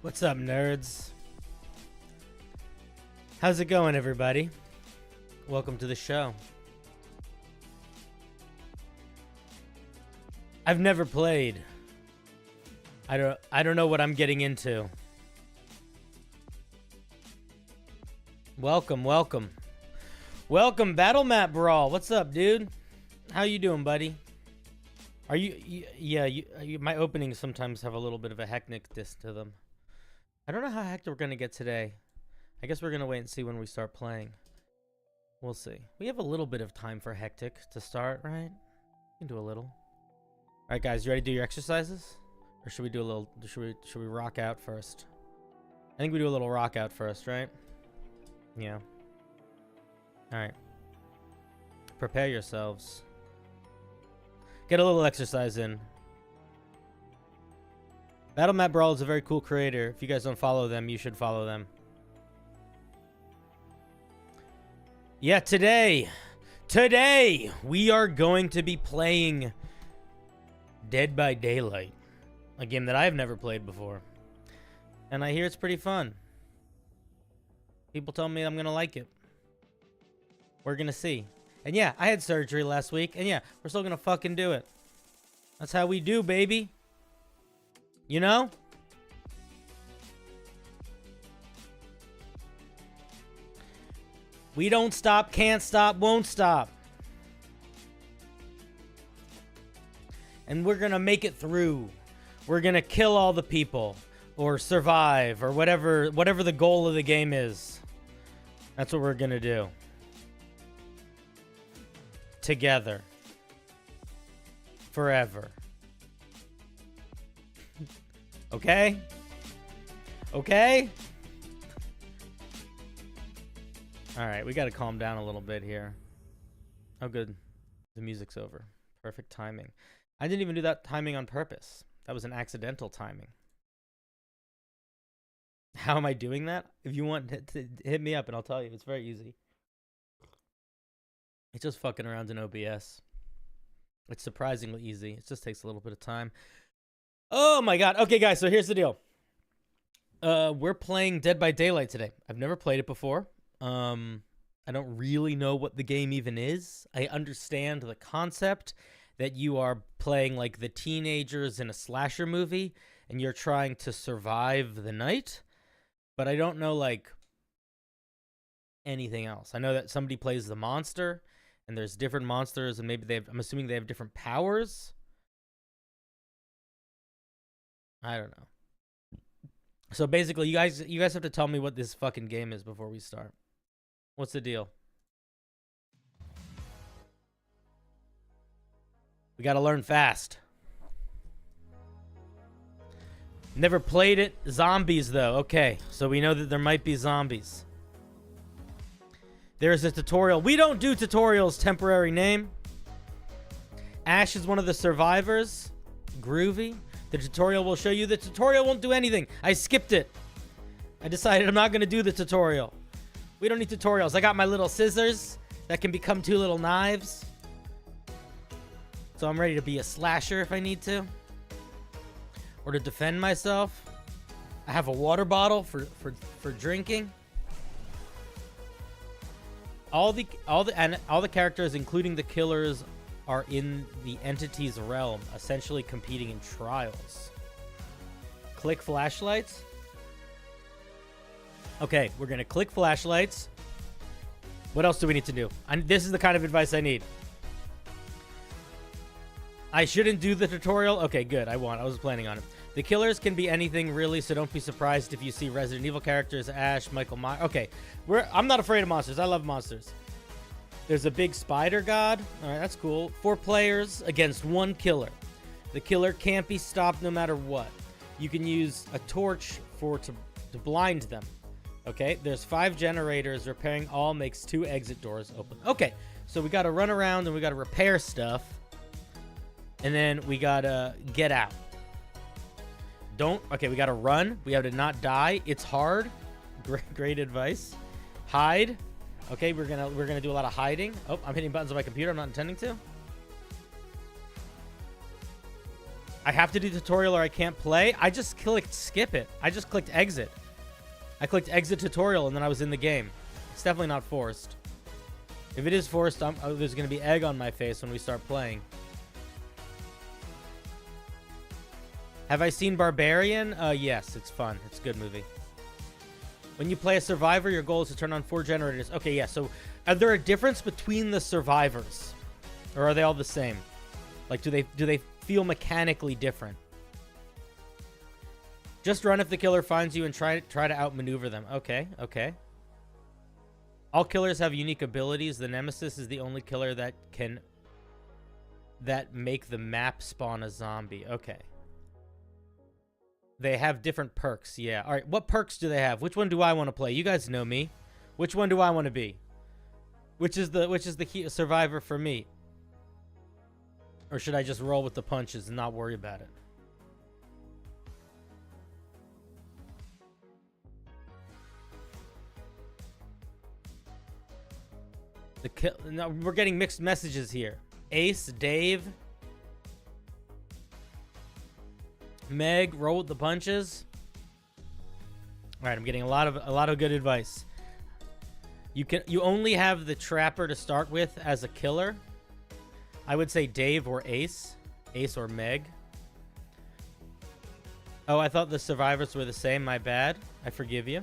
What's up, nerds? How's it going, everybody? Welcome to the show. I've never played. I don't know what I'm getting into. Welcome, welcome. Welcome, Battle Map Brawl. What's up, dude? How you doing, buddy? Are you my openings sometimes have a little bit of a hecticness to them. I don't know how hectic we're going to get today. I guess we're going to wait and see when we start playing. We'll see. We have a little bit of time for hectic to start, right? We can do a little. All right, guys, you ready to do your exercises? Or should we do a little, should we rock out first? I think we do a little rock out first, right? Yeah. All right. Prepare yourselves. Get a little exercise in. Battle Map Brawl is a very cool creator. If you guys don't follow them, you should follow them. Yeah, today we are going to be playing Dead by Daylight, a game that I've never played before. And I hear it's pretty fun. People tell me I'm going to like it. We're going to see. And yeah, I had surgery last week. And yeah, we're still going to fucking do it. That's how we do, baby. You know? We don't stop, can't stop, won't stop. And we're going to make it through. We're going to kill all the people. Or survive. Or whatever the goal of the game is. That's what we're going to do. Together. Forever. Okay? Okay? Alright, we gotta calm down a little bit here. Oh, good. The music's over. Perfect timing. I didn't even do that timing on purpose. That was an accidental timing. How am I doing that? If you want to hit me up and I'll tell you. It's very easy. It's just fucking around in OBS. It's surprisingly easy. It just takes a little bit of time. Oh my god. Okay, guys, so here's the deal. We're playing Dead by Daylight today. I've never played it before. I don't really know what the game even is. I understand the concept that you are playing like the teenagers in a slasher movie and you're trying to survive the night, but I don't know like anything else. I know that somebody plays the monster and there's different monsters and maybe I'm assuming they have different powers. I don't know. So basically, you guys have to tell me what this fucking game is before we start. What's the deal? We gotta learn fast. Never played it. Zombies, though. Okay, so we know that there might be zombies. There's a tutorial. We don't do tutorials, temporary name. Ash is one of the survivors. Groovy. The tutorial will show you. The tutorial won't do anything. I skipped it. I decided I'm not going to do the tutorial. We don't need tutorials. I got my little scissors that can become 2 little knives. So I'm ready to be a slasher if I need to. Or to defend myself. I have a water bottle for drinking. All the characters, including the killers, are in the entity's realm, essentially competing in trials. Click flashlights. Okay, we're gonna click flashlights. What else do we need to do? This is the kind of advice I need. I shouldn't do the tutorial. Okay, good. I was planning on it. The killers can be anything, really, so don't be surprised if you see Resident Evil characters, Ash, Michael Myers. Okay, I'm not afraid of monsters. I love monsters. There's a big spider god. All right, that's cool. 4 players against 1 killer. The killer can't be stopped no matter what. You can use a torch to blind them. Okay, there's 5 generators. Repairing all makes 2 exit doors open. Okay, so we got to run around and we got to repair stuff. And then we got to get out. Okay, we got to run. We have to not die. It's hard. Great advice. Hide. Okay, we're gonna do a lot of hiding. Oh, I'm hitting buttons on my computer. I'm not intending to. I have to do tutorial or I can't play. I just clicked skip it. I just clicked exit. I clicked exit tutorial and then I was in the game. It's definitely not forced. If it is forced, there's going to be egg on my face when we start playing. Have I seen Barbarian? Yes, it's fun. It's a good movie. When you play a survivor, your goal is to turn on 4 generators. Okay, yeah, so are there a difference between the survivors? Or are they all the same? Like, do they feel mechanically different? Just run if the killer finds you and try to outmaneuver them. Okay, okay. All killers have unique abilities. The Nemesis is the only killer that make the map spawn a zombie. Okay. They have different perks, yeah. All right, what perks do they have? Which one do I want to play? You guys know me. Which one do I want to be? Which is the survivor for me? Or should I just roll with the punches and not worry about it? No, we're getting mixed messages here. Ace, Dave, Meg, roll with the punches. All right, I'm getting a lot of good advice. You only have the trapper to start with as a killer. I would say Dave or Ace or Meg. Oh, I thought the survivors were the same. My bad. I forgive you.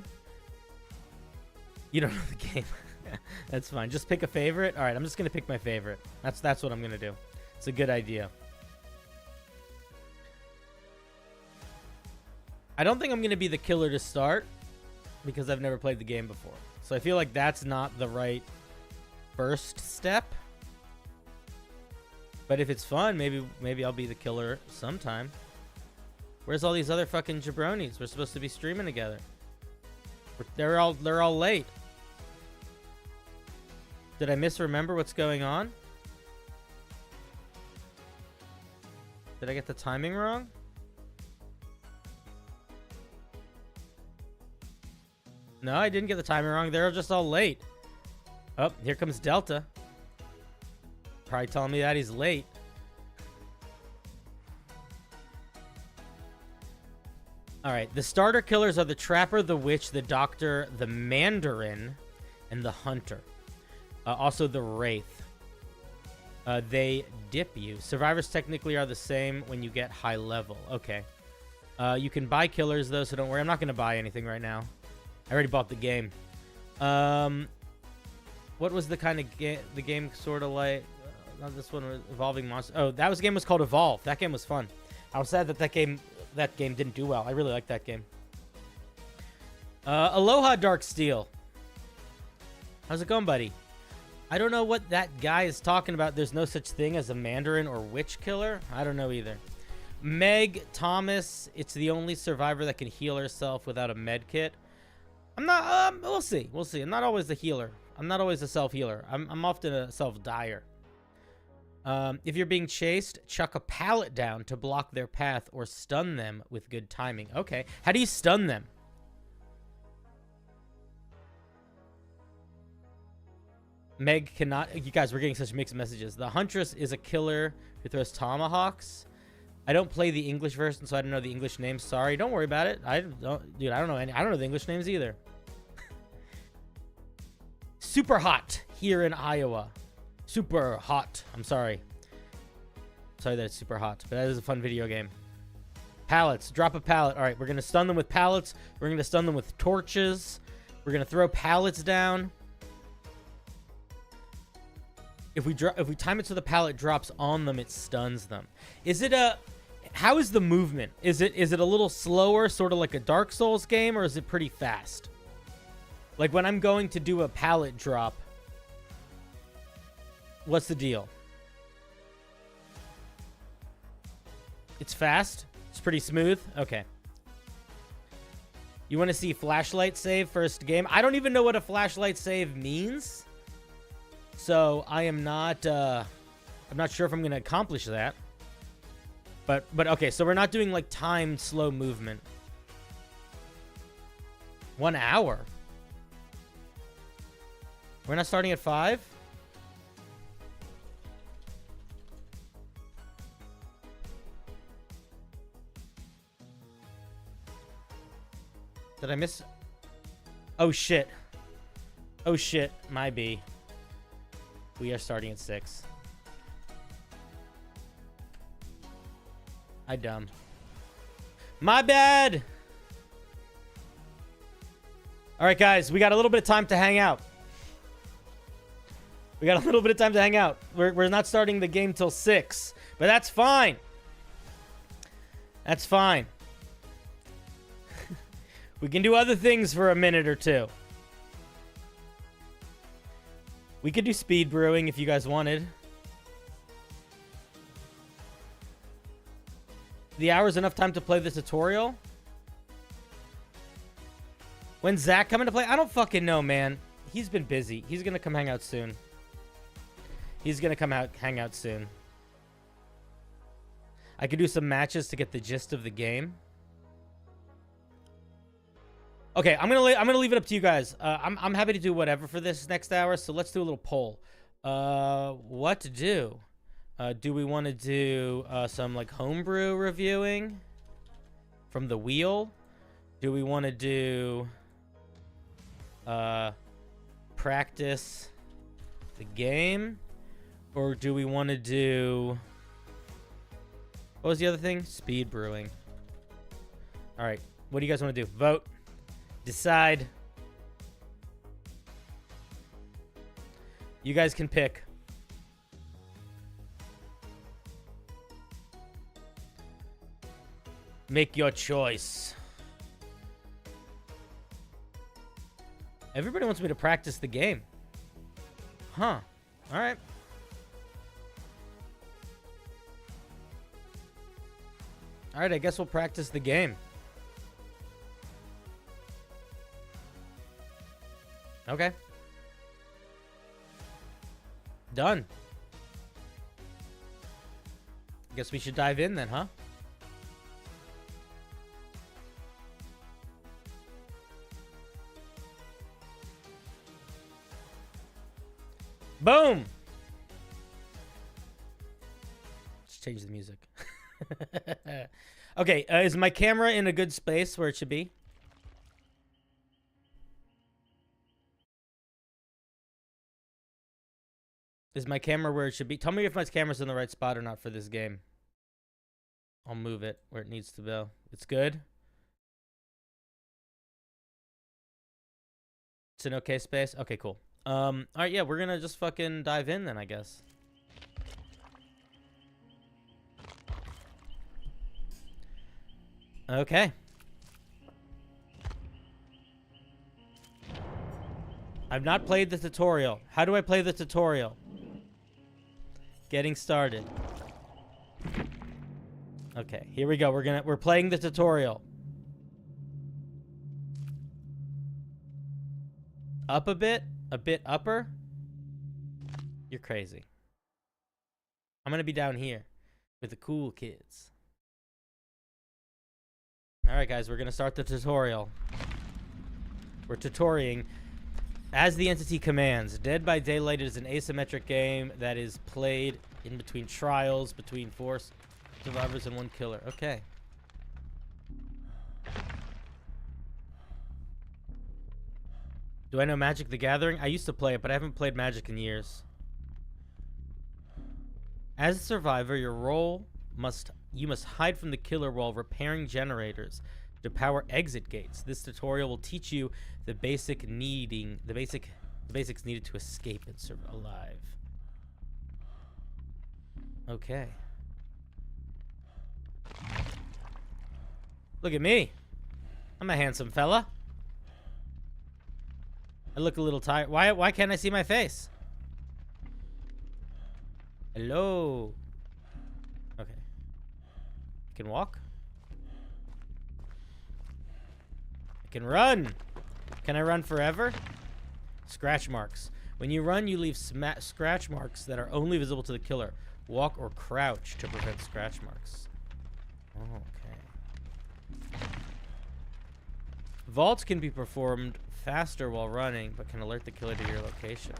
You don't know the game. That's fine. Just pick a favorite. All right, I'm just gonna pick my favorite. That's what I'm gonna do. It's a good idea. I don't think I'm going to be the killer to start because I've never played the game before. So I feel like that's not the right first step. But if it's fun, maybe I'll be the killer sometime. Where's all these other fucking jabronis? We're supposed to be streaming together. They're all late. Did I misremember what's going on? Did I get the timing wrong? No, I didn't get the timing wrong. They're just all late. Oh, here comes Delta. Probably telling me that he's late. All right. The starter killers are the Trapper, the Witch, the Doctor, the Mandarin, and the Hunter. Also the Wraith. They dip you. Survivors technically are the same when you get high level. Okay. You can buy killers, though, so don't worry. I'm not going to buy anything right now. I already bought the game. What was the kind of the game sort of like? Not this one, was Evolving Monsters. Oh, that game was called Evolve. That game was fun. I was sad that game didn't do well. I really liked that game. Aloha, Dark Steel. How's it going, buddy? I don't know what that guy is talking about. There's no such thing as a Mandarin or Witch Killer. I don't know either. Meg Thomas. It's the only survivor that can heal herself without a med kit. I'm not, we'll see. We'll see. I'm not always the healer. I'm not always a self-healer. I'm often a self-dyer. If you're being chased, chuck a pallet down to block their path or stun them with good timing. Okay. How do you stun them? Meg cannot... You guys, we're getting such mixed messages. The Huntress is a killer who throws tomahawks. I don't play the English version, so I don't know the English names. Sorry, don't worry about it. Dude, I don't know the English names either. Super hot here in Iowa. Super hot. I'm sorry. Sorry that it's super hot, but that is a fun video game. Pallets. Drop a pallet. All right, we're gonna stun them with pallets. We're gonna stun them with torches. We're gonna throw pallets down. If we time it so the pallet drops on them, it stuns them. Is it a... How is the movement? Is it a little slower, sort of like a Dark Souls game, or is it pretty fast? Like when I'm going to do a pallet drop, what's the deal? It's fast? It's pretty smooth? Okay. You want to see flashlight save first game? I don't even know what a flashlight save means. So I am not, I'm not sure if I'm going to accomplish that. But okay, so we're not doing like timed slow movement. 1 hour? We're not starting at 5? Did I miss? Oh, shit. Oh, shit. My B. We are starting at 6. I dumb. My bad! Alright, guys. We got a little bit of time to hang out. We got a little bit of time to hang out. We're not starting the game till 6. But that's fine. That's fine. We can do other things for a minute or two. We could do speed brewing if you guys wanted. The hour's enough time to play the tutorial? When's Zach coming to play? I don't fucking know, man. He's been busy. He's gonna come hang out soon. He's gonna come out, hang out soon. I could do some matches to get the gist of the game. Okay, I'm gonna leave it up to you guys. I'm happy to do whatever for this next hour. So let's do a little poll. What to do? Do we want to do some like homebrew reviewing from the wheel? Do we want to do practice the game, or do we want to do? What was the other thing? Speed brewing. All right. What do you guys want to do? Vote. Decide. You guys can pick. Make your choice. Everybody wants me to practice the game. Huh. All right. All right, I guess we'll practice the game. Okay. Done. Guess we should dive in then, huh? Boom! Let's change the music. Okay, is my camera in a good space where it should be? Is my camera where it should be? Tell me if my camera's in the right spot or not for this game. I'll move it where it needs to go. It's good? It's an okay space? Okay, cool. Alright, yeah, we're gonna just fucking dive in then, I guess. Okay. I've not played the tutorial. How do I play the tutorial? Getting started. Okay, here we go. We're playing the tutorial. Up a bit upper. You're crazy. I'm gonna be down here with the cool kids. Alright guys, we're gonna start the tutorial. We're tutorialing as the entity commands. Dead by Daylight is an asymmetric game that is played in between trials, between 4 survivors and 1 killer. Okay. Do I know Magic the Gathering? I used to play it, but I haven't played Magic in years. As a survivor, you must hide from the killer while repairing generators to power exit gates. This tutorial will teach you the basics needed to escape and survive alive. Okay. Look at me. I'm a handsome fella. I look a little tired. Why can't I see my face? Hello. Okay. I can walk. I can run. Can I run forever? Scratch marks. When you run, you leave scratch marks that are only visible to the killer. Walk or crouch to prevent scratch marks. Okay. Vaults can be performed faster while running, but can alert the killer to your location.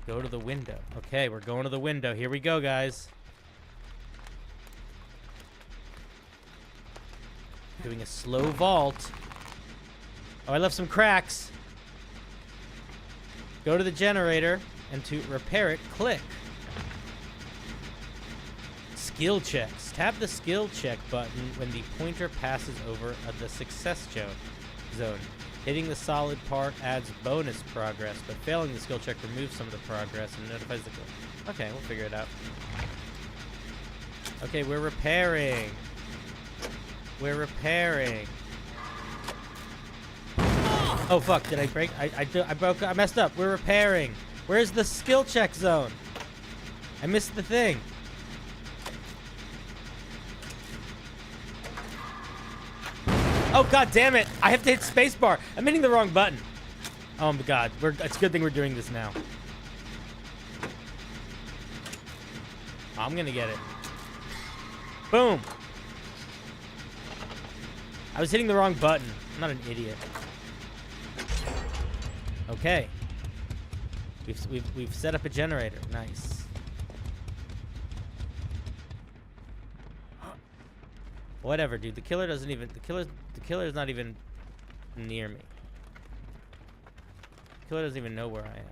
Go to the window. Okay, we're going to the window. Here we go, guys. Doing a slow vault. Oh, I left some cracks. Go to the generator, and to repair it, click. Skill checks. Tap the skill check button when the pointer passes over the success zone. Hitting the solid part adds bonus progress, but failing the skill check removes some of the progress and notifies the goal. Okay, we'll figure it out. Okay, we're repairing. We're repairing. Oh fuck, did I break? I messed up. We're repairing. Where's the skill check zone? I missed the thing. Oh god damn it! I have to hit spacebar. I'm hitting the wrong button. Oh my god, it's a good thing we're doing this now. I'm gonna get it. Boom. I was hitting the wrong button. I'm not an idiot. Okay. We've set up a generator. Nice. Whatever, dude. The killer doesn't even. The killer's not even near me. The killer doesn't even know where I am.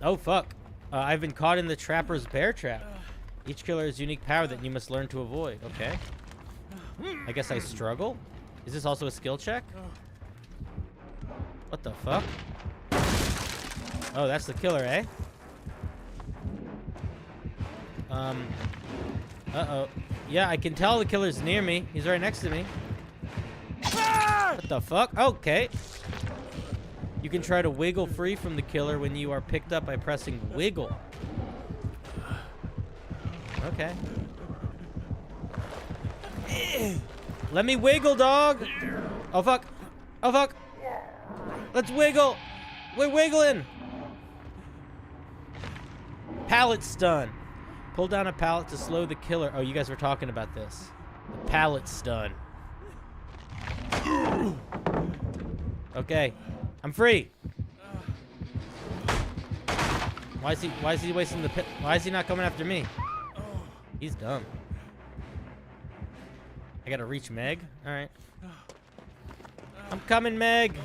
Oh fuck. I've been caught in the trapper's bear trap. Each killer has unique power that you must learn to avoid. Okay. I guess I struggle? Is this also a skill check? What the fuck? Oh, that's the killer, eh? Uh-oh. Yeah, I can tell the killer's near me. He's right next to me. What the fuck? Okay. You can try to wiggle free from the killer when you are picked up by pressing wiggle. Okay. Let me wiggle, dog. Oh, fuck. Oh, fuck. Let's wiggle. We're wiggling. Pallet stun. Pull down a pallet to slow the killer. Oh, you guys were talking about this. The pallet stun. Okay. I'm free. Why is he wasting the pit? Why is he not coming after me? He's dumb. I gotta reach Meg. All right. I'm coming, Meg.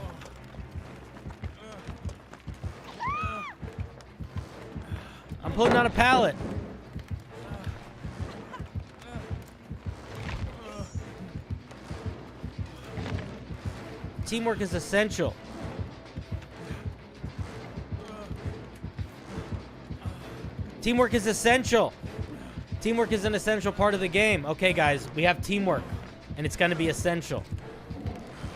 I'm pulling down a pallet. Teamwork is essential. Teamwork is essential. Teamwork is an essential part of the game. Okay, guys, we have teamwork, and it's going to be essential.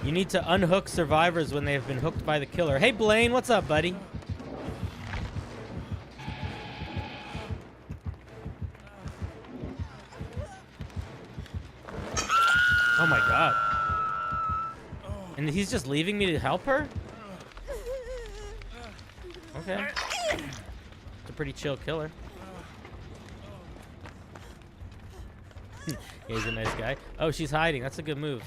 You need to unhook survivors when they have been hooked by the killer. Hey, Blaine, what's up, buddy? Oh, my God. And he's just leaving me to help her? Okay. It's a pretty chill killer. Yeah, he's a nice guy. Oh, she's hiding. That's a good move.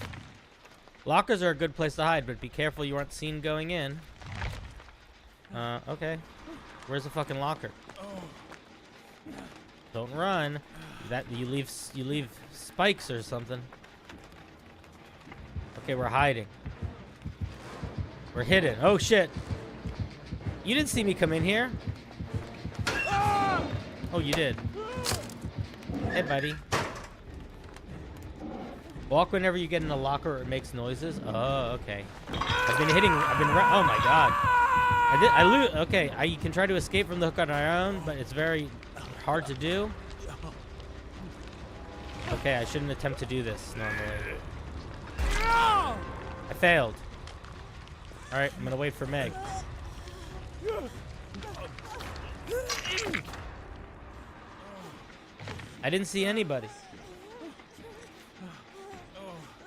Lockers are a good place to hide, but be careful you aren't seen going in. Okay. Where's the fucking locker? Don't run. You leave spikes or something. Okay, we're hiding. We're hidden. Oh shit. You didn't see me come in here. Oh, you did. Hey, buddy. Walk whenever you get in a locker or it makes noises. Oh, okay. I've been oh my god. Okay, you can try to escape from the hook on our own, but it's very hard to do. Okay, I shouldn't attempt to do this normally. I failed. Alright, I'm gonna wait for Meg. I didn't see anybody.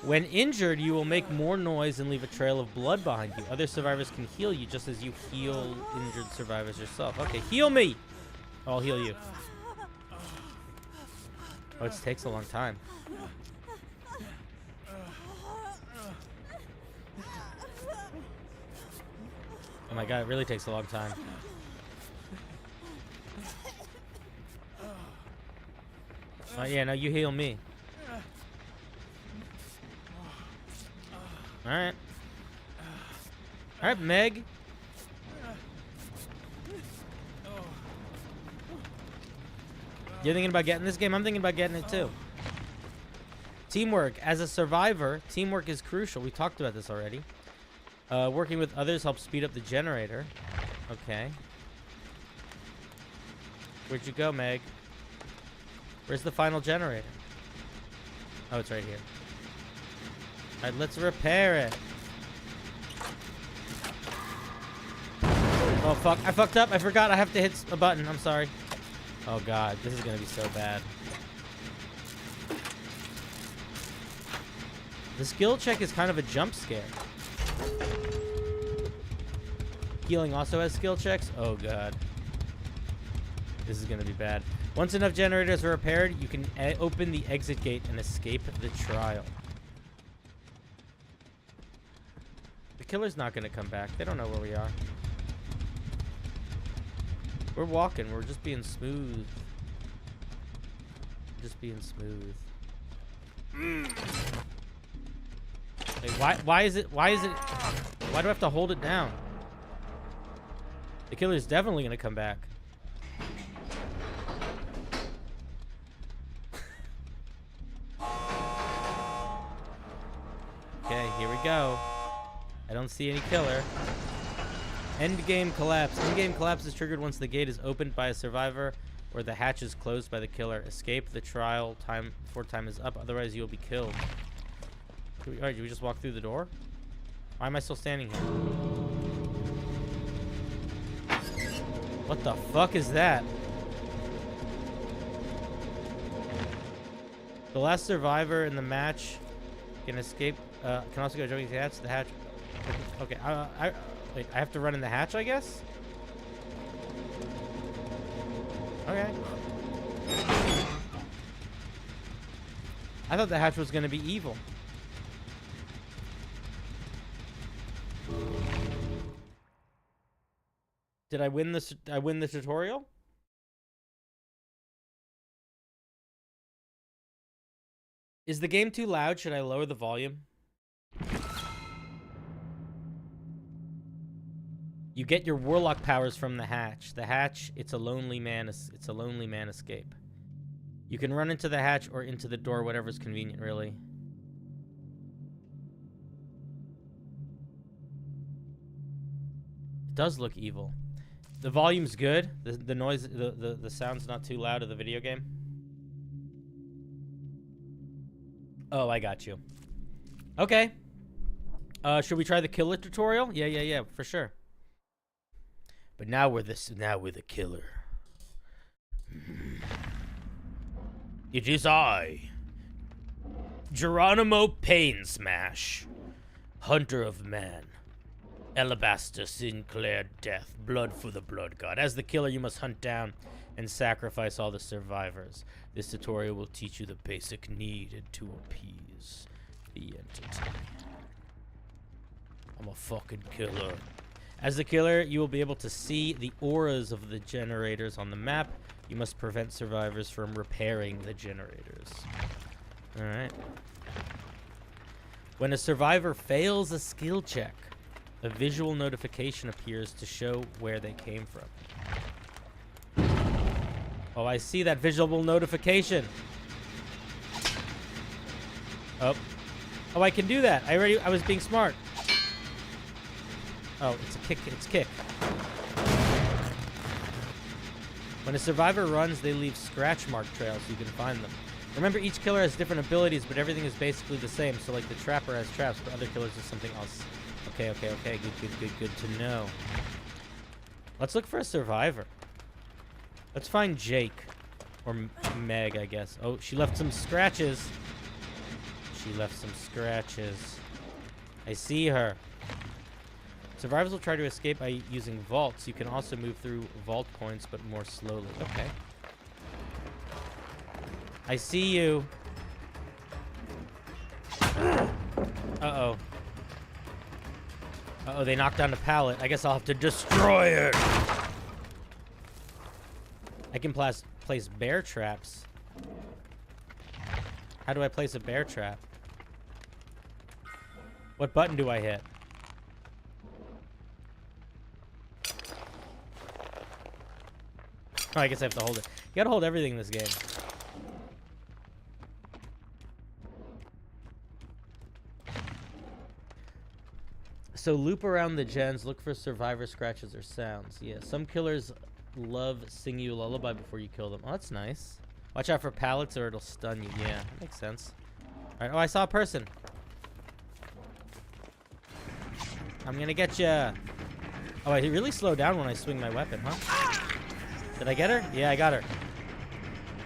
When injured, you will make more noise and leave a trail of blood behind you. Other survivors can heal you just as you heal injured survivors yourself. Okay, heal me! I'll heal you. Oh, it takes a long time. Oh my god, it really takes a long time. Oh yeah, no, you heal me. Alright. Alright, Meg. You're thinking about getting this game? I'm thinking about getting it too. Teamwork. As a survivor, teamwork is crucial. We talked about this already. Working with others helps speed up the generator. Okay. Where'd you go, Meg? Where's the final generator? Oh, it's right here. Alright, let's repair it. Oh, fuck. I fucked up. I forgot I have to hit a button. I'm sorry. Oh, God. This is going to be so bad. The skill check is kind of a jump scare. Healing also has skill checks. Oh, God. This is going to be bad. Once enough generators are repaired, you can open the exit gate and escape the trial. The killer's not going to come back. They don't know where we are. We're walking. We're just being smooth. Just being smooth. Wait, why do I have to hold it down? The killer's definitely going to come back. Okay, here we go. I don't see any killer. End game collapse. End game collapse is triggered once the gate is opened by a survivor or the hatch is closed by the killer. Escape the trial time before time is up. Otherwise, you'll be killed. Alright, do we just walk through the door? Why am I still standing here? What the fuck is that? The last survivor in the match can escape. Can also go jogging to the hatch. The hatch. Okay. Wait. I have to run in the hatch, I guess. Okay. I thought the hatch was gonna be evil. Did I win this? I win the tutorial? Is the game too loud? Should I lower the volume? You get your warlock powers from the hatch. The hatch, it's a lonely man escape. You can run into the hatch or into the door, whatever's convenient, really. It does look evil. The volume's good. The noise, the sound's not too loud of the video game. Oh, I got you. Okay. Should we try the killer tutorial? Yeah, for sure. But now we're the killer. It is I, Geronimo Pain Smash, Hunter of Man, Alabaster Sinclair Death, Blood for the Blood God. As the killer, you must hunt down and sacrifice all the survivors. This tutorial will teach you the basic needed to appease the entity. I'm a fucking killer. As the killer, you will be able to see the auras of the generators on the map. You must prevent survivors from repairing the generators. Alright. When a survivor fails a skill check, a visual notification appears to show where they came from. Oh, I see that visual notification. Oh, I can do that. I was being smart. Oh, it's a kick. It's kick. When a survivor runs, they leave scratch mark trails so you can find them. Remember, each killer has different abilities, but everything is basically the same. So, like, the trapper has traps, but other killers have something else. Okay. Good to know. Let's look for a survivor. Let's find Jake. Or Meg, I guess. Oh, she left some scratches. I see her. Survivors will try to escape by using vaults. You can also move through vault points, but more slowly. Okay. I see you. Uh-oh. Uh-oh, they knocked down the pallet. I guess I'll have to destroy it. I can place bear traps. How do I place a bear trap? What button do I hit? Oh, I guess I have to hold it. You gotta hold everything in this game. So loop around the gens, look for survivor scratches or sounds. Yeah, some killers love sing you a lullaby before you kill them. Oh, that's nice. Watch out for pallets or it'll stun you. Yeah, that makes sense. All right. Oh, I saw a person. I'm gonna get ya. Oh, I really slow down when I swing my weapon, huh? Did I get her? Yeah, I got her.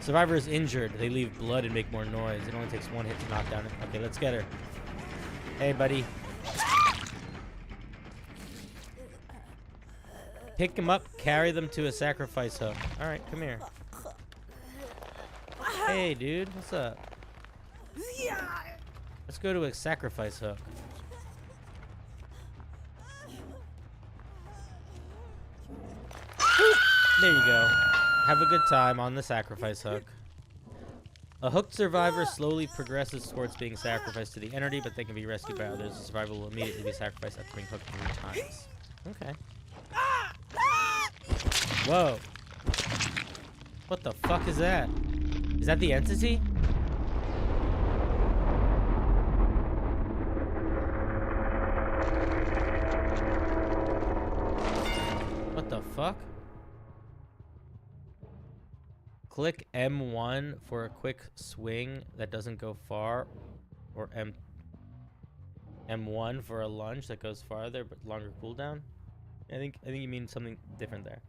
Survivor is injured. They leave blood and make more noise. It only takes one hit to knock down it. Okay, let's get her. Hey, buddy. Pick them up, carry them to a sacrifice hook. All right, come here. Hey, dude, what's up? Let's go to a sacrifice hook. There you go. Have a good time on the sacrifice hook. A hooked survivor slowly progresses towards being sacrificed to the entity, but they can be rescued by others. The survivor will immediately be sacrificed after being hooked 3 times. Okay. Whoa. What the fuck is that? Is that the entity? What the fuck? Click M1 for a quick swing that doesn't go far, or M1 for a lunge that goes farther but longer cooldown. I think you mean something different there.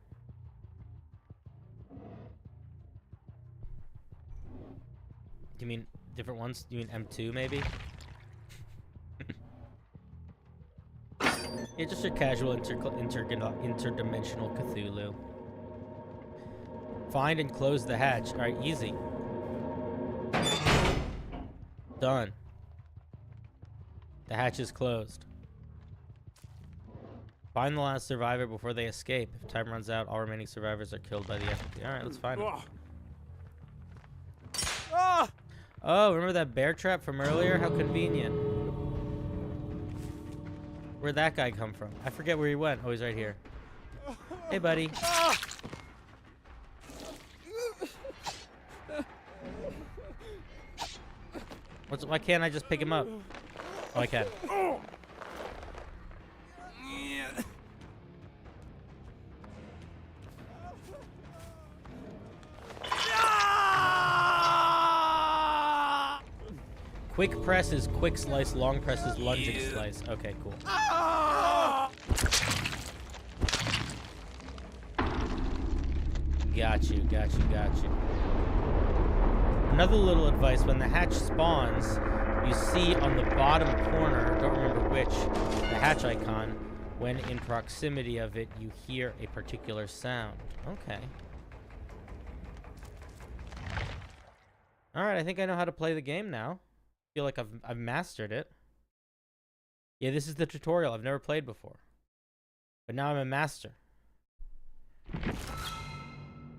Do you mean different ones? Do you mean M2 maybe? Yeah, just a casual interdimensional Cthulhu. Find and close the hatch. All right, easy. Done. The hatch is closed. Find the last survivor before they escape. If time runs out, all remaining survivors are killed by the entity. All right, let's find them. Oh, remember that bear trap from earlier? How convenient. Where'd that guy come from? I forget where he went. Oh, he's right here. Hey, buddy. Why can't I just pick him up? Oh, I can. Quick press is quick slice, long press is lunging slice. Okay, cool. Got you. Another little advice, when the hatch spawns, you see on the bottom corner, don't remember which, the hatch icon. When in proximity of it, you hear a particular sound. Okay. Alright, I think I know how to play the game now. Feel like I've mastered it. Yeah, this is the tutorial. I've never played before. But now I'm a master.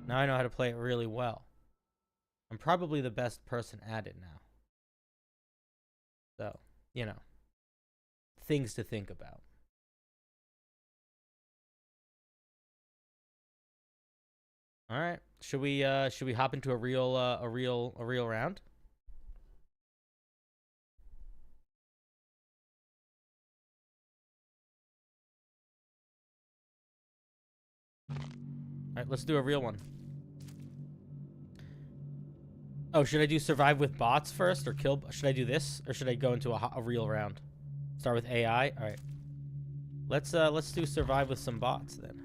Now I know how to play it really well. I'm probably the best person at it now. So, you know, things to think about. All right, should we hop into a real round? All right, let's do a real one. Oh, should I do survive with bots first or kill? Should I do this or should I go into a real round? Start with AI. All right. Let's do survive with some bots then.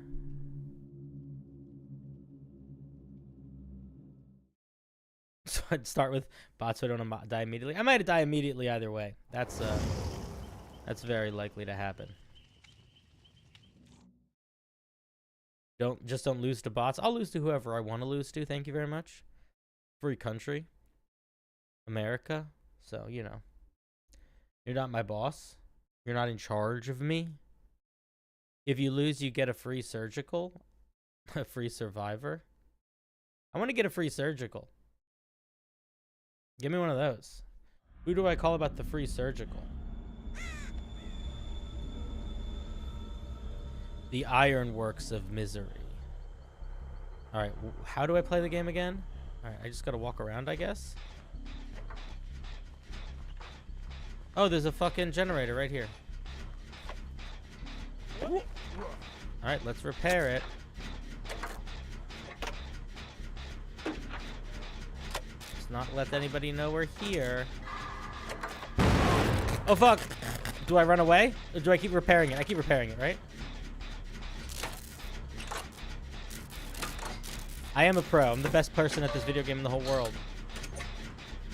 So I'd start with bots so I don't die immediately. I might die immediately either way. That's very likely to happen. Don't lose to bots. I'll lose to whoever I want to lose to. Thank you very much. Free country. America. So, you know. You're not my boss. You're not in charge of me. If you lose, you get a free surgical. A free survivor. I want to get a free surgical. Give me one of those. Who do I call about the free surgical? The ironworks of misery. All right, how do I play the game again? All right, I just gotta walk around, I guess. Oh, there's a fucking generator right here. All right, let's repair it. Let's not let anybody know we're here. Oh, fuck. Do I run away? Or do I keep repairing it? I keep repairing it, right? I am a pro. I'm the best person at this video game in the whole world.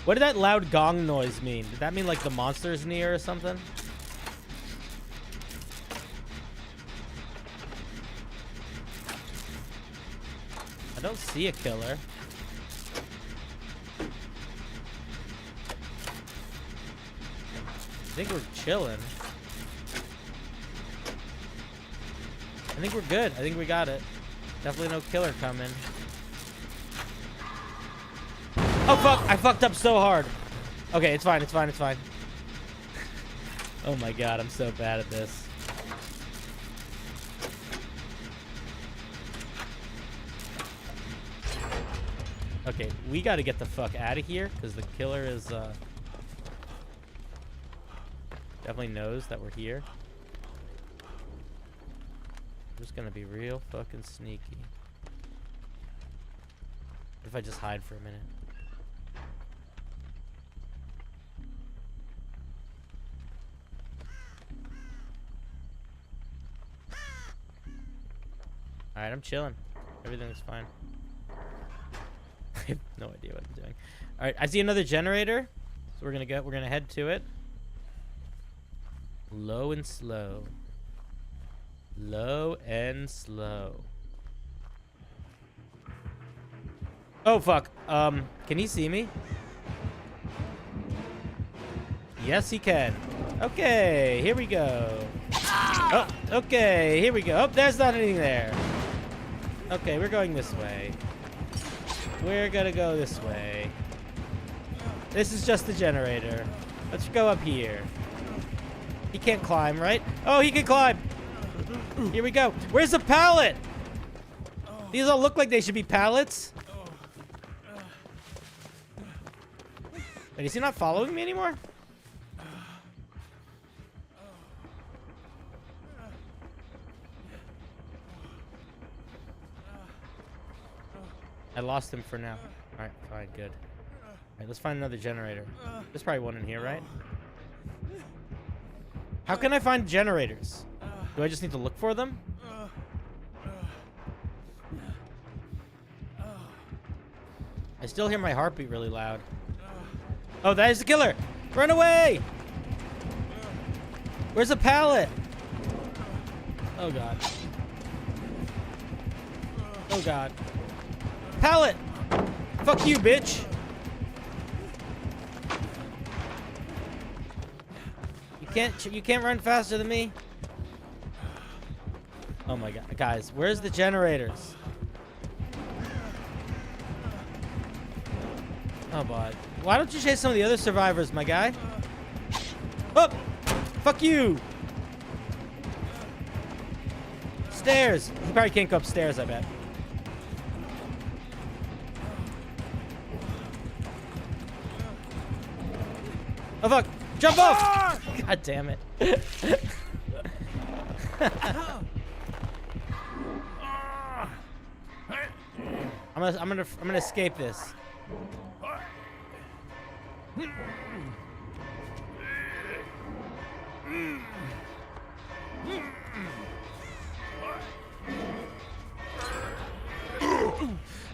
What did that loud gong noise mean? Did that mean like the monster is near or something? I don't see a killer. I think we're chilling. I think we're good. I think we got it. Definitely no killer coming. Oh, fuck. I fucked up so hard. Okay, it's fine. It's fine. It's fine. Oh, my God. I'm so bad at this. Okay, we got to get the fuck out of here because the killer is definitely knows that we're here. I'm just going to be real fucking sneaky. What if I just hide for a minute? Alright, I'm chilling. Everything's fine. I have no idea what I'm doing. Alright, I see another generator. So we're gonna head to it. Low and slow. Low and slow. Oh fuck. Can he see me? Yes, he can. Okay, here we go. Oh, okay, here we go. Oh, there's not anything there. Okay, we're going this way. We're gonna go this way. This is just the generator. Let's go up here. He can't climb, right? Oh, he can climb. Here we go. Where's the pallet? These all look like they should be pallets. Wait, is he not following me anymore? I lost him for now. Alright, fine, good. Alright, let's find another generator. There's probably one in here, right? How can I find generators? Do I just need to look for them? I still hear my heartbeat really loud. Oh, that is the killer! Run away! Where's the pallet? Oh, God. Oh, God. Pallet! Fuck you, bitch! You can't run faster than me. Oh my God, guys, where's the generators? Oh boy, why don't you chase some of the other survivors, my guy? Oh, fuck you! Stairs. He probably can't go upstairs, I bet. Oh fuck! Jump off! God damn it! I'm gonna escape this.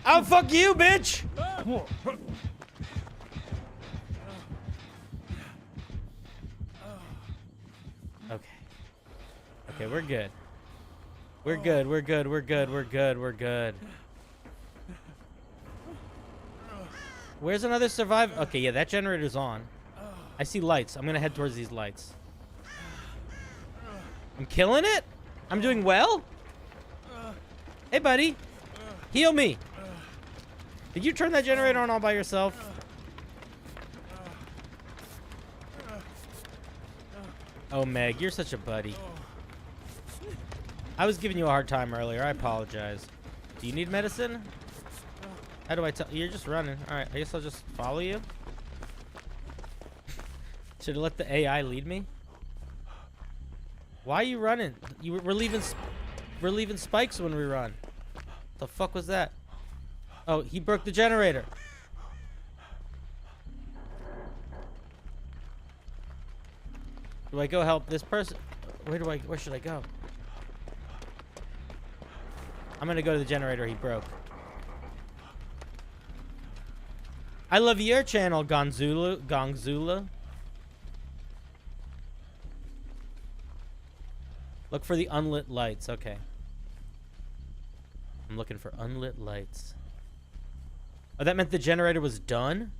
Oh fuck you, bitch! Okay, we're good. We're good, we're good, we're good, we're good, we're good. Where's another survivor? Okay, yeah, that generator's on. I see lights. I'm gonna head towards these lights. I'm killing it? I'm doing well? Hey, buddy. Heal me. Did you turn that generator on all by yourself? Oh, Meg, you're such a buddy. I was giving you a hard time earlier. I apologize. Do you need medicine? How do I tell? You're just running. All right. I guess I'll just follow you. Should have let the AI lead me. Why are you running? We're leaving spikes when we run. The fuck was that? Oh, he broke the generator. Do I go help this person? Where should I go? I'm gonna go to the generator he broke. I love your channel, Gongzula. Look for the unlit lights. Okay. I'm looking for unlit lights. Oh, that meant the generator was done?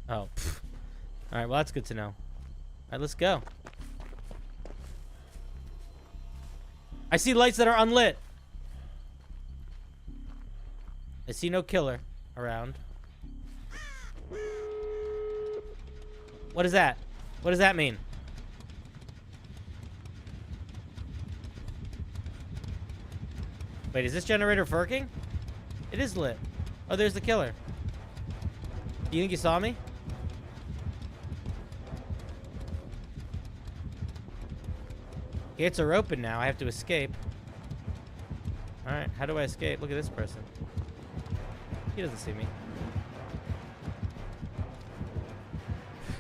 Oh. Pfft. All right, well, that's good to know. All right, let's go. I see lights that are unlit. I see no killer around. What is that? What does that mean? Wait, is this generator working? It is lit. Oh, there's the killer. Do you think you saw me? Gates are open now. I have to escape. Alright, how do I escape? Look at this person. He doesn't see me.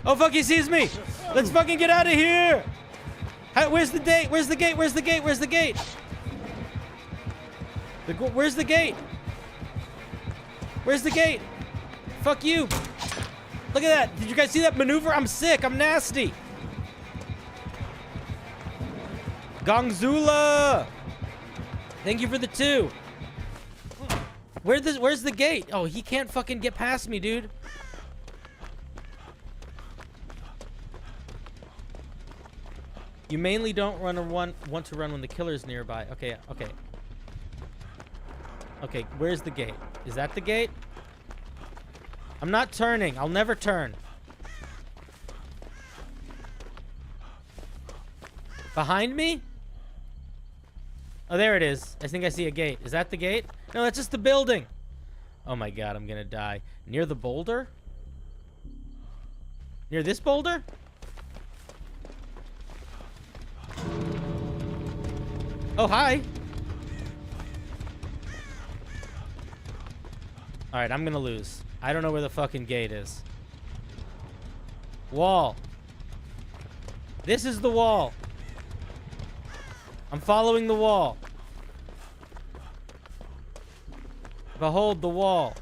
Oh, fuck, he sees me! Let's fucking get out of here! Where's the gate? Where's the gate? Where's the gate? Where's the gate? Where's the gate? Where's the gate? Fuck you! Look at that! Did you guys see that maneuver? I'm sick! I'm nasty! Gongzula! Thank you for the 2. Where's the gate? Oh, he can't fucking get past me, dude. You mainly don't want to run when the killer's nearby. Okay, okay. Okay, where's the gate? Is that the gate? I'm not turning. I'll never turn. Behind me? Oh, there it is. I think I see a gate. Is that the gate? No, that's just the building. Oh my god, I'm gonna die. Near the boulder? Near this boulder? Oh, hi. Alright, I'm gonna lose. I don't know where the fucking gate is. Wall. This is the wall. I'm following the wall. Behold the wall.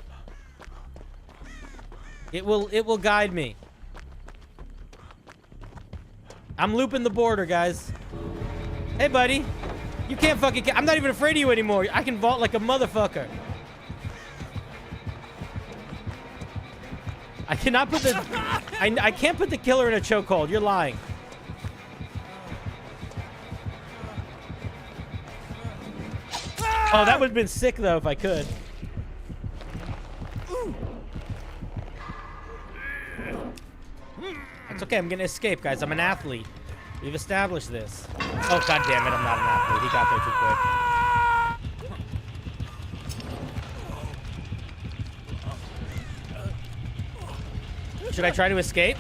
It will guide me. I'm looping the border, guys. Hey, buddy. You can't fucking... I'm not even afraid of you anymore. I can vault like a motherfucker. I cannot put the... I can't put the killer in a chokehold. You're lying. Oh, that would have been sick, though, if I could. It's okay. I'm going to escape, guys. I'm an athlete. We've established this. Oh, god damn it. I'm not an athlete. He got there too quick. Should I try to escape?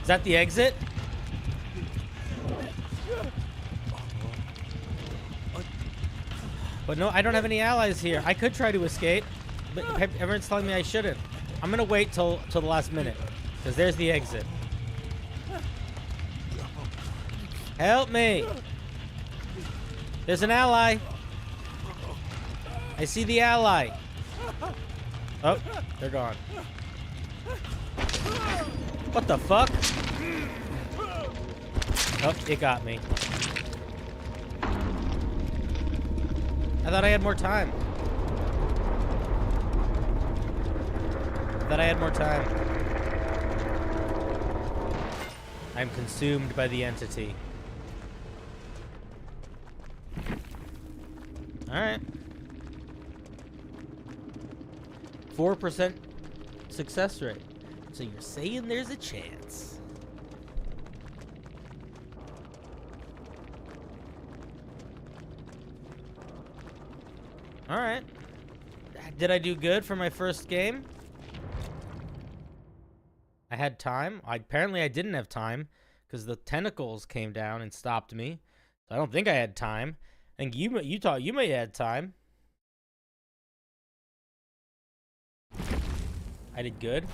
Is that the exit? But no, I don't have any allies here. I could try to escape, but everyone's telling me I shouldn't. I'm gonna wait till the last minute, because there's the exit. Help me! There's an ally. I see the ally. Oh, they're gone. What the fuck? Oh, it got me. I thought I had more time. I'm consumed by the entity. Alright. 4% success rate. So you're saying there's a chance. All right. Did I do good for my first game? I had time. Apparently I didn't have time because the tentacles came down and stopped me. So I don't think I had time. I think you thought you may have had time. I did good.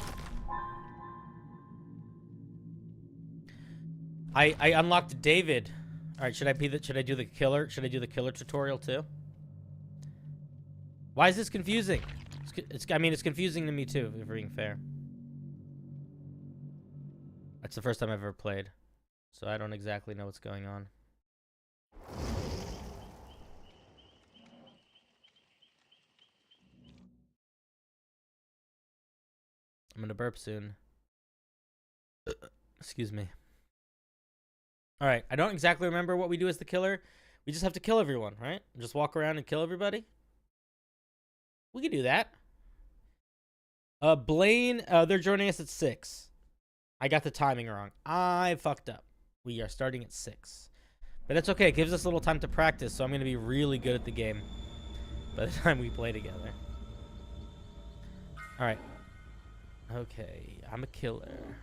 I unlocked David. All right, should I do the killer? Should I do the killer tutorial too? Why is this confusing? I mean, it's confusing to me too, if we're being fair. That's the first time I've ever played, so I don't exactly know what's going on. I'm gonna burp soon. Excuse me. All right, I don't exactly remember what we do as the killer. We just have to kill everyone, right? Just walk around and kill everybody. We can do that. Blaine, they're joining us at 6. I got the timing wrong. I fucked up. We are starting at 6. But that's okay. It gives us a little time to practice, so I'm going to be really good at the game by the time we play together. All right. Okay, I'm a killer.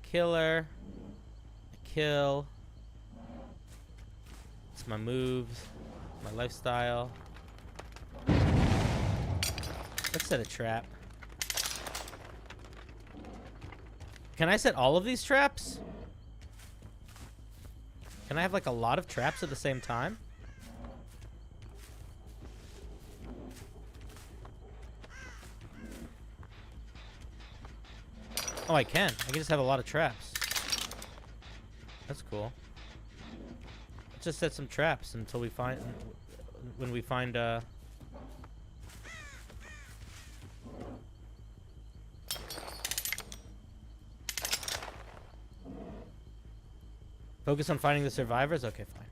Killer. I kill. It's my moves, my lifestyle. Let's set a trap. Can I set all of these traps? Can I have like a lot of traps at the same time? Oh, I can. I can just have a lot of traps. That's cool. Let's just set some traps until we find... When we find, Focus on finding the survivors? Okay, fine.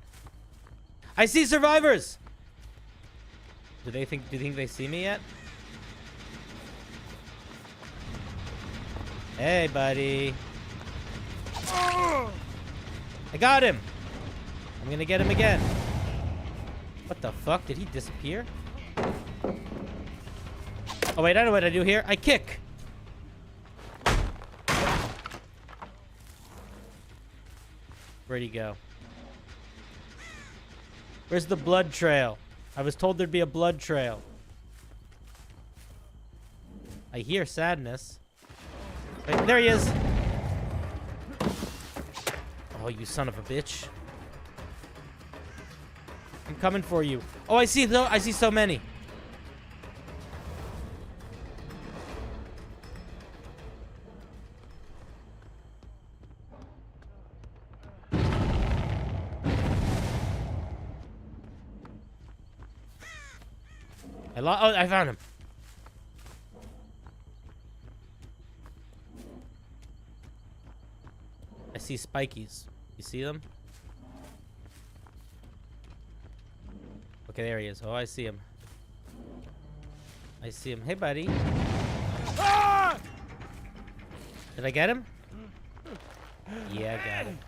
I see survivors! Do you think they see me yet? Hey, buddy. I got him! I'm gonna get him again. What the fuck? Did he disappear? Oh, wait, I know what I do here. I kick! Where'd he go? Where's the blood trail? I was told there'd be a blood trail. I hear sadness. Wait, there he is! Oh, you son of a bitch. I'm coming for you. Oh, I see so many. Oh, I found him. I see spikies. You see them? Okay, there he is. Oh, I see him. I see him. Hey, buddy. Ah! Did I get him? Yeah, I got him.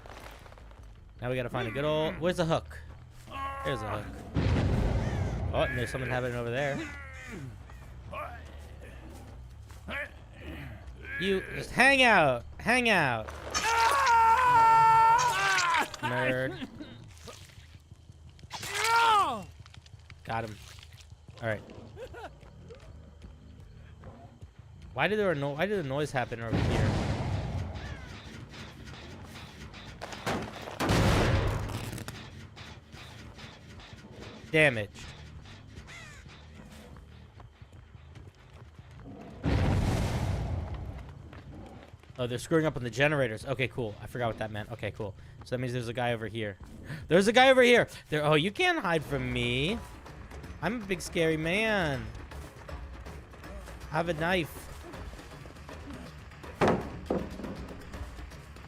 Now we gotta find a good old... Where's the hook? There's a hook. Oh, and there's something happening over there. You just hang out. Hang out. Nerd. Got him. All right. Why did the noise happen over here? Damaged. Oh, they're screwing up on the generators. Okay, cool. I forgot what that meant. Okay, cool. So that means there's a guy over here. There's a guy over here. Oh, you can't hide from me. I'm a big scary man. I have a knife.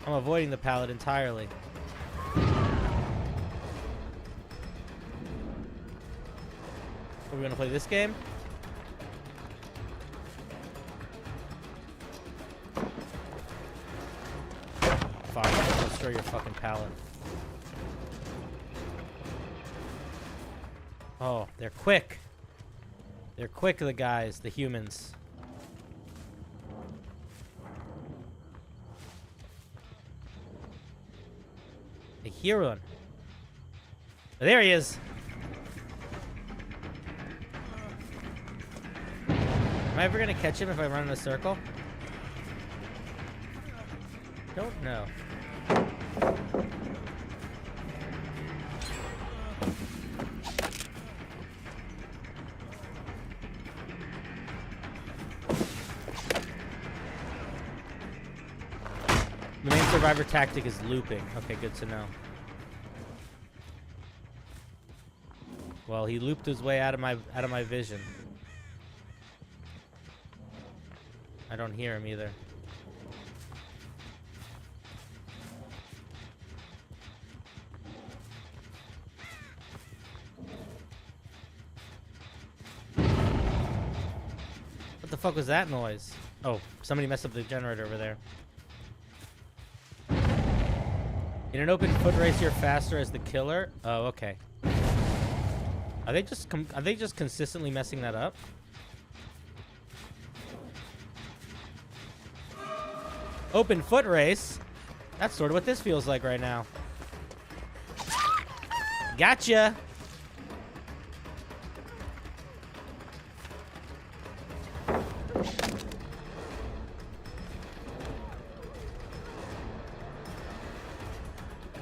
I'm avoiding the pallet entirely. Are we gonna play this game? Fine, I'll destroy your fucking pallet. Oh, they're quick. They're quick, the guys, the humans. I hear one. Oh, there he is. Am I ever gonna catch him if I run in a circle? Don't know. The main survivor tactic is looping. Okay, good to know. Well, he looped his way out of my vision. I don't hear him either. What the fuck was that noise? Oh, somebody messed up the generator over there. In an open foot race, you're faster as the killer. Oh, okay. Are they just consistently messing that up? Open foot race? That's sort of what this feels like right now. Gotcha!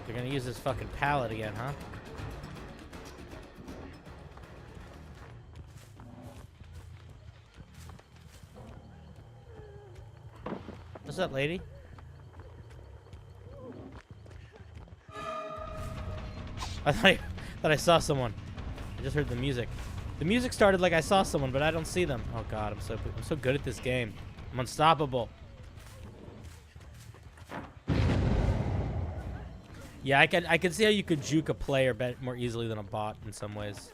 They're gonna use this fucking pallet again, huh? What's up, lady? I thought I saw someone. I just heard the music. The music started like I saw someone, but I don't see them. Oh god, I'm so good at this game. I'm unstoppable. Yeah, I can see how you could juke a player more easily than a bot in some ways.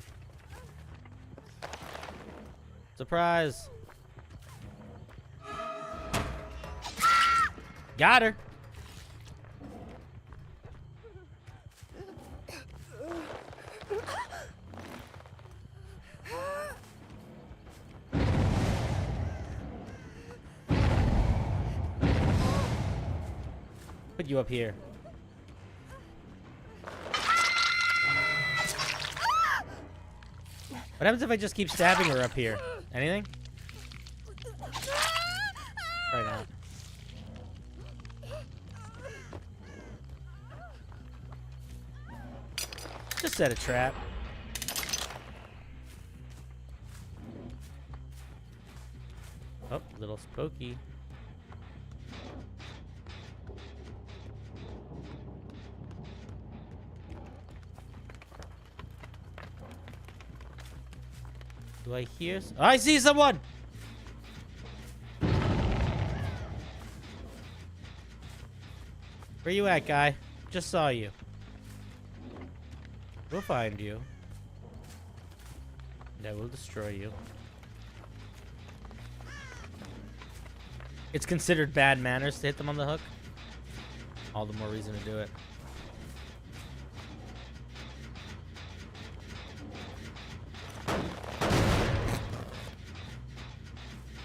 Surprise! Got her. Put you up here. What happens if I just keep stabbing her up here? Anything? Right now. Just set a trap. Oh, little spooky. Do I hear? Oh, I see someone! Where you at, guy? Just saw you. We'll find you. And I will destroy you. It's considered bad manners to hit them on the hook. All the more reason to do it.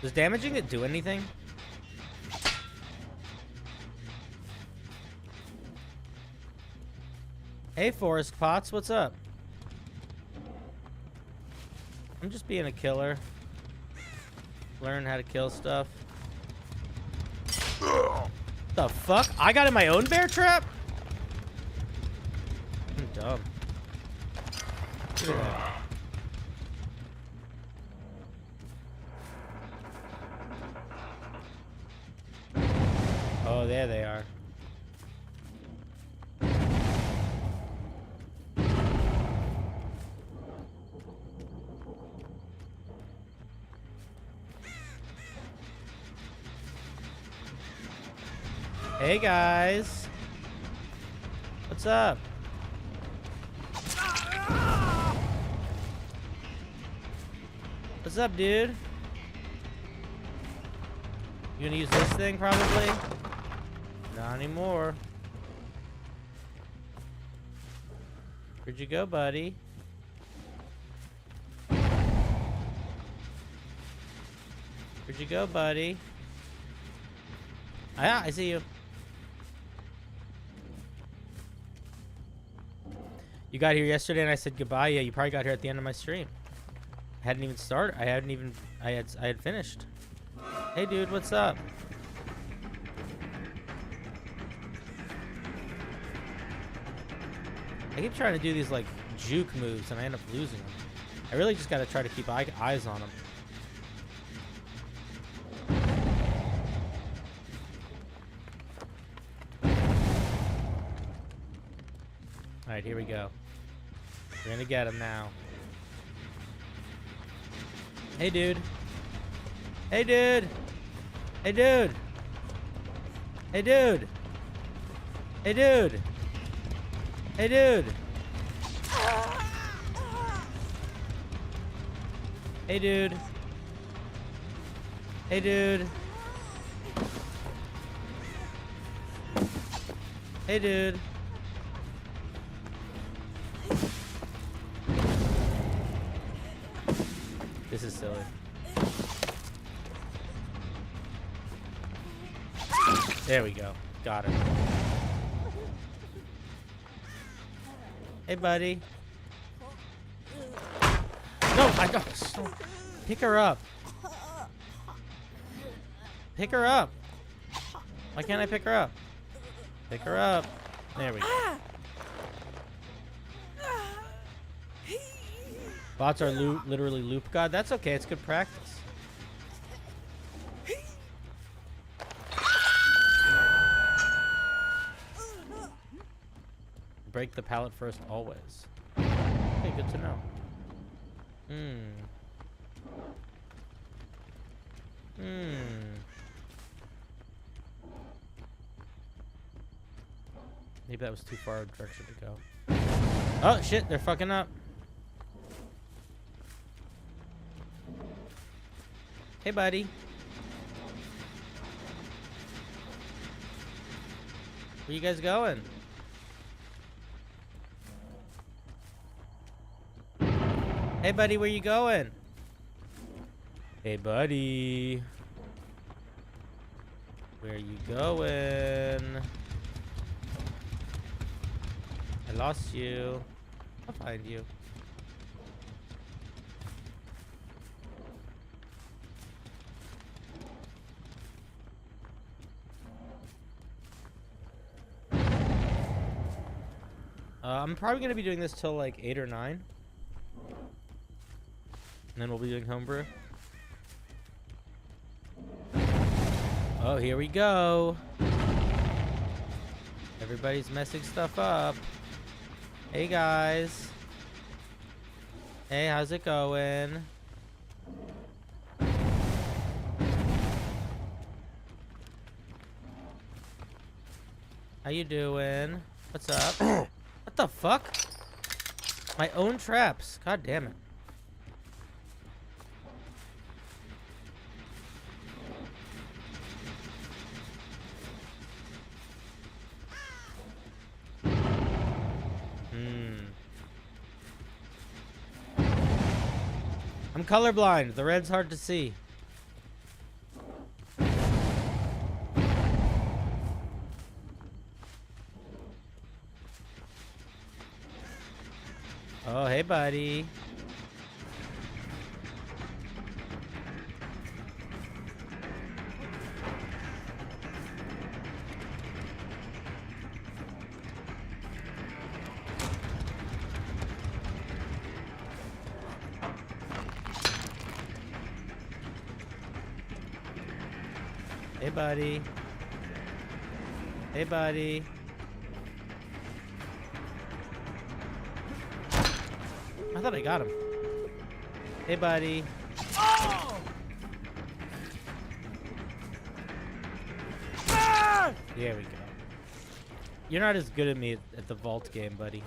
Does damaging it do anything? Hey, Forest Pots, what's up? I'm just being a killer. Learn how to kill stuff. The fuck? I got in my own bear trap? I'm dumb. Look at that. Oh, there they are. Hey guys, what's up? What's up, dude? You gonna use this thing probably? Not anymore. Where'd you go, buddy? Where'd you go, buddy? Ah, I see you. You got here yesterday and I said goodbye. Yeah, you probably got here at the end of my stream. I hadn't even started. I had finished. Hey, dude, what's up? I keep trying to do these like juke moves and I end up losing them. I really just got to try to keep eyes on them. All right, here we go. We're gonna get him now. Hey, dude. Hey, dude. Hey, dude. Hey, dude. Hey, dude. Hey, dude. Hey, dude. Hey, dude. Hey, dude. This is silly. There we go. Got it. Hey, buddy. No, I don't. Pick her up. Pick her up. Why can't I pick her up? Pick her up. There we go. Bots are literally loop god. That's okay. It's good practice. Break the pallet first, always. Okay, good to know. Maybe that was too far a direction to go. Oh, shit. They're fucking up. Hey, buddy. Where you guys going? Hey, buddy, where you going? Hey, buddy. Where you going? I lost you. I'll find you. I'm probably going to be doing this till like 8 or 9. And then we'll be doing homebrew. Oh, here we go. Everybody's messing stuff up. Hey, guys. Hey, how's it going? How you doing? What's up? What the fuck? My own traps. God damn it. I'm colorblind. The red's hard to see. Oh, hey, buddy. Hey, buddy. Hey, buddy. I thought I got him. Hey, buddy. Oh! Ah! There we go. You're not as good at me at the vault game, buddy.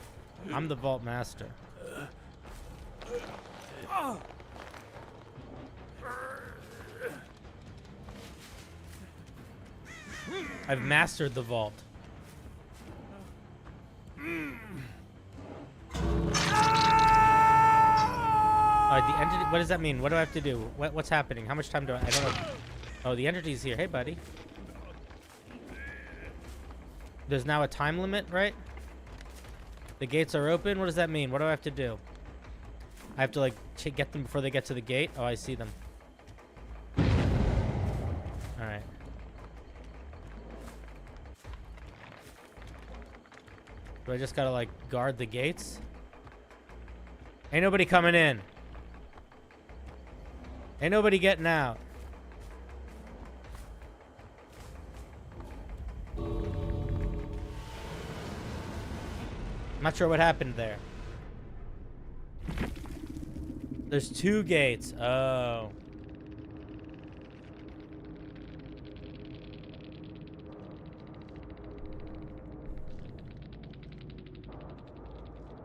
I'm the vault master. I've mastered the vault. Alright, the entity. What does that mean? What do I have to do? What's happening? How much time do I don't know. Oh, the entity's here. Hey, buddy. There's now a time limit, right? The gates are open. What does that mean? What do I have to do? I have to, like, get them before they get to the gate? Oh, I see them. Alright. Do I just gotta, like, guard the gates? Ain't nobody coming in. Ain't nobody getting out. I'm not sure what happened there. There's 2 gates. Oh.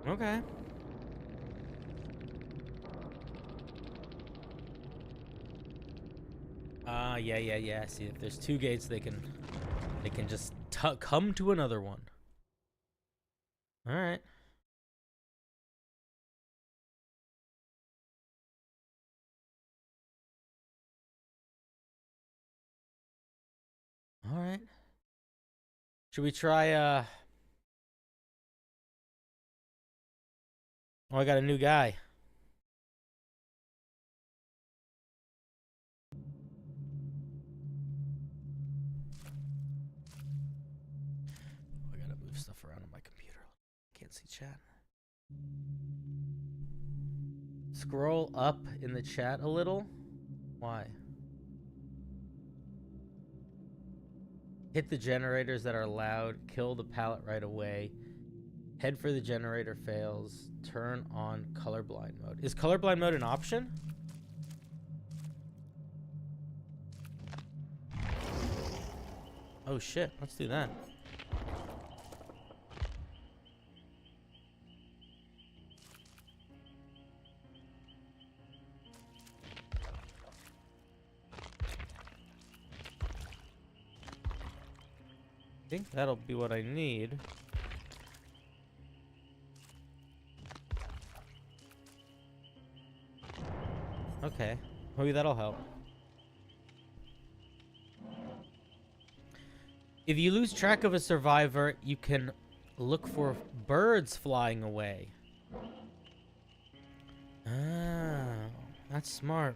Okay. Yeah. See, if there's 2 gates, they can just come to another one. All right. All right. Should we try oh, I got a new guy. I gotta move stuff around on my computer. Can't see chat. Scroll up in the chat a little. Why? Hit the generators that are loud. Kill the pallet right away. Head for the generator fails. Turn on colorblind mode. Is colorblind mode an option? Oh shit, let's do that. I think that'll be what I need. Okay, maybe that'll help. If you lose track of a survivor, you can look for birds flying away. Ah, that's smart.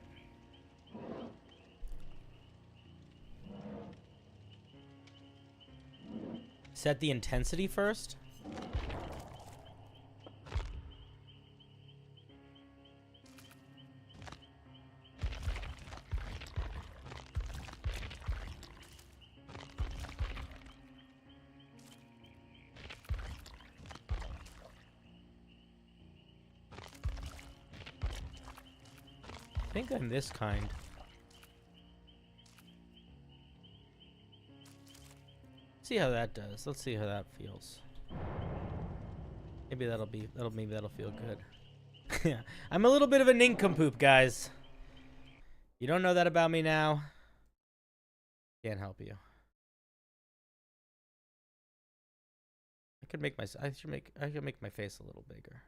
Set the intensity first. I think I'm this kind. See how that does. Let's see how that feels. Maybe that'll feel good. Yeah, I'm a little bit of a nincompoop, guys. You don't know that about me now. Can't help you. I could make I should make my face a little bigger.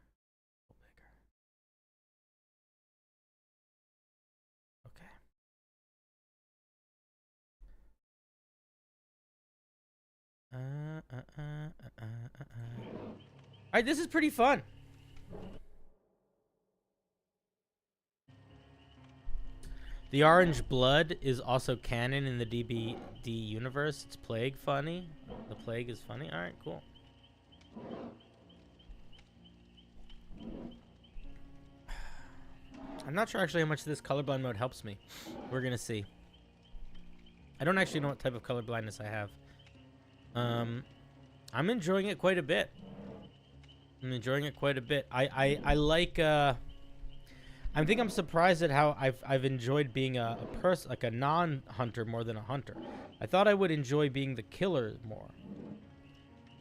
Alright, this is pretty fun. The orange blood is also canon in the DBD universe. It's plague funny. The plague is funny. Alright, cool. I'm not sure actually how much this colorblind mode helps me. We're gonna see. I don't actually know what type of color blindness I have. I'm enjoying it quite a bit. I like I think I'm surprised at how I've enjoyed being a person, like a non-hunter more than a hunter. I thought I would enjoy being the killer more.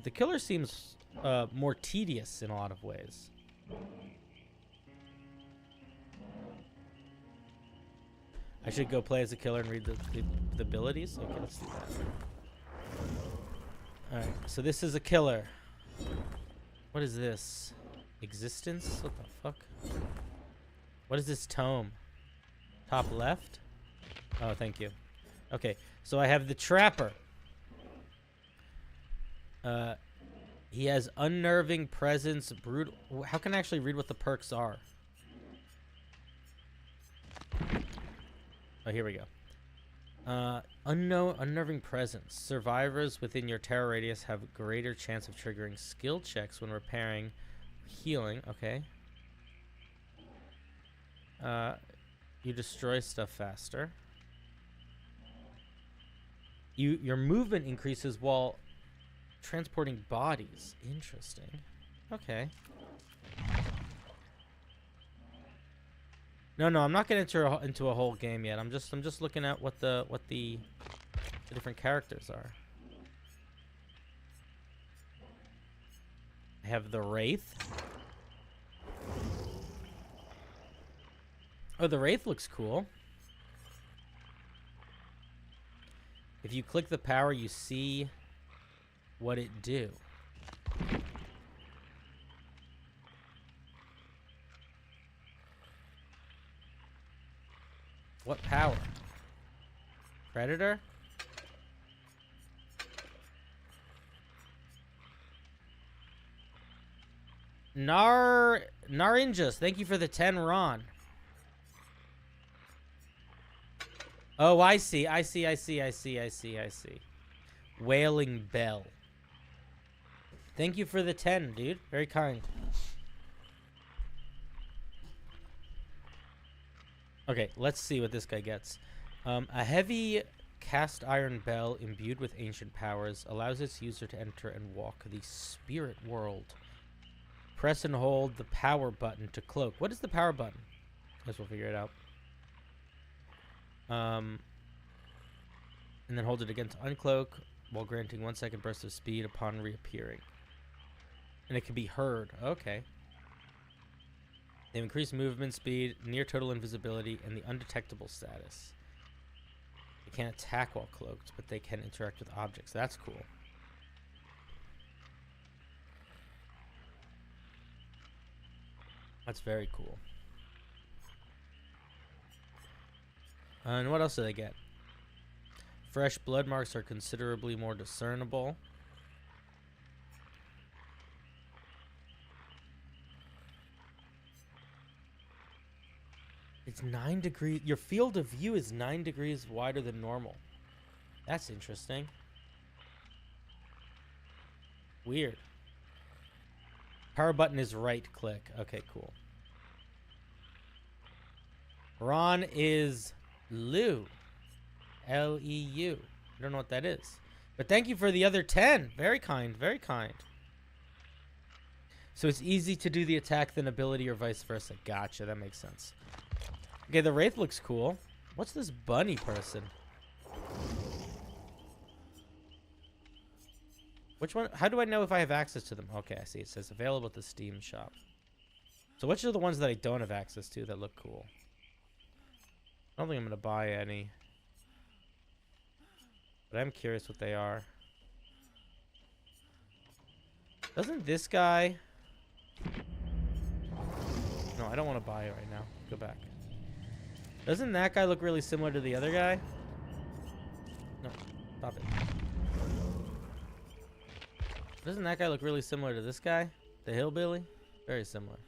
The killer seems more tedious in a lot of ways. I should go play as a killer and read the abilities. Okay, let's do that. Alright, so this is a killer. What is this? Existence? What the fuck? What is this tome? Top left? Oh, thank you. Okay, so I have the Trapper. He has unnerving presence, brutal. How can I actually read what the perks are? Oh, here we go. Unnerving presence. Survivors within your terror radius have a greater chance of triggering skill checks when repairing, healing. Okay. You destroy stuff faster. Your movement increases while transporting bodies. Interesting. Okay. No, I'm not getting into a whole game yet. I'm just looking at what the different characters are. I have the Wraith. Oh, the Wraith looks cool. If you click the power, you see what it do. What power? Predator? Narinjas, thank you for the 10 Ron. Oh, I see. Wailing Bell. Thank you for the 10, dude. Very kind. Okay, let's see what this guy gets. A heavy cast iron bell imbued with ancient powers allows its user to enter and walk the spirit world. Press and hold the power button to cloak. What is the power button? Guess we'll figure it out. And then hold it again to uncloak while granting 1 second burst of speed upon reappearing. And it can be heard. Okay. They increase movement speed, near total invisibility, and the undetectable status. They can't attack while cloaked, but they can interact with objects. That's cool. That's very cool. And what else do they get? Fresh blood marks are considerably more discernible. It's 9 degrees. Your field of view is 9 degrees wider than normal. That's interesting. Weird. Power button is right click. Okay, cool. Ron is Lou. L-E-U. I don't know what that is. But thank you for the other 10. Very kind. Very kind. So it's easy to do the attack than ability or vice versa. Gotcha. That makes sense. Okay, the Wraith looks cool. What's this bunny person? Which one? How do I know if I have access to them? Okay, I see. It says available at the Steam shop. So which are the ones that I don't have access to that look cool? I don't think I'm going to buy any. But I'm curious what they are. Doesn't this guy... No, I don't want to buy it right now. Go back. Doesn't that guy look really similar to the other guy? No, stop it. Doesn't that guy look really similar to this guy? The hillbilly? Very similar.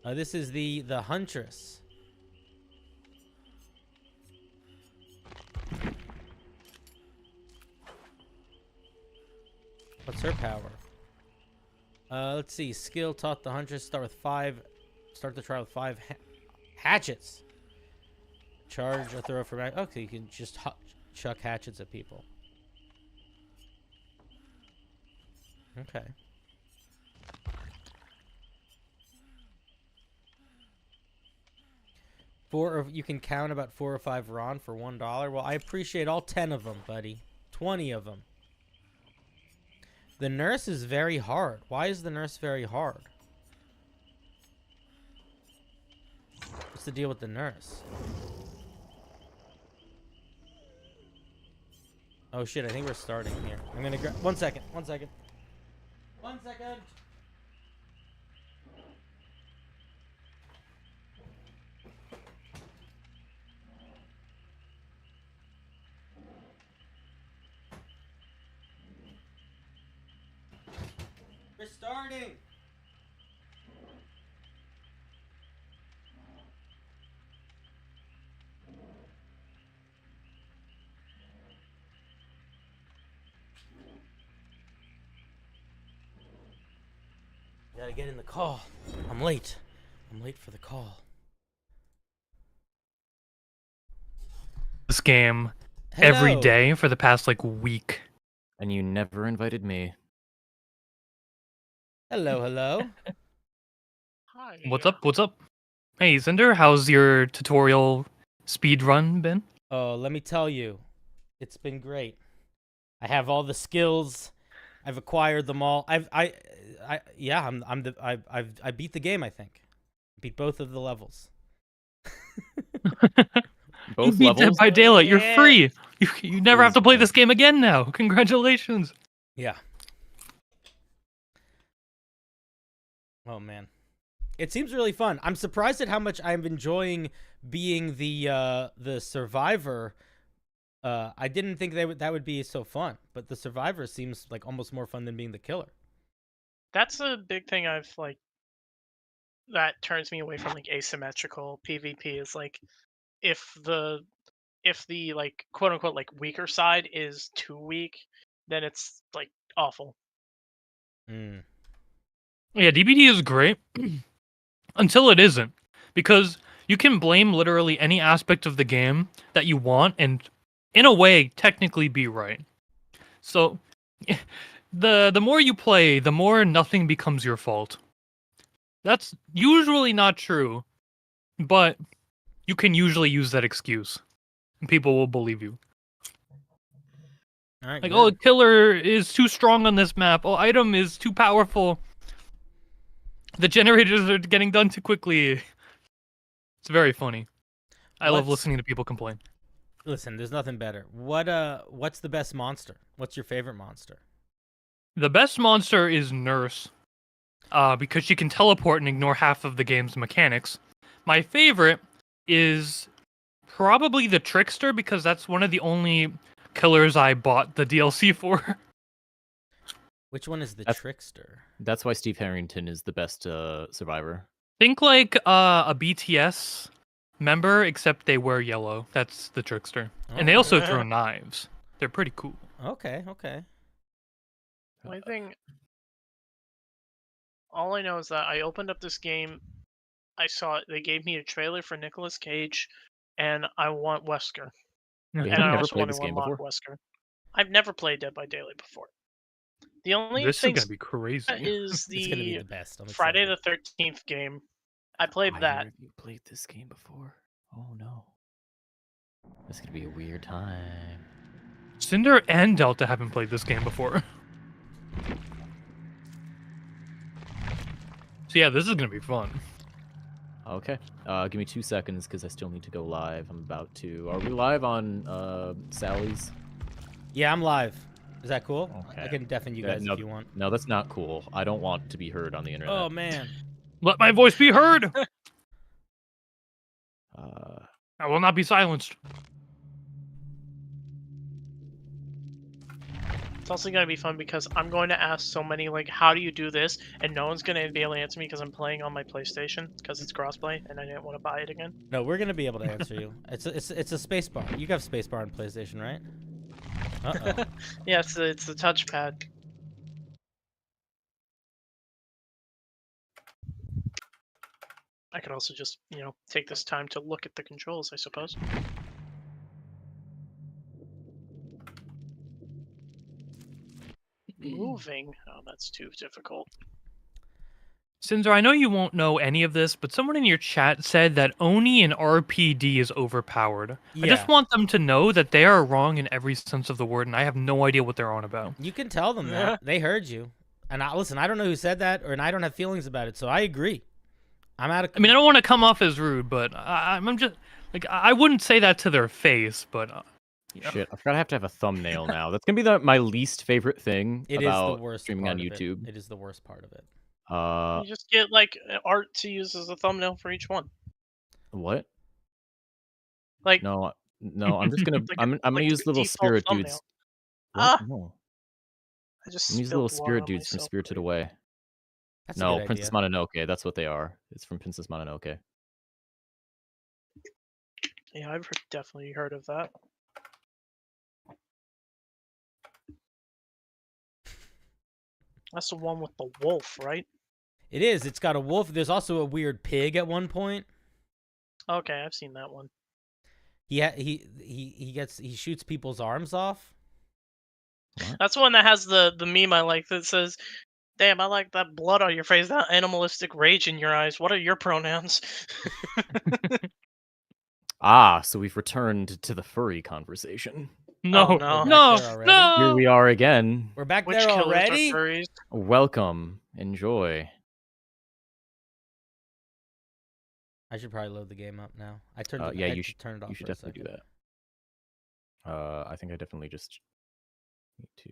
This is the Huntress. What's her power? Let's see. Skill taught the Huntress. Start the trial with 5 hatchets. Charge or throw for back. Okay, you can just chuck hatchets at people. Okay. You can count about 4 or 5 Ron for $1. Well, I appreciate all 10 of them, buddy. 20 of them. The nurse is very hard. Why is the nurse very hard? What's the deal with the nurse? Oh shit, I think we're starting here. I'm gonna grab... One second. starting. Gotta get in the call. I'm late. I'm late for the call. This game Hello. every day for the past like week. And you never invited me. Hello, hello. Hi. What's up? What's up? Hey, Cinder, how's your tutorial speed run been? Oh, let me tell you, it's been great. I have all the skills. I've acquired them all. I beat the game. I think beat both of the levels. Both You beat Dead levels? by Daylight. You're Yeah. free. You never have to play Please, this game again now. Congratulations. Yeah. Oh man, it seems really fun. I'm surprised at how much I'm enjoying being the survivor. I didn't think that would be so fun, but the survivor seems like almost more fun than being the killer. That's a big thing I've like that turns me away from like asymmetrical PvP is like if the like quote unquote like weaker side is too weak, then it's like awful. Mm. Yeah, DBD is great until it isn't, because you can blame literally any aspect of the game that you want and in a way technically be right. So the more you play, the more nothing becomes your fault. That's usually not true, but you can usually use that excuse. And people will believe you. All right. Like, good. oh, killer is too strong on this map. Oh, item is too powerful. The generators are getting done too quickly. It's very funny. I love What's- listening to people complain. Listen, there's nothing better. What's the best monster? What's your favorite monster? The best monster is Nurse, because she can teleport and ignore half of the game's mechanics. My favorite is probably the Trickster, because that's one of the only killers I bought the DLC for. Which one is the That's- trickster? That's why Steve Harrington is the best survivor. Think like a BTS member, except they wear yellow. That's the Trickster. And they also throw knives. They're pretty cool. Okay, okay. Only thing, all I know is that I opened up this game, I saw it. They gave me a trailer for Nicolas Cage, and I want Wesker. Wait, And have you I never also played want this to game unlock before? Wesker. I've never played Dead by Daylight before. The only This is thing gonna be crazy. is It's gonna be the the best. I'm Friday excited. the 13th game. I played Either that. of you played this game before? Oh no. This is gonna be a weird time. Cinder and Delta haven't played this game before. So yeah, this is gonna be fun. Okay. Give me 2 seconds because I still need to go live. I'm about to. Are we live on Sally's? Yeah, I'm live. Is that cool? I Okay. can deafen you Yeah, guys no, if you want. No, that's not cool. I don't want to be heard on the internet. Oh man. Let my voice be heard. Uh, I will not be silenced. It's also going to be fun because I'm going to ask so many, like, how do you do this? And no one's going to be able to answer me because I'm playing on my PlayStation because it's crossplay and I didn't want to buy it again. No, we're gonna be able to answer you. It's a space bar. You have space bar on PlayStation, right? Uh-oh. Yeah, it's the touchpad. I could also just, take this time to look at the controls, I suppose. Moving? Oh, that's too difficult. Cinder, I know you won't know any of this, but someone in your chat said that Oni in RPD is overpowered. I just Yeah. want them to know that they are wrong in every sense of the word, and I have no idea what they're on about. You can tell them that. They heard you. And listen, I don't know who said that, and I don't have feelings about it, so I agree. I'm out of. I mean, I don't want to come off as rude, but I'm just like I wouldn't say that to their face, but yeah. Shit, I forgot I have to have a thumbnail now. That's gonna be my least favorite thing It is about the worst streaming part on of YouTube. It is the worst part of it. You just get, like, art to use as a thumbnail for each one. What? Like, No, I'm just gonna Like a- I'm gonna like use the little default spirit thumbnail. dudes. What? Ah! No. I just I'm gonna use spilled little water spirit on dudes from myself. Spirited Away. That's a No, good Princess idea. Mononoke. That's what they are. It's from Princess Mononoke. Yeah, I've definitely heard of that. That's the one with the wolf, right? It is. It's got a wolf. There's also a weird pig at one point. Okay, I've seen that one. He shoots people's arms off. What? That's the one that has the meme I like that says, "Damn, I like that blood on your face, that animalistic rage in your eyes. What are your pronouns?" Ah, so we've returned to the furry conversation. No, Oh, no. no, Back there already? no. Here we are again. We're back Which there killers already. are furries? Welcome. Enjoy. I should probably load the game up now. I turned. Yeah, I you should turn it off. You should for a definitely do second. that. I think I definitely just need to.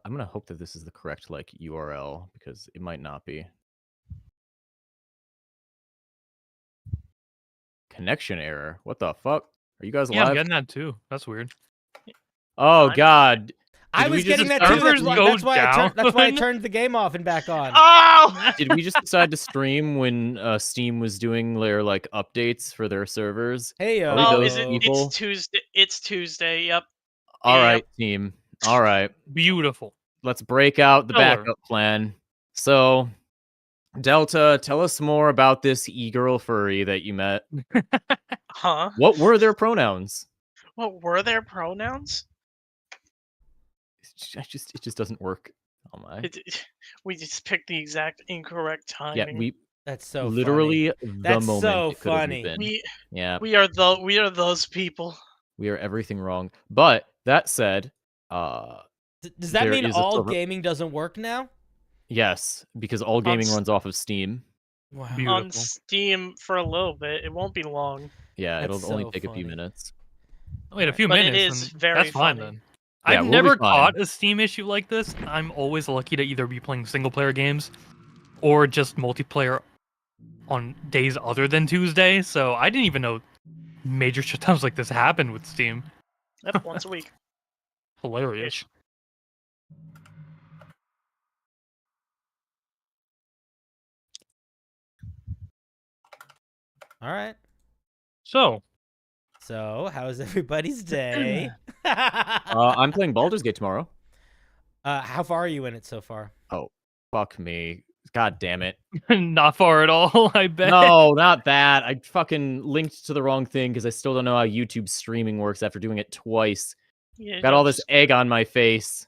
I'm gonna hope that this is the correct URL because it might not be. Connection error. What the fuck? Are you guys Yeah, I'm live? getting that too. That's weird. Oh I'm- God. I Did we was just getting that decide- too. servers go That's why I down? turned the game off and back on. Oh! Did we just decide to stream when Steam was doing their updates for their servers? Hey, Are we Oh, those is it? people? It's Tuesday. It's Tuesday. Yep. All Yep. right, team. All right. Beautiful. Let's break out the Killer. backup plan. So, Delta, tell us more about this e-girl furry that you met. Huh? What were their pronouns? What were their pronouns? It just doesn't work. Oh my. We just picked the exact incorrect Yeah, timing. we That's so literally funny. the That's moment so it could have funny. been. We Yeah, we are those people. we are everything wrong. But that said, Does that there mean is a all server- gaming doesn't work now? yes, because all gaming runs off of Steam. Wow. Beautiful. On Steam for a little bit. It won't be long, Yeah, That's it'll only so take a few funny. minutes. Wait, a few But it minutes. is and very that's fine funny. then. Yeah, I've we'll be never fine. caught a Steam issue like this. I'm always lucky to either be playing single player games or just multiplayer on days other than Tuesday. So I didn't even know major shutdowns like this happened with Steam. Yep, once a week. Hilarious. Ish. All right. So, So, how's everybody's day? I'm playing Baldur's Gate tomorrow. How far are you in it so far? Fuck me. God damn it. not far at all, I bet. No, not that. I fucking linked to the wrong thing because I still don't know how YouTube streaming works after doing it twice. Yeah, Got all this egg on my face.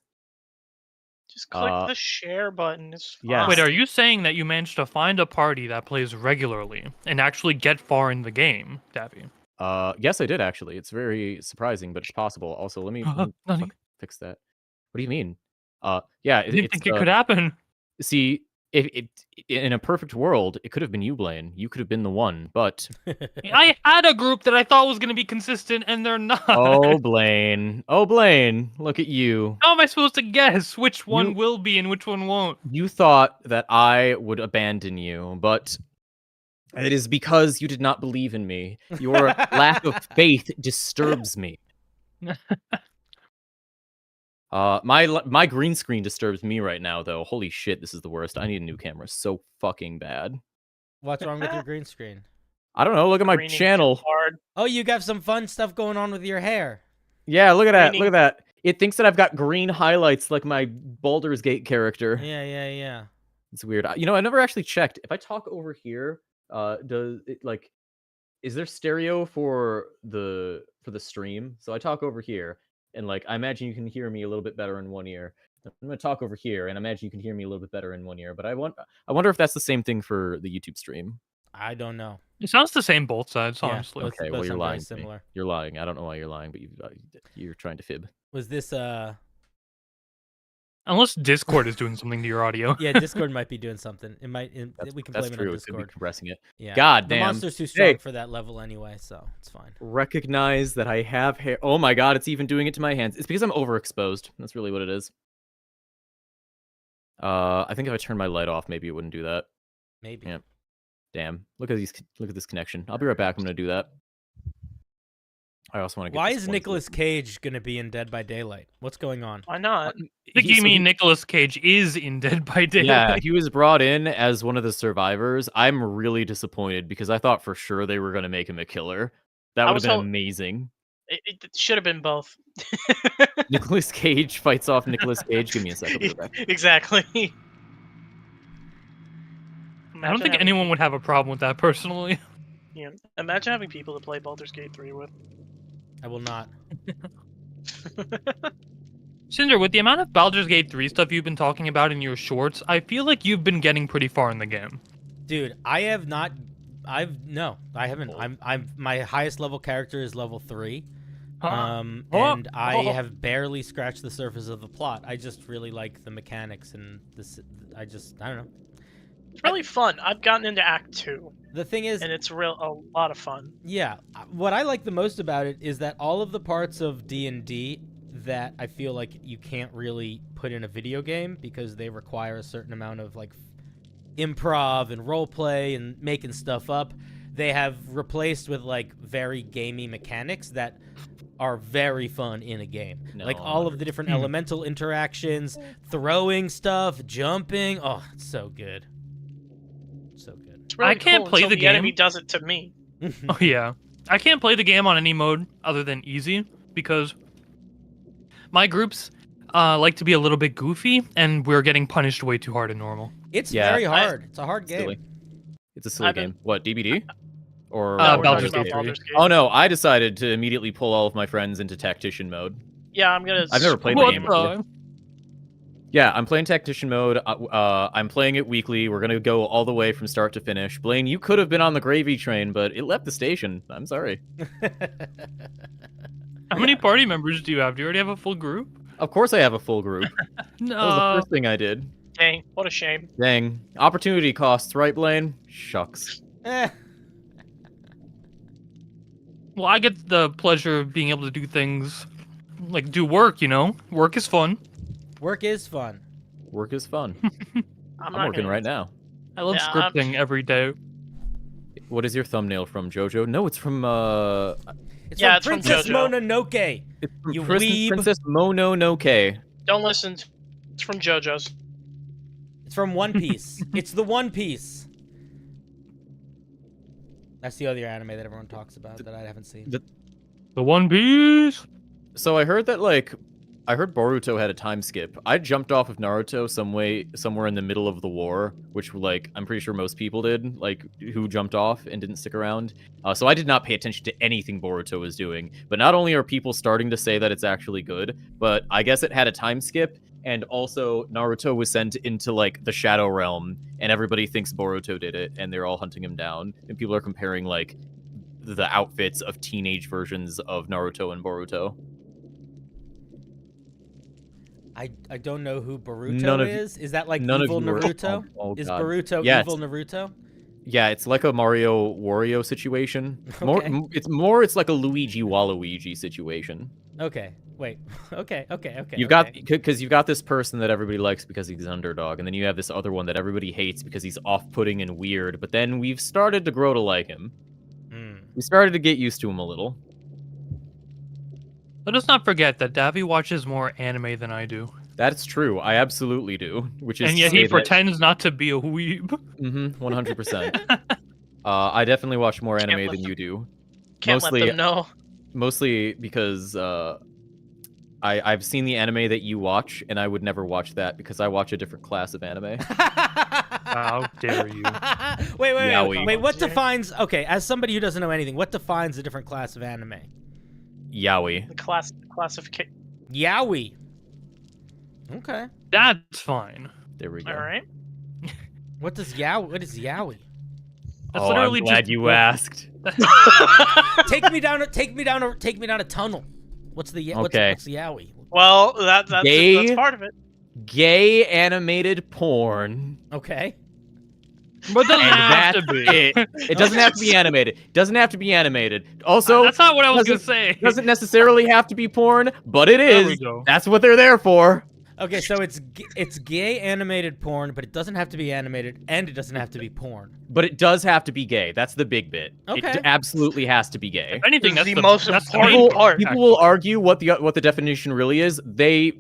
Just click the share button. It's fine. yes. Wait, are you saying that you managed to find a party that plays regularly and actually get far in the game, Davy? Yes, I did actually. It's very surprising, but it's possible. Also, let me Nani? fucking fix that. What do you mean? Yeah, I didn't it's think it could happen. see, if it in a perfect world, it could have been you, Blaine. You could have been the one, but I had a group that I thought was going to be consistent, and they're not. oh, Blaine, look at you. How am I supposed to guess which one You- will be and which one won't? You thought that I would abandon you, but it is because you did not believe in me. Your lack of faith disturbs me. My green screen disturbs me right now, though. Holy shit, this is the worst. I need a new camera so fucking bad. What's wrong with your green screen? I don't know. Look at my Greening too channel. hard. Oh, you got some fun stuff going on with your hair. Yeah, look at that. Look Greening- at that. It thinks that I've got green highlights like my Baldur's Gate character. Yeah. It's weird. You know, I never actually checked. If I talk over here, does it is there stereo for the stream? So I talk over here, and I imagine you can hear me a little bit better in one ear. I'm gonna talk over here, and I imagine you can hear me a little bit better in one ear. But I wonder if that's the same thing for the YouTube stream. I don't know. It sounds the same both sides, Yeah, honestly. both- Okay, well both you're sound very lying to me. similar. You're lying. I don't know why you're lying, but you're trying to fib. Was this Unless Discord is doing something to your audio. Yeah, Discord might be doing something. It might. We can That's blame true. it on It could be Discord. compressing it. Yeah. God The damn. monster's too strong Hey. for that level anyway, so it's fine. Recognize that I have hair. Oh my god, it's even doing it to my hands. It's because I'm overexposed. That's really what it is. I think if I turn my light off, maybe it wouldn't do that. Maybe. Yeah. Damn. Look at this connection. I'll be right back. I'm gonna do that. I also want to get. Why this is one Nicolas thing. Cage gonna be in Dead by Daylight? What's going on? Why not? I think you mean Nicolas Cage is in Dead by Daylight. Yeah, he was brought in as one of the survivors. I'm really disappointed because I thought for sure they were going to make him a killer. That I would have was been hop- amazing. It should have been both. Nicolas Cage fights off Nicolas Cage. Give me a second. I'll be right back. Exactly. I don't think anyone would have a problem with that personally. Yeah, imagine having people to play Baldur's Gate 3 with. I will not. Cinder, with the amount of Baldur's Gate 3 stuff you've been talking about in your shorts, I feel like you've been getting pretty far in the game. Dude, I have not. I haven't. I'm my highest level character is level 3. And I have barely scratched the surface of the plot. I just really like the mechanics and this. I don't know. It's really fun. I've gotten into Act 2. The thing is, and it's a lot of fun. Yeah, what I like the most about it is that all of the parts of D&D that I feel like you can't really put in a video game because they require a certain amount of like improv and role play and making stuff up, they have replaced with like very gamey mechanics that are very fun in a game. Like all of the different elemental interactions, throwing stuff, jumping. Oh, it's so good. So good. It's really I can't cool play until the game. enemy does it to me. Oh yeah. I can't play the game on any mode other than easy because my groups like to be a little bit goofy and we're getting punished way too hard in normal. It's very hard. It's a hard game. Silly. It's a silly game. What, DBD? Or No, we're Baldur's talking Gate about 3. Baldur's Gate. Oh no, I decided to immediately pull all of my friends into tactician mode. Yeah, I'm gonna. I've never played the What game. the? Yeah, I'm playing tactician mode. I'm playing it weekly. We're gonna go all the way from start to finish. Blaine, you could have been on the gravy train, but it left the station. I'm sorry. How many party members do you have? Do you already have a full group? Of course I have a full group. No. That was the first thing I did. Dang, what a shame. Dang. Opportunity costs, right, Blaine? Shucks. Eh. Well, I get the pleasure of being able to do things like do work, you know? Work is fun. Work is fun. Work is fun. I'm not working gonna- right now. I love Yeah, I'm- scripting every day. What is your thumbnail from, Jojo? No, it's from It's Yeah, from it's from Princess JoJo. Mononoke. it's from You Princess, weeb. Princess Mononoke. Don't listen. It's from JoJo's. It's from One Piece. It's the One Piece. That's the other anime that everyone talks about that I haven't seen. The One Piece. So I heard that I heard Boruto had a time skip. I jumped off of Naruto somewhere in the middle of the war, which I'm pretty sure most people did, who jumped off and didn't stick around. So I did not pay attention to anything Boruto was doing. But not only are people starting to say that it's actually good, but I guess it had a time skip, and also Naruto was sent into the Shadow Realm, and everybody thinks Boruto did it, and they're all hunting him down. And people are comparing the outfits of teenage versions of Naruto and Boruto. I don't know who Boruto None of- is. Is that none of evil you are- Naruto? oh, Is God. Boruto Yeah, evil Naruto? Yeah, it's like a Mario Wario situation. Okay. It's like a Luigi Waluigi situation. Okay. Wait. Okay. You've got because you've got this person that everybody likes because he's an underdog, and then you have this other one that everybody hates because he's off-putting and weird. But then we've started to grow to like him. We started to get used to him a little. Let us not forget that Davy watches more anime than I do. That's true. I absolutely do. Which is And yet to he say that- pretends not to be a weeb. 100%. I definitely watch more Can't anime let than them- you do. Can't let them know. Mostly because I've seen the anime that you watch, and I would never watch that because I watch a different class of anime. How dare you? Wait. Yaoi. Wait, what defines... Okay, as somebody who doesn't know anything, what defines a different class of anime? Yaoi. The classification. Yaoi. Okay. That's fine. There we go. All right. What is yaoi? That's Oh, literally I'm glad just you asked. Take me down a tunnel. What's the Okay. what's the yaoi? Well, that's Gay? part of it. Gay animated porn. Okay. But doesn't And have that's to be. it. It doesn't have to be animated. Doesn't have to be animated. Also, That's not what I was gonna doesn't- say. doesn't necessarily have to be porn, but it There we is. go. That's what they're there for. Okay, so it's gay animated porn, but it doesn't have to be animated, and it doesn't have to be porn. But it does have to be gay. That's the big bit. Okay. It absolutely has to be gay. If anything, This that's is the most that's the important main part. People will argue what the definition really is. They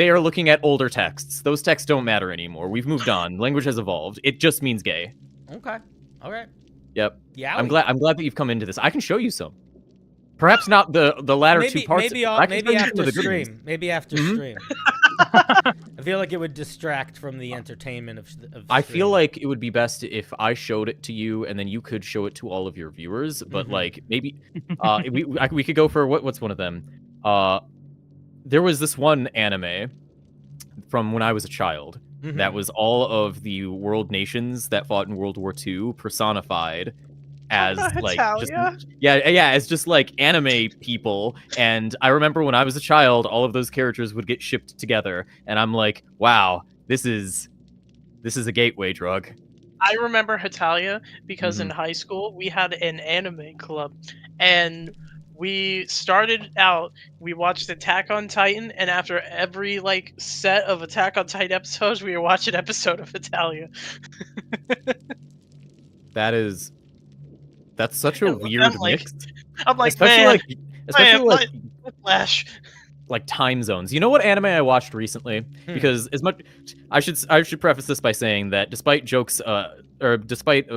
are looking at older texts. Those texts don't matter anymore. We've moved on. Language has evolved. It just means gay. Okay. All right. Yep. Yeah. I'm glad that you've come into this. I can show you some. Perhaps not the latter two parts. Maybe I can show you some after of the good ones. stream. Maybe after Mhm. stream. I feel like it would distract from the entertainment of I stream. feel like it would be best if I showed it to you, and then you could show it to all of your viewers. But like maybe we could go for what's one of them. There was this one anime from when I was a child that was all of the world nations that fought in World War II personified as like just as just like anime people. And I remember when I was a child, all of those characters would get shipped together, and I'm like, wow, this is a gateway drug. I remember Hitalia because in high school we had an anime club, and we started out. We watched Attack on Titan, and after every like set of Attack on Titan episodes, we would watch an episode of Hitalia. That's such a And weird I'm like- mix. I'm like, Especially man, like Flash. like time zones. You know what anime I watched recently? Because as much I should preface this by saying that despite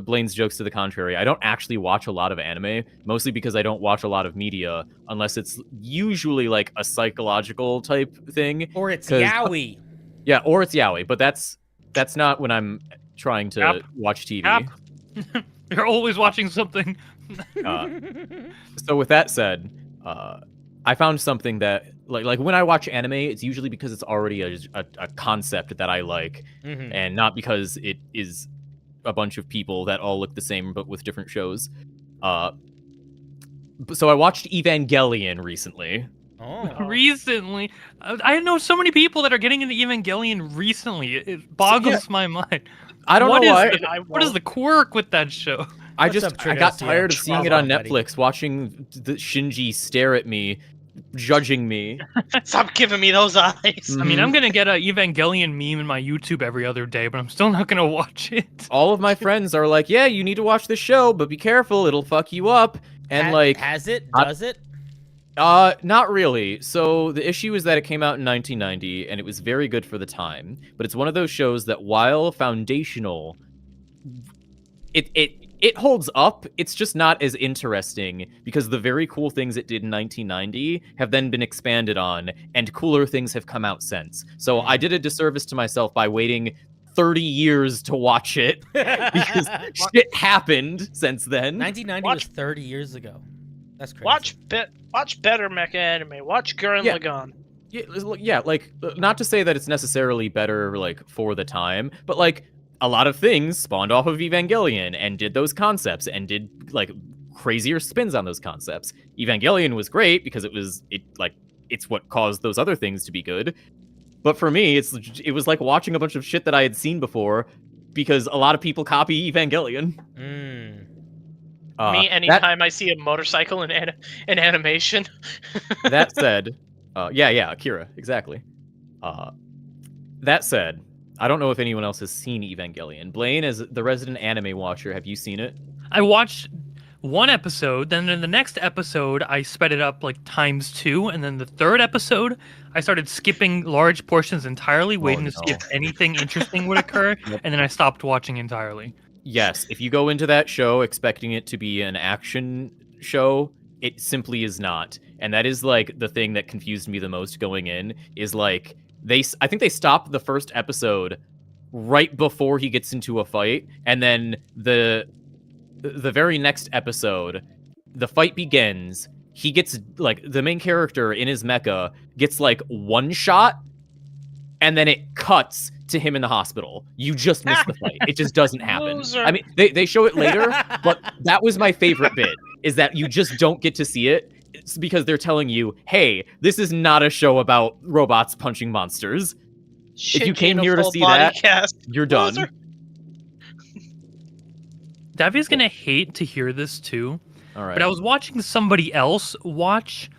Blaine's jokes to the contrary, I don't actually watch a lot of anime, mostly because I don't watch a lot of media unless it's usually like a psychological type thing. Or it's 'cause- yaoi. Yeah, or it's yaoi, but that's not when I'm trying to Yep. watch TV. Yep. You're always watching something. So with that said, I found something that like when I watch anime, it's usually because it's already a concept that I like, and not because it is a bunch of people that all look the same but with different shows. So I watched Evangelion recently. Oh. Recently, I know so many people that are getting into Evangelion recently. It boggles my mind. I don't What know is why. what is the quirk with that show? I What's up, got Trigus? tired of Yeah. seeing it on Buddy. Netflix, watching the Shinji stare at me, judging me. Stop giving me those eyes. I mean, I'm gonna get a Evangelion meme in my YouTube every other day, but I'm still not gonna watch it. All of my friends are like, "Yeah, you need to watch this show, but be careful, it'll fuck you up." And like, has it? I- Does it? Not really. So the issue is that it came out in 1990, and it was very good for the time. But it's one of those shows that, while foundational, it holds up. It's just not as interesting because the very cool things it did in 1990 have then been expanded on, and cooler things have come out since. So I did a disservice to myself by waiting 30 years to watch it because shit happened since then. 1990 was 30 years ago. That's crazy. Watch better mecha anime. Watch Gurren Yeah. Lagann. Yeah, like, not to say that it's necessarily better, like, for the time, but, like, a lot of things spawned off of Evangelion and did those concepts and did, like, crazier spins on those concepts. Evangelion was great because it's what caused those other things to be good. But for me, it was like watching a bunch of shit that I had seen before because a lot of people copy Evangelion. Me, anytime I see a motorcycle in animation. That said, yeah, Akira, exactly. That said, I don't know if anyone else has seen Evangelion. Blaine, as the resident anime watcher, have you seen it? I watched one episode, then in the next episode, I sped it up like ×2, and then the third episode, I started skipping large portions entirely, waiting to see if anything interesting would occur, and then I stopped watching entirely. Yes, if you go into that show expecting it to be an action show, it simply is not. And that is like the thing that confused me the most going in, is like I think they stopped the first episode right before he gets into a fight, and then the very next episode, the fight begins. He gets, like, the main character in his mecha gets, like, one shot, and then it cuts to him in the hospital. You just missed the fight. It just doesn't happen. Loser. I mean, they show it later, but that was my favorite bit, is that you just don't get to see it. It's because they're telling you, hey, this is not a show about robots punching monsters. If you came here to see that, you're done. Loser. Davvy's gonna hate to hear this too, All right. but I was watching somebody else watch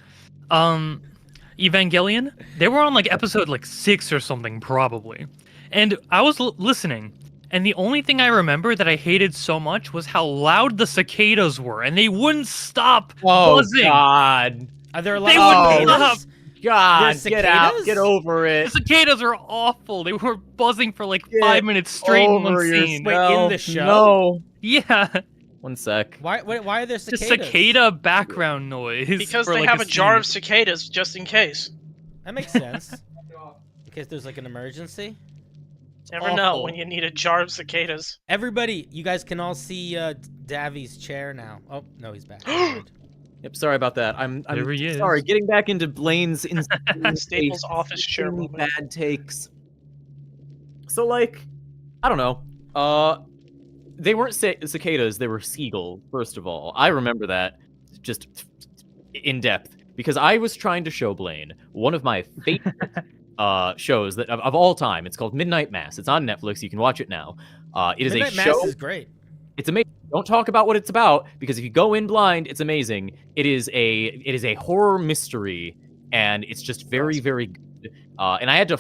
Evangelion, they were on like episode like 6 or something probably. And I was listening, and the only thing I remember that I hated so much was how loud the cicadas were, and they wouldn't stop buzzing. God. Are there a lot They of wouldn't cicadas? stop. God, There's get out, cicadas? get over The it. cicadas are awful. They were buzzing for like Get 5 minutes straight in one over scene. Wait, in the show? No. Yeah, One sec. Why are there just cicadas? cicada background noise. Because for, they like, have a jar scene. of cicadas just in case. That makes sense. In case there's like an emergency. Never know awful. when you need a jar of cicadas. Everybody, you guys can all see Davvy's chair now. Oh no, he's back. Never mind. Yep, sorry about that. I'm There he is. sorry. Getting back into Blaine's Staples office chair insanely moment. bad takes. So like, I don't know. They weren't cicadas. They were seagulls. First of all, I remember that just in depth because I was trying to show Blaine one of my favorite shows that of all time. It's called Midnight Mass. It's on Netflix. You can watch it now. It is Midnight a Mass show. is great. It's amazing. Don't talk about what it's about because if you go in blind, it's amazing. It is a horror mystery, and it's just very, very good. And I had to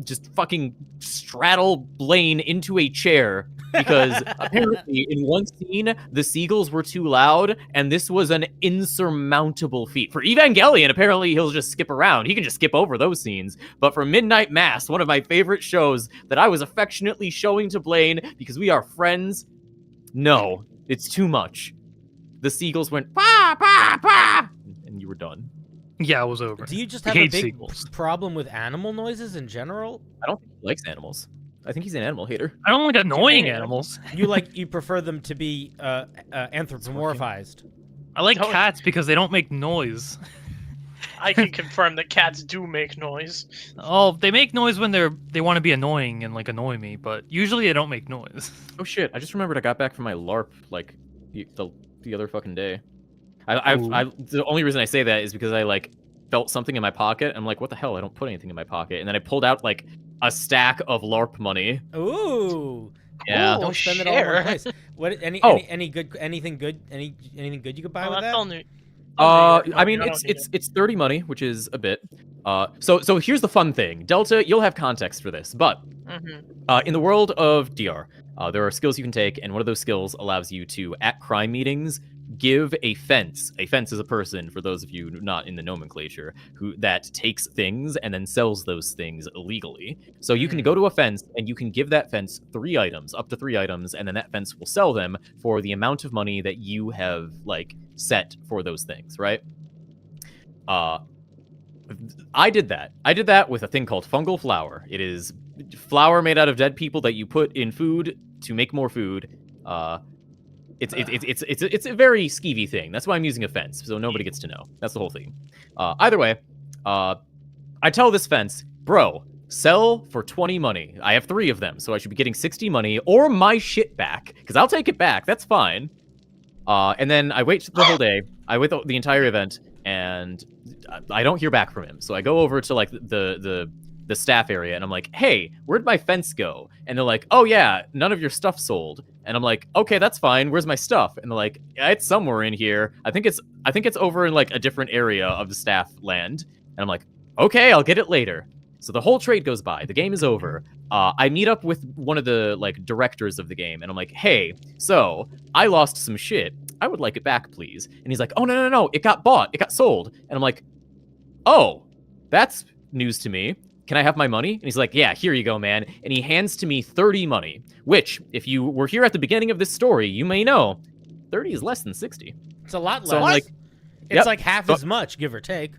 just fucking straddle Blaine into a chair because apparently in one scene the seagulls were too loud, and this was an insurmountable feat. For Evangelion, apparently he'll just skip around. He can just skip over those scenes. But for Midnight Mass, one of my favorite shows that I was affectionately showing to Blaine because we are friends, no, it's too much. The seagulls went pa pa pa, and you were done. Yeah, it was over. Do you just I have a hate big seagulls. problem with animal noises in general? I don't think he likes animals. I think he's an animal hater. I don't like annoying Yeah. animals. You prefer them to be anthropomorphized. I like No. cats because they don't make noise. I can confirm that cats do make noise. Oh, they make noise when they want to be annoying and like annoy me, but usually they don't make noise. Oh shit! I just remembered I got back from my LARP like the other fucking day. Ooh. The only reason I say that is because I like felt something in my pocket. I'm like, what the hell? I don't put anything in my pocket, and then I pulled out like a stack of LARP money. Ooh. Yeah. Ooh. Don't spend it all in one share. place. What? Oh. Any good? Anything good? Anything good you could buy Oh, with that's that? all new. I mean, I don't need it's 30 money, which is a bit. So here's the fun thing, Delta. You'll have context for this, but in the world of DR, there are skills you can take, and one of those skills allows you to, at crime meetings, give a fence. A fence is a person, for those of you not in the nomenclature, that takes things and then sells those things illegally. So you can go to a fence and you can give that fence 3 items, up to 3 items, and then that fence will sell them for the amount of money that you have like set for those things, right? I did that. I did that with a thing called fungal flour. It is flour made out of dead people that you put in food to make more food. It's a very skeevy thing. That's why I'm using a fence, so nobody gets to know. That's the whole thing. Either way, I tell this fence, bro, sell for 20 money. I have 3 of them, so I should be getting 60 money or my shit back, because I'll take it back. That's fine. And then I wait the whole day. I wait the entire event, and I don't hear back from him. So I go over to like the staff area, and I'm like, hey, where'd my fence go? And they're like, oh yeah, none of your stuff sold. And I'm like, okay, that's fine. Where's my stuff? And they're like, yeah, it's somewhere in here. I think it's over in like a different area of the staff land. And I'm like, okay, I'll get it later. So the whole trade goes by. The game is over. I meet up with one of the like directors of the game, and I'm like, hey, so I lost some shit. I would like it back, please. And he's like, oh, no. It got bought. It got sold. And I'm like, oh, that's news to me. Can I have my money? And he's like, yeah, here you go, man. And he hands to me 30 money, which, if you were here at the beginning of this story, you may know 30 is less than 60. It's a lot less. So I'm like, it's yep. like half as much, give or take.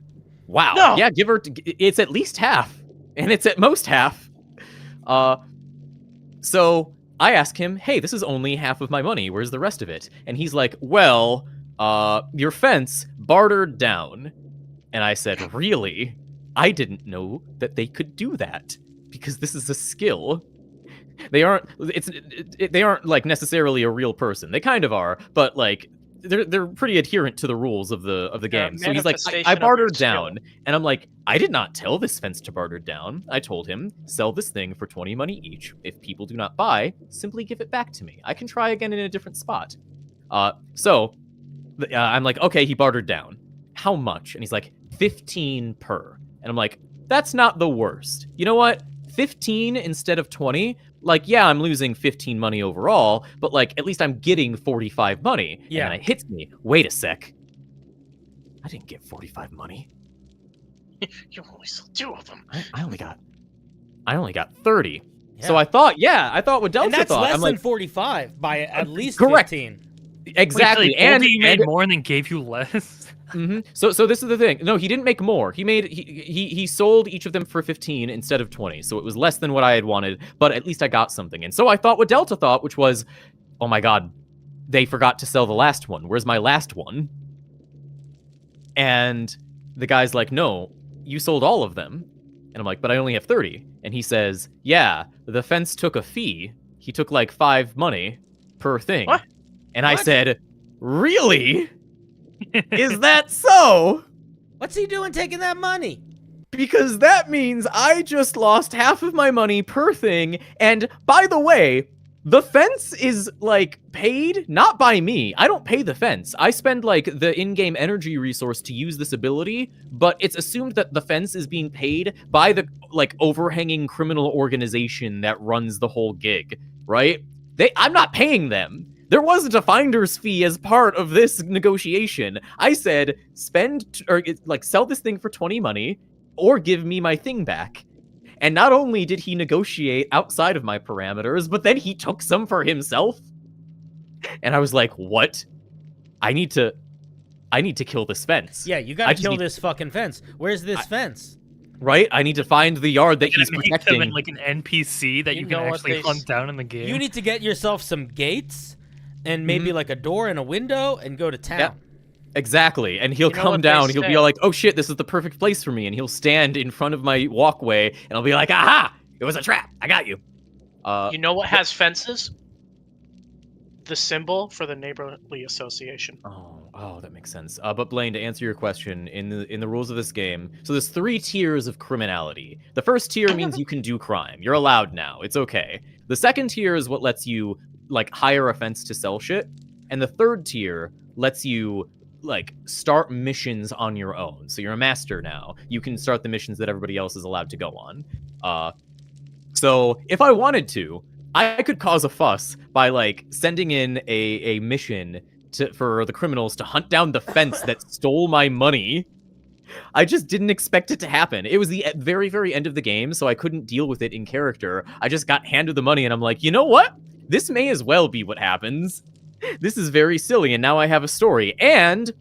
Wow. No. Yeah, it's at least half. And it's at most half. So I ask him, hey, this is only half of my money. Where's the rest of it? And he's like, well, your fence bartered down. And I said, really? I didn't know that they could do that because this is a skill. They aren't like necessarily a real person. They kind of are, but like they're pretty adherent to the rules of the game. So he's like, I bartered down, and I'm like, I did not tell this fence to barter down. I told him, sell this thing for 20 money each. If people do not buy, simply give it back to me. I can try again in a different spot. So I'm like, okay, he bartered down. How much? And he's like, 15 per. And I'm like, that's not the worst. You know what? 15 instead of 20. Like, yeah, I'm losing 15 money overall, but like at least I'm getting 45 money. Yeah. And then it hits me. Wait a sec. I didn't get 45 money. You only sold 2 of them. I only got 30. Yeah. So I thought what Delta And that's thought. less I'm than like, 45 by at least correct. 15. Exactly. Wait, so they told you you made more and then gave you less. So this is the thing. No, he didn't make more. He sold each of them for 15 instead of 20. So it was less than what I had wanted, but at least I got something. And so I thought what Delta thought, which was, oh my god, they forgot to sell the last one. Where's my last one? And the guy's like, no, you sold all of them. And I'm like, but I only have 30. And he says, yeah, the fence took a fee. He took like 5 money per thing. What? And I said, really? Is that so? What's he doing taking that money? Because that means I just lost half of my money per thing. And by the way, the fence is like paid not by me. I don't pay the fence. I spend like the in-game energy resource to use this ability, but it's assumed that the fence is being paid by the like overhanging criminal organization that runs the whole gig, right? I'm not paying them. There wasn't a finder's fee as part of this negotiation. I said, sell this thing for 20 money or give me my thing back. And not only did he negotiate outside of my parameters, but then he took some for himself. And I was like, what? I need to kill this fence. Yeah, you gotta kill this fucking fence. Where's this fence? Right? I need to find the yard that he's Make protecting. them in, like an NPC that you can actually hunt down in the game. You need to get yourself some gates and maybe like a door and a window and go to town. Yep. Exactly. And he'll You know come what they down, he'll be say. like, oh shit, this is the perfect place for me. And he'll stand in front of my walkway, and I'll be like, aha! It was a trap. I got you. You know what has fences? The symbol for the neighborly association. Oh, that makes sense. But Blaine, to answer your question, in the rules of this game, so there's 3 tiers of criminality. The first tier means you can do crime. You're allowed now. It's okay. The second tier is what lets you like hire a fence to sell shit, and the third tier lets you like start missions on your own. So you're a master now. You can start the missions that everybody else is allowed to go on. So if I wanted to, I could cause a fuss by like sending in a mission for the criminals to hunt down the fence that stole my money. I just didn't expect it to happen. It was the very, very end of the game, so I couldn't deal with it in character. I just got handed the money, and I'm like, you know what? This may as well be what happens. This is very silly, and now I have a story. And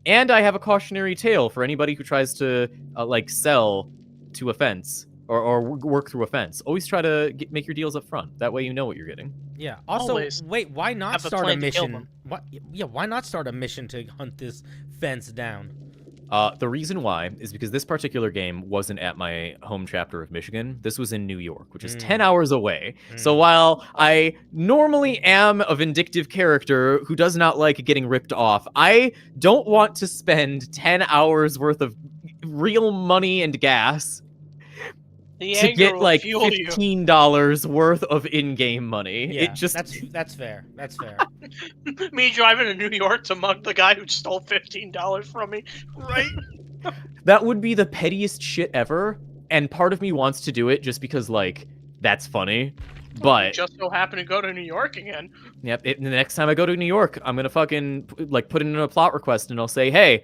I have a cautionary tale for anybody who tries to, like, sell to a fence or work through a fence. Always try to make your deals up front. That way you know what you're getting. Yeah. Also, Always wait, why not have a start a plan to kill mission? them. What? Yeah, why not start a mission to hunt this fence down? The reason why is because this particular game wasn't at my home chapter of Michigan. This was in New York, which is 10 hours away. So while I normally am a vindictive character who does not like getting ripped off, I don't want to spend 10 hours worth of real money and gas The to anger get will like fuel you. $15 worth of in-game money. Yeah, It just that's fair. That's fair. Me driving to New York to mug the guy who stole $15 from me, right? that would be the pettiest shit ever. And part of me wants to do it just because like that's funny. But Just so happen to go to New York again. yep, the next time I go to New York, I'm gonna fucking like put in a plot request and I'll say, hey,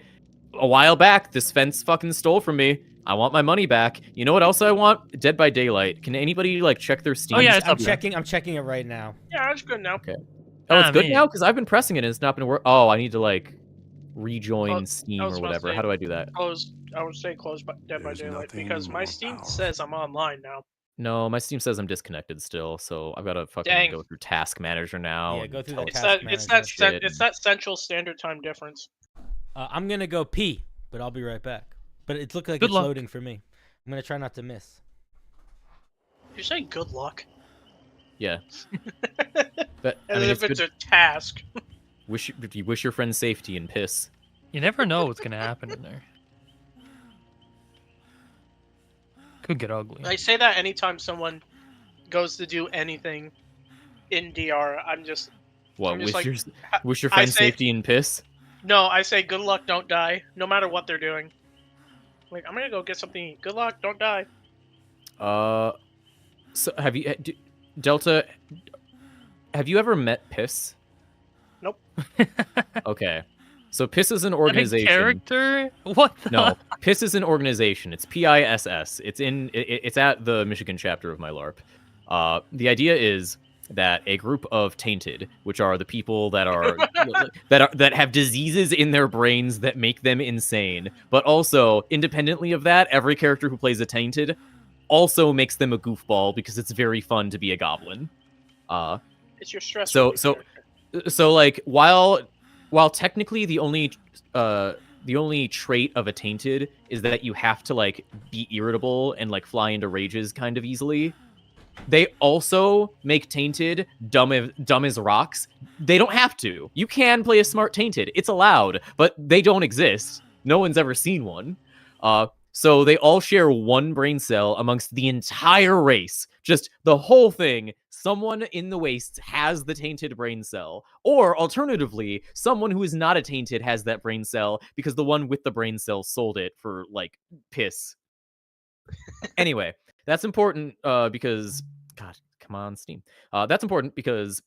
a while back this fence fucking stole from me. I want my money back. You know what else I want? Dead by Daylight. Can anybody like check their Steam? Oh, yeah, it's I'm up there. checking it right now. Yeah, that's good now. Okay. Oh, it's Ah, good man. now because I've been pressing it and it's not been work. Oh, I need to like rejoin Oh, Steam I was or about to whatever. say- How do I do that? I would say close by Dead by There's Daylight nothing because my more Steam powerful. says I'm online now. No, my Steam says I'm disconnected still, so I've got to fucking Dang. go through Task Manager now. Yeah, and go through tell the it- task manager. shit. It's that Central Standard Time difference. I'm gonna go pee, but I'll be right back. But it looks like Good it's luck. loading for me. I'm gonna try not to miss. You're saying good luck, Yeah. But I as mean, if it's good. a task. You wish your friends safety and piss. You never know what's gonna happen in there. Could get ugly. I say that anytime someone goes to do anything in DR. I'm just What? I'm just Wish your I friends say- safety and piss? no. I say good luck, don't die, no matter what they're doing. Like, I'm gonna go get something to eat. Good luck, don't die. So have you, Delta? Have you ever met Piss? Nope. Okay. So Piss is an That a organization. character? What the? No, Piss is an organization. It's PISS. It's at the Michigan chapter of my LARP. The idea is that a group of tainted, which are the people that are that have diseases in their brains that make them insane, but also independently of that, every character who plays a tainted also makes them a goofball because it's very fun to be a goblin. It's your stress. So relief character. so like while technically the only trait of a tainted is that you have to like be irritable and like fly into rages kind of easily, they also make tainted dumb as rocks. They don't have to. You can play a smart tainted. It's allowed, but they don't exist. No one's ever seen one. So they all share one brain cell amongst the entire race. Just the whole thing. Someone in the Wastes has the tainted brain cell. Or alternatively, someone who is not a tainted has that brain cell because the one with the brain cell sold it for, like, piss. Anyway, that's important because... God, come on, Steam. That's important because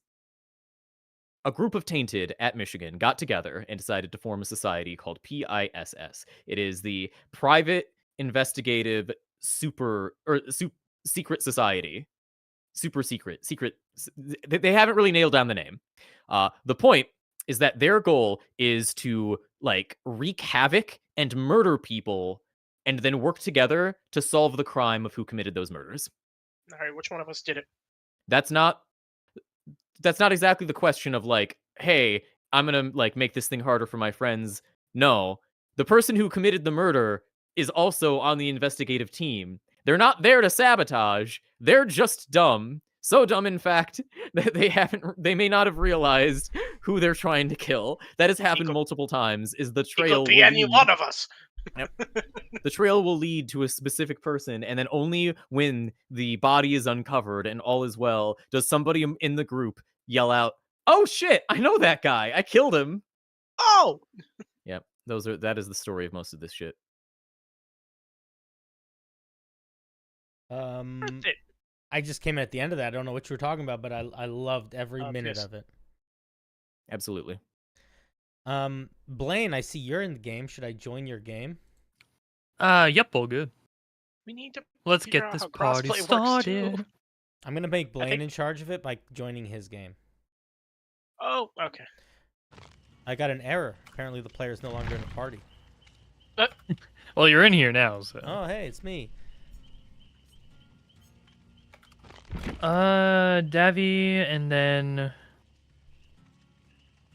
a group of tainted at Michigan got together and decided to form a society called PISS. It is the Private Investigative Secret Society. Super secret. They haven't really nailed down the name. The point is that their goal is to like wreak havoc and murder people and then work together to solve the crime of who committed those murders. All right, which one of us did it? That's not exactly the question of like, hey, I'm gonna like make this thing harder for my friends. No, the person who committed the murder is also on the investigative team. They're not there to sabotage. They're just dumb. So dumb, in fact, that they may not have realized who they're trying to kill. That has happened multiple times. Is the It trail could be any one of us. Yep. The trail will lead to a specific person, and then only when the body is uncovered and all is well does somebody in the group yell out, "Oh shit, I know that guy. I killed him." Oh! Yep. That is the story of most of this shit. Worth it. I just came in at the end of that. I don't know what you were talking about, but I loved every minute Yes. of it. Absolutely. Blaine, I see you're in the game. Should I join your game? Yep, all good. We need to Let's figure get out this how party crossplay works, started. too. I'm gonna make Blaine think- in charge of it by joining his game. Oh, okay. I got an error. Apparently the player is no longer in the party. Well, you're in here now, so. Oh, hey, it's me. Davy, and then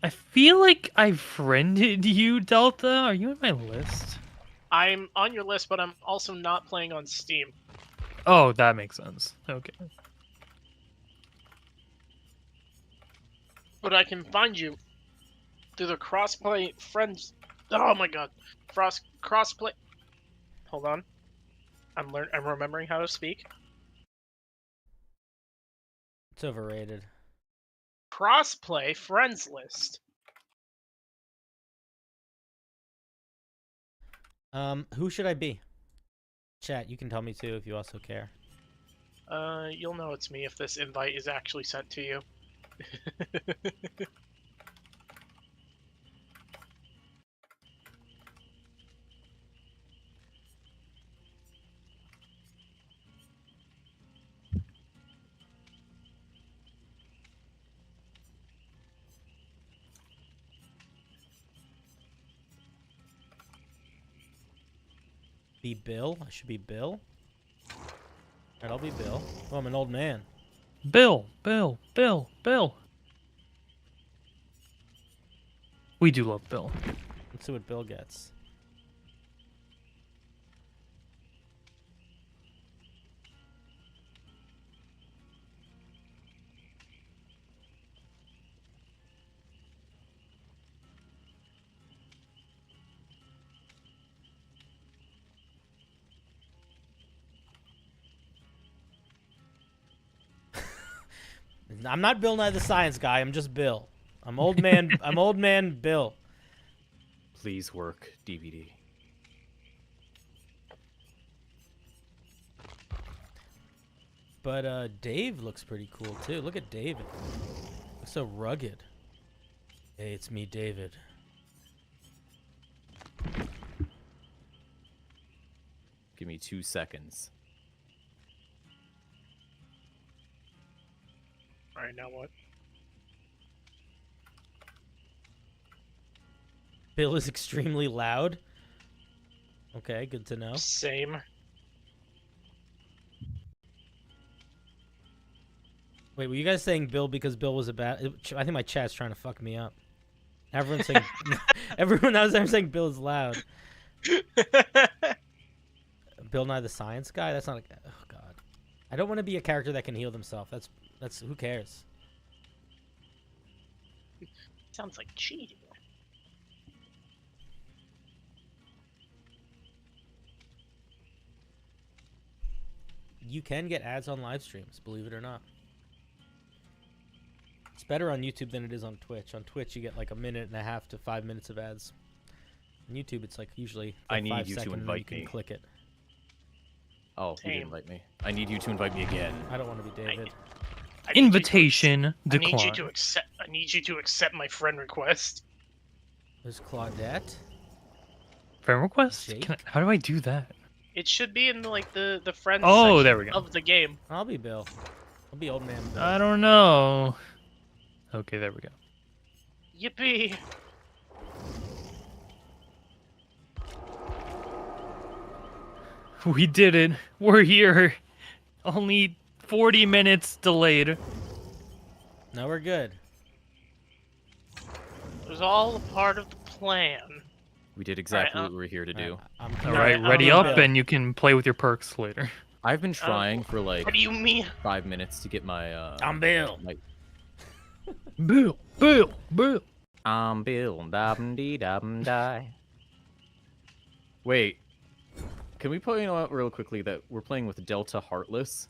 I feel like I friended you, Delta. Are you in my list? I'm on your list, but I'm also not playing on Steam. Oh, that makes sense. Okay. But I can find you through the crossplay friends. Oh my god. Crossplay. Hold on. I'm remembering how to speak. It's overrated. Crossplay friends list. Who should I be? Chat, you can tell me too if you also care. You'll know it's me if this invite is actually sent to you. Be Bill? I should be Bill? Alright, I'll be Bill. Oh, I'm an old man. Bill. We do love Bill. Let's see what Bill gets. I'm not Bill Nye the Science Guy. I'm just Bill. I'm old man. I'm old man Bill. Please work, DVD. But Dave looks pretty cool too. Look at David. Looks so rugged. Hey, it's me, David. Give me 2 seconds. All right, now what? Bill is extremely loud. Okay, good to know. Same. Wait, were you guys saying Bill because Bill was a bad? I think my chat's trying to fuck me up. Everyone's saying, everyone out there saying Bill is loud. Bill Nye the Science Guy? That's not a. Oh God, I don't want to be a character that can heal themselves. That's who cares? Sounds like cheating. You can get ads on live streams, believe it or not. It's better on YouTube than it is on Twitch. On Twitch, you get like 1.5 to 5 minutes of ads. On YouTube, it's like usually I need 5 you to seconds, and invite you can me. click it. Oh, you Same. didn't invite me. I need you to invite me again. I don't want to be David. I need you to Invitation I need you declined. to accept. I need you to accept my friend request. There's Claudette. Friend request? Jake? How do I do that? It should be in the friends. Oh, section there we go. Of the game. I'll be Bill. I'll be old man Bill. I don't know. Okay, there we go. Yippee! We did it. We're here. Only 40 minutes delayed. No, we're good. It was all a part of the plan. We did exactly Alright, what we're here to do. I'm All No, right, I ready don't up, know. and you can play with your perks later. I've been trying for like What do you mean? 5 minutes to get my I'm Bill. Bill, Bill, Bill. I'm Bill. Dee die. Wait. Can we point out real quickly that we're playing with Delta Heartless?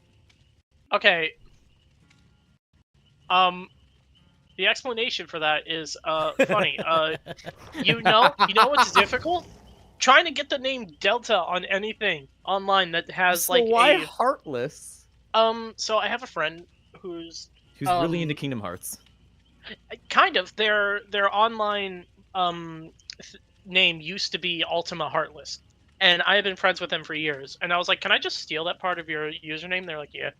Okay. The explanation for that is funny. You know what's difficult? Trying to get the name Delta on anything online that has So like why a Heartless? So I have a friend who's Who's really Um, into Kingdom Hearts? kind of their online name used to be Ultima Heartless, and I have been friends with them for years. And I was like, "Can I just steal that part of your username?" They're like, "Yeah,"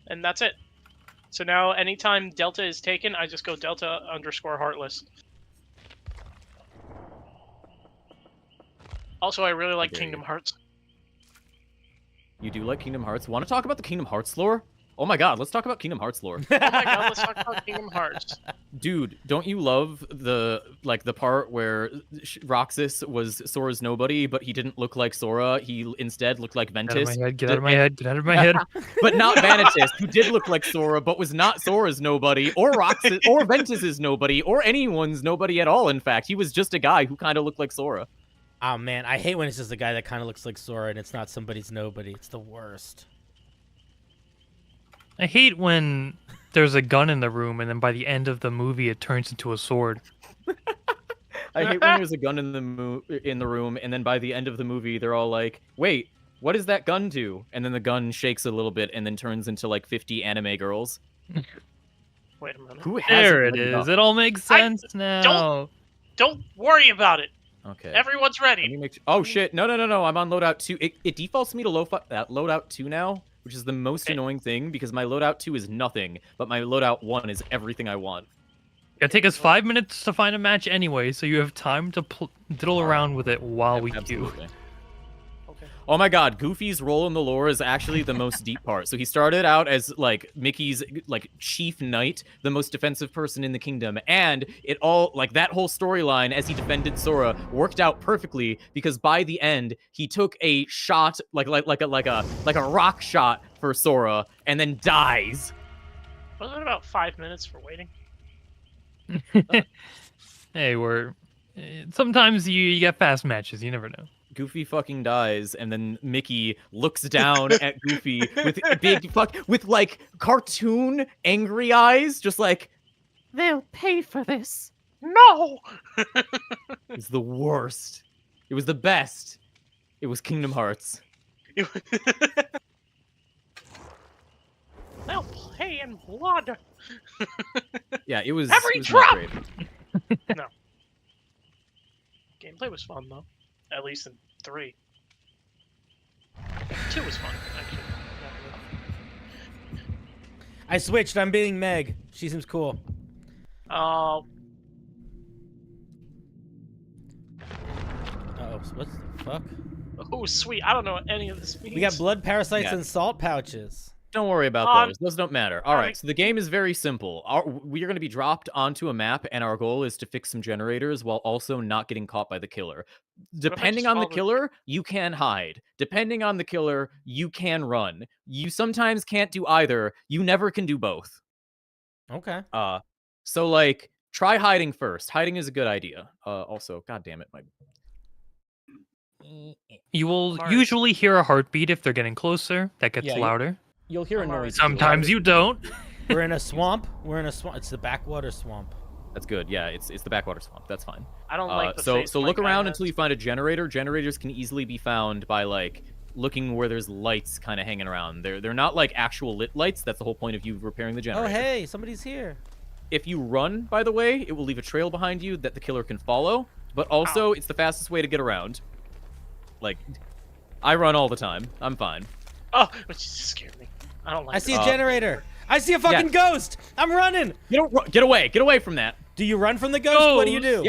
and that's it. So now, anytime Delta is taken, I just go Delta_Heartless. Also, I really like dare Kingdom you. Hearts. You do like Kingdom Hearts? Want to talk about the Kingdom Hearts lore? Oh my god, let's talk about Kingdom Hearts lore. Oh my god, let's talk about Kingdom Hearts. Dude, don't you love the part where Roxas was Sora's nobody, but he didn't look like Sora? He instead looked like Get out of Ventus. my head, get out of my head, get out of my head. But not Vanitas, who did look like Sora, but was not Sora's nobody, or Roxas, or Ventus's nobody, or anyone's nobody at all. In fact, he was just a guy who kind of looked like Sora. Oh man, I hate when it's just a guy that kind of looks like Sora and it's not somebody's nobody. It's the worst. I hate when there's a gun in the room, and then by the end of the movie, it turns into a sword. I hate when there's a gun in the room, and then by the end of the movie, they're all like, "Wait, what does that gun do?" And then the gun shakes a little bit, and then turns into like 50 anime girls. Wait a minute. Who has There it is. It all makes sense now. Don't worry about it. Okay. Everyone's Let me ready. make oh shit! No! I'm on loadout 2. It defaults me to loadout 2 now, which is the most annoying thing because my loadout 2 is nothing, but my loadout 1 is everything I want. It'll take us 5 minutes to find a match anyway, so you have time to diddle around with it while we queue. Absolutely. Okay. Oh my god, Goofy's role in the lore is actually the most deep part. So he started out as like Mickey's like chief knight, the most defensive person in the kingdom, and it all like that whole storyline as he defended Sora worked out perfectly because by the end he took a shot like a rock shot for Sora and then dies. Wasn't it about 5 minutes for waiting? Hey, sometimes you get fast matches. You never know. Goofy fucking dies, and then Mickey looks down at Goofy with with like cartoon angry eyes, just like they'll pay for this. No. It's the worst. It was the best. It was Kingdom Hearts. They'll play in blood. Yeah, it was. Every it was not drop! great. No. Gameplay was fun though. At least in 3. 2 was fun, actually. I switched. I'm being Meg. She seems cool. Oh, Uh-oh. What the fuck? oh, sweet. I don't know what any of this means. We got blood parasites Yeah. and salt pouches. Don't worry about Um, those. Those don't matter. All right, so the game is very simple. We are going to be dropped onto a map, and our goal is to fix some generators while also not getting caught by the killer. Depending just on the follow the- killer, you can hide. Depending on the killer, you can run. You sometimes can't do either. You never can do both. Okay. So like, try hiding first. Hiding is a good idea. Also, god damn it, my. You will Mars. usually hear a heartbeat if they're getting closer. That gets Yeah, louder. You'll hear a I'm already noise. Sometimes you don't. We're in a swamp. We're in a swamp. It's the backwater swamp. That's good. Yeah, it's the backwater swamp. That's fine. I don't like the so face so my look guy around has. until you find a generator. Generators can easily be found by like looking where there's lights kind of hanging around. They're not like actual lit lights. That's the whole point of you repairing the Oh, generator. hey, somebody's here. If you run, by the way, it will leave a trail behind you that the killer can follow. But also, it's the fastest way to get around. Like, I run all the time. I'm fine. Oh, which just scared me. I don't like I see a Uh, generator. I see a fucking ghost. I'm running. Get away from that. Do you run from the ghost? What do you do?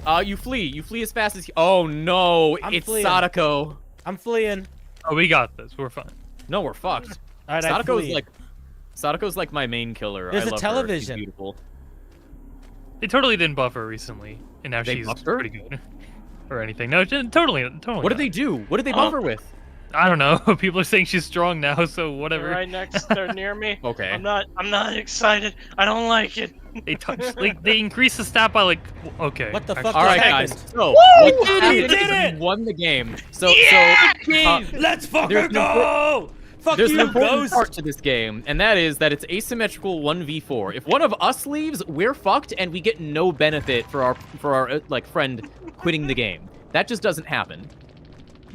Yeah. You flee. You flee as fast as you... Oh, no. I'm It's fleeing. Sadako. I'm fleeing. Oh, we got this. We're fine. No, we're fucked. All right, I Sadako's flee. like... Sadako's like my main killer. There's I a love television. Her. She's beautiful. They totally didn't buff her recently, and now They she's buffed her? pretty good. Or anything. No, totally. What did they do? What did they buff her with? I don't know. People are saying she's strong now, so They're whatever. right next. They're near me. Okay. I'm not excited. I don't like it. They touch, like they increase the stat by like. Okay. What the actually- fuck? All right, happened? guys. So, Woo! what Dude, happened you is did it! we won the game. So, Let's fucking there's an go! Fuck there's you, an important ghost! part to this game, and that is that it's asymmetrical 1v4. If one of us leaves, we're fucked, and we get no benefit for our like friend quitting the game. That just doesn't happen.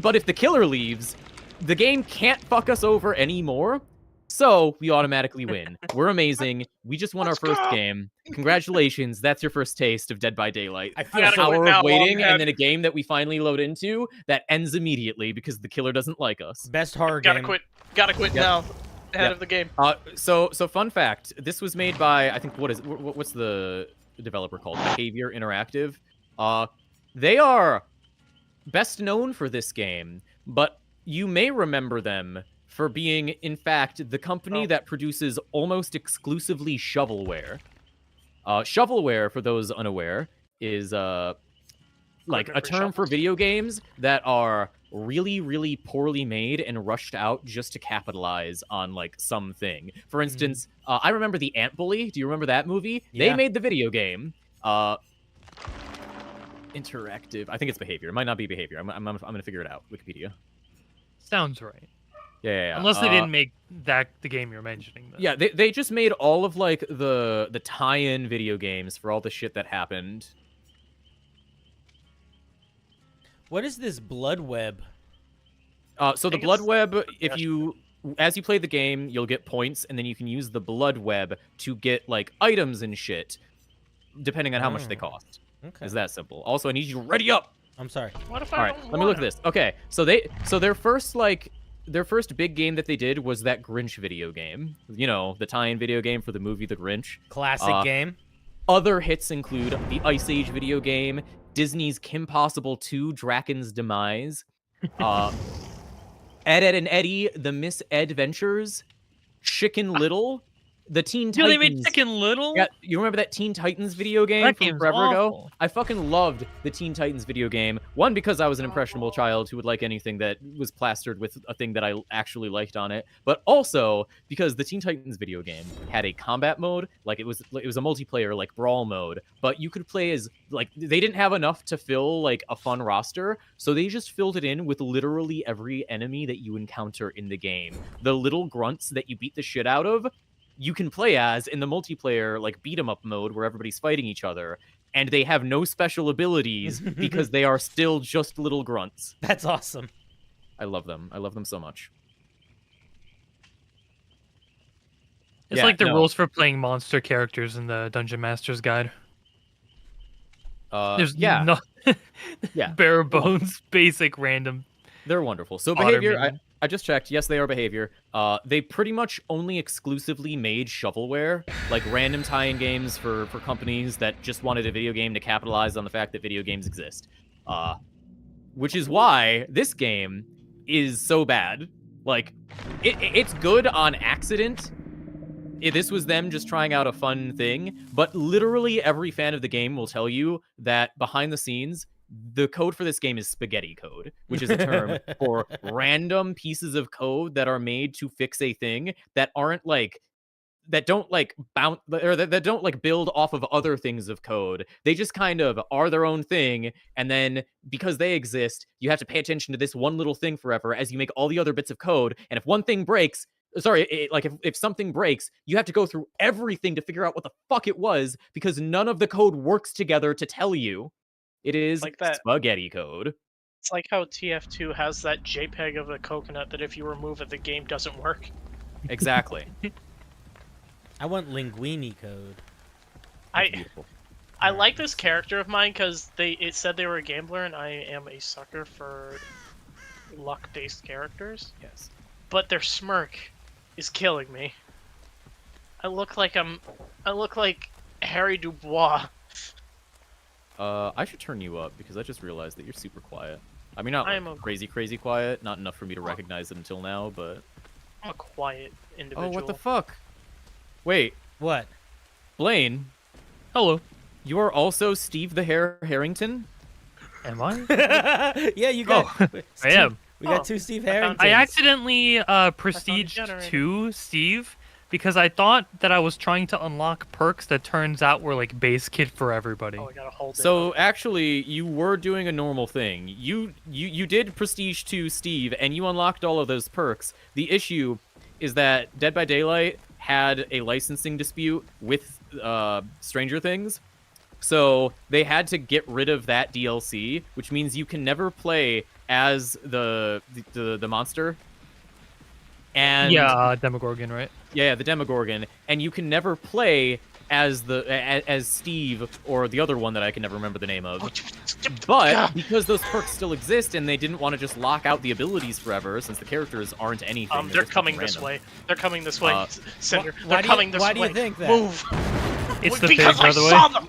But if the killer leaves, the game can't fuck us over anymore. So we automatically win. We're amazing. We just won Let's our first go! game. Congratulations. That's your first taste of Dead by Daylight. I An feel gotta so... quit hour now, of waiting, Longhead. and then a game that we finally load into that ends immediately because the killer doesn't like us. Best horror Gotta game. quit. Gotta quit Yep. now. Ahead Yep. of the game. So fun fact. This was made by, I think, what's the developer called? Behavior Interactive. They are best known for this game, but you may remember them for being, in fact, the company Oh. that produces almost exclusively shovelware. Shovelware, for those unaware, is like a Remember term for shovels? video games that are really, really poorly made and rushed out just to capitalize on like something. For instance, I remember the Ant Bully. Do you remember that movie? They Yeah. made the video game. Interactive. I think it's Behavior. It might not be Behavior. I'm gonna figure it out. Wikipedia. Sounds right. Yeah. Unless they didn't make that the game you're mentioning. Though. Yeah, they just made all of like the tie-in video games for all the shit that happened. What is this blood web? So the think blood it's- web, if Yes. as you play the game, you'll get points, and then you can use the blood web to get like items and shit, depending on how much they Oh. cost. Okay. It's that simple. Also, I need you to ready up. I'm sorry. What if All I right, don't let me look at wanna? this. Okay, so their first big game that they did was that Grinch video game. You know, the tie-in video game for the movie The Grinch. Classic game. Other hits include the Ice Age video game, Disney's Kim Possible 2: Draken's Demise, Ed, Ed and Eddie: The Miss Ed Ventures, Chicken Little, the Teen Dude, they Titans. made Chicken Little. Yeah, you remember that Teen Titans video game That from game's forever ago? awful. I fucking loved the Teen Titans video game. One, because I was an impressionable child who would like anything that was plastered with a thing that I actually liked on it, but also because the Teen Titans video game had a combat mode, like it was a multiplayer like brawl mode, but you could play as like they didn't have enough to fill like a fun roster, so they just filled it in with literally every enemy that you encounter in the game. The little grunts that you beat the shit out of, you can play as in the multiplayer like beat 'em up mode where everybody's fighting each other, and they have no special abilities because they are still just little grunts. That's awesome. I love them. I love them so much. It's Yeah, like the no. rules for playing monster characters in the Dungeon Master's Guide. There's Yeah, no yeah. bare bones, basic random They're wonderful. So fodder behavior, minion. I just checked. Yes, they are behavior. They pretty much only exclusively made shovelware, like random tie-in games for companies that just wanted a video game to capitalize on the fact that video games exist. Which is why this game is so bad. Like, it's good on accident. This was them just trying out a fun thing, but literally every fan of the game will tell you that behind the scenes, the code for this game is spaghetti code, which is a term for random pieces of code that are made to fix a thing that aren't like that don't like bounce or that don't like build off of other things of code. They just kind of are their own thing, and then because they exist, you have to pay attention to this one little thing forever as you make all the other bits of code. And if one thing breaks, if something breaks, you have to go through everything to figure out what the fuck it was because none of the code works together to tell you. It is Like that. spaghetti code. It's like how TF2 has that JPEG of a coconut that if you remove it, the game doesn't work. Exactly. I want linguini code. That's I beautiful. I like this character of mine because it said they were a gambler, and I am a sucker for luck-based characters. Yes. But their smirk is killing me. I look like Harry Dubois. I should turn you up because I just realized that you're super quiet. I mean, not I like am a- crazy quiet, not enough for me to recognize it until now, but... I'm a quiet individual. Oh, what the fuck? Wait, What? Blaine, Hello. you are also Steve the Harrington? Am I? Yeah, you got. I am. We got Oh, two Steve I found- Harringtons. I accidentally a prestiged generator. 2 Steve because I thought that I was trying to unlock perks that turns out were like base kit for everybody. Oh, I gotta hold it. So, actually, you were doing a normal thing. You did Prestige 2 Steve, and you unlocked all of those perks. The issue is that Dead by Daylight had a licensing dispute with Stranger Things, so they had to get rid of that DLC, which means you can never play as the monster. And Demogorgon, right? yeah, the Demogorgon, and you can never play as as Steve or the other one that I can never remember the name of. But because those perks still exist and they didn't want to just lock out the abilities forever, since the characters aren't anything. they're just coming fucking this random. way. They're coming this way. Cinder. why They're do coming you, this why way. do you think that? Move. It's the Because pig, by I the way. saw them.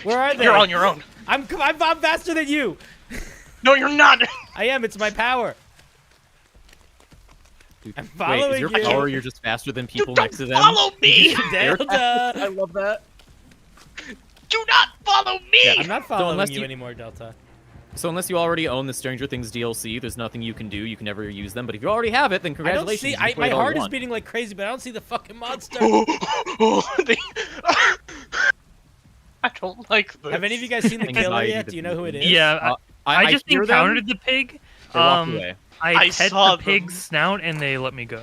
Where are they? You're on your own. I'm faster than you. No, you're not. I am. It's my power. Dude, I'm wait, is following your you. power you're just faster than You people don't next to them? follow me. Delta. I love that. Do not follow me. Yeah, I'm not following unless you you- anymore, Delta. So unless you already own the Stranger Things DLC, there's nothing you can do. You can never use them. But if you already have it, then I don't congratulations. see. you can play My it all you heart is want. beating like crazy, but I don't see the fucking monster. I don't like this. Have any of you guys seen the killer Anxiety yet? Do you know who it is? Yeah, I just hear them, encountered the pig. they walk away. I I pet saw the pig's them. snout and they let me go.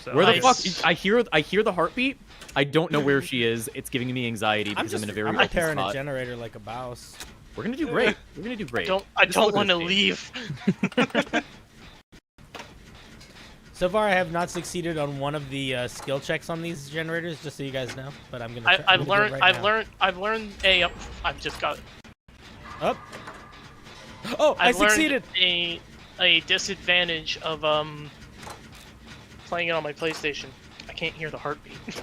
So Where the Nice. fuck? I hear the heartbeat. I don't know where she is. It's giving me anxiety I'm because just I'm in a very I'm lucky repairing a spot. generator like a bouse. We're gonna do great. We're gonna do great. I Just don't look at want to this game. leave. So far, I have not succeeded on one of the skill checks on these generators, just so you guys know. But I'm gonna. Try, I'm I've gonna do it learned. right I've now. learned a. I've just got. Up. Oh, I I've succeeded. learned a disadvantage of playing it on my PlayStation. I can't hear the heartbeat. It's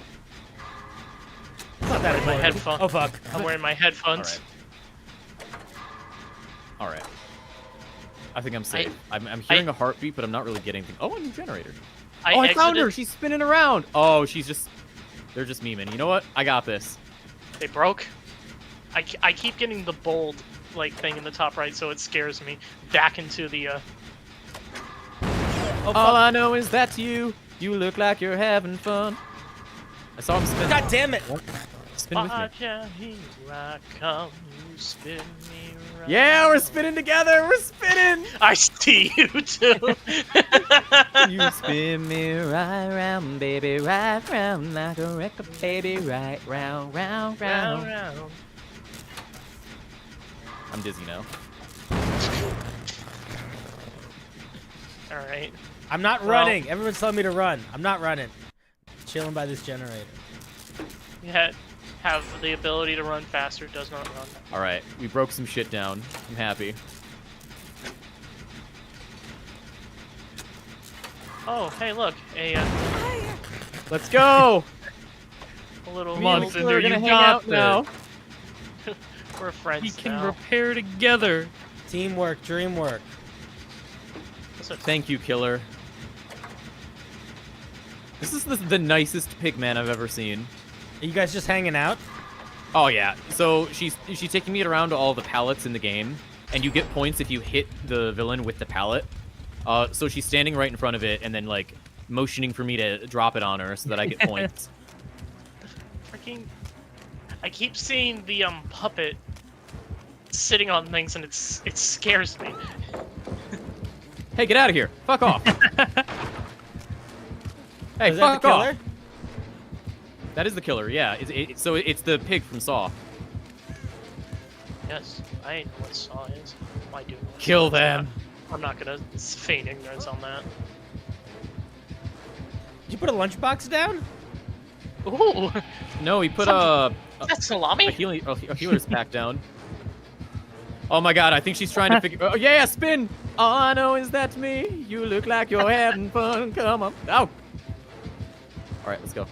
not that I'm wearing my important. headphones. Oh fuck. I'm wearing my headphones. All right. I think I'm safe. I'm hearing a heartbeat, but I'm not really getting anything. Oh, a new generator. I found her. She's spinning around. Oh, they're just memeing. You know what? I got this. They broke. I keep getting the bold like thing in the top right, so it scares me back into the. Oh, fuck. All I know is that's you. You look like you're having fun. I saw him spin. God damn it. Spin with me. Watch out, here I come, you spin me right. Yeah, we're spinning together. We're spinning. I see you too. You spin me right round, baby, right round like a record, baby, right round, round, Round, round. round. I'm dizzy now. All right. I'm not running. Everyone's telling me to run. I'm not running. chilling by this generator. Yeah, have the ability to run faster, does not run. All right, we broke some shit down. I'm happy. Oh, hey, look, Let's go. a little. Come on, Me and Cinder, Cinder are you gonna hang got out now. We're friends We can now. repair together. Teamwork, dreamwork. Thank you, Killer. This is the nicest pigman I've ever seen. Are you guys just hanging out? Oh yeah. So she's taking me around to all the pallets in the game, and you get points if you hit the villain with the pallet. So she's standing right in front of it, and then like motioning for me to drop it on her so that I get points. Freaking! I keep seeing the puppet sitting on things, and it scares me. Hey, get out of here! Fuck off! Hey, Is that fuck the off! killer? That is the killer. Yeah. So it's the pig from Saw. Yes, I know what Saw is. Why do? Kill them. I'm not gonna feign ignorance on that. Did you put a lunchbox down? Ooh, No, he put that's salami. a healer's pack down. Oh my god, I think she's trying to figure. Oh yeah, spin. All I know is that's me. You look like you're having fun. Come on. Ow. All right, let's go.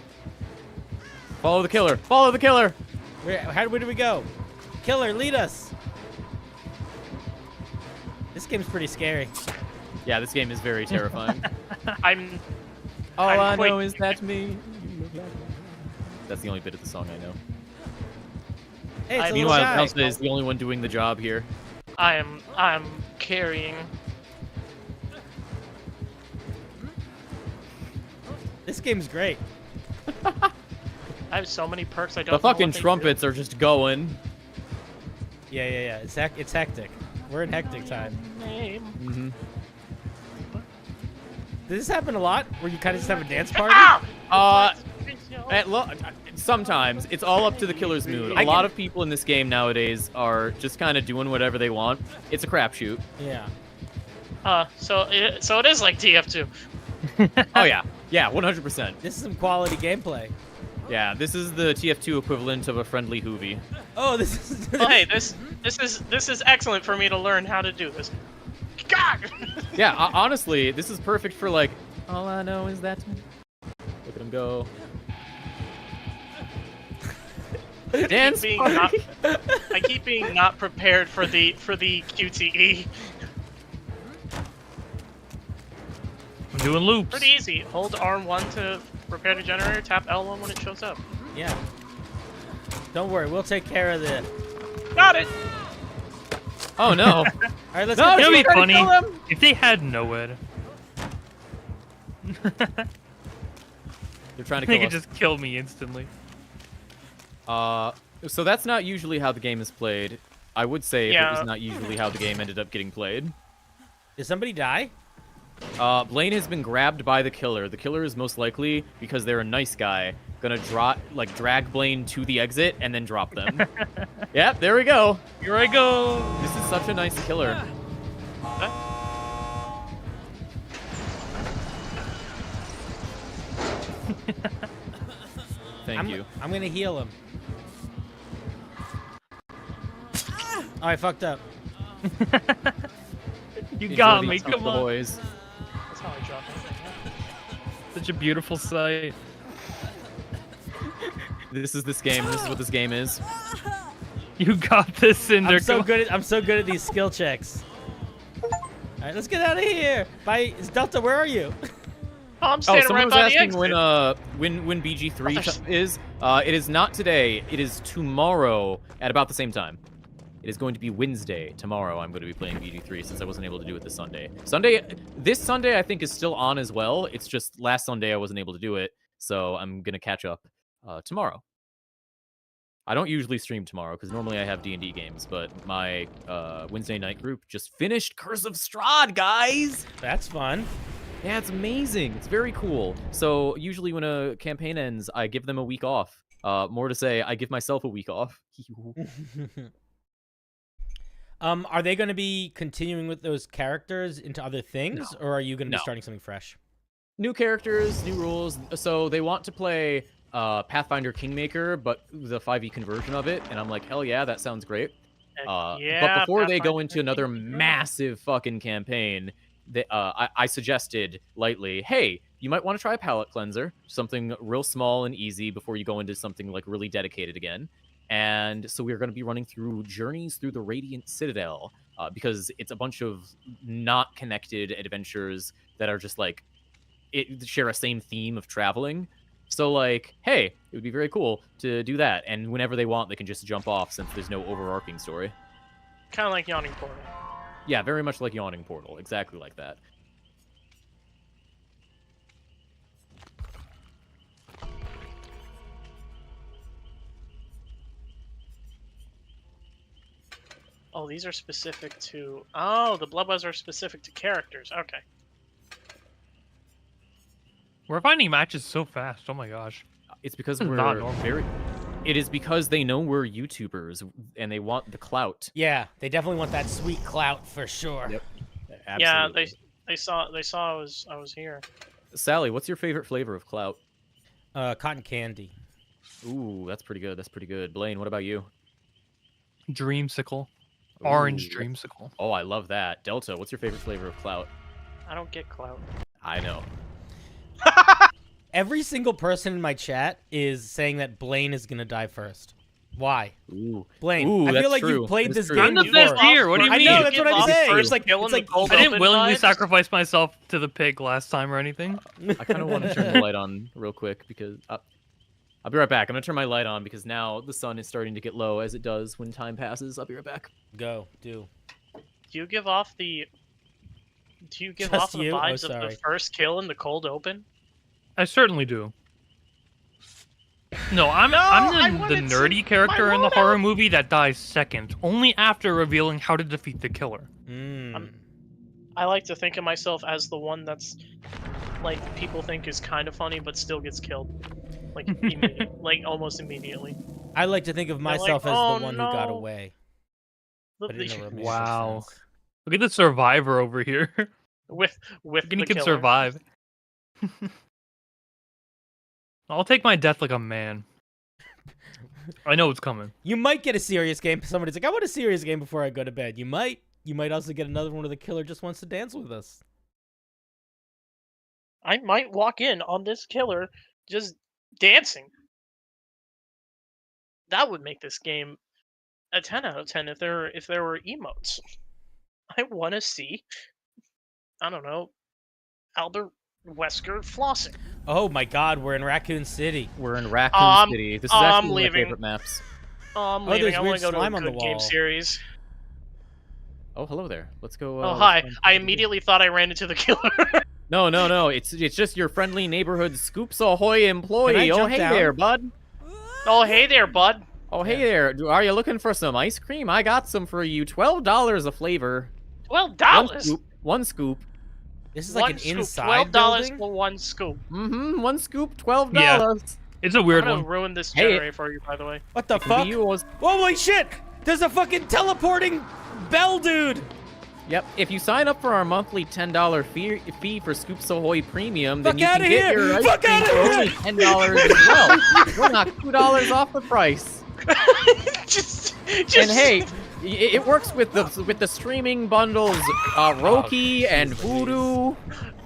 Follow the killer. Follow the killer. Where do we go? Killer, lead us. This game's pretty scary. Yeah, this game is very terrifying. I'm All I quite- know is that's me. You look like me. That's the only bit of the song I know. Hey, it's a little Meanwhile, guy. Elsa is the only one doing the job here. I'm carrying. This game's great. I have so many perks. I don't. The know fucking what they do. trumpets are just going. Yeah. It's hectic. We're in hectic time. Name. Mm-hmm. Does this happen a lot? Where you kind of just have a dance party? Ah! Sometimes it's all up to the killer's mood. A lot of people in this game nowadays are just kind of doing whatever they want. It's a crapshoot. Yeah. So it is like TF2. Oh yeah, 100%. This is some quality gameplay. Yeah, this is the TF2 equivalent of a friendly Hoovy. Oh, this is. Well, hey, this is excellent for me to learn how to do this. God. Yeah, honestly, this is perfect for like. All I know is that's me. Look at him go. Dance being party. I keep being not prepared for the QTE. I'm doing loops. Pretty easy. Hold R1 to repair the generator. Tap L1 when it shows up. Yeah. Don't worry, we'll take care of this. Got it. Oh no. All right, let's No, go. It would be she's trying to funny kill him. if they had nowhere. They're trying to They kill could us. just kill me instantly. So that's not usually how the game is played. I would say if it Yeah. was not usually how the game ended up getting played. Did somebody die? Blaine has been grabbed by the killer. The killer is most likely, because they're a nice guy, gonna drag Blaine to the exit and then drop them. Yep, there we go. Here I go. This is such a nice killer. Thank you. I'm gonna heal him. Oh, I fucked up. You Enjoy got the me. eats of Come the on. boys. That's how I drop it. Such a beautiful sight. This is this game. This is what this game is. You got this, Cinder. I'm so good at these skill checks. All right, let's get out of here. Bye, Delta. Where are you? Oh, I'm Oh, standing someone right was by the asking exit. when BG3 Brothers. is. It is not today. It is tomorrow at about the same time. It is going to be Wednesday. Tomorrow I'm going to be playing BG3 since I wasn't able to do it this Sunday. This Sunday I think is still on as well. It's just last Sunday I wasn't able to do it, so I'm going to catch up tomorrow. I don't usually stream tomorrow because normally I have D&D games, but my Wednesday night group just finished Curse of Strahd, guys! That's fun. Yeah, it's amazing. It's very cool. So usually when a campaign ends, I give them a week off. More to say, I give myself a week off. Are they going to be continuing with those characters into other things, or are you going to be No. starting something fresh? New characters, new rules. So they want to play Pathfinder Kingmaker, but the 5e conversion of it, and I'm like, hell yeah, that sounds great. Yeah, But before they go Pathfinder into another Kingmaker. massive fucking campaign, I suggested lightly, hey, you might want to try a palate cleanser, something real small and easy before you go into something like really dedicated again. And so we're going to be running through Journeys Through the Radiant Citadel, because it's a bunch of not connected adventures that are just like share a same theme of traveling. So like, hey, it would be very cool to do that, and whenever they want, they can just jump off since there's no overarching story. Kind of like Yawning Portal. Yeah, very much like Yawning Portal, exactly like that. Oh, these are specific to... Oh, the blood buds are specific to characters. Okay. We're finding matches so fast. Oh my gosh. It's because This is we're not normal. It is because they know we're YouTubers and they want the clout. Yeah, they definitely want that sweet clout for sure. Yep. Yeah, Absolutely. they saw I was here. Sally, what's your favorite flavor of clout? Cotton candy. Ooh, that's pretty good. That's pretty good. Blaine, what about you? Dreamsicle. Orange Ooh. dreamsicle. Oh, I love that. Delta, what's your favorite flavor of clout? I don't get clout. I know. Every single person in my chat is saying that Blaine is gonna die first. Why? Ooh. Blaine, Ooh, I feel that's like true. you've played That's this true. game I'm the before. best here. What do you I mean? know, that's what I'm saying. First It's like, kill in the cold I didn't open willingly vibes? sacrifice myself to the pig last time or anything. I kind of want to turn the light on real quick because I'll be right back. I'm gonna turn my light on because now the sun is starting to get low as it does when time passes. I'll be right back. Go, do. Do you give off the Just off the you? Oh, vibes of sorry. the first kill in the cold open? I certainly do. No, I I'm the wanted to- nerdy character I in the wanna- horror movie that dies second, only after revealing how to defeat the killer. Mm. I like to think of myself as the one that's like people think is kind of funny but still gets killed. Like like almost immediately. I like to think of They're like, myself as "Oh, the one who got no." away. The- But in a romantic Wow. sense. Look at the survivor over here. with Thinking he the can killer. survive. I'll take my death like a man. I know it's coming. You might get a serious game. Somebody's like, I want a serious game before I go to bed. You might. You might also get another one where the killer just wants to dance with us. I might walk in on this killer just dancing. That would make this game a 10 out of 10 if there were emotes. I want to see, I don't know, Albert Wesker flossing. Oh my God, we're in Raccoon City. We're in Raccoon City. This is I'm actually one of my leaving. favorite maps. Oh, I'm Oh, leaving. there's I want weird to go to a slime on the good game wall. series. Oh, hello there. Let's go. Oh, let's hi. find I something to do. immediately thought I ran into the killer. No. It's just your friendly neighborhood Scoops Ahoy employee. Oh, jump hey down? there, bud. Oh, hey there, bud. Oh, hey there. Are you looking for some ice cream? I got some for you. $12 a flavor. $12. One scoop. This is like One an scoop. inside $12 building. for one scoop. Mm-hmm. One scoop. $12. Yeah. It's a weird I'm gonna one. ruin this Hey. generator for you, by the way. What the It can fuck? be yours. Holy shit! There's a fucking teleporting bell dude. Yep. If you sign up for our monthly $10 fee for Scoops Ahoy Premium, then Fuck you can outta get here! your ice Fuck cream outta for here! only $10 as well. We'll knock $2 off the price. just And hey, it works with the streaming bundles, Roki and Voodoo.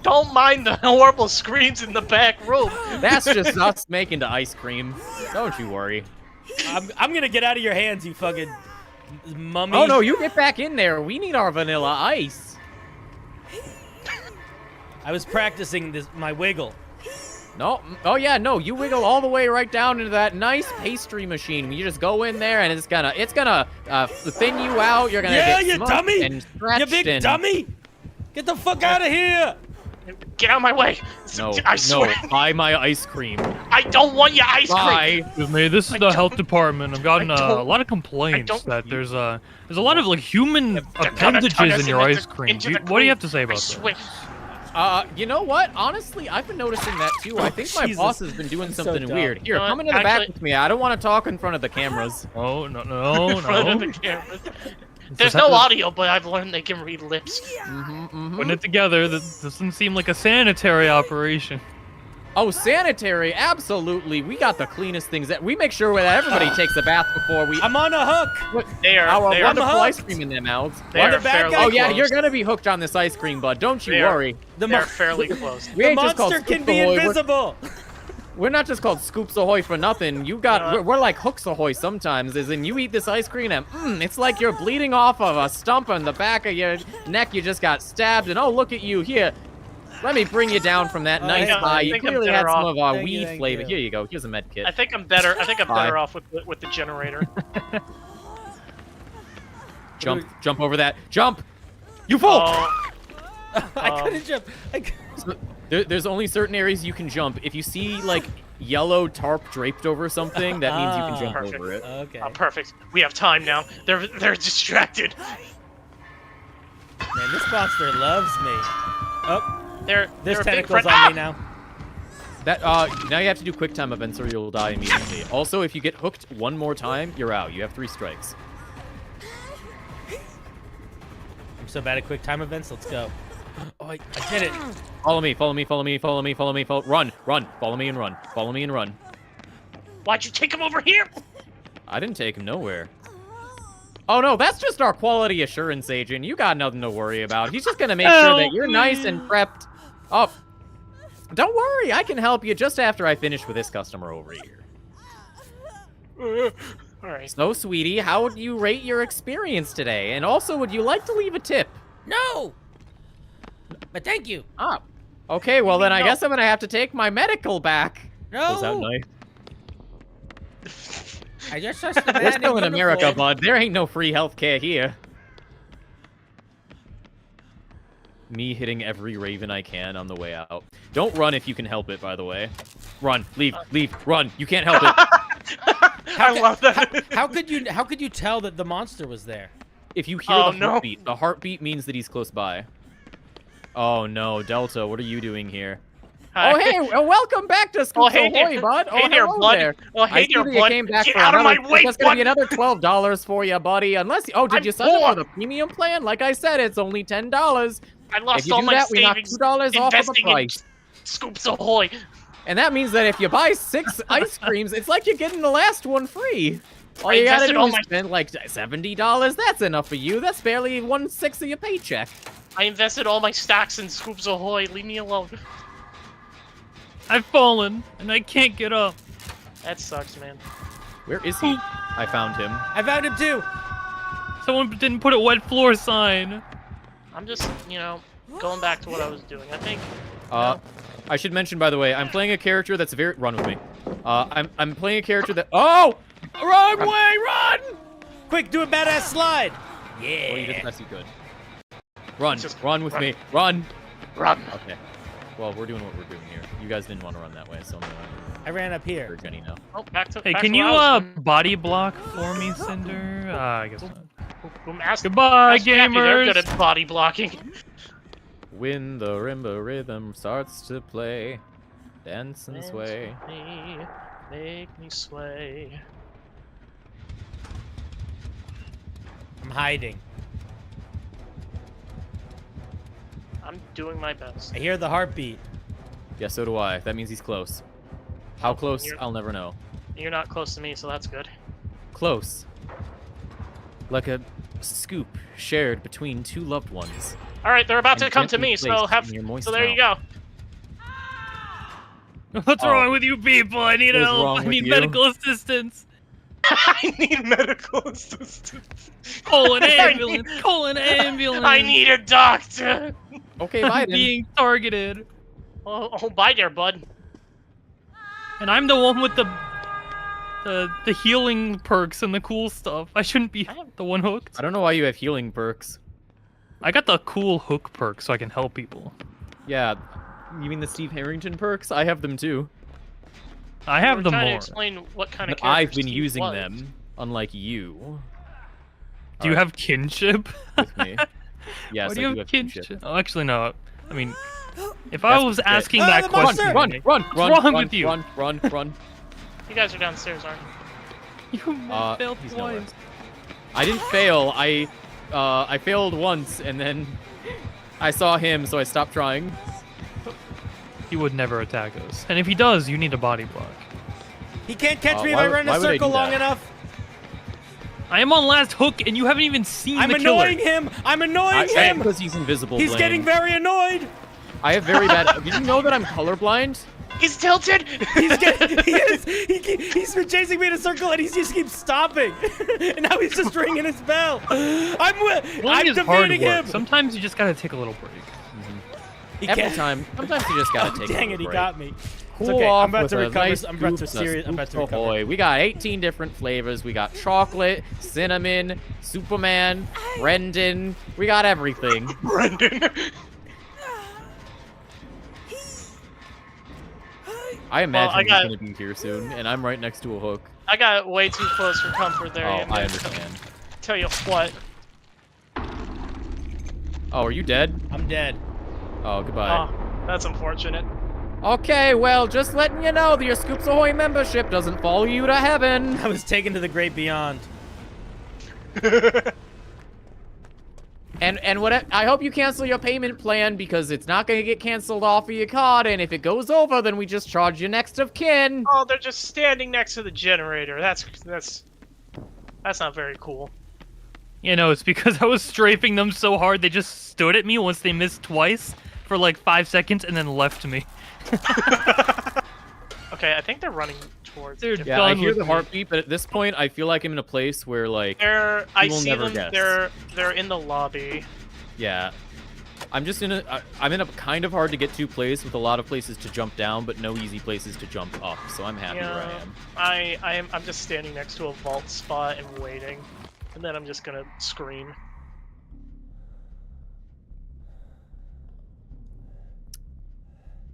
don't mind the horrible screens in the back room. That's just us making the ice cream. Don't you worry. I'm gonna get out of your hands, you fucking mummy. Oh no, you get back in there. We need our vanilla ice. I was practicing my wiggle. No, oh yeah, no, you wiggle all the way right down into that nice pastry machine. You just go in there and it's gonna thin you out. You're gonna Yeah, get you smoked dummy! and stretched You big and- dummy! Get the fuck out of here! Get out of my way. No, I swear. no, buy my ice cream. I don't want your ice cream. Bye. Excuse me, this is the health department. I've gotten I a don't- lot of complaints don't- that there's a lot of like human appendages in your ice cream. What do you have to say I about that? swear. You know what? Honestly, I've been noticing that too. I think my Jesus. boss has been doing So something dumb. weird. Here, You know come what? into the back Actually- with me. I don't want to talk in front of the cameras. Oh no In front of no! the cameras. There's no audio, but I've learned they can read lips. Putting it together, this doesn't seem like a sanitary operation. Oh, sanitary, absolutely. We got the cleanest things. We make sure that everybody takes a bath before we. I'm on a hook. They are wonderful ice hooked. cream in their mouths. They are the bad fairly guy- Oh yeah, close. you're gonna be hooked on this ice cream, bud. Don't you worry. They're fairly close. We The ain't just called monster can Scoops be Ahoy. invisible. We're not just called Scoops Ahoy for nothing. You got, we're like Hooks Ahoy sometimes, as in you eat this ice cream and it's like you're bleeding off of a stump on the back of your neck. You just got stabbed, and oh look at you here. Let me bring you down from that nice yeah, high. I You think I'm clearly had better some off. of our Thank you, weed thank flavor. you. Here you go. Here's a med kit. I think I'm better. I think I'm Bye. better off with the generator. Jump over that. Jump! You fool! Oh, I couldn't jump. So, there's only certain areas you can jump. If you see like yellow tarp draped over something, that means you can jump Perfect. over it. Okay. perfect. We have time now. They're distracted. Man, this monster loves me. Oh, There's there's a big tentacles friend. on me now. That now you have to do quick time events or you'll die immediately. Also, if you get hooked one more time, you're out. You have 3 strikes. I'm so bad at quick time events. Let's go. Oh, I did it. Follow me, follow me, follow me, follow me, follow me, run, run, follow me and run, follow me and run. Why'd you take him over here? I didn't take him nowhere. Oh no, that's just our quality assurance agent. You got nothing to worry about. He's just gonna make sure that you're nice and prepped. Oh, don't worry, I can help you just after I finish with this customer over here. All right. So, sweetie, how would you rate your experience today? And also, would you like to leave a tip? No. But thank you. Ah, okay, well then I No. guess I'm gonna have to take my medical back. No. Pulls out knife. I just trust the man We're still in America, uniform. bud. There ain't no free healthcare here. Me hitting every raven I can on the way out. Don't run if you can help it, by the way. Run, leave, run. You can't help it. I love that. How could you tell that the monster was there? If you hear Oh, the no. heartbeat, the heartbeat means that he's close by. Oh no, Delta, what are you doing here? Hi. Oh hey, welcome back to Scoops hey Ahoy, there. bud. Hey oh, there, hello bud. there. Oh, hey I see there, that you bud. came back Get for out of another. my way, That's gonna be bud. another $12 for you, buddy. Unless you, did I'm you sign up poor. for the premium plan? Like I said, it's only $10. I lost If you all do my that, we knock savings $2 off of the investing in price. Scoops Ahoy. And that means that if you buy 6 ice creams, it's like you're getting the last one free. All I you gotta invested do all is my- spend like $70. That's enough for you. That's barely 1/6 of your paycheck. I invested all my stacks in Scoops Ahoy. Leave me alone. I've fallen, and I can't get up. That sucks, man. Where is he? I found him. I found him too. Someone didn't put a wet floor sign. I'm just, going back to what I was doing. I think. I should mention, by the way, I'm playing a character that's very. Run with me. I'm playing a character that. Oh, wrong way, run! Quick, do a badass slide. Oh, you did the Yeah. best you could. Run, Just run with run. me, run. Run. Okay. Well, we're doing what we're doing here. You guys didn't want to run that way, so I'm gonna I ran up here. encourage Jenny now. Oh, back to. Hey, back can to you what I was doing. body block for me, Cinder? I guess not. Ask- Goodbye, ask Jackie, They're good gamers. at body blocking. When the marimba rhythm starts to play, dance and sway. Make me sway. I'm hiding. I'm doing my best. I hear the heartbeat. Yeah, so do I. That means he's close. How close? You're- I'll never know. You're not close to me, so that's good. Close. Like a scoop shared between 2 loved ones. All right, they're about to And come to gently me, so placed have. in your moist So there you go. What's Oh. wrong with you people? I need What is help. wrong I with need you? medical assistance. I need medical assistance. Call an ambulance. Call an ambulance. I need a doctor. Okay, I'm Biden. being targeted. Oh, bye there, bud. And I'm the one with the healing perks and the cool stuff. I shouldn't be the one hooked. I don't know why you have healing perks. I got the cool hook perk so I can help people. Yeah, you mean the Steve Harrington perks? I have them too. I have We're them trying to more. explain what kind of But I've character been Steve using was. them, unlike you. Do you Alright, have kinship? with me? Yes, Why I do you do have kinship. Oh, actually, no. I mean, if That's I was legit. asking Ah, that the question, monster! Run, run, what's run, wrong run, with you? run. You guys are downstairs, aren't you? You failed He's twice. nowhere. I didn't fail. I I failed once, and then I saw him, so I stopped trying. He would never attack us. And if he does, you need a body block. He can't catch me if why- I run why a would I circle do long that? enough. I am on last hook, and you haven't even seen I'm the killer. annoying him. I'm annoying him. Because he's invisible, He's Blaine. getting very annoyed. I have very bad... Did you know that I'm colorblind? He's tilted. He's been chasing me in a circle and he just keeps stopping. And now he's just ringing his bell. I'm Flying is hard defeating work. him. Sometimes you just gotta take a little break. He Every can't- time. Sometimes you just gotta Oh, take a dang little it, he break. got me. Cool okay, off I'm about with to a recover. nice I'm about to Scoops serious. I'm about to Scoops recover. Ahoy. We got 18 different flavors. We got chocolate, cinnamon, Superman, Brendan. We got everything. Brendan. I imagine I he's got- gonna be here soon, and I'm right next to a hook. I got way too close for comfort there. Oh, and I then understand. Tell you what. Oh, are you dead? I'm dead. Oh, goodbye. Oh, that's unfortunate. Okay, well, just letting you know that your Scoops Ahoy membership doesn't follow you to heaven. I was taken to the great beyond. And what I hope you cancel your payment plan because it's not gonna get canceled off of your card, and if it goes over, then we just charge you next of kin. Oh, they're just standing next to the generator. That's not very cool. You know, it's because I was strafing them so hard they just stood at me once they missed twice for like 5 seconds and then left me. Okay, I think they're running towards. They're Yeah, I done hear with the me. heartbeat, but at this point, I feel like I'm in a place where, like, I will see never them. guess. They're in the lobby. yeah. I'm just in a, I'm in a kind of hard to get to place with a lot of places to jump down, but no easy places to jump up, so I'm happy where I am. I'm just standing next to a vault spot and waiting, and then I'm just gonna scream.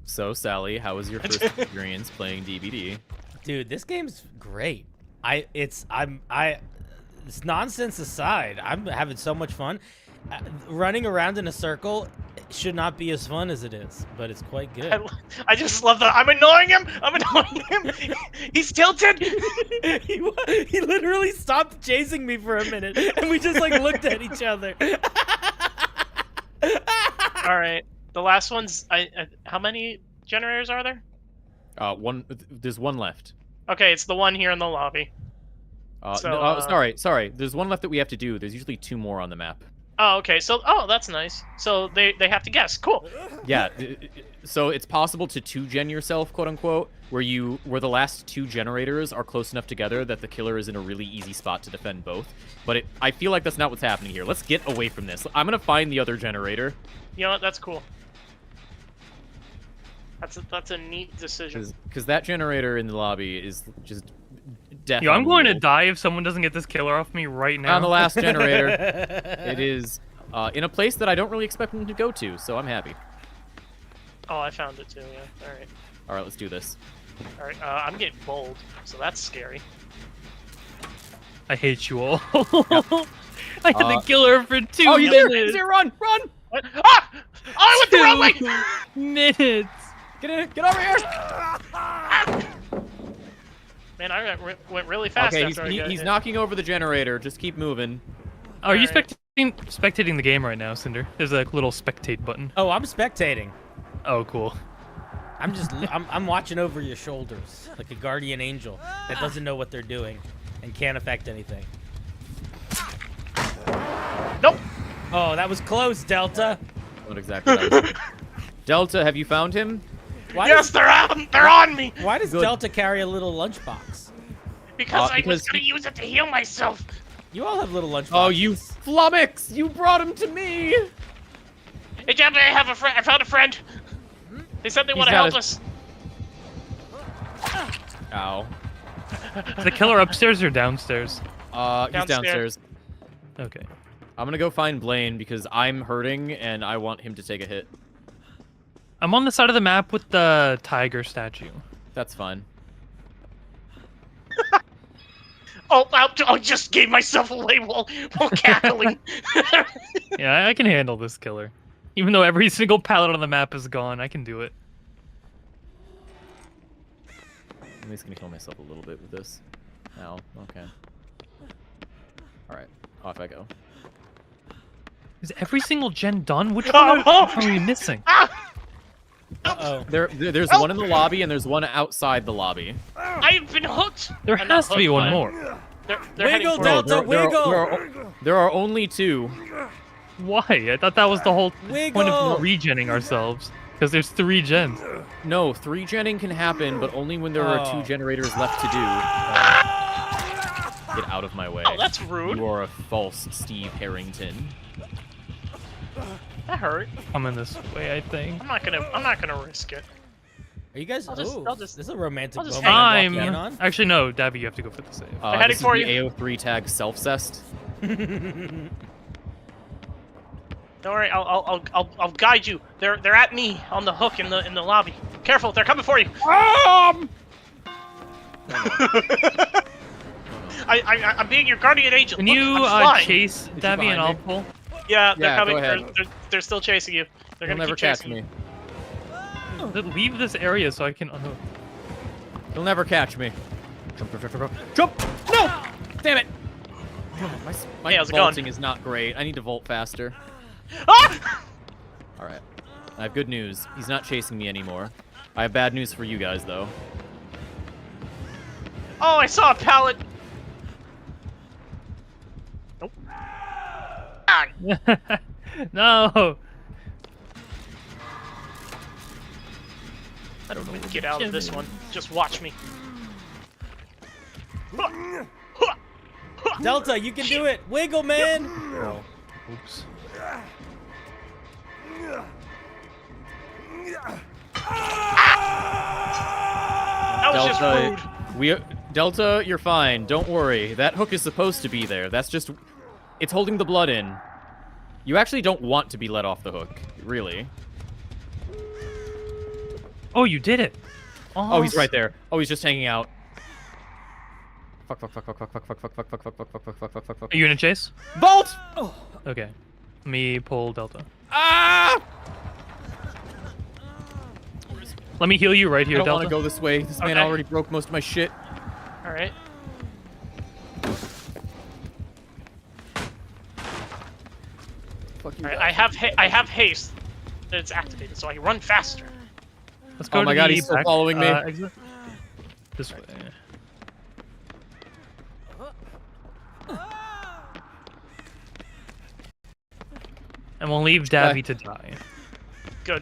So, Sally, how was your first experience playing DBD? Dude, this game's great. It's nonsense aside, I'm having so much fun. Running around in a circle should not be as fun as it is, but it's quite good. I just love the. I'm annoying him. I'm annoying him. He's tilted. He literally stopped chasing me for a minute, and we just like looked at each other. All right, the last one's. How many generators are there? There's one left. Okay, it's the one here in the lobby. Sorry. There's one left that we have to do. There's usually 2 more on the map. Oh, okay. So, that's nice. So they have to guess. Cool. Yeah, so it's possible to 2-gen yourself, quote unquote, where the last 2 generators are close enough together that the killer is in a really easy spot to defend both. But I feel like that's not what's happening here. Let's get away from this. I'm gonna find the other generator. You know what? That's cool. That's a neat decision. Because that generator in the lobby is just death. Yo, I'm on going to wheel. die if someone doesn't get this killer off me right now. On the last generator. It is in a place that I don't really expect him to go to, so I'm happy. Oh, I found it too. Yeah. All right. All right, let's do this. All right. I'm getting bold, so that's scary. I hate you all. I had the killer for 2 Oh, he's there! minutes. He's there! Run! Run! What? Ah! Oh, I went the wrong way. 2 minutes. Get in! Get over here! Man, I went really fast. Okay, after I got he's hit. knocking over the generator. Just keep moving. Are you Alright. spectating the game right now, Cinder? There's a little spectate button. Oh, I'm spectating. Oh, cool. I'm watching over your shoulders like a guardian angel that doesn't know what they're doing and can't affect anything. Nope. Oh, that was close, Delta. Not exactly. That. Delta, have you found him? Why Yes, they're on me. Why does Good. Delta carry a little lunchbox? Because I was because gonna use it to heal myself. You all have little lunchboxes. Oh, you flummox! You brought him to me! Hey, Jeff, I found a friend. They said they want to got help a- us. Ow. Is the killer upstairs or downstairs? He's downstairs. Okay. I'm gonna go find Blaine because I'm hurting and I want him to take a hit. I'm on the side of the map with the tiger statue. That's fine. Oh, I just gave myself away while cackling. Yeah, I can handle this killer. Even though every single pallet on the map is gone, I can do it. I'm just gonna kill myself a little bit with this. Ow. Okay. Alright. Off I go. Is every single gen done? Which one are we missing? Uh-oh. There's one in the lobby and there's one outside the lobby. I've been hooked. There I'm not has to be hooked, one but more. They're heading Wiggle, for Delta, there, wiggle! there are only 2. Why? I thought that was the whole point Wiggle! of regenning ourselves. Because there's 3 gens. No, 3 genning can happen, but only when there are 2 Oh. generators left to do. Get out of my way. Oh, that's rude. You are a false Steve Harrington. That hurt. Coming this way, I think. I'm not gonna risk it. Are you guys? I'll just- ooh, I'll just- this is a romantic I'll just moment. hang I'm walking on. Actually, no, Davy, you have to go for the save. They're heading This is for the you. AO3 tag self-cest. Don't worry, I'll guide you. They're at me on the hook in the lobby. Careful, they're coming for you. I'm being your guardian angel. Can Look, you I'm flying. chase you Davy and behind I'll me? pull? Yeah, they're Yeah, coming. go ahead. They're still chasing you. They're You'll gonna never keep catch chasing me. you. Leave this area so I can unhook. You'll never catch me. Jump, jump, jump, jump, jump! No! Damn it! My Hey, how's it going? vaulting is not great. I need to vault faster. Ah! Alright. I have good news. He's not chasing me anymore. I have bad news for you guys, though. Oh, I saw a pallet. Nope. Ah, No! I don't know. Get out of this one. Just watch me. Delta, you can do it. Wiggle, man. Oops. That was just rude. Delta, you're fine. Don't worry. That hook is supposed to be there. That's just... It's holding the blood in. You actually don't want to be let off the hook. Really. Oh, you did it! Oh, he's right there. Oh, he's just hanging out. Fuck, fuck, fuck, fuck, fuck, fuck, fuck, fuck, fuck, fuck, fuck, fuck, fuck, fuck, fuck, fuck, fuck, fuck. Are you gonna chase? Vault! Okay. Let me pull Delta. Ah! Let me heal you right I here, don't Delta. want to go this way. This man Okay. already broke most of my shit. All right. Fuck you. All right. I have haste. It's activated, so I can run faster. Let's go Oh to my the God, he's still back, following me. Exit. This way. And we'll leave Davy to die. Good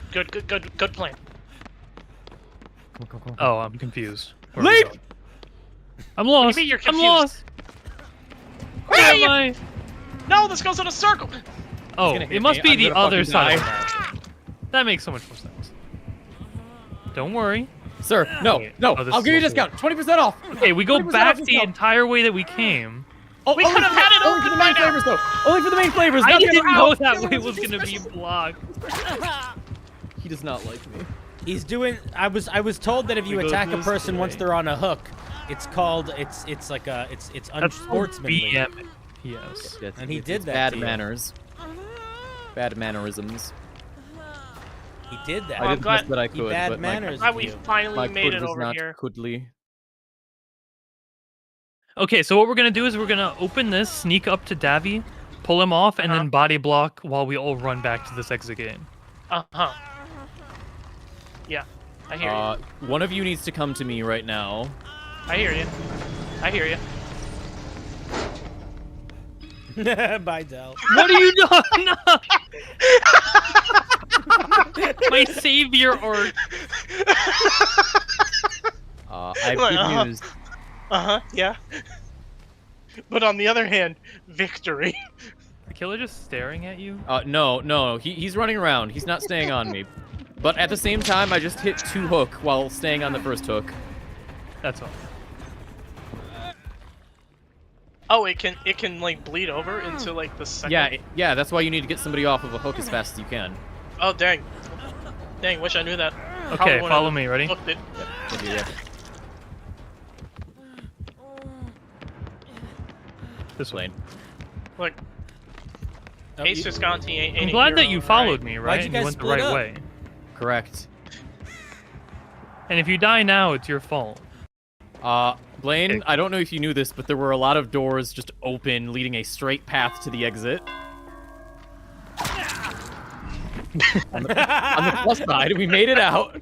plan. Come. Oh, I'm confused. Where are we Leap! going? I'm lost. mean you're I'm confused? lost. Where Hey! am I? No, this goes in a circle. Oh, gonna hit it must me. be I'm the gonna other fucking side of the die. map. That makes so much more sense. Don't worry. Sir, no, Wait, no. oh, this I'll is give you a also- discount. 20% off. Hey, we go 20% back off the discount. entire way that we came. Oh, We could have had it only for the open main by now. flavors, though. Only for the main flavors. I not the didn't other- know Ow! that The way other was ones are gonna be special. blocked. He does not like me. He's doing. I was told that if you We go attack a this person once way. they're on a hook, it's called. It's like a. It's That's unsportsmanly. BM. Yes. Yes, And he it's- did it's that Bad to you. manners. Bad mannerisms. He did that. I I'm did the glad- best that I He could, bad but manners. Glad we you. finally my made could it was over not here. coodly. Okay, so what we're gonna do is we're gonna open this, sneak up to Davy, pull him off, and then body block while we all run back to this exit gate. Yeah, I hear you. One of you needs to come to me right now. I hear you. I hear you. Bye, Del. What are you doing? No! My savior or I have Like, good news. Yeah. But on the other hand, victory. the killer just staring at you? No. He's running around. He's not staying on me. But at the same time, I just hit 2 hook while staying on the first hook. That's all. Oh, it can like bleed over into like the second. Yeah, that's why you need to get somebody off of a hook as fast as you can. Oh dang. Dang, wish I knew that. Okay, Probably wouldn't follow have me, ready? hooked it. Yeah. This way. Lane. Look, Oh, Ace you- Visconti ain't I'm a glad that hero, you followed right? me, Why'd right? you And guys you went the split right up? way. Correct. And if you die now, it's your fault. Blaine, Okay. I don't know if you knew this, but there were a lot of doors just open, leading a straight path to the exit. On the plus side, we made it out.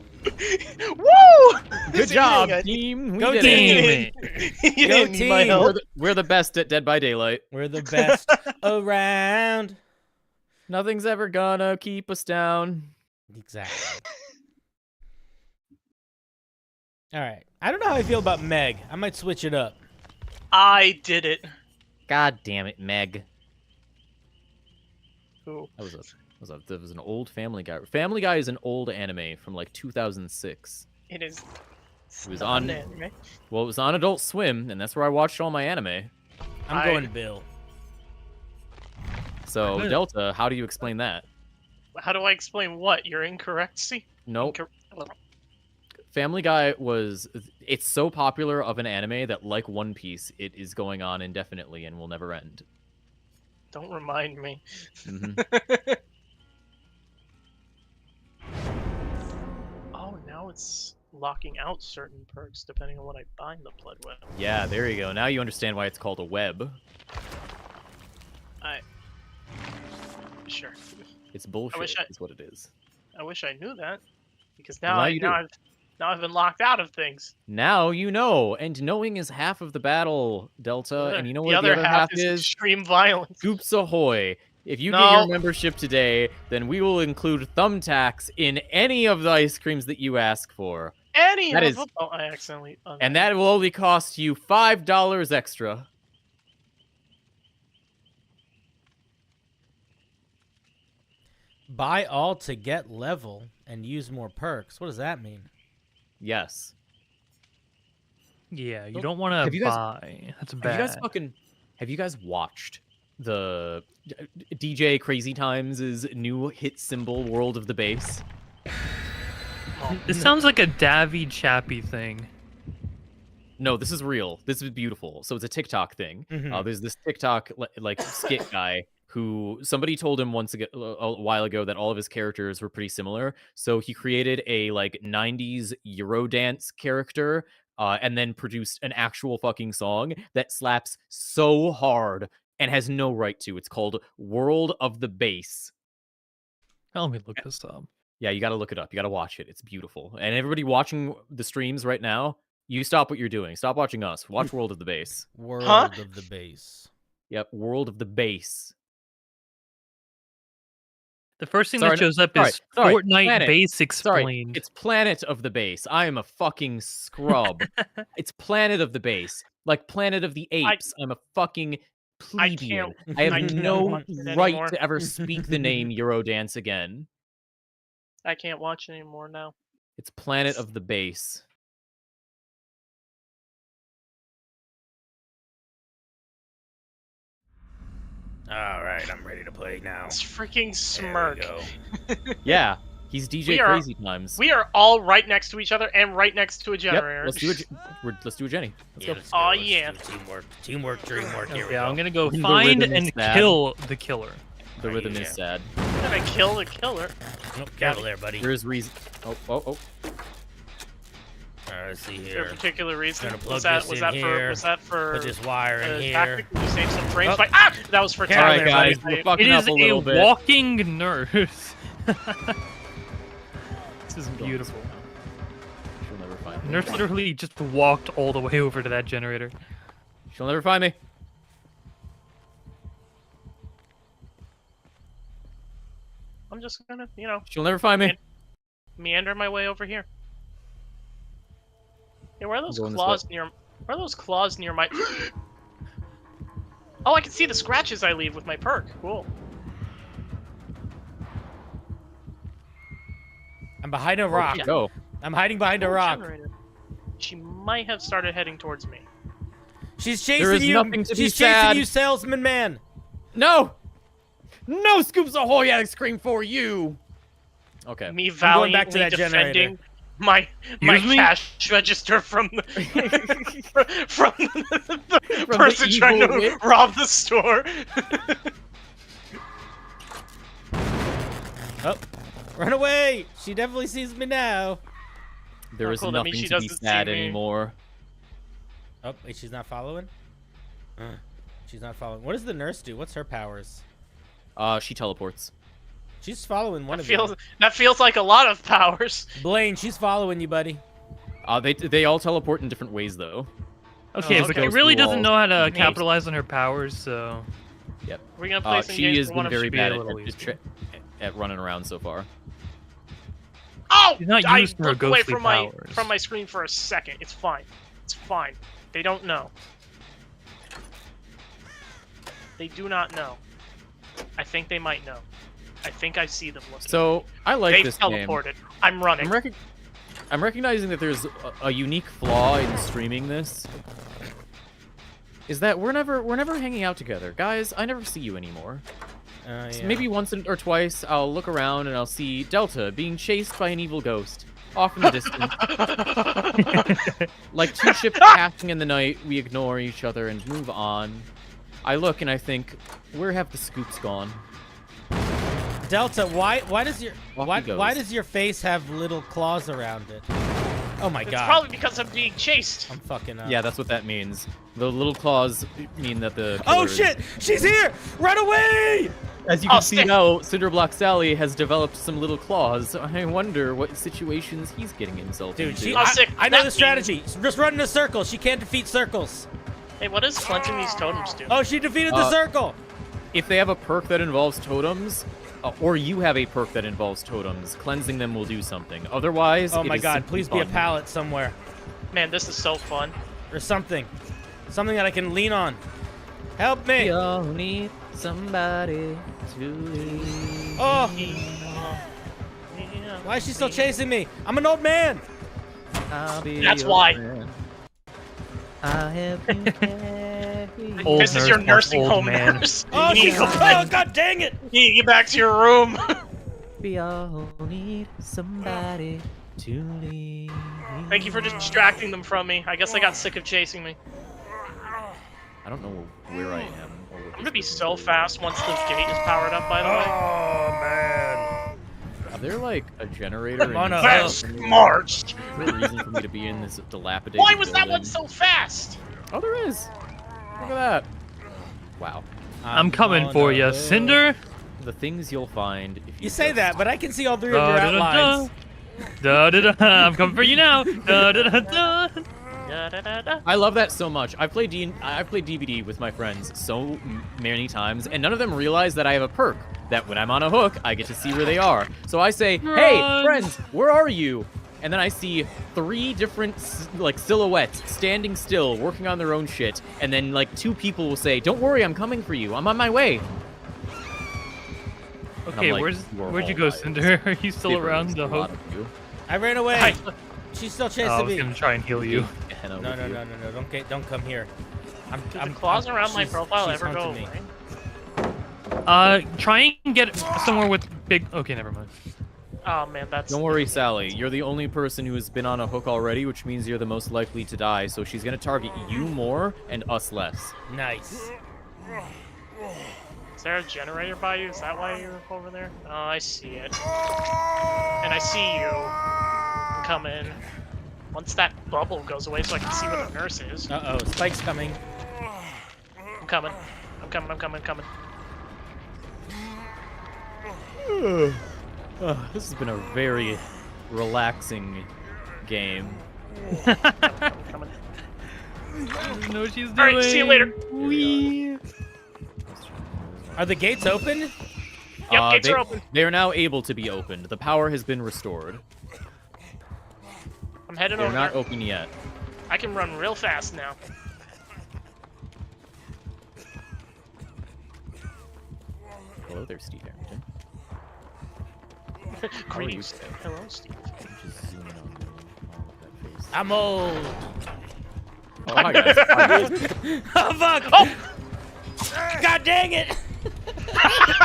Woo! Good So job, you team. We Go did team. it. You Go didn't need my team. help. We're the best at Dead by Daylight. We're the best around. Nothing's ever gonna keep us down. Exactly. All right. I don't know how I feel about Meg. I might switch it up. I did it. God damn it, Meg. Ooh. That was an old Family Guy. Family Guy is an old anime from like 2006. It is. It was not on. an anime. Well, it was on Adult Swim, and that's where I watched all my anime. I'm going Bill. So, Good. Delta, how do you explain that? How do I explain what? You're incorrect, see? Nope. Family Guy was. It's so popular of an anime that, like One Piece, it is going on indefinitely and will never end. Don't remind me. Mhm. Oh, now it's locking out certain perks depending on what I bind the blood with. Yeah, there you go. Now you understand why it's called a web. Sure. It's bullshit. Is what it is. I wish I knew that, because Well, now now I've been locked out of things. Now you know, and knowing is half of the battle, Delta. And you know the what other the other half is is? extreme violence. Scoops Ahoy! If you get No. your membership today, then we will include thumbtacks in any of the ice creams that you ask for. Any That of is- them. Oh, I accidentally. And that will only cost you $5 extra. Buy all to get level and use more perks. What does that mean? Yes. Yeah, you Well, don't want have to you guys- buy. That's Have bad. you guys have you guys watched the DJ Crazy Times' new hit symbol, World of the Bass? This sounds like a Davvychappy thing. No, this is real. This is beautiful. So it's a TikTok thing. Mhm. There's this TikTok like skit guy who somebody told him a while ago that all of his characters were pretty similar. So he created a like 90s Eurodance character and then produced an actual fucking song that slaps so hard and has no right to. It's called World of the Bass. Let me look this up. Yeah, you got to look it up. You got to watch it. It's beautiful. And everybody watching the streams right now, you stop what you're doing. Stop watching us. Watch World of the Bass. World of the Bass. Yep, World of the Bass. The first thing Sorry, that shows up sorry, is sorry, Fortnite Planet. Base Sorry, Explained. it's Planet of the Bass. I am a fucking scrub. It's Planet of the Bass. Like Planet of the Apes. I'm a fucking plebeian. I have can't no watch it right anymore. to ever speak the name Eurodance again. I can't watch it anymore now. It's Planet of the Bass. All right, I'm ready to play now. It's freaking smirk. Yeah, he's DJ We are- Crazy Times. We are all right next to each other and right next to a Yep, generator. let's do a Jenny. Let's go. Let's Aw, Let's yeah. do teamwork, dreamwork. Here we Yeah, go. I'm gonna go The find rhythm is and sad. kill the killer. The Right, rhythm yeah. is sad. Gotta kill the killer. Oh, careful there, buddy. There's reason. Oh. All right, let's see Is there a here. particular reason? Gonna plug Was that this in here. was that for Put this wire in here. tactic? You save some frames Oh. by that was for Careful All time. right, there, guys, buddy. we're fucking It up is a a little bit. walking nurse. This is beautiful. She'll never find me. Nurse literally just walked all the way over to that generator. She'll never find me. I'm just gonna, She'll never find me. meander my way over here. Hey, where are those going this claws near? Where are those claws near my? Oh, I can see the scratches I leave with my perk. Cool. I'm behind a rock. Where'd she go? I'm hiding behind a Oh, rock. generator. She might have started heading towards me. She's There chasing is you. nothing to be She's chasing sad. you, salesman man. No! No, Scoops Ahoy ice cream for you! Okay. Me going valiantly back to that generator. defending my Excuse me? cash register from the from the the person trying evil to witch. rob the store. Oh, run away! She definitely sees me now. There Oh, is cool, that means nothing she to be doesn't see sad me. anymore. Oh, wait, she's not following? She's not following. What does the nurse do? What's her powers? She teleports. She's following one That of feels you. that feels like a lot of powers. Blaine, she's following you, buddy. They all teleport in different ways though. Okay, Oh, but okay. she really Goes through doesn't know how to walls. capitalize on her powers, so... Yep. We're gonna play some She games has for one been of very should be bad a little at running around so far. Oh! She's not I used to her looked away ghostly from powers. my screen for a second. It's fine. It's fine. They don't know. They do not know. I think they might know. I think I see them looking. So I like They've this game. teleported. I'm running. I'm recognizing that there's a unique flaw in streaming this. Is that we're never hanging out together, guys. I never see you anymore. So Yeah. maybe once or twice I'll look around and I'll see Delta being chased by an evil ghost off in the distance. Like two ships passing in the night, we ignore each other and move on. I look and I think, where have the scoops gone? Delta, why does your Off he why goes. does your face have little claws around it? Oh my It's god. probably because I'm being chased. I'm fucking up. Yeah, that's what that means. The little claws mean that the Oh killer is- shit! She's here! Run away! As you Oh, can see stick. now, CinderBlocksally has developed some little claws. I wonder what situations he's getting himself Dude, into. she, Oh, sick. I know That the strategy. Just run in a circle. She can't defeat circles. Hey, what does cleansing these totems do? Oh, she defeated the circle. If they have a perk that involves totems, or you have a perk that involves totems, cleansing them will do something. Otherwise, Oh it my is god, simply please be a fun. pallet somewhere. Man, this is so fun. Or something. Something that I can lean on. Help me! We all need somebody to lean. Oh! Why is she still chasing me? I'm an old man! I'll be That's your why. friend. I have been carried. Old This is your nurse, nursing old home man. nurse. Oh, You need she's... to go Oh, back- god dang it! you need to get back to your room. We all need somebody to lean. Thank you for distracting them from me. I guess I got sick of chasing me. I don't know where I am. Or what I'm gonna this be person so is. fast once the gate is powered up, by the way. Oh, man. Is there like a generator? Come on in up. this Fast building? march! Is there a reason for me to be in this dilapidated Why was that one building? so fast? Oh, there is. Look at that. Wow. I'm coming for you, Cinder. The things you'll find if you You say just- that, but I can see all three of your outlines. I'm coming for you now. Da, da, da, da. Da-da-da-da. I love that so much. I've played DVD with my friends so many times, and none of them realize that I have a perk that when I'm on a hook, I get to see where they are. So I say, "Hey, Run. friends, where are you?" And then I see 3 different like silhouettes standing still, working on their own shit, and then like 2 people will say, "Don't worry, I'm coming for you. I'm on my way." Okay, like, "You are where'd you all go, liars." Cinder? Are you still Paper around is the a lot hook? of you. I ran away. I- She's still Oh, I chasing was me. gonna try and heal you. Gehenna No, with no, you. no, no, no. Don't come here. Do the claws around my she's- profile she's ever go hunting me. away? Try and get somewhere with big. Okay, never mind. Oh man, that's. Don't worry, Sally. You're the only person who has been on a hook already, which means you're the most likely to die. So she's gonna target you more and us less. Nice. Is there a generator by you? Is that why you're over there? Oh, I see it. And I see you. I'm coming. Once that bubble goes away so I can see where the nurse is. Uh-oh, Spike's coming. I'm coming. I'm coming, I'm coming, I'm coming. This has been a very relaxing game. I'm coming. I know what she's doing. Alright, see you later. Wee. Are the gates open? Yep, gates are open. They are now able to be opened. The power has been restored. I'm heading They're over not there. open yet. I can run real fast now. Hello there, Steve Harrington. How are you Greetings. today? Hello, Steve. Just zoom in on that face. I'm old. Oh, hi guys. Hi, guys. Oh, fuck. Oh! God dang it.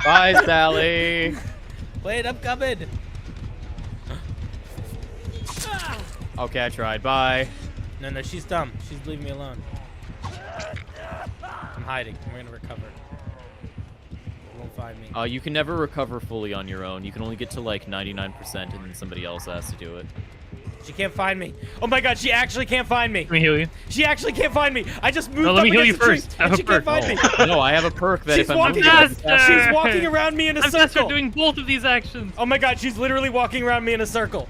Bye, Sally. Wait, I'm coming. Okay, I tried. Bye. No, no, she's dumb. She's leaving me alone. I'm hiding. We're gonna recover. They won't find me. You can never recover fully on your own. You can only get to like 99% and then somebody else has to do it. She can't find me. Oh my god, she actually can't find me. Let me heal you. She actually can't find me. I just moved No, up let me heal against you the tree, first. and Have she a can't perk. find me. No, I have a perk that She's if I'm walking. moving, She's walking around me in a I'm faster circle. doing both of these actions. Oh my god, she's literally walking around me in a circle.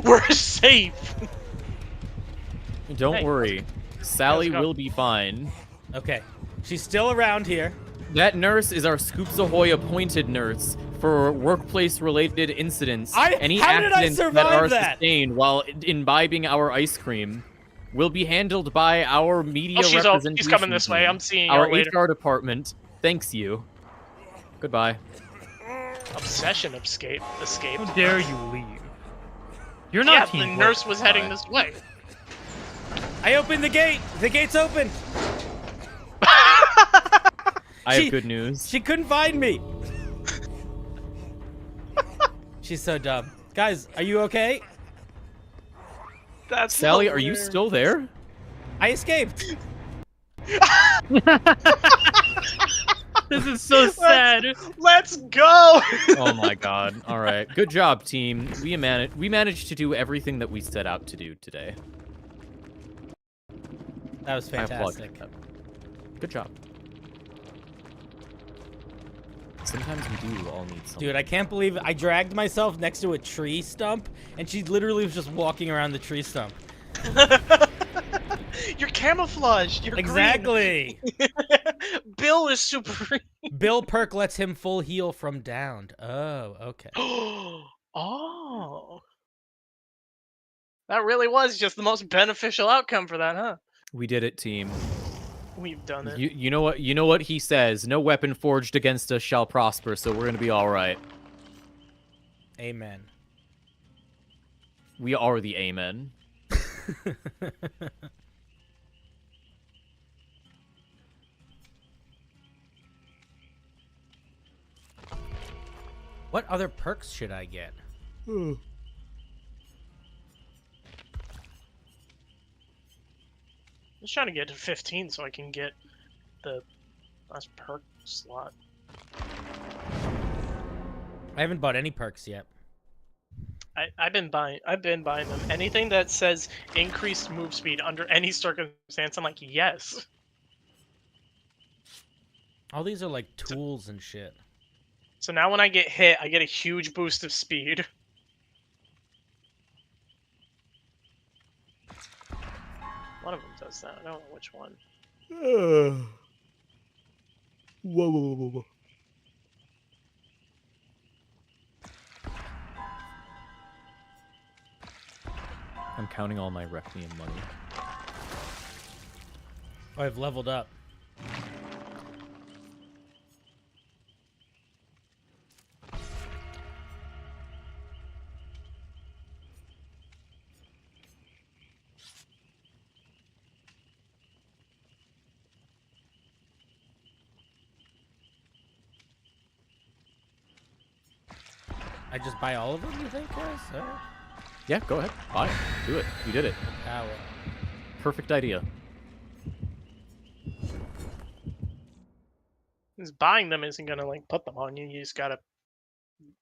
We're safe. Don't Hey, worry, Sally go. will be fine. Okay, she's still around here. That nurse is our Scoops Ahoy appointed nurse for workplace-related incidents. Any how did I accidents that survive are that? sustained while imbibing our ice cream will be handled by our media She's representation coming this way. team. I'm seeing our her later. HR department. Thanks you. Goodbye. Obsession escape. How dare you leave? You're not Yeah, the teamwork. nurse was heading Bye. this way. I opened the gate. The gate's open. I have good news. She couldn't find me. She's so dumb. Guys, are you okay? That's Sally, are you still there? I escaped. This is so sad. Let's go. Oh my god. All right. Good job, team. We managed to do everything that we set out to do today. That was I applaud fantastic. that. Good job. Sometimes we do all need something. Dude, I can't believe I dragged myself next to a tree stump, and she literally was just walking around the tree stump. You're camouflaged. You're Exactly. green. Bill is super. Bill perk lets him full heal from downed. Oh, okay. Oh. That really was just the most beneficial outcome for that, huh? We did it, team. We've done it. You know what? You know what he says. No weapon forged against us shall prosper. So we're gonna be all right. Amen. We are the amen. What other perks should I get? I'm just trying to get to 15 so I can get the last perk slot. I haven't bought any perks yet. I've been buying them. Anything that says increased move speed under any circumstance, I'm like, yes. All these are like tools and shit. So now when I get hit, I get a huge boost of speed. One of them does that. I don't know which one. Whoa. I'm counting all my Requiem money. Oh, I've leveled up. I just buy all of them, you think, guys? Yeah, go ahead. Buy it. Do it. You did it. Ah, well. Perfect idea. Because buying them isn't gonna like put them on you. You just gotta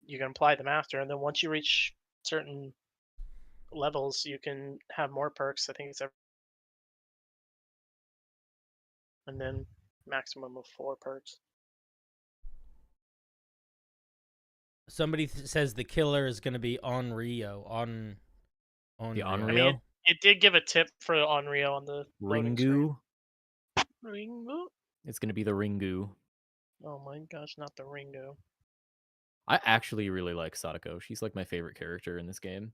you can apply them after, and then once you reach certain levels, you can have more perks. I think it's and then maximum of 4 perks. Somebody says the killer is going to be Onryo. On The Onryo. Onryo? I mean, it did give a tip for Onryo on the loading screen. Ringu? Ringu? It's gonna be the Ringu. Oh my gosh, not the Ringu. I actually really like Sadako. She's like my favorite character in this game.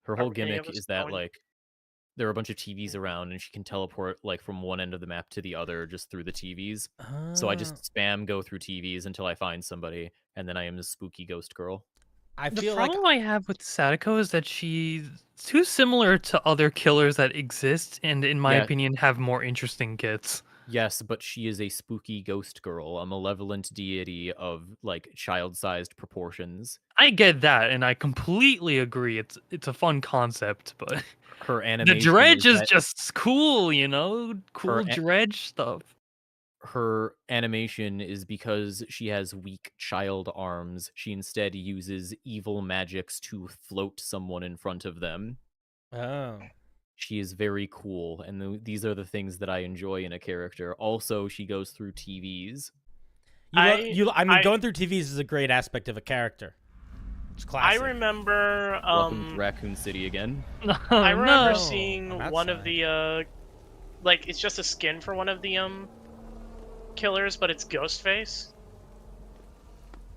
Her Are whole any of gimmick us is that going- like there are a bunch of TVs around and she can teleport like from one end of the map to the other just through the TVs. So I just spam go through TVs until I find somebody, and then I am the spooky ghost girl. I The feel like problem I have with Sadako is that she's too similar to other killers that exist, and in my Yeah. opinion, have more interesting kits. Yes, but she is a spooky ghost girl, a malevolent deity of like child-sized proportions. I get that, and I completely agree. It's a fun concept, but Her the animation dredge is that- just cool, you know, cool Her dredge stuff. her animation is because she has weak child arms. She instead uses evil magics to float someone in front of them. Oh. She is very cool, and these are the things that I enjoy in a character. Also, she goes through TVs. I mean, going through TVs is a great aspect of a character. It's classic. I remember. Welcome to Raccoon City again. I remember no. seeing I'm one of outside. the like it's just a skin for one of the killers, but it's Ghostface.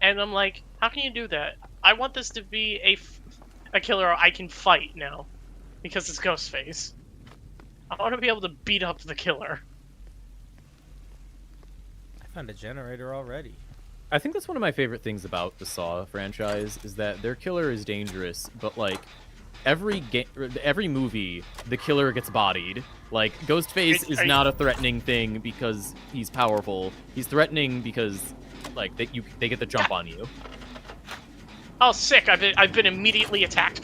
And I'm like, how can you do that? I want this to be a killer I can fight now, because it's Ghostface. I want to be able to beat up the killer. I found a generator already. I think that's one of my favorite things about the Saw franchise is that their killer is dangerous, but like every movie, the killer gets bodied. Like Ghostface is not a threatening thing because he's powerful. He's threatening because like they get the jump on you. Oh, sick! I've been immediately attacked.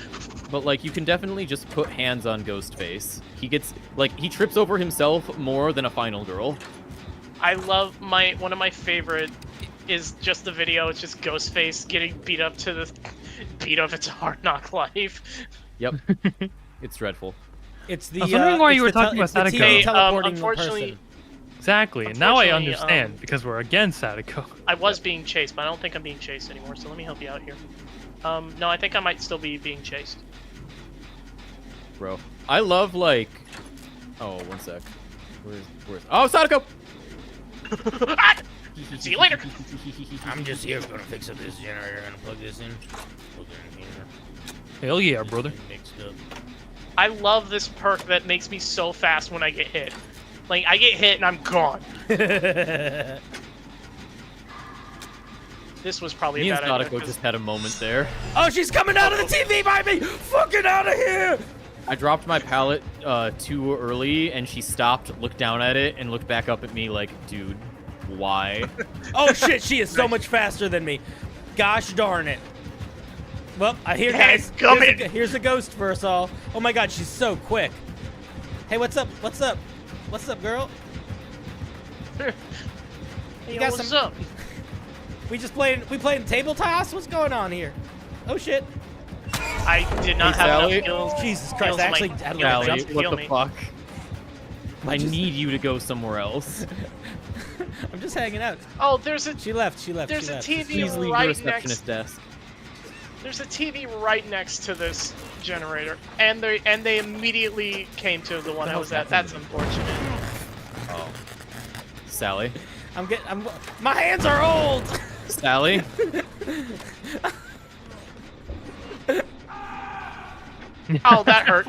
But like you can definitely just put hands on Ghostface. He gets like he trips over himself more than a final girl. I love one of my favorite is just the video. It's just Ghostface getting beat up to the beat up. It's a hard knock life. Yep, it's dreadful. It's the. I was wondering why you were talking it's the about TV Sadako. teleporting the Unfortunately, person. Exactly. Now I Unfortunately, understand because we're against Sadako. I was being chased, but I don't think I'm being chased anymore. So let me help you out here. No, I think I might still be being chased. Bro, I love like. Oh, one sec. Where's? Oh, Sadako! Ah! See you later. I'm just here gonna fix up this generator. Gonna plug this in. Plug it in here. Hell yeah, brother. Mixed up. I love this perk that makes me so fast when I get hit. Like, I get hit and I'm gone. This was probably Me a and bad idea. Sadako 'Cause just had a moment there. Oh, she's coming out of the TV by me! Fucking out of here! I dropped my pallet too early, and she stopped, looked down at it, and looked back up at me like, dude, why? Oh shit, she is so much faster than me. Gosh darn it. Well, I hear guys. Here's a ghost for us all. Oh my god, she's so quick. Hey, what's up? What's up? What's up, girl? Hey, You got what's some- up? We playing table toss? What's going on here? Oh shit. I did not Hey, have Sally? enough skills. Jesus Christ, skills I in my- actually had to skills Sally, to what heal the me. fuck? I just- need you to go somewhere else. I'm just hanging out. Oh, there's a She left. There's she a left. TV Please leave right the receptionist desk. there's a TV right next to this generator, and they immediately came to the one I was at. That's unfortunate. Oh. Sally? My hands are old! Sally? Oh, that hurt.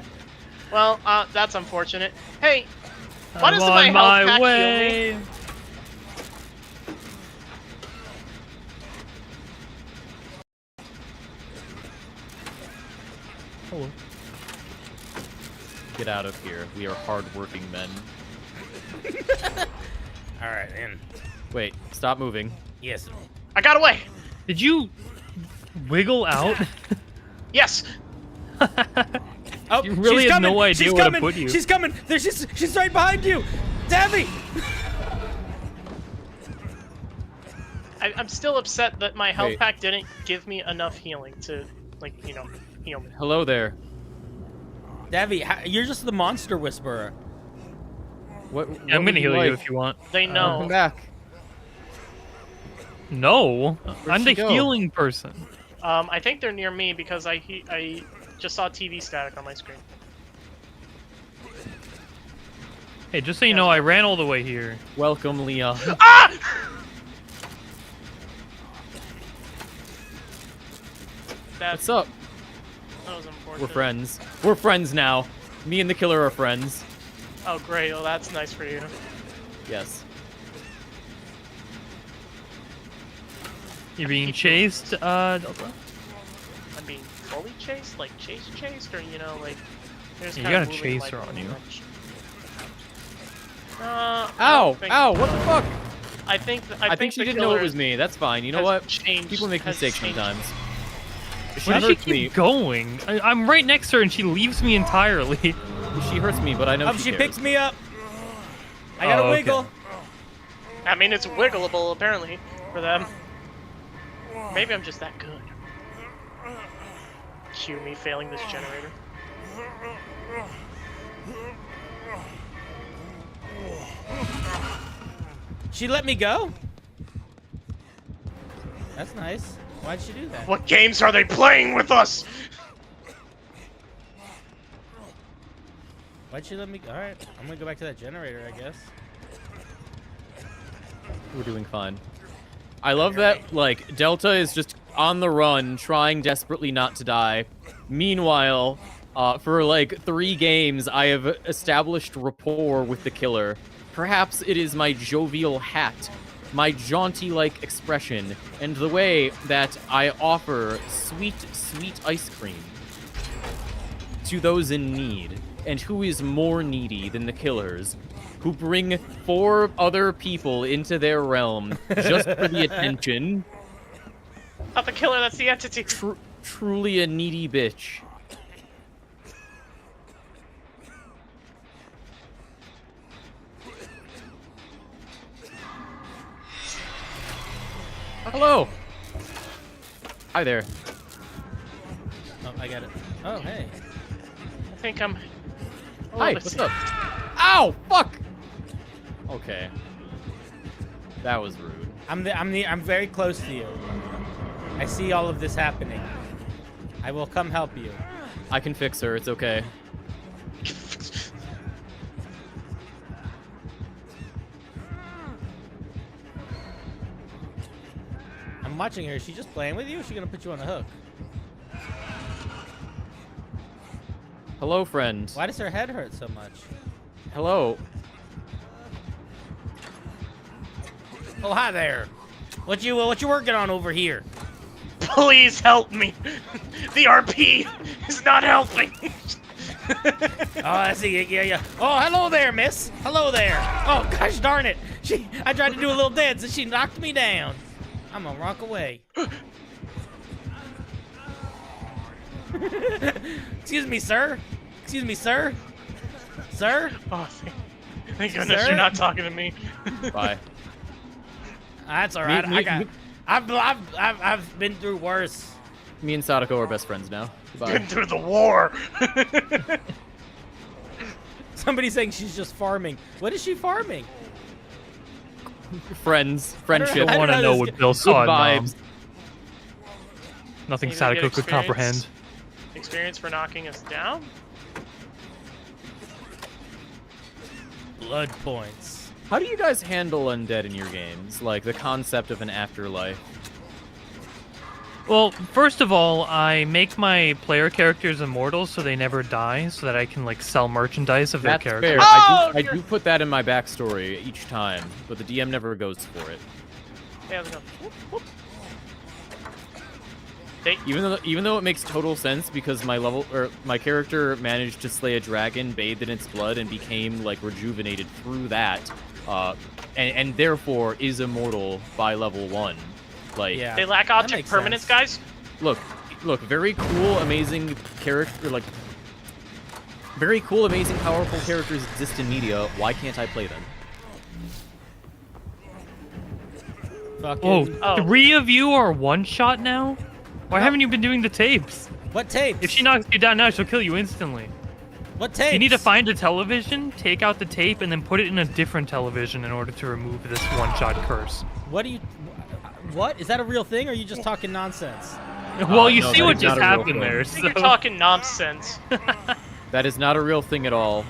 Well, that's unfortunate. Hey, why doesn't I'm my on health pack my heal me? way. Hello. Get out of here. We are hardworking men. All right, then. Wait, stop moving. Yes. I got away. Did you wiggle out? Yes. Oh, You really she's had no coming. idea She's where to coming. put you. She's coming. She's right behind you. Davy! I'm still upset that my health Wait. pack didn't give me enough healing to, like, heal me. Hello there. Davy, you're just the monster whisperer. What? Yeah, I'm what gonna would heal like? you if you want. They know. Come back. No, I'm the she go? healing person. I think they're near me because I just saw TV static on my screen. Hey, just so you know, I ran all the way here. Welcome, Leah. Ah! What's up? That was unfortunate. We're friends. We're friends now. Me and the killer are friends. Oh, great. Well, that's nice for you. Yes. You're being chased, Delta? I'm being fully chased? Like, chased, or, like, there's You kind got of a moving, chaser like, on you. I Ow! don't think- Ow! What the fuck? I think I think she the didn't know it killer was me. That's fine. You know has what? changed- People make has mistakes changed. sometimes. She Where does she hurts keep me. going? I'm right next to her and she leaves me entirely. She hurts me, but I know She cares. picks me up. I got Oh, a okay. wiggle. I mean, it's wiggleable, apparently, for them. Maybe I'm just that good. Cue me failing this generator. She let me go? That's nice. Why'd she do that? What games are they playing with us? Why'd she let me... Alright, I'm gonna go back to that generator, I guess. We're doing fine. I love that, like, Delta is just on the run, trying desperately not to die. Meanwhile, for, like, 3 games, I have established rapport with the killer. Perhaps it is my jovial hat, my jaunty-like expression, and the way that I offer sweet, sweet ice cream to those in need. And who is more needy than the killers, who bring 4 other people into their realm just for the attention? Not the killer, that's the entity. Truly a needy bitch. Hello. Hi there. Oh, I got it. Oh, hey. I think I'm... Oh, Hi, let's what's see. up? Ow! Fuck! Okay. That was rude. I'm very close to you. I see all of this happening. I will come help you. I can fix her, it's okay. I'm watching her. Is she just playing with you? Or is she gonna put you on a hook? Hello, friend. Why does her head hurt so much? Hello. Oh, hi there. What you working on over here? Please help me. The RP is not helping. Oh, I see it. Yeah. Oh, hello there, miss. Hello there. Oh, gosh darn it. I tried to do a little dance and she knocked me down. I'm gonna rock away. Excuse me, sir. Excuse me, sir. Sir? Oh, thank goodness Sir? you're not talking to me. Bye. That's all right. I've been through worse. Me and Sadako are best friends now. Been Goodbye. through the war. Somebody's saying she's just farming. What is she farming? Friends. I Friendship. don't I want to know know this what g- Bill Good saw. vibes. Nothing Maybe we get Sadako could comprehend. Experience for knocking us down? Blood points. How do you guys handle undead in your games? Like, the concept of an afterlife. Well, first of all, I make my player characters immortal so they never die, so that I can like sell merchandise of their That's characters. fair. Oh, I do put that in my backstory each time, but the DM never goes for it. Hey, how's it going? Whoop, whoop. Even though it makes total sense because my character managed to slay a dragon, bathed in its blood, and became like rejuvenated through that, and therefore is immortal by level 1. Like, Yeah. They lack that object makes permanence, sense. guys. look, very cool, amazing character, like very cool, amazing, powerful characters exist in media. Why can't I play them? Fucking. Oh, 3 of you are one shot now? Why haven't you been doing the tapes? What tapes? If she knocks you down now, she'll kill you instantly. What tapes? You need to find a television, take out the tape, and then put it in a different television in order to remove this one-shot curse. What do you? What is that a real thing? Or are you just talking nonsense? Well, you no, see that what is just not a real happened thing. there. I think you're So. talking nonsense. That is not a real thing at all.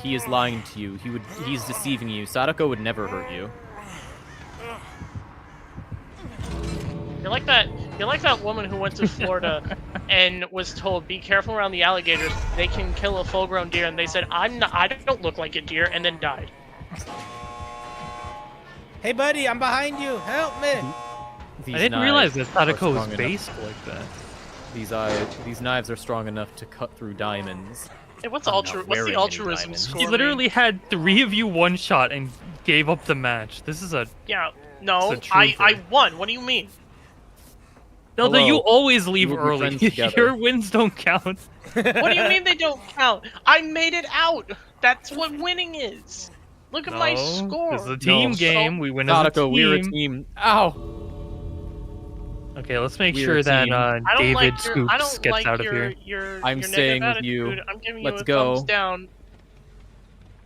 He is lying to you. He's deceiving you. Sadako would never hurt you. You're like that woman who went to Florida and was told, "Be careful around the alligators. They can kill a full-grown deer." And they said, I don't look like a deer," and then died. Hey, buddy, I'm behind you. Help me. These I didn't knives realize that are Sadako strong was enough- based like that. These knives are strong enough to cut through diamonds. Hey, what's I'm not what's wearing the any altruism diamonds. score? He literally had 3 of you one shot and gave up the match. This is a Yeah. No, It's a I trooper. won. What do you mean? Delta. Hello. You always leave We will be early. friends together. Your wins don't count. What do you mean they don't count? I made it out. That's what winning is. Look at my No, score. This is a team No. game. We win as a Sadako, team. we're a team. Ow! Okay, let's make We're sure a that team. I don't David like your, I Scoops don't gets like out of your, here. your I'm your staying negative with you. attitude. I'm giving Let's you a go. thumbs down.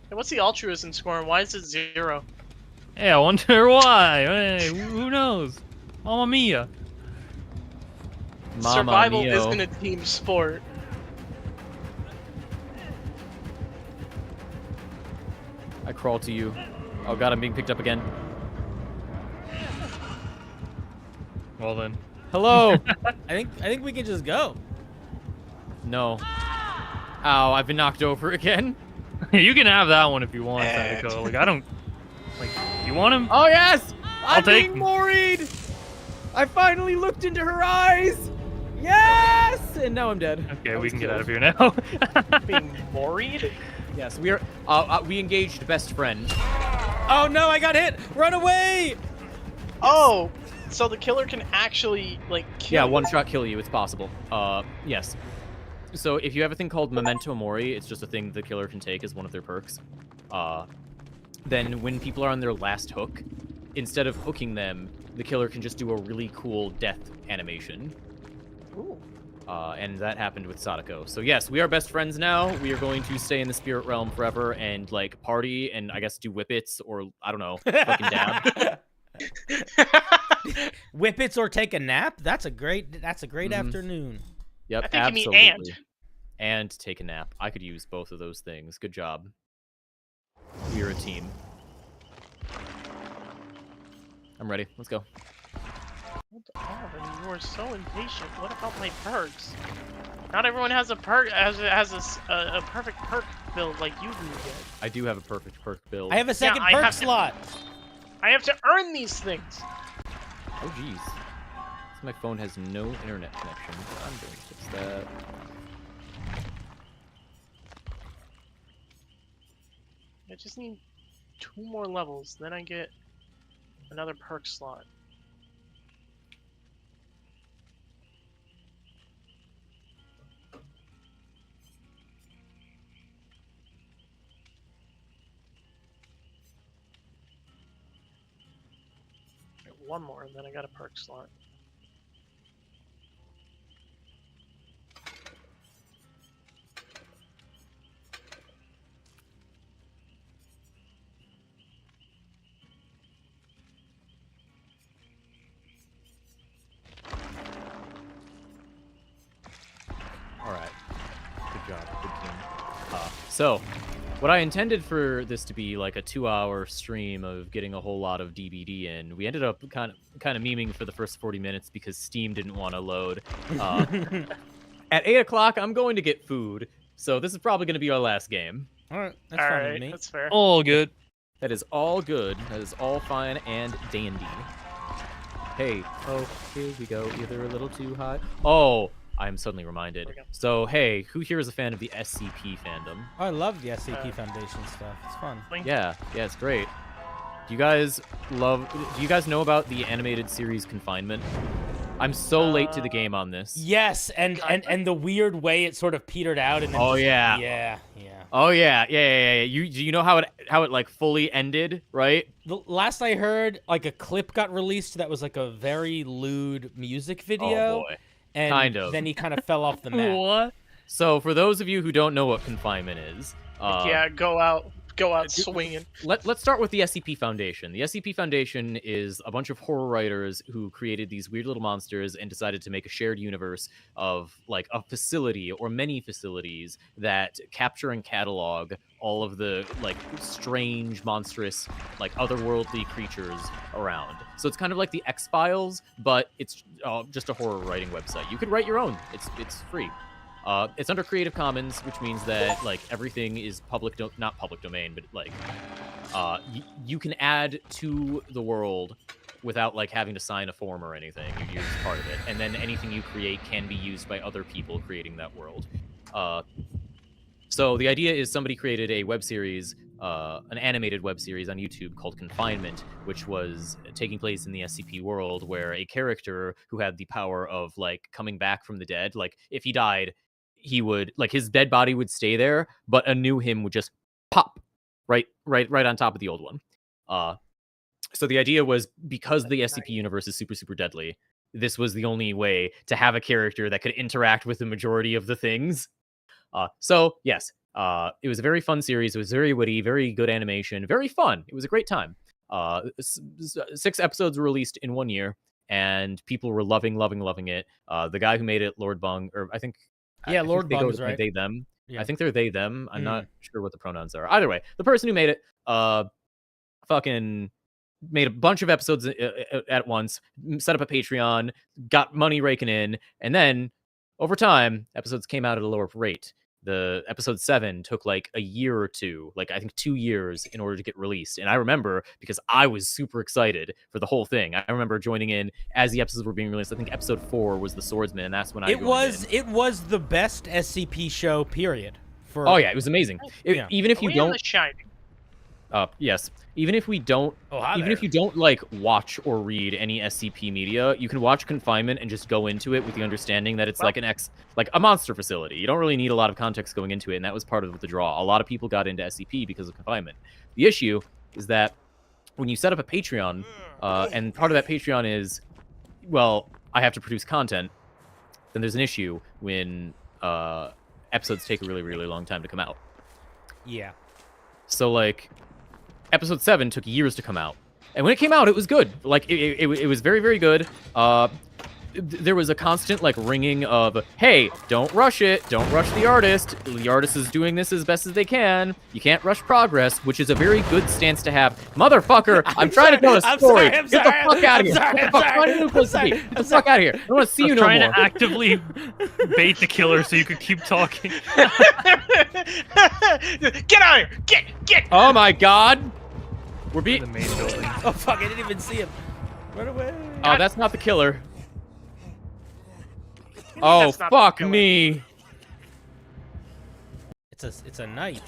Hey, what's the altruism score and why is it 0? Hey, I wonder why. Hey, who knows? Mamma mia. Mama Survival mio. isn't a team sport. I crawl to you. Oh god, I'm being picked up again. Well then. Hello. I think we can just go. No. Ow, I've been knocked over again. You can have that one if you want, Sadako. Like, I don't... Like, you want him? Oh yes! I'm take being him. moried! I finally looked into her eyes! Yes! And now I'm dead. Okay, I we was can get out of killed. here now. Being worried? Yes, we are. We engaged best friend. Oh no, I got hit! Run away! Oh, so the killer can actually like kill Yeah, you. one shot kill you. It's possible. Yes. So if you have a thing called Memento Mori, it's just a thing the killer can take as one of their perks. Then when people are on their last hook, instead of hooking them, the killer can just do a really cool death animation. Ooh. And that happened with Sadako. So yes, we are best friends now. We are going to stay in the spirit realm forever and like party and I guess do whippets or I don't know, fucking dab. Whippets or take a nap? That's a great afternoon. Yep, I think you mean absolutely. And take a nap. I could use both of those things. Good job. We are a team. I'm ready. Let's go. Hold on, you are so impatient. What about my perks? Not everyone has a perk a perfect perk build like you do yet. I do have a perfect perk build. I have a second I perk have to- slot. I have to earn these things. Oh jeez. So my phone has no internet connection. I'm going to fix that. I just need 2 more levels, then I get another perk slot. One more, and then I got a perk slot. Alright. Good job. Good team. So, what I intended for this to be like a 2-hour stream of getting a whole lot of DBD in, we ended up kind of memeing for the first 40 minutes because Steam didn't want to load. At 8 o'clock, I'm going to get food, so this is probably going to be our last game. All right, that's fine with Alright, me. that's fair. All good. That is all good. That is all fine and dandy. Hey, oh, here we go. Either a little too high. Oh, I'm suddenly reminded. There we go. So, hey, who here is a fan of the SCP fandom? Oh, I love the SCP Foundation stuff. It's fun. Yeah, it's great. Do you guys know about the animated series Confinement? I'm so late to the game on this. Yes, and the weird way it sort of petered out and then Oh, just- yeah. Yeah. Oh yeah. Do you know how it like fully ended, right? The last I heard, like a clip got released that was like a very lewd music video. Oh boy. And Kind of. then he kind of fell off the map. What? So for those of you who don't know what Confinement is, Yeah, go out swinging. Let's start with the SCP Foundation. The SCP Foundation is a bunch of horror writers who created these weird little monsters and decided to make a shared universe of like a facility or many facilities that capture and catalog all of the like strange, monstrous, like otherworldly creatures around. So it's kind of like the X-Files, but it's just a horror writing website. You could write your own. It's free. It's under Creative Commons, which means that like everything is not public domain, but like you can add to the world without like having to sign a form or anything. You're just part of it, and then anything you create can be used by other people creating that world. So the idea is somebody created a web series, an animated web series on YouTube called Confinement, which was taking place in the SCP world, where a character who had the power of like coming back from the dead, like if he died, he would like his dead body would stay there, but a new him would just pop right on top of the old one. So the idea was because the SCP universe is super deadly, this was the only way to have a character that could interact with the majority of the things. So yes, it was a very fun series. It was very witty, very good animation, very fun. It was a great time. 6 episodes were released in 1 year, and people were loving it. The guy who made it, Lord Bung, or I think Lord they go Bung's with right. they them. Yeah. I think they're they them. I'm not sure what the pronouns are. Either way, the person who made it, fucking made a bunch of episodes at once, set up a Patreon, got money raking in, and then over time, episodes came out at a lower rate. The episode 7 took like a year or two, like I think 2 years in order to get released. And I remember because I was super excited for the whole thing. I remember joining in as the episodes were being released. I think episode 4 was the Swordsman, and that's when I it was the best SCP show, period. Oh yeah, it was amazing. Even if you don't, yes. Even if we don't, if you don't like watch or read any SCP media, you can watch Confinement and just go into it with the understanding that it's like a monster facility. You don't really need a lot of context going into it, and that was part of the draw. A lot of people got into SCP because of Confinement. The issue is that when you set up a Patreon, and part of that Patreon is, well, I have to produce content, then there's an issue when episodes take a really, really long time to come out. Yeah. So like, episode 7 took years to come out, and when it came out, it was good. Like it was very, very good. There was a constant like ringing of, hey, don't rush it, don't rush the artist. The artist is doing this as best as they can. You can't rush progress, which is a very good stance to have. Motherfucker, I'm trying to tell a story. Get the fuck out of here. Get the fuck out of here. I don't want to see you no more. Trying to actively bait the killer so you could keep talking. Get out of here! Get! Oh my god. We're beat. The main building. Oh fuck! I didn't even see him. Run away. Oh, that's not the killer. Oh fuck me. It's a knight.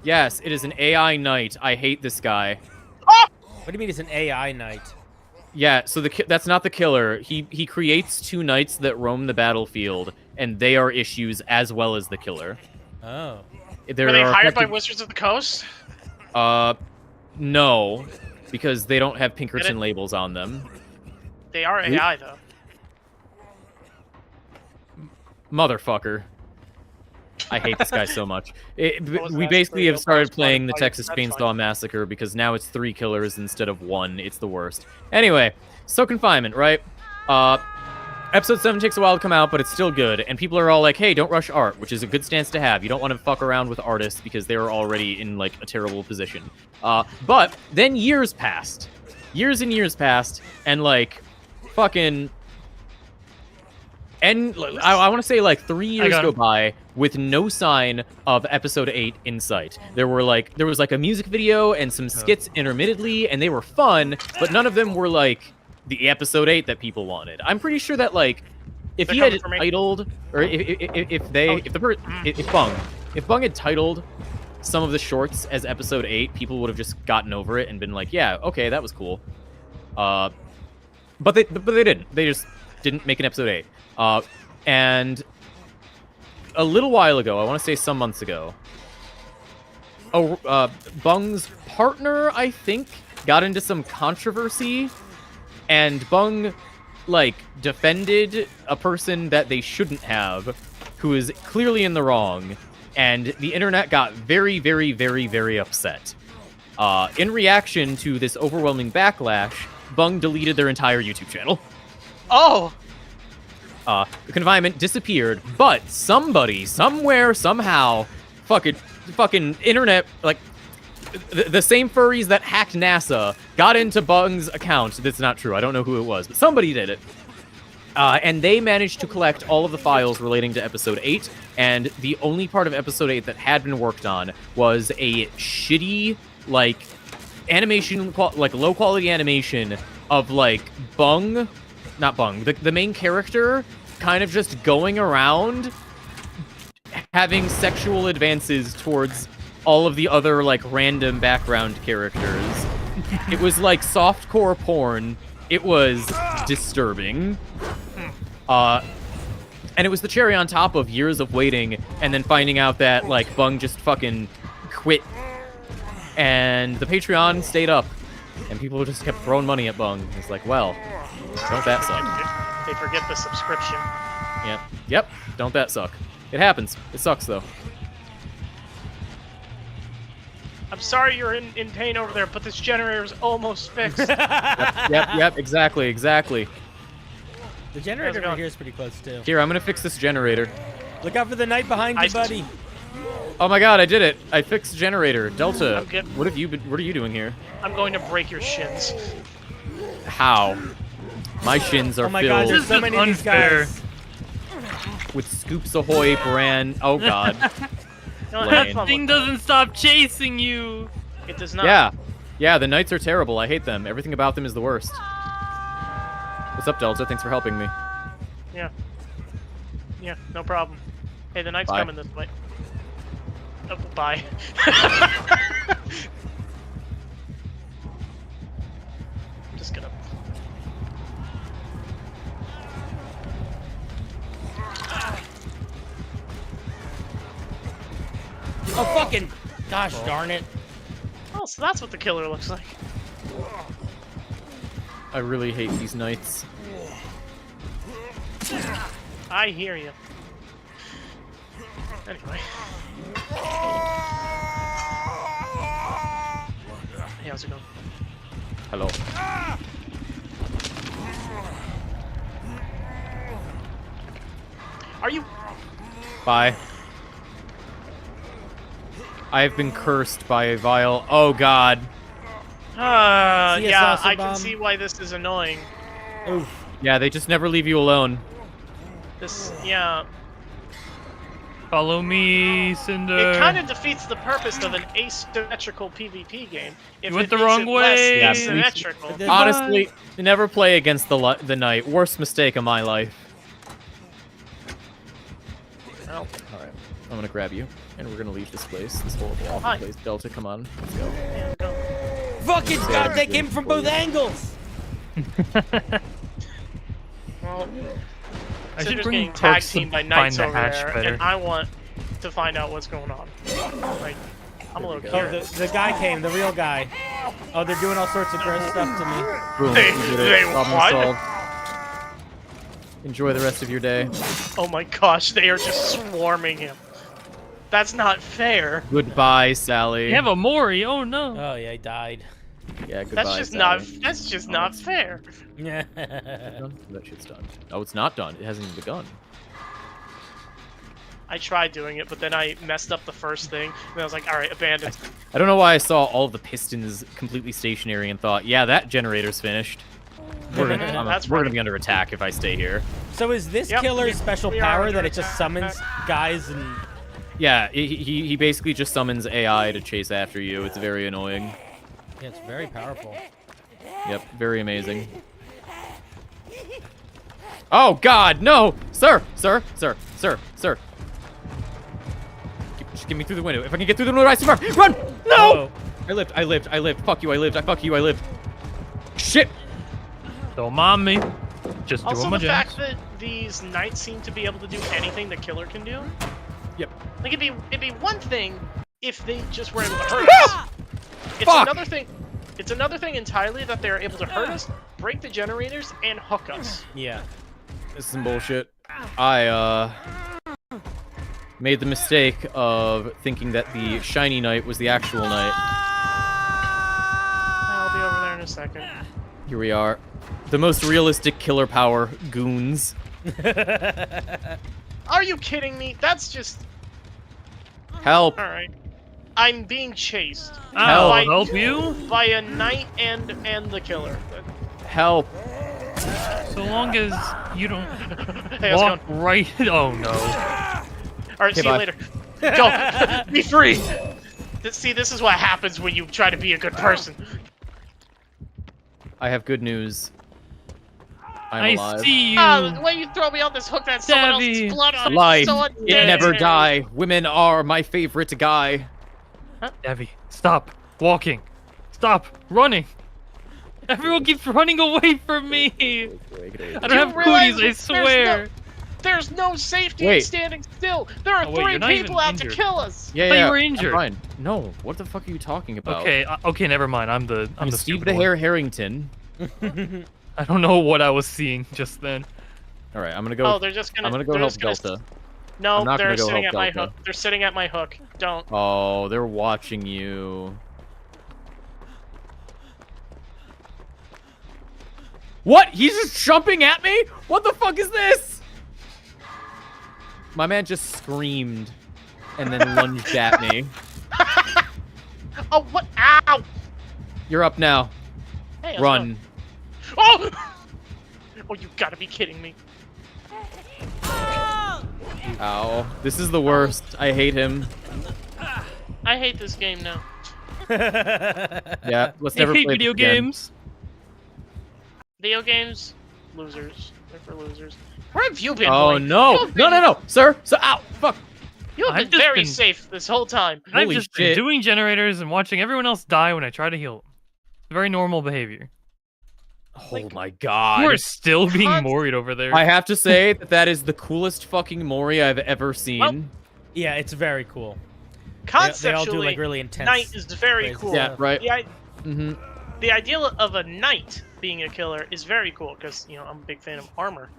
Yes, it is an AI knight. I hate this guy. What do you mean it's an AI knight? Yeah, so that's not the killer. He creates 2 knights that roam the battlefield, and they are issues as well as the killer. Oh. Are they hired by Wizards of the Coast? No, because they don't have Pinkerton labels on them. They are AI though. Motherfucker. I hate this guy so much. We basically have started playing the Texas Chainsaw Massacre because now it's 3 killers instead of 1. It's the worst. Anyway, so Confinement, right? Episode 7 takes a while to come out, but it's still good. And people are all like, hey, don't rush art, which is a good stance to have. You don't want to fuck around with artists because they're already in, like, a terrible position. But then years passed. Years and years passed, and, like, fucking... And I want to say, like, 3 years go by with no sign of episode 8 in sight. There was like a music video and some skits intermittently, and they were fun, but none of them were like the episode 8 that people wanted. I'm pretty sure that like if he had titled, or if Bung had titled some of the shorts as episode 8, people would have just gotten over it and been like, yeah, okay, that was cool. But they didn't. They just didn't make an episode 8. And a little while ago, I want to say some months ago, Bung's partner, I think, got into some controversy, and Bung, like, defended a person that they shouldn't have, who is clearly in the wrong, and the internet got very, very, very, very upset. In reaction to this overwhelming backlash, Bung deleted their entire YouTube channel. Oh! The Confinement disappeared, but somebody, somewhere, somehow, fucking internet, like, the same furries that hacked NASA got into Bung's account. That's not true. I don't know who it was, but somebody did it. And they managed to collect all of the files relating to Episode 8, and the only part of Episode 8 that had been worked on was a shitty, like, animation, like, low-quality animation of, like, Bung... Not Bung, the main character kind of just going around having sexual advances towards all of the other, like, random background characters. It was like softcore porn. It was disturbing. And it was the cherry on top of years of waiting and then finding out that, like, Bung just fucking quit. And the Patreon stayed up. And people just kept throwing money at Bung. It's like, well, don't that suck? They forget the subscription. Yep. Don't that suck? It happens. It sucks though. I'm sorry you're in pain over there, but this generator's almost fixed. Yep. Exactly. The generator over here is pretty close too. Here, I'm gonna fix this generator. Look out for the knight behind you, buddy. Oh my god, I did it! I fixed the generator. Delta, I'm good. what are you doing here? I'm going to break your shins. How? My shins are Oh my god, filled there's so many of these guys. with Scoops Ahoy brand. Oh god. No, Blaine. That thing doesn't stop chasing you. It does not. Yeah, the knights are terrible. I hate them. Everything about them is the worst. What's up, Delta? Thanks for helping me. Yeah, no problem. Hey, the knight's Bye. coming this way. Oh, bye. I'm just gonna... Oh, fucking... Gosh darn it. Oh, so that's what the killer looks like. I really hate these knights. I hear you. Anyway. Hey, how's it going? Hello. Are you... Bye. I have been cursed by a vile... Oh god. See ya, yeah, salsa I can bomb. see why this is annoying. Oof. Yeah, they just never leave you alone. This, yeah... Follow me, Cinder. It kind of defeats the purpose of an asymmetrical PvP game. If You went it the makes wrong it less way. Yeah, asymmetrical. Goodbye. Honestly, never play against the knight. Worst mistake of my life. Well, Alright, I'm gonna grab you, and we're gonna leave this place. This horrible, awful Hi. place. Delta, come on. Let's go. yeah, go. Fucking gotta take him from both angles. Well, I should Cinder's bring getting tag perks to teamed by find knights the over hatch there, better. and I want to find out what's going on. Like, I'm a little There Oh, we go. curious. the guy came, the real guy. Oh, they're doing all sorts of gross stuff to me. Boom, They- you did they it. Problem what? solved. Enjoy the rest of your day. Oh my gosh, they are just swarming him. That's not fair. Goodbye, Sally. You have a Mori. Oh no. Oh yeah, he died. Yeah, goodbye, That's just Sally. not fair. Yeah. Done? That shit's done. Oh, it's not done. It hasn't even begun. I tried doing it, but then I messed up the first thing, and I was like, alright, abandoned. I don't know why I saw all of the pistons completely stationary and thought, yeah, that generator's finished. We're gonna, That's we're right. gonna be under attack if I stay here. So is this Yep, killer's special we are power under that it just attack. summons guys and... Yeah, he basically just summons AI to chase after you. It's very annoying. Yeah, it's very powerful. Yep, very amazing. Oh God, no, sir. Just get me through the window. If I can get through the window, I survive. Run! No! Oh. I lived. Fuck you, I lived. Fuck you, I lived. Shit! Don't mind me. Just Also, doing my the jams. fact that these knights seem to be able to do anything the killer can do. Yep. Like, it'd be one thing if they just were able to hurt us. It's Fuck! another thing. It's another thing entirely that they're able to hurt us, break the generators, and hook us. Yeah. This is some bullshit. I, made the mistake of thinking that the shiny knight was the actual knight. I'll be over there in a second. Here we are. The most realistic killer power, goons. Are you kidding me? That's just... Help! Alright. I'm being chased. I'll by, help you. By a knight and the killer. Help! So long as you don't Hey, how's it walk going? right. Oh no. Alright, Okay, see you bye. later. Go! Be free! See, this is what happens when you try to be a good person. I have good news. I'm I alive. see you. The way you throw me on this hook, that's someone Davvy. else's blood on it. Life, So it never unnecessary. die. Women are my favorite guy. Davvy, stop walking. Stop running. Everyone keeps running away from me. I don't You have realize cooties, I there's swear. There's no safety in Wait. standing still. There are Oh, wait, 3 you're not even people out to injured. kill us. Yeah, thought you yeah. were I'm injured. fine. No, what the fuck are you talking about? Okay, okay, never mind. I'm the Steve stupid the one. Hare Harrington. I don't know what I was seeing just then. All right, I'm gonna go. Oh, they're just gonna. I'm gonna go they're help just gonna Delta. No, I'm not they're gonna go sitting help at my Delta. hook. They're sitting at my hook. Don't. Oh, they're watching you. What? He's just jumping at me? What the fuck is this? My man just screamed and then lunged at me. Oh, what? Ow! You're up now. Hey, how's it Run. going? Oh! Oh, you gotta be kidding me. Ow. This is the worst. I hate him. I hate this game now. Yeah, let's I never hate play video this again. games. Video games, losers. They're for losers. Where have you been, Oh Blaine? no. You've No, been- no, no. Sir, ow, fuck. You've I've been just very been- safe this whole time. I've Holy just shit. been doing generators and watching everyone else die when I try to heal them. Very normal behavior. Oh Like, my god. You are still being Const- moried over there. I have to say that is the coolest fucking Mori I've ever seen. Well, Yeah, it's very cool. They Conceptually, all do like really intense. knight is very plays. cool. Yeah, right. The, the idea of a knight being a killer is very cool because I'm a big fan of armor.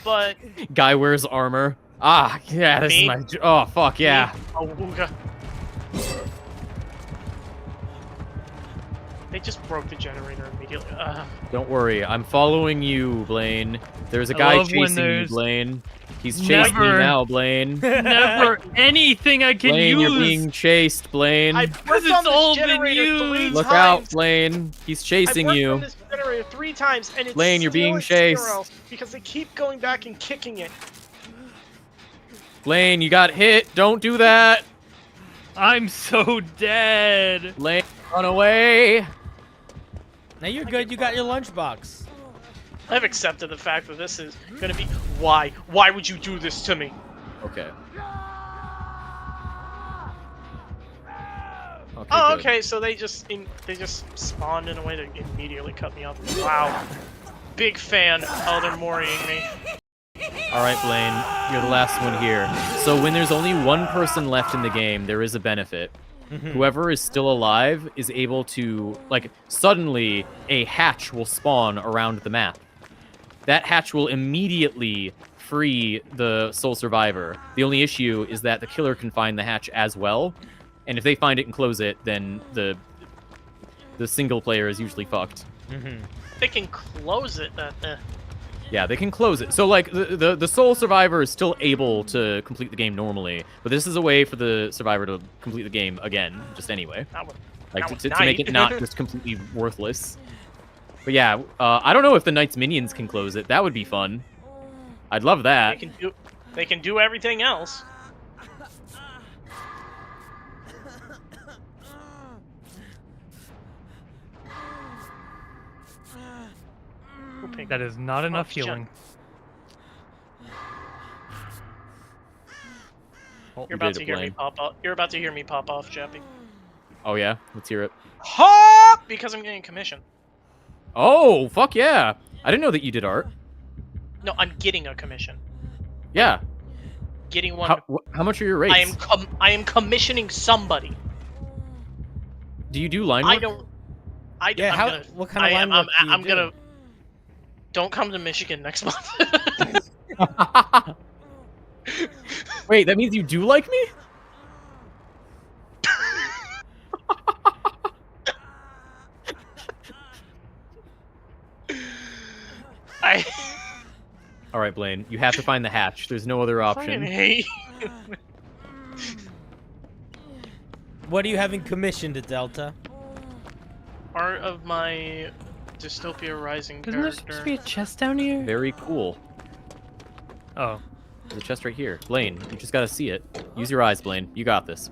But Guy wears armor. Ah, yeah, this Me? is my. Oh, fuck, yeah. Oh, ooga. They just broke the generator immediately. Don't worry, I'm following you, Blaine. There's a I guy love when chasing you, there's Blaine. He's chasing me never- now, Blaine. Never anything I can Blaine, use. you're being chased, Blaine. I Because worked on it's all this been generator used. 3 Look times. out, Blaine. He's I chasing worked you. on this generator 3 times, and it's Blaine, you're still being at chased. 0 because they keep going back and kicking it. Blaine, you got hit. Don't do that. I'm so dead. Blaine, run away. Now you're good. You got your lunchbox. I've accepted the fact that this is gonna be why. Why would you do this to me? Okay. Okay, Oh, good. okay. So they just spawned in a way to immediately cut me off. Wow. Big fan. Oh, they're morying me. All right, Blaine, you're the last one here. So when there's only one person left in the game, there is a benefit. Whoever is still alive is able to, like, suddenly a hatch will spawn around the map. That hatch will immediately free the sole survivor. The only issue is that the killer can find the hatch as well, and if they find it and close it, then the single player is usually fucked. They can close it. Yeah, they can close it. So, like, the sole survivor is still able to complete the game normally, but this is a way for the survivor to complete the game again, just anyway. That would, Like, that to would make it not just completely worthless. But yeah, I don't know if the Knight's minions can close it. That would be fun. I'd love that. They can do everything else. That is not enough jump. healing. Oh, You're we about did to it, hear me Blaine. pop off. You're about to hear me pop off, Jappy. Oh, yeah? Let's hear it. Ha! Because I'm getting a commission. Oh, fuck yeah! I didn't know that you did art. No, I'm getting a commission. Yeah. Getting one. How much are your rates? I am commissioning somebody. Do you do line I work? don't. Yeah, I'm how- gonna, what kind of line I'm, work do you I'm do? gonna. Don't come to Michigan next month. Wait, that means you do like me? I All right, Blaine, you have to find the hatch. There's no other fucking option. hate. What are you having commissioned at Delta? Part of my Dystopia Rising Isn't there supposed to be character. a chest down here? Very cool. Oh. There's a chest right here. Blaine, you just gotta see it. Use your eyes, Blaine. You got this.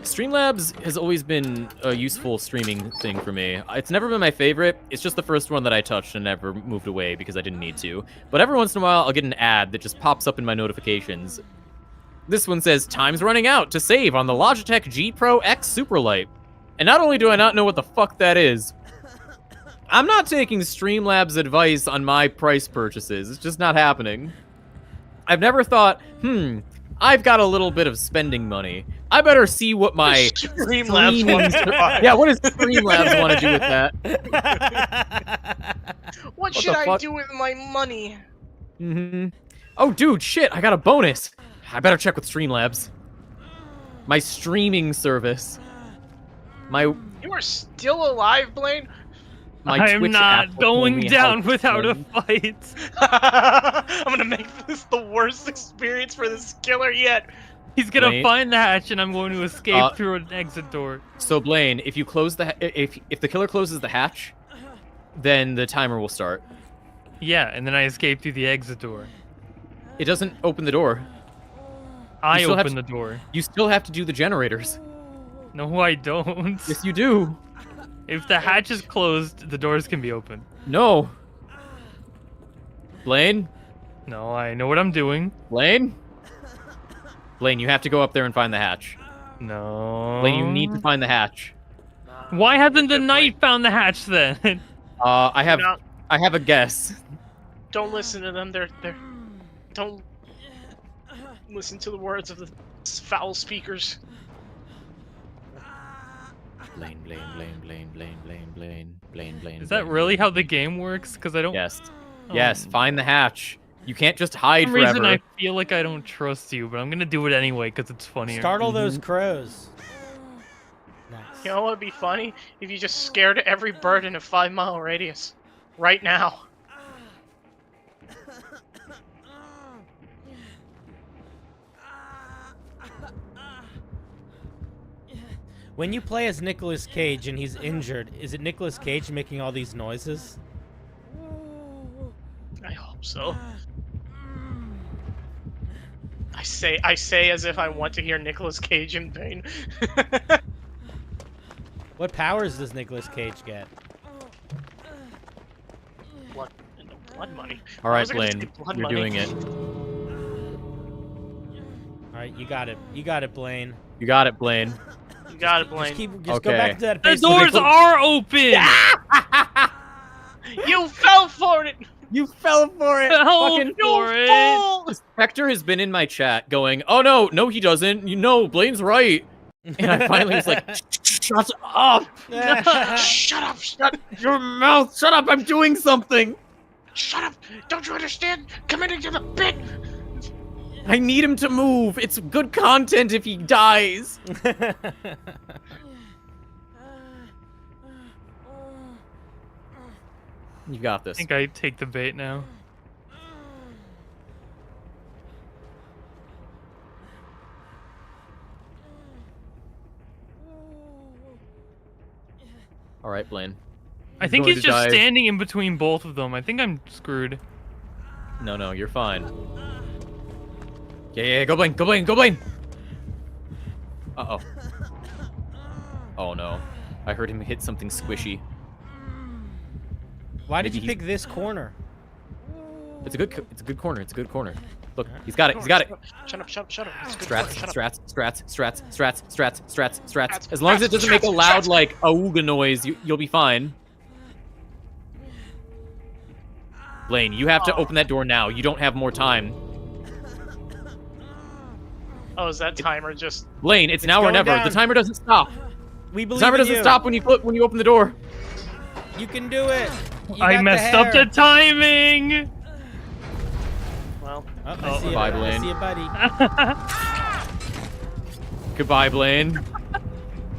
Streamlabs has always been a useful streaming thing for me. It's never been my favorite. It's just the first one that I touched and never moved away because I didn't need to. But every once in a while, I'll get an ad that just pops up in my notifications. This one says, time's running out to save on the Logitech G Pro X Superlight. And not only do I not know what the fuck that is, I'm not taking Streamlabs advice on my price purchases. It's just not happening. I've never thought, I've got a little bit of spending money. I better see what my Streamlabs wants to buy. Yeah, what does Streamlabs want to do with that? What the should I fuck? do with my money? Oh, dude, shit! I got a bonus. I better check with Streamlabs. My streaming service. You are still alive, Blaine? My I'm Twitch not app will tell going me down how without a to fight. I'm gonna make this the worst experience for this killer yet. He's gonna Blaine? find the hatch, and I'm going to escape through an exit door. So Blaine, if you close the if the killer closes the hatch, then the timer will start. Yeah, and then I escape through the exit door. It doesn't open the door. I still have open to- the door. You still have to do the generators. No, I don't. Yes, you do. If the hatch is closed, the doors can be open. No. Blaine? No, I know what I'm doing. Blaine? Blaine, you have to go up there and find the hatch. No. Blaine, you need to find the hatch. Why hasn't the Good knight found the hatch then? I have Not- a guess. Don't listen to them. They're don't listen to the words of the foul speakers. Blaine. Is that really how the game works? Because I don't. Yes. Oh. Yes, find the hatch. You can't just For hide some reason, forever. I feel like I don't trust you, but I'm gonna do it anyway because it's funnier. Startle those crows. Nice. You know what would be funny? If you just scared every bird in a 5-mile radius. Right now. When you play as Nicolas Cage and he's injured, is it Nicolas Cage making all these noises? I hope so. I say as if I want to hear Nicolas Cage in pain. What powers does Nicolas Cage get? Blood money. All Why right, was I gonna Blaine, say blood you're money? doing it. All right, you got it. You got it, Blaine. You got it, Blaine. You got it, Just Blaine. go Okay. back to that The base. doors are open. You fell for it! You fell for it. Fell Fucking for it. Fool! Spectre has been in my chat going, "Oh no, he doesn't. You know, Blaine's right." And I finally was like, "Shut up! Shut up! Shut Your mouth! Shut up! I'm doing something. Shut up! Don't you understand? Committing to the bit! I need him to move. It's good content if he dies." You got I this. think I take the bait now. All right, Blaine. I think going he's to just dive. standing in between both of them. I think I'm screwed. No, you're fine. Yeah, go Blaine, go Blaine, go Blaine! Uh-oh. Oh no. I heard him hit something squishy. Why did Maybe you pick this corner? It's a good corner, it's a good corner. Look, he's got it, he's got it! Shut up! It's good Strats, shut up. strats. As long as it doesn't make a loud, like, auga noise, you'll be fine. Blaine, you have to open that door now. You don't have more time. Oh, is that timer just... Blaine, it's now or going never. down. The timer doesn't stop. We The believe timer in doesn't you. stop when you open the door. You can do it. You I got messed the up the hair. timing. Well, Oh, Oh, I see bye, it. I Blaine. see you, buddy. Goodbye, Blaine.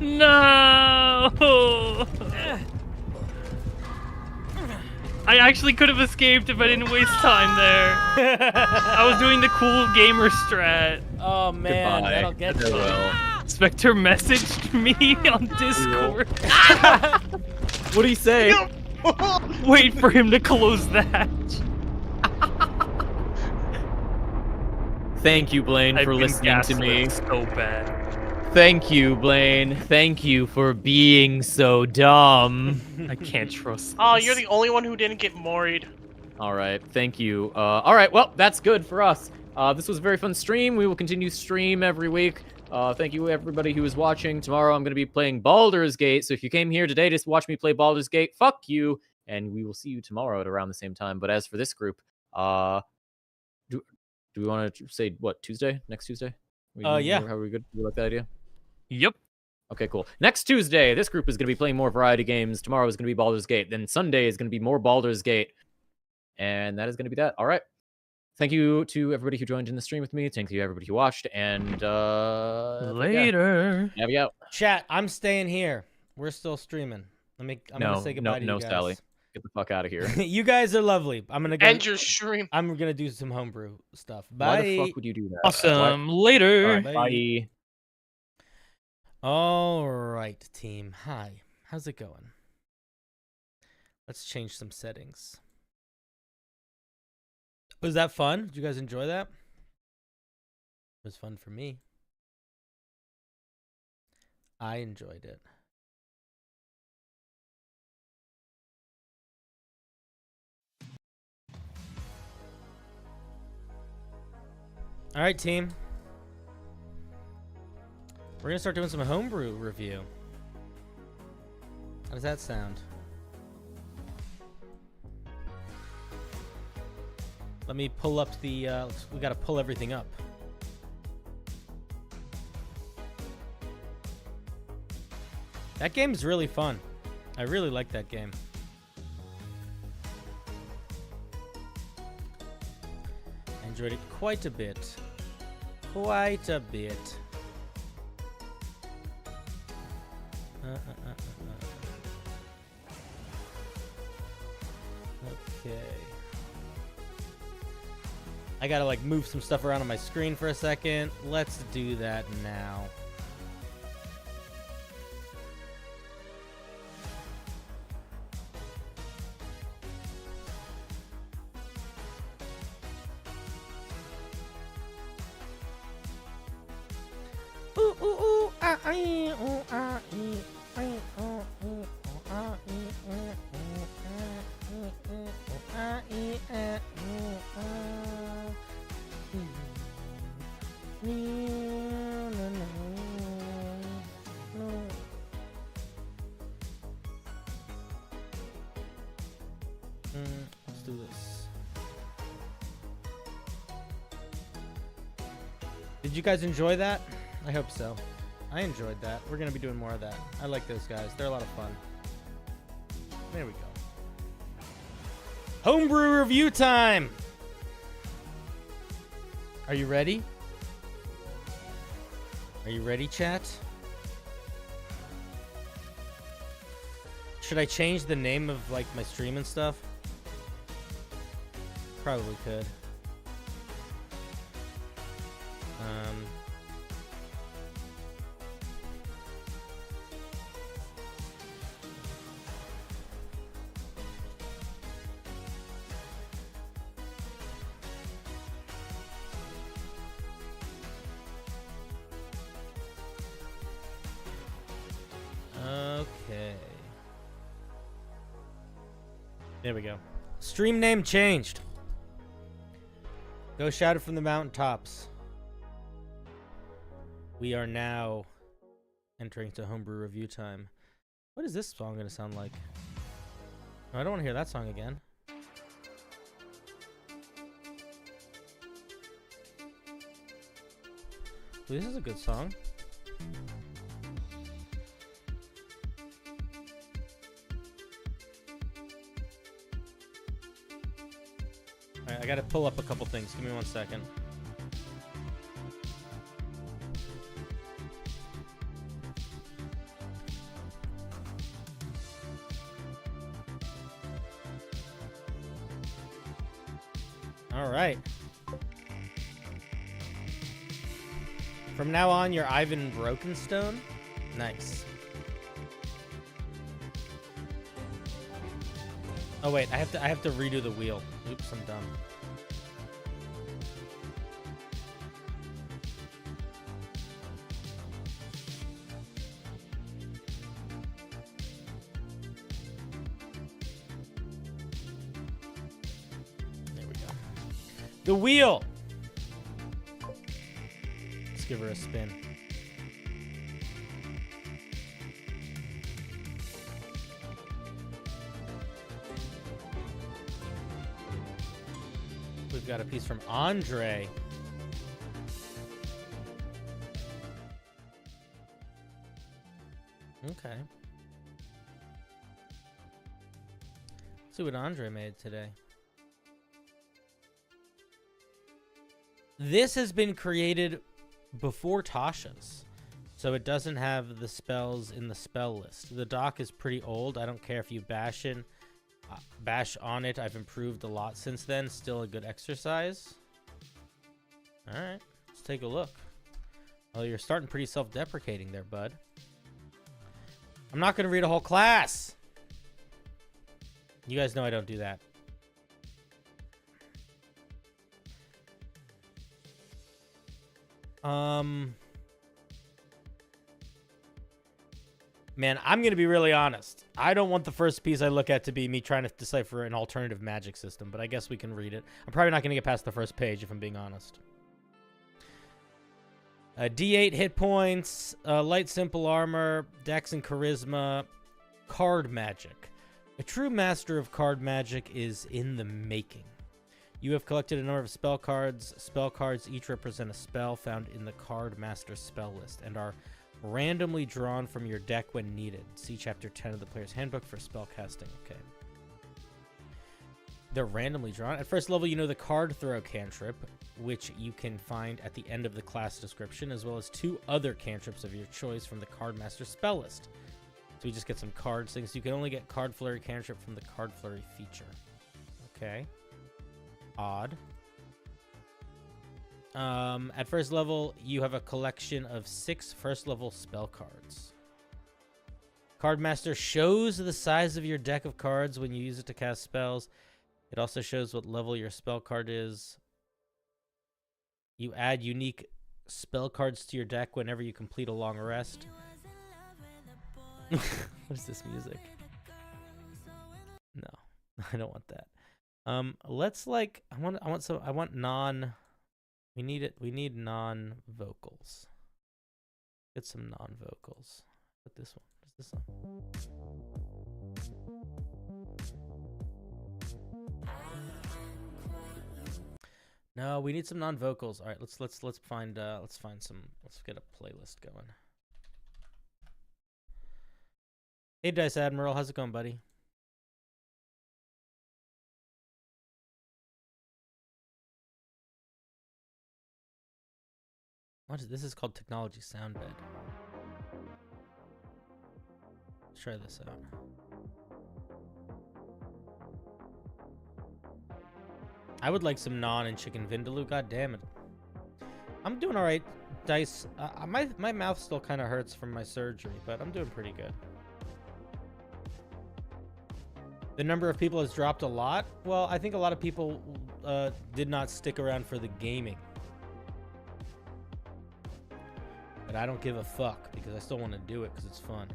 No. I actually could have escaped if I didn't waste time there. I was doing the cool gamer strat. Oh man, Goodbye. that'll get you. Farewell. Spectre messaged me on Discord. What'd he say? Wait for him to close the hatch. Thank you, Blaine, I've for been listening to me. gaslit so bad. Thank you, Blaine. Thank you for being so dumb. I can't trust. oh, this. you're the only one who didn't get moried. All right, thank you. All right, well, that's good for us. This was a very fun stream. We will continue to stream every week. Thank you, everybody who is watching. Tomorrow, I'm going to be playing Baldur's Gate. So if you came here today to watch me play Baldur's Gate, fuck you. and we will see you tomorrow at around the same time. But as for this group, do we want to say what, Tuesday? Next Tuesday? Yeah. How are we good? You like that idea? Yep. Okay, cool. Next Tuesday, this group is going to be playing more variety games. Tomorrow is going to be Baldur's Gate. Then Sunday is going to be more Baldur's Gate. And that is going to be that. All right. Thank you to everybody who joined in the stream with me. Thank you to everybody who watched. And Later. Yeah, we out. Chat, I'm staying here. We're still streaming. I'm gonna say goodbye to you guys. Sally. Get the fuck out of here. You guys are lovely. I'm gonna go. End your stream. I'm gonna do some homebrew stuff. Bye. Why the fuck would you do that? Awesome. Later. All right, Bye. bye. All right, team. Hi. How's it going? Let's change some settings. Was that fun? Did you guys enjoy that? It was fun for me. I enjoyed it. All right, team. We're gonna start doing some homebrew review. How does that sound? Let me pull up the, we gotta pull everything up. That game's really fun. I really like that game. I enjoyed it quite a bit. Quite a bit. Okay. I gotta like move some stuff around on my screen for a second. Let's do that now. Let's do this. Did you guys enjoy that? I hope so. I enjoyed that. We're gonna be doing more of that. I like those guys. They're a lot of fun. There we go. Homebrew review time! Are you ready? Are you ready, chat? Should I change the name of like my stream and stuff? Probably could. Okay. There we go. Stream name changed. Go shout it from the mountaintops. We are now entering to homebrew review time. What is this song gonna sound like? Oh, I don't want to hear that song again. Ooh, this is a good song. Alright, I gotta pull up a couple things. Give me 1 second. Alright. From now on, you're Ivan Brokenstone? Nice. Oh wait, I have to redo the wheel. Oops, I'm dumb. There we go. The wheel. Let's give her a spin. we've got a piece from Andre. Okay. Let's see what Andre made today. This has been created before Tasha's, so it doesn't have the spells in the spell list. The doc is pretty old. I don't care if you bash on it. I've improved a lot since then. Still a good exercise. All right, let's take a look. Oh, you're starting pretty self-deprecating there, bud. I'm not going to read a whole class. You guys know I don't do that. Man, I'm going to be really honest. I don't want the first piece I look at to be me trying to decipher an alternative magic system, but I guess we can read it. I'm probably not going to get past the first page if I'm being honest. D8 hit points, light simple armor, dex and charisma, card magic. A true master of card magic is in the making. You have collected a number of spell cards. Spell cards each represent a spell found in the card master spell list and are randomly drawn from your deck when needed. See chapter 10 of the player's handbook for spell casting. Okay. They're randomly drawn. At first level, you know the card throw cantrip, which you can find at the end of the class description, as well as 2 other cantrips of your choice from the card master spell list. So we just get some cards things. You can only get card flurry cantrip from the card flurry feature. Okay. Odd. At first level, you have a collection of 6 first level spell cards. Cardmaster shows the size of your deck of cards when you use it to cast spells. It also shows what level your spell card is. You add unique spell cards to your deck whenever you complete a long rest. What is this music? No, I don't want that. Let's like I want non. We need non-vocals. Get some non-vocals. Put this one. What's this one? No, we need some non-vocals. All right, let's find some. Let's get a playlist going. Hey, Dice Admiral, how's it going, buddy? This is called Technology Soundbed. Let's try this out. I would like some naan and chicken vindaloo. God damn it. I'm doing all right, Dice. My mouth still kind of hurts from my surgery, but I'm doing pretty good. The number of people has dropped a lot. Well, I think a lot of people did not stick around for the gaming. But I don't give a fuck because I still want to do it because it's fun.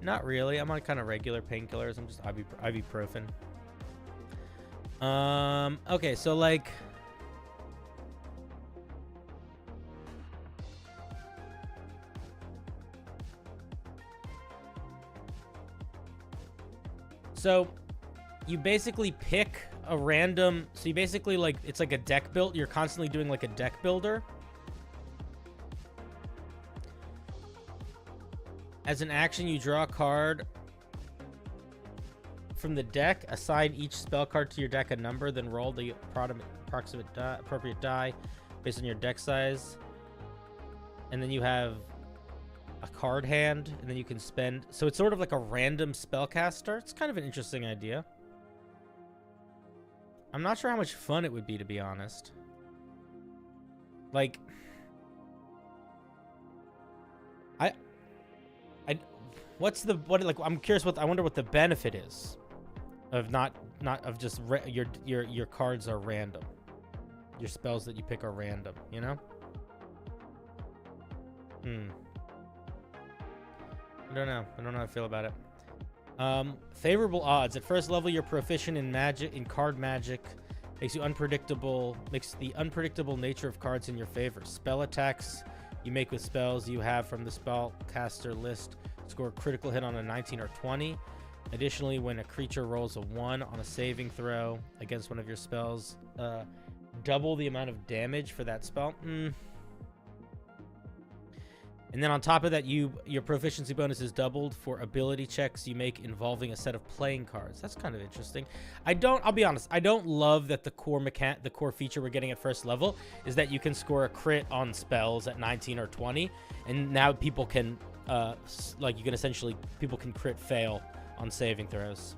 Not really. I'm on kind of regular painkillers. I'm just ibuprofen. Okay, so like so you basically pick a random, so you basically like, it's like a deck build. You're constantly doing like a deck builder. As an action, you draw a card from the deck, assign each spell card to your deck a number, then roll the appropriate die based on your deck size. And then you have a card hand, and then you can spend, so it's sort of like a random spellcaster. It's kind of an interesting idea. I'm not sure how much fun it would be, to be honest. Like, I'm curious I wonder what the benefit is of not of just your cards are random. Your spells that you pick are random, you know? I don't know how I feel about it. Favorable odds. At first level, you're proficient in card magic. Makes the unpredictable nature of cards in your favor. Spell attacks you make with spells you have from the spellcaster list score a critical hit on a 19 or 20. Additionally, when a creature rolls a 1 on a saving throw against one of your spells, double the amount of damage for that spell. And then on top of that, your proficiency bonus is doubled for ability checks you make involving a set of playing cards. That's kind of interesting. I'll be honest, I don't love that the core feature we're getting at first level is that you can score a crit on spells at 19 or 20, and now people can people can crit fail on saving throws.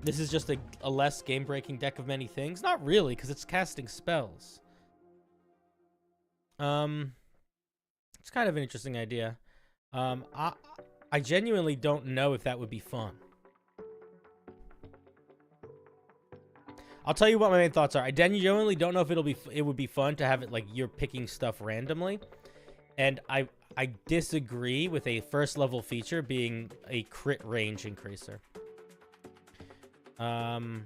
This is just a less game-breaking deck of many things. Not really, because it's casting spells. It's kind of an interesting idea. I genuinely don't know if that would be fun. I'll tell you what my main thoughts are. I genuinely don't know if it would be fun to have it like you're picking stuff randomly. And I disagree with a first level feature being a crit range increaser. And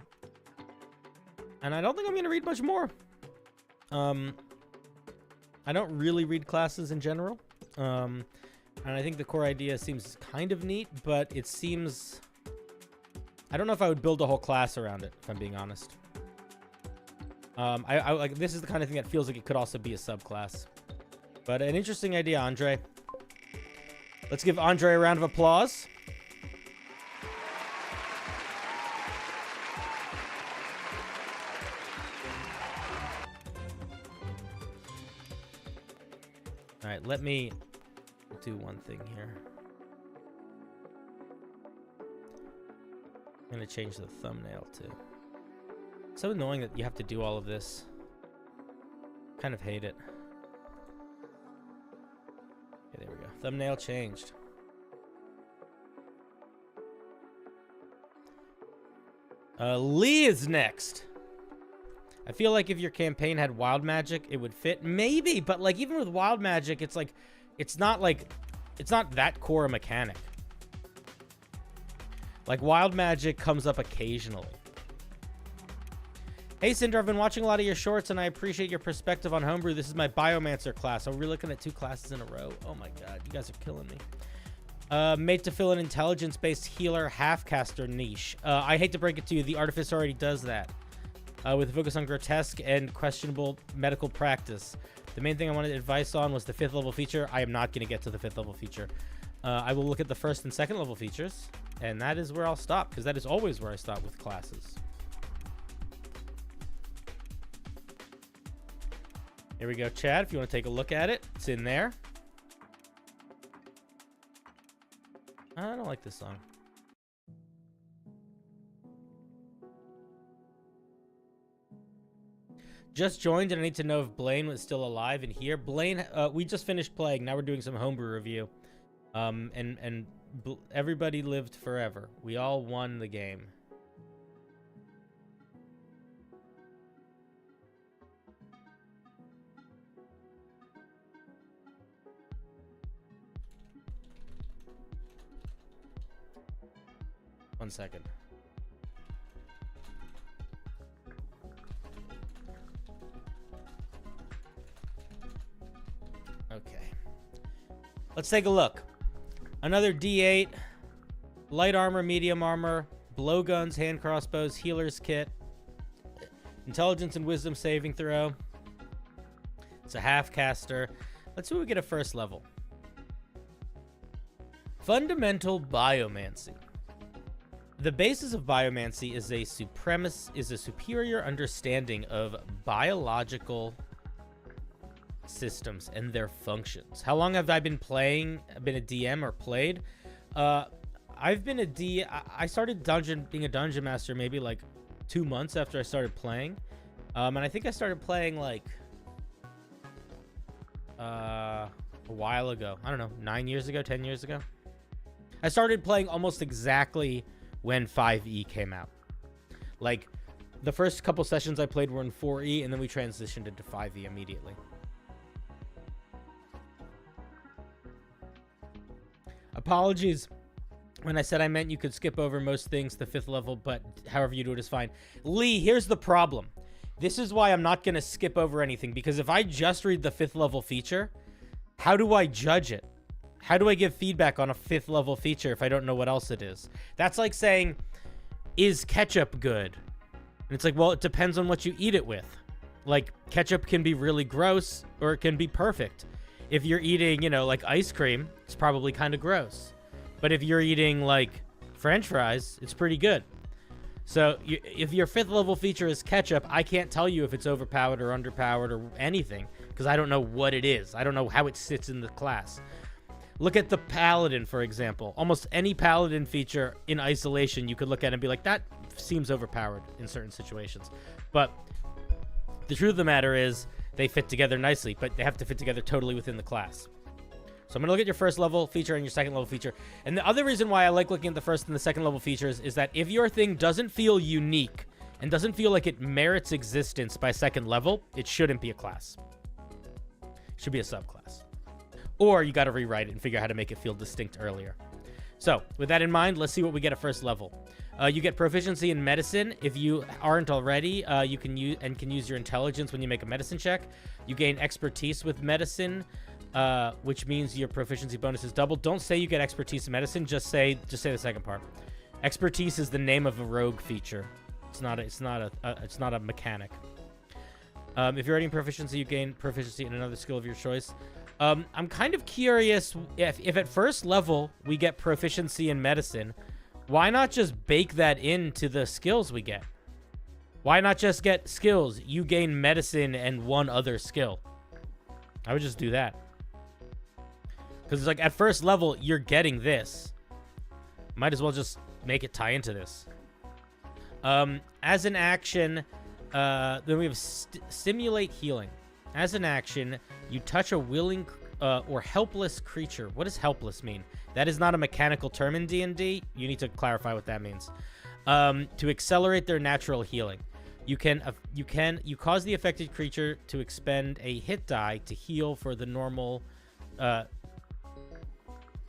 I don't think I'm going to read much more. I don't really read classes in general. And I think the core idea seems kind of neat, but it seems... I don't know if I would build a whole class around it, if I'm being honest. I like this is the kind of thing that feels like it could also be a subclass. But an interesting idea, Andre. Let's give Andre a round of applause. All right, let me do one thing here. I'm gonna change the thumbnail too. It's so annoying that you have to do all of this. Kind of hate it. Okay, there we go. Thumbnail changed. Lee is next. I feel like if your campaign had wild magic, it would fit. Maybe, but like even with wild magic, it's like it's not that core a mechanic. Like wild magic comes up occasionally. Hey Cinder, I've been watching a lot of your shorts and I appreciate your perspective on Homebrew. This is my Biomancer class. We're looking at 2 classes in a row. Oh my god, you guys are killing me. Made to fill an intelligence-based healer half-caster niche. I hate to break it to you, the Artificer already does that. With a focus on grotesque and questionable medical practice. The main thing I wanted advice on was the 5th level feature. I am not going to get to the 5th level feature. I will look at the 1st and 2nd level features, and that is where I'll stop, because that is always where I stop with classes. Here we go, Chad, if you want to take a look at it. It's in there. I don't like this song. Just joined and I need to know if Blaine was still alive in here. Blaine, we just finished playing. Now we're doing some homebrew review. Everybody lived forever. We all won the game. One second. Okay. Let's take a look. Another D8. Light armor, medium armor, blowguns, hand crossbows, healer's kit. Intelligence and wisdom saving throw. It's a half caster. Let's see what we get at first level. Fundamental biomancy. The basis of biomancy is a superior understanding of biological systems and their functions. How long have I been playing? Been a DM or played? I've been I started being a dungeon master maybe like 2 months after I started playing. And I think I started playing like a while ago. I don't know, 9 years ago, 10 years ago. I started playing almost exactly when 5e came out. Like the first couple sessions I played were in 4e, and then we transitioned into 5e immediately. Apologies when I said I meant you could skip over most things to 5th level, but however you do it is fine. Lee, here's the problem. This is why I'm not going to skip over anything, because if I just read the 5th level feature, how do I judge it? How do I give feedback on a 5th level feature if I don't know what else it is? That's like saying, is ketchup good? And it's like, well, it depends on what you eat it with. Like, ketchup can be really gross or it can be perfect. If you're eating, you know, like ice cream, it's probably kind of gross. But if you're eating like French fries, it's pretty good. So if your 5th level feature is ketchup, I can't tell you if it's overpowered or underpowered or anything, because I don't know what it is. I don't know how it sits in the class. Look at the Paladin, for example. Almost any Paladin feature in isolation, you could look at and be like, that seems overpowered in certain situations. But the truth of the matter is they fit together nicely, but they have to fit together totally within the class. So I'm going to look at your 1st level feature and your 2nd level feature. And the other reason why I like looking at the 1st and the 2nd level features is that if your thing doesn't feel unique and doesn't feel like it merits existence by 2nd level, it shouldn't be a class. It should be a subclass. Or you got to rewrite it and figure out how to make it feel distinct earlier. So with that in mind, let's see what we get at 1st level. You get proficiency in medicine. If you aren't already, you can use your intelligence when you make a medicine check. You gain expertise with medicine, which means your proficiency bonus is doubled. Don't say you get expertise in medicine. Just say the second part. Expertise is the name of a rogue feature. It's not a mechanic. If you're adding proficiency, you gain proficiency in another skill of your choice. I'm kind of curious if at 1st level we get proficiency in medicine, why not just bake that into the skills we get? Why not just get skills? You gain medicine and one other skill. I would just do that. Because it's like at 1st level, you're getting this. Might as well just make it tie into this. As an action, then we have simulate healing. As an action, you touch a willing or helpless creature. What does helpless mean? That is not a mechanical term in D&D. You need to clarify what that means. To accelerate their natural healing. You cause the affected creature to expend a hit die to heal for the normal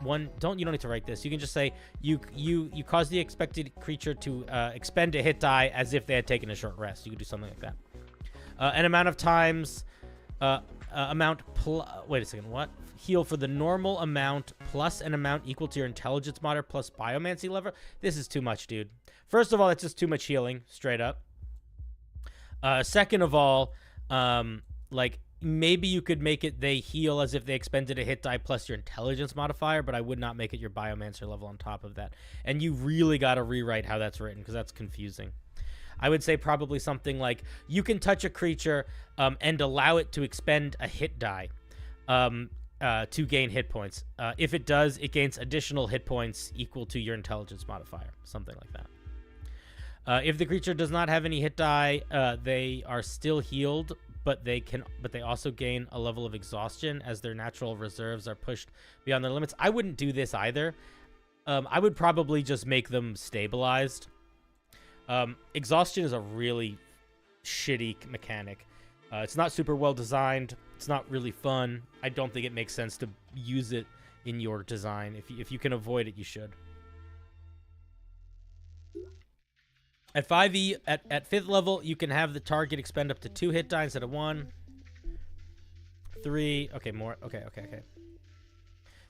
one. You don't need to write this. You can just say you cause the expected creature to expend a hit die as if they had taken a short rest. You could do something like that. An amount of times wait a second, what? Heal for the normal amount plus an amount equal to your intelligence mod plus biomancy level. This is too much, dude. First of all, it's just too much healing, straight up. Second of all, like maybe you could make it they heal as if they expended a hit die plus your intelligence modifier, but I would not make it your biomancer level on top of that. And you really got to rewrite how that's written because that's confusing. I would say probably something like you can touch a creature and allow it to expend a hit die to gain hit points. If it does, it gains additional hit points equal to your intelligence modifier, something like that. If the creature does not have any hit die, they are still healed, but they also gain a level of exhaustion as their natural reserves are pushed beyond their limits. I wouldn't do this either. I would probably just make them stabilized. Exhaustion is a really shitty mechanic. It's not super well designed. It's not really fun. I don't think it makes sense to use it in your design. If you can avoid it, you should. At 5e, at 5th level, you can have the target expend up to 2 hit die instead of 1. 3. Okay, more. Okay.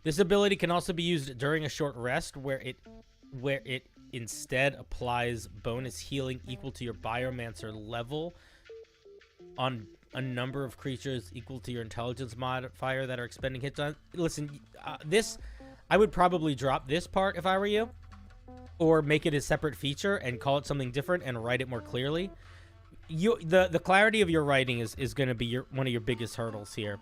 This ability can also be used during a short rest where it instead applies bonus healing equal to your biomancer level on a number of creatures equal to your intelligence modifier that are expending hit die. Listen, I would probably drop this part if I were you, or make it a separate feature and call it something different and write it more clearly. The clarity of your writing is going to be one of your biggest hurdles here.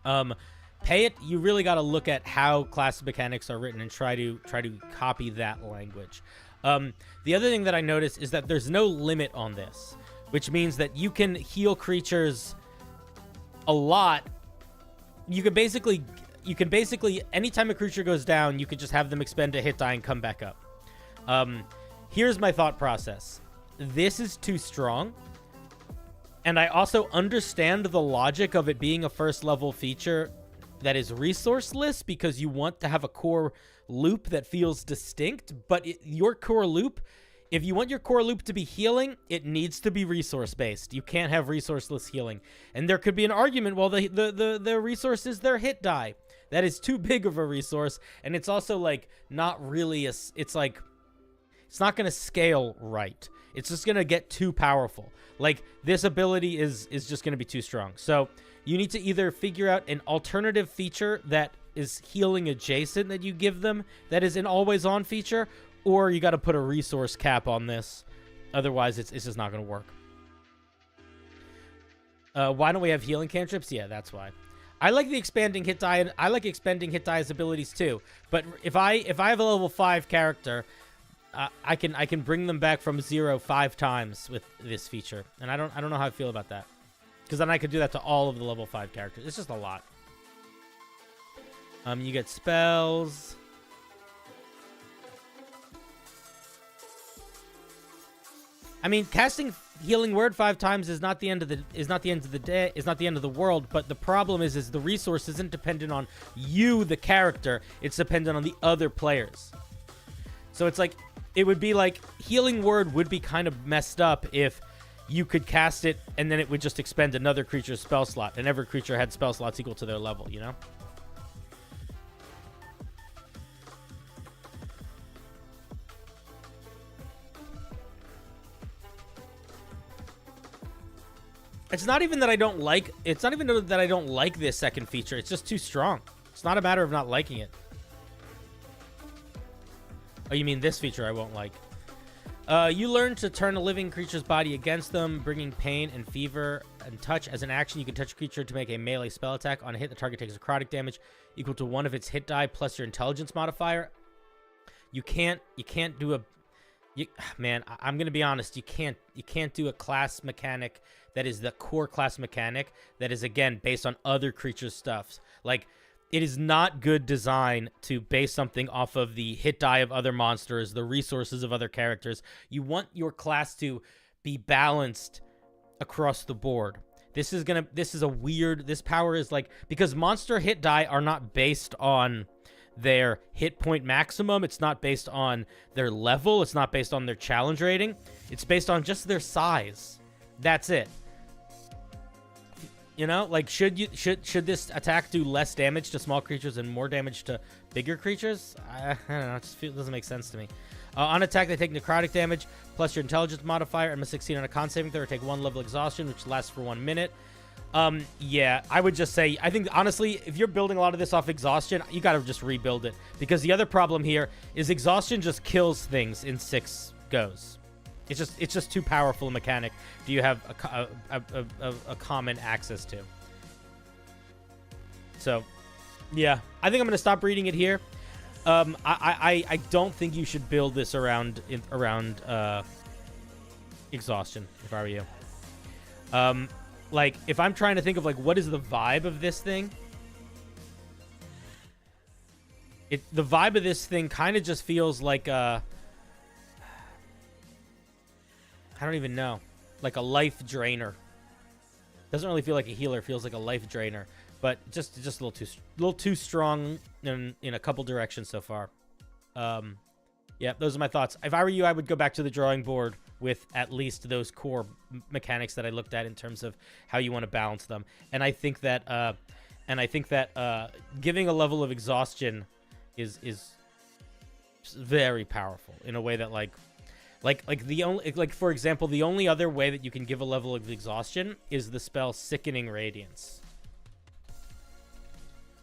You really got to look at how class mechanics are written and try to copy that language. The other thing that I noticed is that there's no limit on this, which means that you can heal creatures a lot. You can basically anytime a creature goes down, you could just have them expend a hit die and come back up. Here's my thought process. This is too strong. And I also understand the logic of it being a 1st level feature that is resourceless because you want to have a core loop that feels distinct, but your core loop if you want your core loop to be healing, it needs to be resource-based. You can't have resourceless healing. And there could be an argument, well, the resource is their hit die. That is too big of a resource, and it's also, like, not really it's like, it's not going to scale right. It's just going to get too powerful. Like, this ability is just going to be too strong. So you need to either figure out an alternative feature that is healing adjacent that you give them, that is an always-on feature, or you got to put a resource cap on this. Otherwise, it's just not going to work. Why don't we have healing cantrips? Yeah, that's why. I like the expanding hit die, and I like expanding hit die's abilities too. But if I have a level 5 character, I can bring them back from 0 5 times with this feature, and I don't know how I feel about that, because then I could do that to all of the level 5 characters. It's just a lot. You get spells. I mean, casting healing word 5 times is not the end of the world. But the problem is the resource isn't dependent on you, the character. It's dependent on the other players. So it's like, it would be like, healing word would be kind of messed up if you could cast it and then it would just expend another creature's spell slot, and every creature had spell slots equal to their level, you know? It's not even that I don't like this second feature. It's just too strong. It's not a matter of not liking it. Oh, you mean this feature I won't like. You learn to turn a living creature's body against them, bringing pain and fever and touch. As an action, you can touch a creature to make a melee spell attack. On a hit, the target takes necrotic damage equal to 1 of its hit die plus your intelligence modifier. You can't do a... man, I'm going to be honest. You can't do a class mechanic that is the core class mechanic that is, again, based on other creatures' stuffs. Like, it is not good design to base something off of the hit die of other monsters, the resources of other characters. You want your class to be balanced across the board. This power is like, because monster hit die are not based on their hit point maximum. It's not based on their level. It's not based on their challenge rating. It's based on just their size. That's it. You know, like, should this attack do less damage to small creatures and more damage to bigger creatures? I don't know. It doesn't make sense to me. On attack, they take necrotic damage plus your intelligence modifier and must succeed on a con saving throw or take 1 level exhaustion, which lasts for 1 minute. Yeah, I would just say, I think, honestly, if you're building a lot of this off exhaustion, you gotta just rebuild it. Because the other problem here is exhaustion just kills things in 6 goes. It's just too powerful a mechanic. Do you have a common access to? So, yeah, I think I'm gonna stop reading it here. I don't think you should build this around exhaustion. If I were you, like, if I'm trying to think of, like, what is the vibe of this thing? The vibe of this thing kind of just feels like I don't even know. Like a life drainer. Doesn't really feel like a healer. It feels like a life drainer. But just a little too strong in a couple directions so far. Yeah, those are my thoughts. If I were you, I would go back to the drawing board with at least those core mechanics that I looked at in terms of how you want to balance them. And I think that giving a level of exhaustion is very powerful in a way that like for example, the only other way that you can give a level of exhaustion is the spell Sickening Radiance,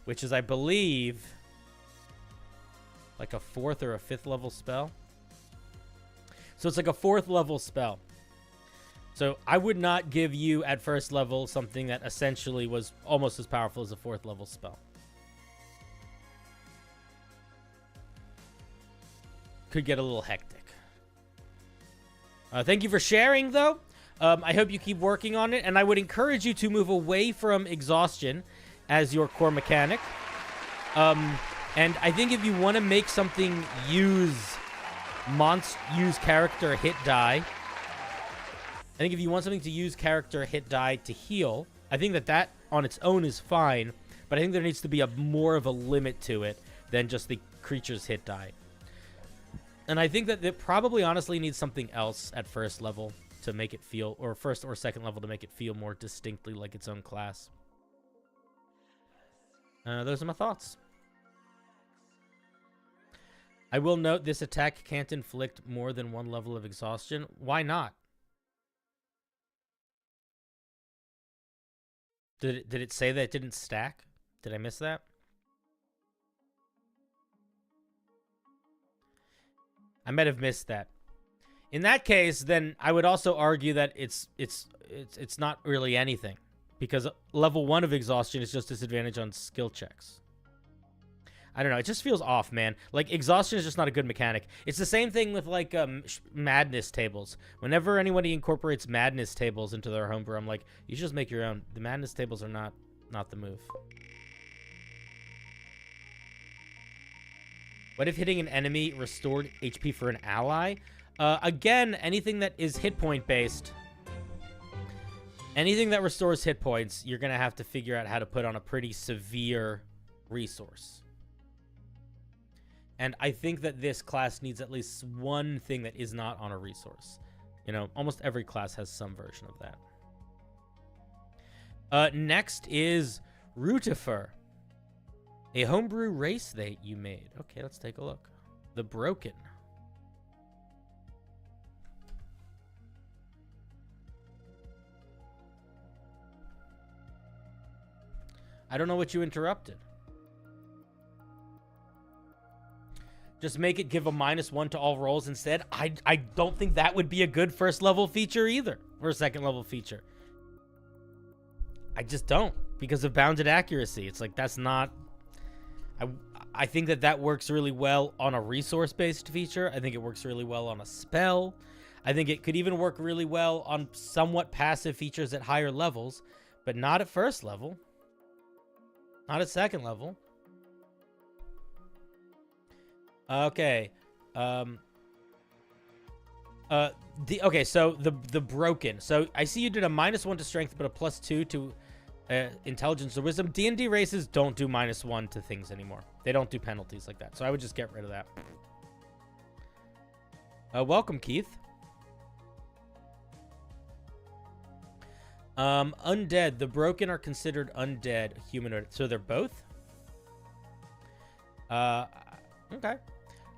which is, I believe, like a 4th or a 5th level spell. So it's like a 4th level spell. So I would not give you at first level something that essentially was almost as powerful as a 4th level spell. Could get a little hectic. Thank you for sharing, though. I hope you keep working on it, and I would encourage you to move away from exhaustion as your core mechanic. And I think if you want to make something use character hit die, I think if you want something to use character hit die to heal, I think that on its own is fine, but I think there needs to be more of a limit to it than just the creature's hit die. And I think that it probably honestly needs something else at first level to make it feel, or first or second level to make it feel more distinctly like its own class. Those are my thoughts. I will note this attack can't inflict more than one level of exhaustion. Why not? Did it say that it didn't stack? Did I miss that? I might have missed that. In that case, then I would also argue that it's not really anything, because level 1 of exhaustion is just disadvantage on skill checks. I don't know. It just feels off, man. Like, exhaustion is just not a good mechanic. It's the same thing with, like, madness tables. Whenever anybody incorporates madness tables into their homebrew, I'm like, you should just make your own. The madness tables are not the move. What if hitting an enemy restored HP for an ally? Again, anything that is hit point based. Anything that restores hit points, you're going to have to figure out how to put on a pretty severe resource. And I think that this class needs at least one thing that is not on a resource. You know, almost every class has some version of that. Next is Rutifer. A homebrew race that you made. Okay, let's take a look. The Broken. I don't know what you interrupted. Just make it give a -1 to all rolls instead. I don't think that would be a good first level feature either. Or a second level feature. I just don't. Because of bounded accuracy. It's like, that's not... I think that works really well on a resource-based feature. I think it works really well on a spell. I think it could even work really well on somewhat passive features at higher levels. But not at first level. Not at second level. Okay. Okay, so the Broken. So I see you did a -1 to strength, but a +2 to intelligence or wisdom. D&D races don't do -1 to things anymore. They don't do penalties like that. So I would just get rid of that. Welcome, Keith. Undead. The Broken are considered undead humanoid. So they're both? Okay.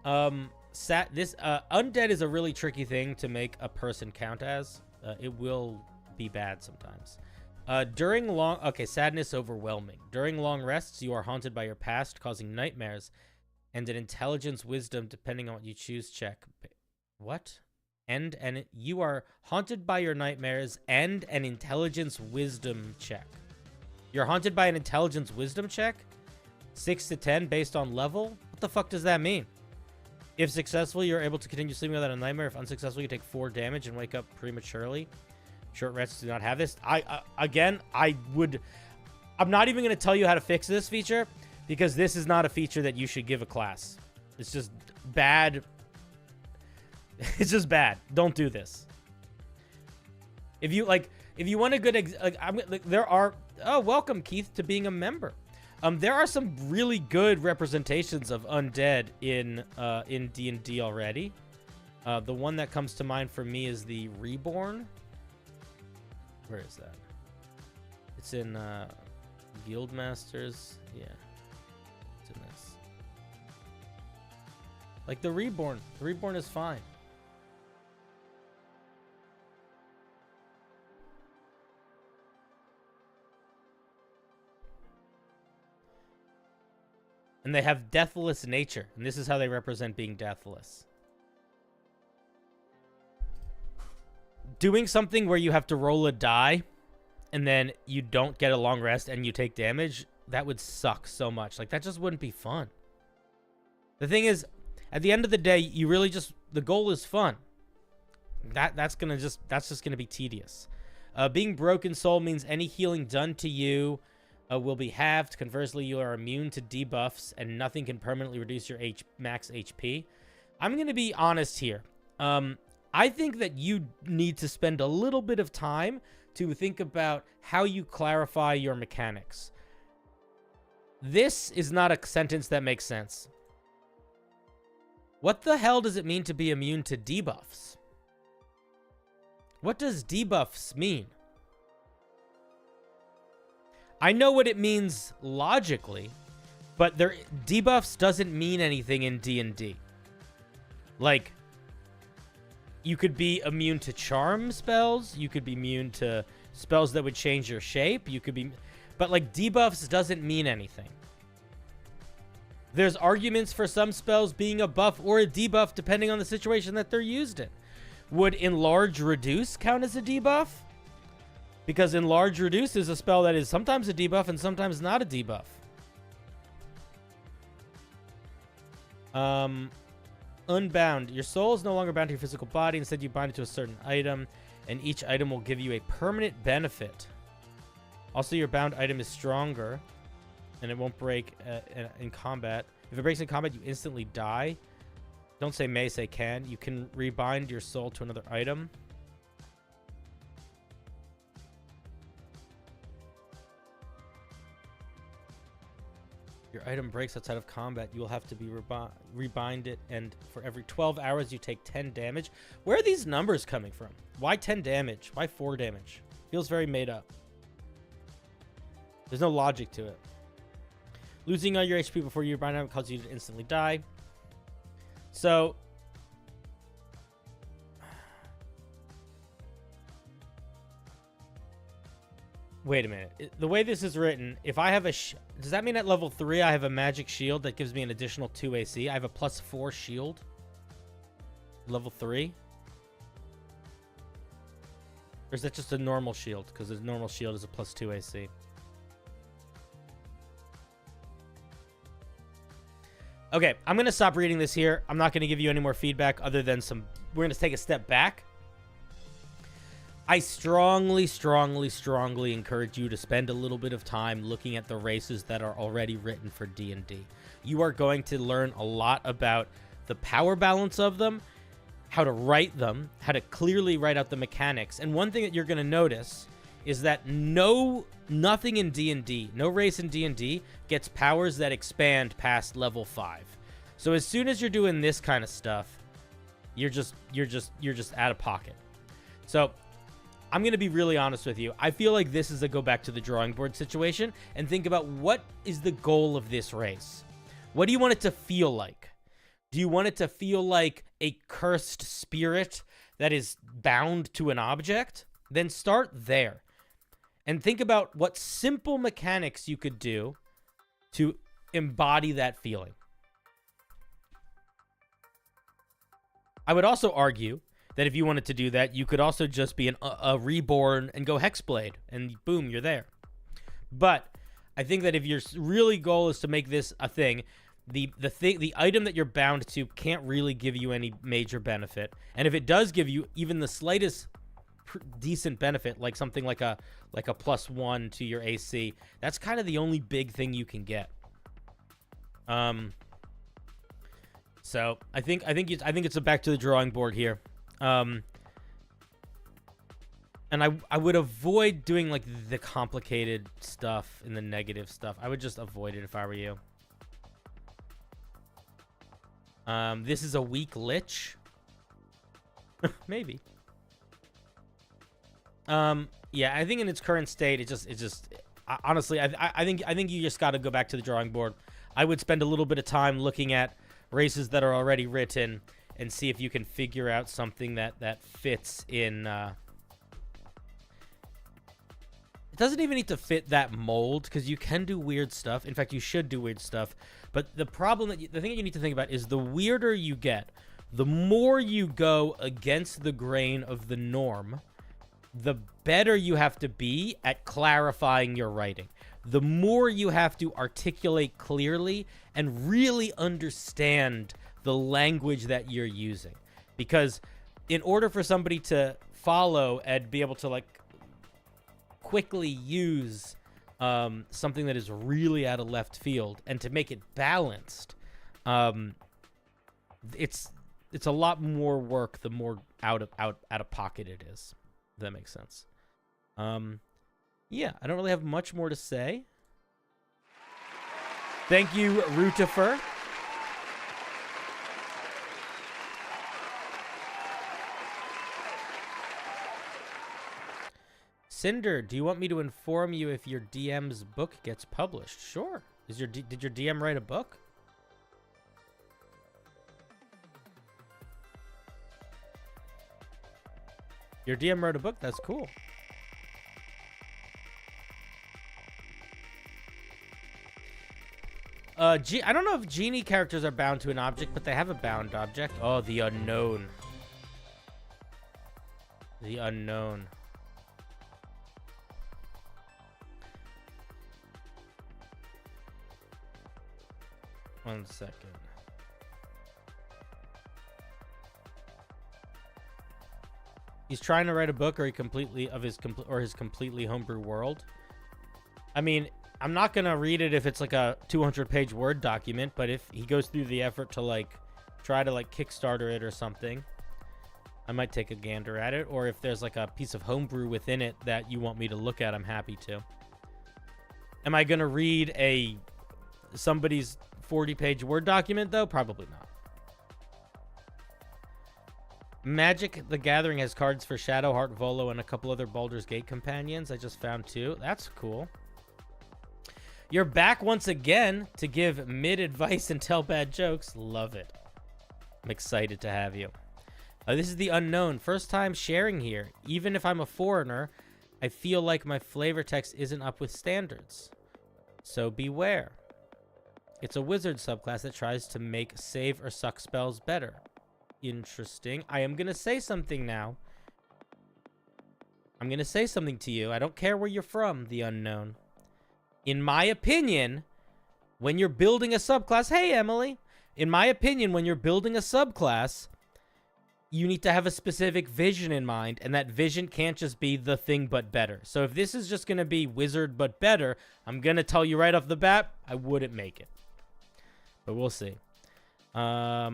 Undead is a really tricky thing to make a person count as. It will be bad sometimes. Sadness overwhelming. During long rests, you are haunted by your past, causing nightmares, and an intelligence wisdom, depending on what you choose, check. What? And you are haunted by your nightmares and an intelligence wisdom check. You're haunted by an intelligence wisdom check? 6 to 10 based on level? What the fuck does that mean? If successful, you're able to continue sleeping without a nightmare. If unsuccessful, you take 4 damage and wake up prematurely. Short rests do not have this. I'm not even going to tell you how to fix this feature, because this is not a feature that you should give a class. It's just bad. It's just bad. Don't do this. If you want a good, welcome, Keith, to being a member. There are some really good representations of undead in D&D already. The one that comes to mind for me is the Reborn. Where is that? It's in Guildmasters. Yeah, it's in this. Like the Reborn. The Reborn is fine. And they have deathless nature. And this is how they represent being deathless. Doing something where you have to roll a die and then you don't get a long rest and you take damage, that would suck so much. Like, that just wouldn't be fun. The thing is, at the end of the day, you really just... The goal is fun. That's just gonna be tedious. Being broken soul means any healing done to you will be halved. Conversely, you are immune to debuffs, and nothing can permanently reduce your max HP. I'm going to be honest here. I think that you need to spend a little bit of time to think about how you clarify your mechanics. This is not a sentence that makes sense. What the hell does it mean to be immune to debuffs? What does debuffs mean? I know what it means logically, but debuffs doesn't mean anything in D&D. Like, you could be immune to charm spells. You could be immune to spells that would change your shape. You could be... But, like, debuffs doesn't mean anything. There's arguments for some spells being a buff or a debuff depending on the situation that they're used in. Would Enlarge Reduce count as a debuff? Because Enlarge Reduce is a spell that is sometimes a debuff and sometimes not a debuff. Unbound. Your soul is no longer bound to your physical body. Instead, you bind it to a certain item, and each item will give you a permanent benefit. Also, your bound item is stronger, and it won't break in combat. If it breaks in combat, you instantly die. Don't say may, say can. You can rebind your soul to another item. Your item breaks outside of combat, you will have to be rebind it, and for every 12 hours you take 10 damage. Where are these numbers coming from? Why 10 damage? Why 4 damage? Feels very made up. There's no logic to it. Losing all your HP before you rebind it causes you to instantly die. So... Wait a minute. The way this is written, if I have a... does that mean at level 3 I have a magic shield that gives me an additional 2 AC? I have a +4 shield. Level 3? Or is that just a normal shield? Because a normal shield is a +2 AC. Okay, I'm going to stop reading this here. I'm not going to give you any more feedback other than some... We're going to take a step back. I strongly, strongly, strongly encourage you to spend a little bit of time looking at the races that are already written for D&D. You are going to learn a lot about the power balance of them, how to write them, how to clearly write out the mechanics. And one thing that you're going to notice is that nothing in D&D, no race in D&D gets powers that expand past level 5. So as soon as you're doing this kind of stuff, you're just out of pocket. So I'm going to be really honest with you. I feel like this is a go back to the drawing board situation and think about what is the goal of this race? What do you want it to feel like? Do you want it to feel like a cursed spirit that is bound to an object? Then start there. And think about what simple mechanics you could do to embody that feeling. I would also argue that if you wanted to do that, you could also just be a reborn and go Hexblade, and boom, you're there. But I think that if your really goal is to make this a thing, the item that you're bound to can't really give you any major benefit. And if it does give you even the slightest decent benefit, like something like a +1 to your AC, that's kind of the only big thing you can get. So I think it's a back to the drawing board here. And I would avoid doing like the complicated stuff and the negative stuff. I would just avoid it if I were you. This is a weak lich. Maybe. Yeah, I think in its current state, honestly, I think you just got to go back to the drawing board. I would spend a little bit of time looking at races that are already written and see if you can figure out something that fits in. It doesn't even need to fit that mold, because you can do weird stuff. In fact, you should do weird stuff. But the thing that you need to think about is the weirder you get, the more you go against the grain of the norm, the better you have to be at clarifying your writing. The more you have to articulate clearly and really understand the language that you're using. Because in order for somebody to follow and be able to like quickly use something that is really out of left field and to make it balanced, it's a lot more work the more out of pocket it is. If that makes sense. Yeah, I don't really have much more to say. Thank you, Rutifer. Cinder, do you want me to inform you if your DM's book gets published? Sure. Did your DM write a book? Your DM wrote a book? That's cool. I don't know if genie characters are bound to an object, but they have a bound object. Oh, the unknown. The unknown. One second. He's trying to write a book, or his completely homebrew world. I mean, I'm not gonna read it if it's like a 200-page Word document, but if he goes through the effort to like try to like Kickstarter it or something, I might take a gander at it. Or if there's like a piece of homebrew within it that you want me to look at, I'm happy to. Am I gonna read somebody's 40-page Word document though? Probably not. Magic the Gathering has cards for Shadowheart, Volo, and a couple other Baldur's Gate companions. I just found 2. That's cool. You're back once again to give mid-advice and tell bad jokes. Love it. I'm excited to have you. This is the unknown. First time sharing here. Even if I'm a foreigner, I feel like my flavor text isn't up with standards. So beware. It's a wizard subclass that tries to make save or suck spells better. Interesting. I am going to say something now. I'm going to say something to you. I don't care where you're from, the unknown. In my opinion, when you're building a subclass... Hey, Emily. In my opinion, when you're building a subclass, you need to have a specific vision in mind, and that vision can't just be the thing but better. So if this is just going to be wizard but better, I'm going to tell you right off the bat, I wouldn't make it. But we'll see. I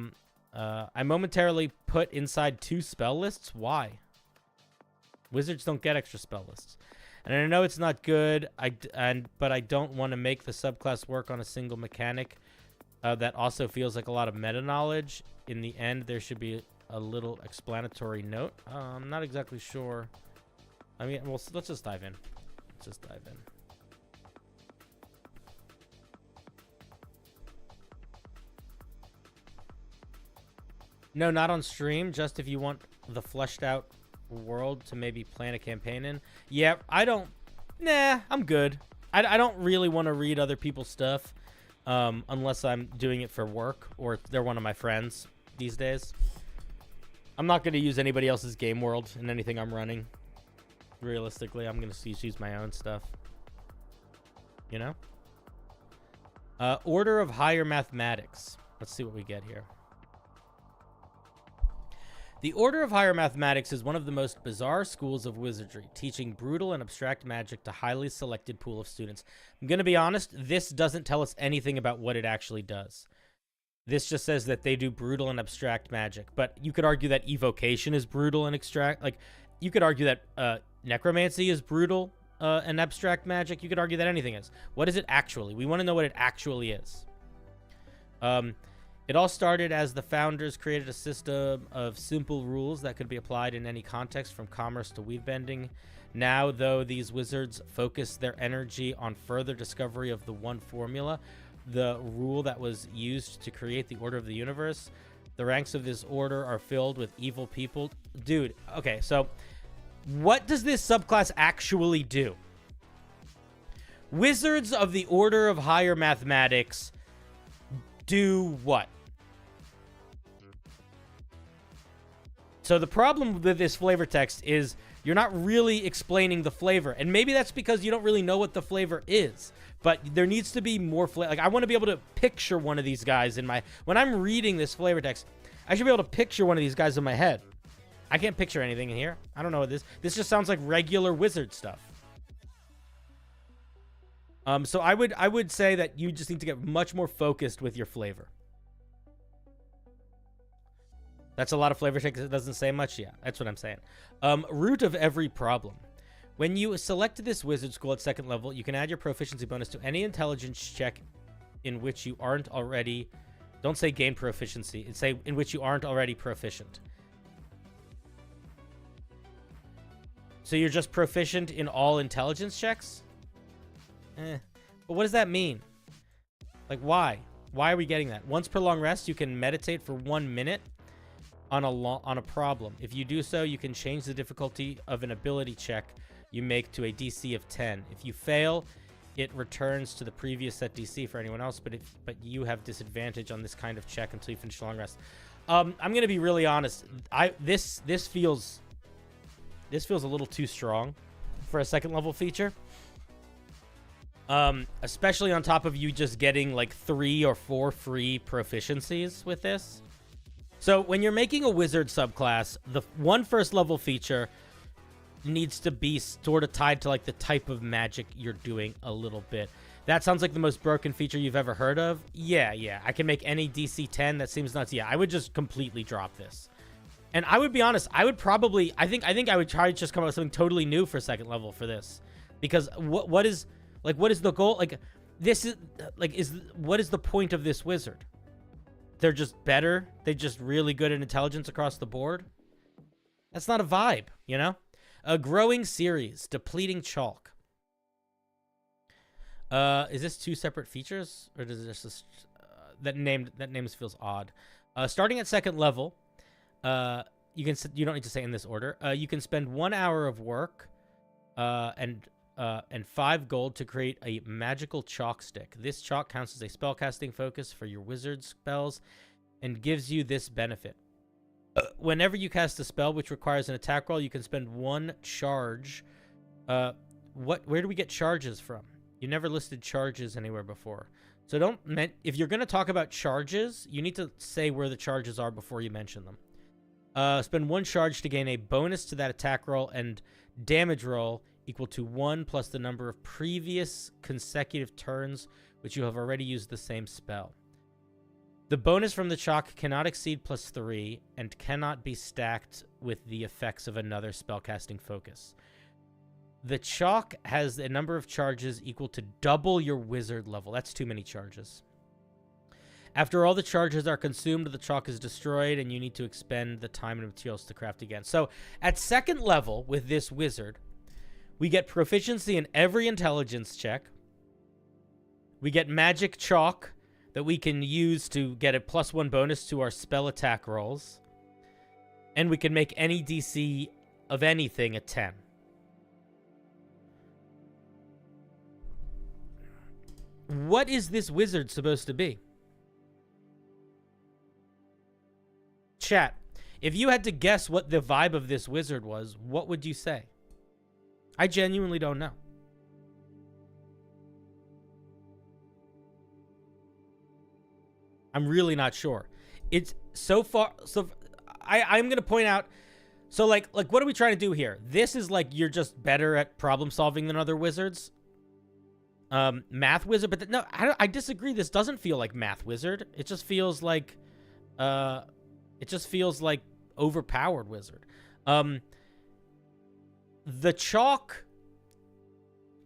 momentarily put inside 2 spell lists. Why? Wizards don't get extra spell lists. And I know it's not good, but I don't want to make the subclass work on a single mechanic that also feels like a lot of meta knowledge. In the end, there should be a little explanatory note. I'm not exactly sure. I mean, well, let's just dive in. Let's just dive in. No, not on stream. Just if you want the fleshed out world to maybe plan a campaign in. Yeah, I don't... Nah, I'm good. I don't really want to read other people's stuff unless I'm doing it for work or they're one of my friends these days. I'm not going to use anybody else's game world in anything I'm running. Realistically, I'm going to use my own stuff. You know? Order of Higher Mathematics. Let's see what we get here. The Order of Higher Mathematics is one of the most bizarre schools of wizardry, teaching brutal and abstract magic to highly selected pool of students. I'm going to be honest, this doesn't tell us anything about what it actually does. This just says that they do brutal and abstract magic, but you could argue that evocation is brutal and abstract. Like, you could argue that necromancy is brutal and abstract magic. You could argue that anything is. What is it actually? We want to know what it actually is. It all started as the founders created a system of simple rules that could be applied in any context, from commerce to weave bending. Now, though, these wizards focus their energy on further discovery of the one formula, the rule that was used to create the order of the universe. The ranks of this order are filled with evil people. Dude, okay, so what does this subclass actually do? Wizards of the Order of Higher Mathematics do what? So the problem with this flavor text is you're not really explaining the flavor. And maybe that's because you don't really know what the flavor is. But there needs to be more flavor. Like, I want to be able to picture one of these guys in my... When I'm reading this flavor text, I should be able to picture one of these guys in my head. I can't picture anything in here. I don't know what this... This just sounds like regular wizard stuff. So I would say that you just need to get much more focused with your flavor. That's a lot of flavor text. It doesn't say much. Yeah, that's what I'm saying. Root of every problem. When you select this wizard school at 2nd level, you can add your proficiency bonus to any intelligence check in which you aren't already... Don't say gain proficiency. It's say in which you aren't already proficient. So you're just proficient in all intelligence checks? But what does that mean? Like, why? Why are we getting that? Once per long rest, you can meditate for 1 minute on a problem. If you do so, you can change the difficulty of an ability check you make to a DC of 10. If you fail, it returns to the previous set DC for anyone else, but you have disadvantage on this kind of check until you finish a long rest. I'm gonna be really honest. This feels a little too strong for a second level feature. Especially on top of you just getting like 3 or 4 free proficiencies with this. So when you're making a wizard subclass, the one first level feature needs to be sort of tied to like the type of magic you're doing a little bit. That sounds like the most broken feature you've ever heard of. Yeah. I can make any DC 10. That seems nuts. Yeah, I would just completely drop this. And I would be honest, I would probably, I think I would try to just come up with something totally new for second level for this. Because what is the goal? Like, this is, like, what is the point of this wizard? They're just better? They're just really good at intelligence across the board? That's not a vibe, you know? A growing series, depleting chalk. Is this 2 separate features? Or does this that names feels odd. Starting at second level, you don't need to say in this order. You can spend 1 hour of work and 5 gold to create a magical chalk stick. This chalk counts as a spellcasting focus for your wizard spells and gives you this benefit. Whenever you cast a spell which requires an attack roll, you can spend 1 charge. Where do we get charges from? You never listed charges anywhere before. So if you're going to talk about charges, you need to say where the charges are before you mention them. Spend 1 charge to gain a bonus to that attack roll and damage roll equal to 1 plus the number of previous consecutive turns which you have already used the same spell. The bonus from the chalk cannot exceed +3 and cannot be stacked with the effects of another spellcasting focus. The chalk has a number of charges equal to double your wizard level. That's too many charges. After all the charges are consumed, the chalk is destroyed, and you need to expend the time and materials to craft again. So, at second level, with this wizard, we get proficiency in every intelligence check. We get magic chalk that we can use to get a +1 bonus to our spell attack rolls. And we can make any DC of anything a 10. What is this wizard supposed to be? Chat, if you had to guess what the vibe of this wizard was, what would you say? I genuinely don't know. I'm really not sure. It's so far. So I'm going to point out. So like what are we trying to do here? This is like you're just better at problem solving than other wizards. Math wizard, but no, I disagree. This doesn't feel like math wizard. It just feels like overpowered wizard. The chalk,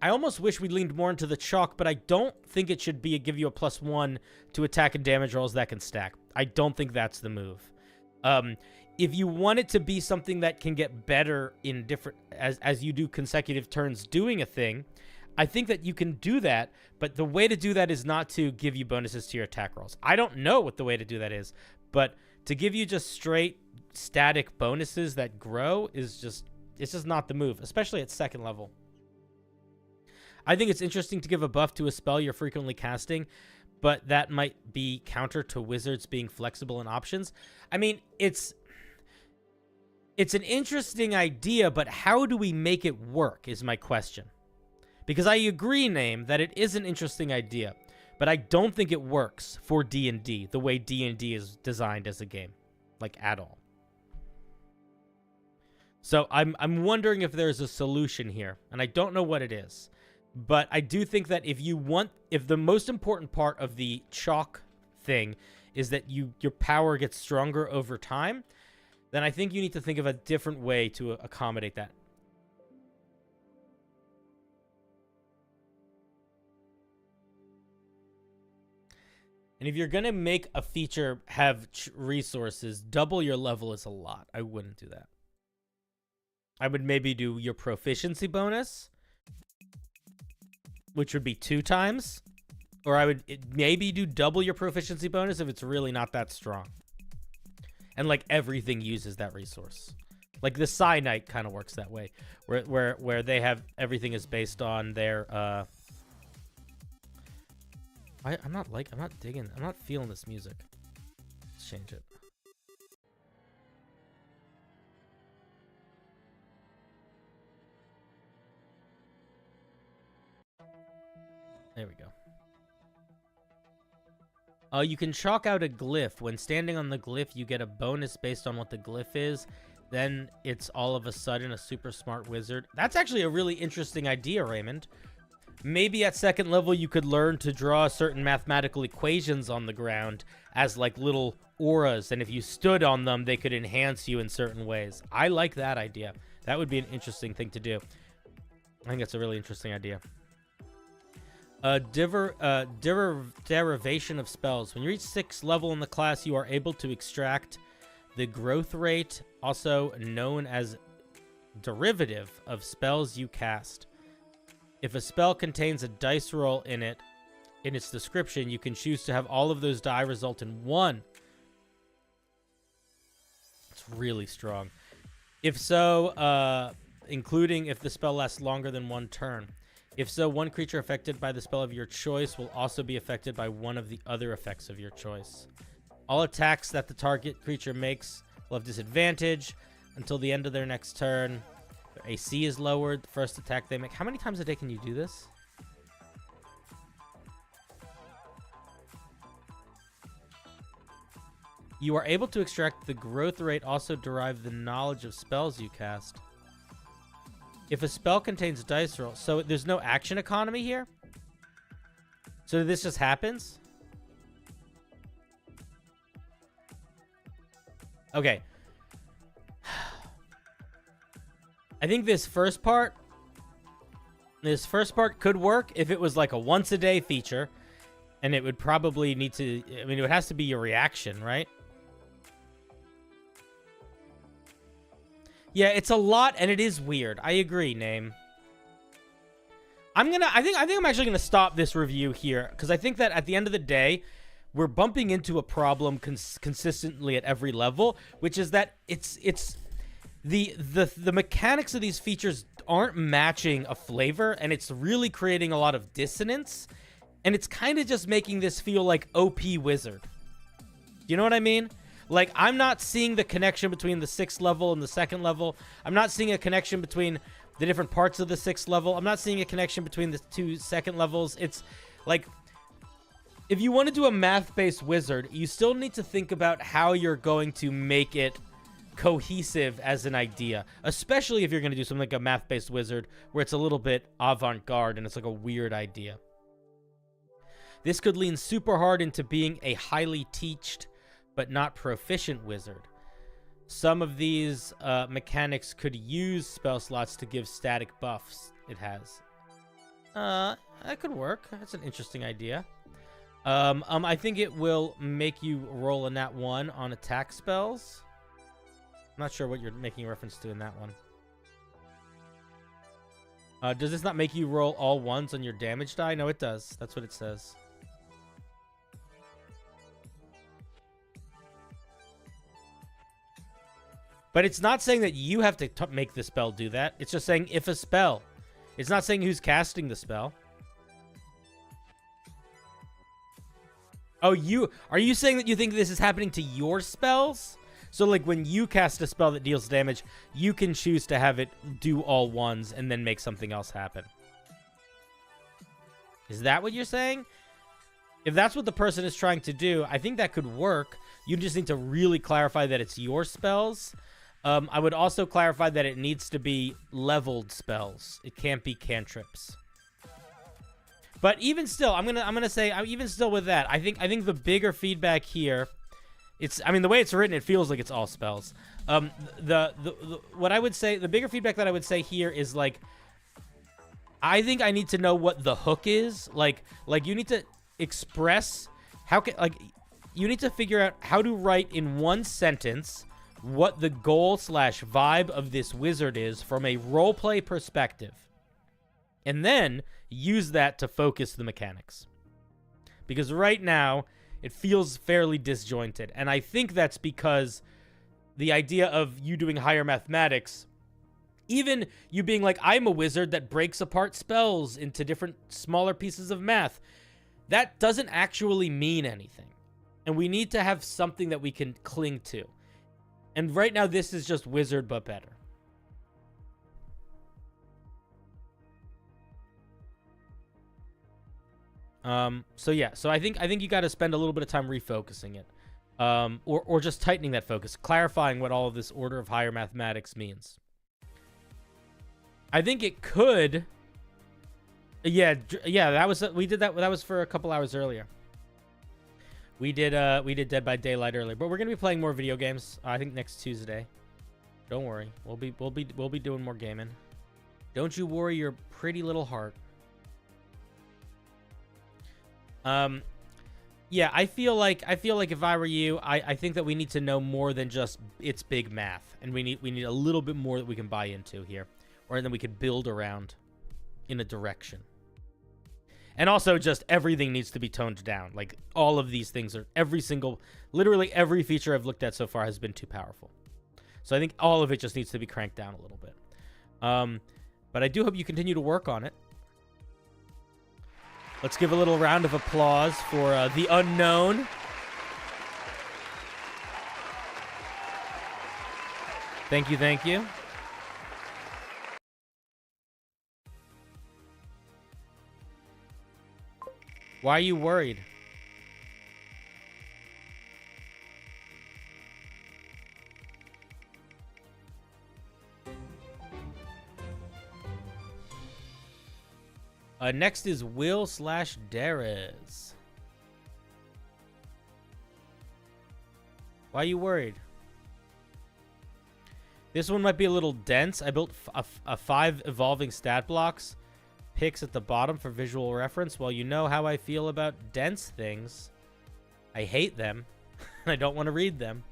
I almost wish we leaned more into the chalk, but I don't think it should be give you a +1 to attack and damage rolls that can stack. I don't think that's the move. If you want it to be something that can get better in different as you do consecutive turns doing a thing, I think that you can do that, but the way to do that is not to give you bonuses to your attack rolls. I don't know what the way to do that is, but to give you just straight static bonuses that grow is just, it's just not the move, especially at second level. I think it's interesting to give a buff to a spell you're frequently casting, but that might be counter to wizards being flexible in options. I mean, it's an interesting idea, but how do we make it work is my question. Because I agree, Name, that it is an interesting idea, but I don't think it works for D&D, the way D&D is designed as a game, like at all. So I'm wondering if there's a solution here, and I don't know what it is. But I do think that if the most important part of the chalk thing is that your power gets stronger over time, then I think you need to think of a different way to accommodate that. And if you're going to make a feature have resources, double your level is a lot. I wouldn't do that. I would maybe do your proficiency bonus, which would be 2 times. Or I would maybe do double your proficiency bonus if it's really not that strong. And like everything uses that resource. Like the Cyanite kind of works that way, where they have everything is based on their I'm not digging, I'm not feeling this music. Let's change it. There we go. You can chalk out a glyph. When standing on the glyph, you get a bonus based on what the glyph is. Then it's all of a sudden a super smart wizard. That's actually a really interesting idea, Raymond. Maybe at 2nd level, you could learn to draw certain mathematical equations on the ground as like little auras. And if you stood on them, they could enhance you in certain ways. I like that idea. That would be an interesting thing to do. I think that's a really interesting idea. Derivation of spells. When you reach 6th level in the class, you are able to extract the growth rate, also known as derivative, of spells you cast. If a spell contains a dice roll in its description, you can choose to have all of those die result in 1. It's really strong. If so, including if the spell lasts longer than 1 turn. If so, one creature affected by the spell of your choice will also be affected by one of the other effects of your choice. All attacks that the target creature makes will have disadvantage until the end of their next turn. Their AC is lowered. The first attack they make. How many times a day can you do this? You are able to extract the growth rate, also derive the knowledge of spells you cast. If a spell contains dice roll, so there's no action economy here? So this just happens? Okay. I think this first part could work if it was like a once a day feature, and it would probably need to, I mean, it has to be your reaction, right? Yeah, it's a lot, and it is weird. I agree, Name. I think I'm actually gonna stop this review here, because I think that at the end of the day, we're bumping into a problem consistently at every level, which is that it's the mechanics of these features aren't matching a flavor, and it's really creating a lot of dissonance, and it's kind of just making this feel like OP Wizard. You know what I mean? Like, I'm not seeing the connection between the 6th level and the 2nd level. I'm not seeing a connection between the different parts of the 6th level. I'm not seeing a connection between the 2 second levels. It's like, if you want to do a math-based wizard, you still need to think about how you're going to make it cohesive as an idea, especially if you're going to do something like a math-based wizard where it's a little bit avant-garde and it's like a weird idea. This could lean super hard into being a highly teached but not proficient wizard. Some of these mechanics could use spell slots to give static buffs. It has. That could work. That's an interesting idea. I think it will make you roll a nat 1 on attack spells. I'm not sure what you're making reference to in that one. Does this not make you roll all 1s on your damage die? No, it does. That's what it says. But it's not saying that you have to make the spell do that. It's just saying if a spell. It's not saying who's casting the spell. Oh, are you saying that you think this is happening to your spells? So, like, when you cast a spell that deals damage, you can choose to have it do all 1s and then make something else happen. Is that what you're saying? If that's what the person is trying to do, I think that could work. You just need to really clarify that it's your spells. I would also clarify that it needs to be leveled spells. It can't be cantrips. But even still, I'm gonna say, even still with that, I think the bigger feedback here, I mean, the way it's written, it feels like it's all spells. What I would say, the bigger feedback that I would say here is, like, I think I need to know what the hook is. Like you need to express you need to figure out how to write in one sentence what the goal / vibe of this wizard is from a roleplay perspective. And then use that to focus the mechanics. Because right now, it feels fairly disjointed. And I think that's because the idea of you doing higher mathematics, even you being like, I'm a wizard that breaks apart spells into different smaller pieces of math, that doesn't actually mean anything. And we need to have something that we can cling to. And right now, this is just wizard, but better. So yeah, so I think you got to spend a little bit of time refocusing it, or just tightening that focus, clarifying what all of this order of higher mathematics means. I think it could. Yeah, that was we did that. That was for a couple hours earlier. We did Dead by Daylight earlier, but we're gonna be playing more video games. I think next Tuesday. Don't worry, we'll be doing more gaming. Don't you worry your pretty little heart. Yeah, I feel like if I were you, I think that we need to know more than just it's big math, and we need a little bit more that we can buy into here, or then we could build around in a direction. And also, just everything needs to be toned down. Like, all of these things are literally every feature I've looked at so far has been too powerful. So I think all of it just needs to be cranked down a little bit. But I do hope you continue to work on it. Let's give a little round of applause for the unknown. Thank you, thank you. Why are you worried? Next is Will / Darez. Why are you worried? This one might be a little dense. I built 5 evolving stat blocks. Picks at the bottom for visual reference. Well, you know how I feel about dense things. I hate them. I don't want to read them.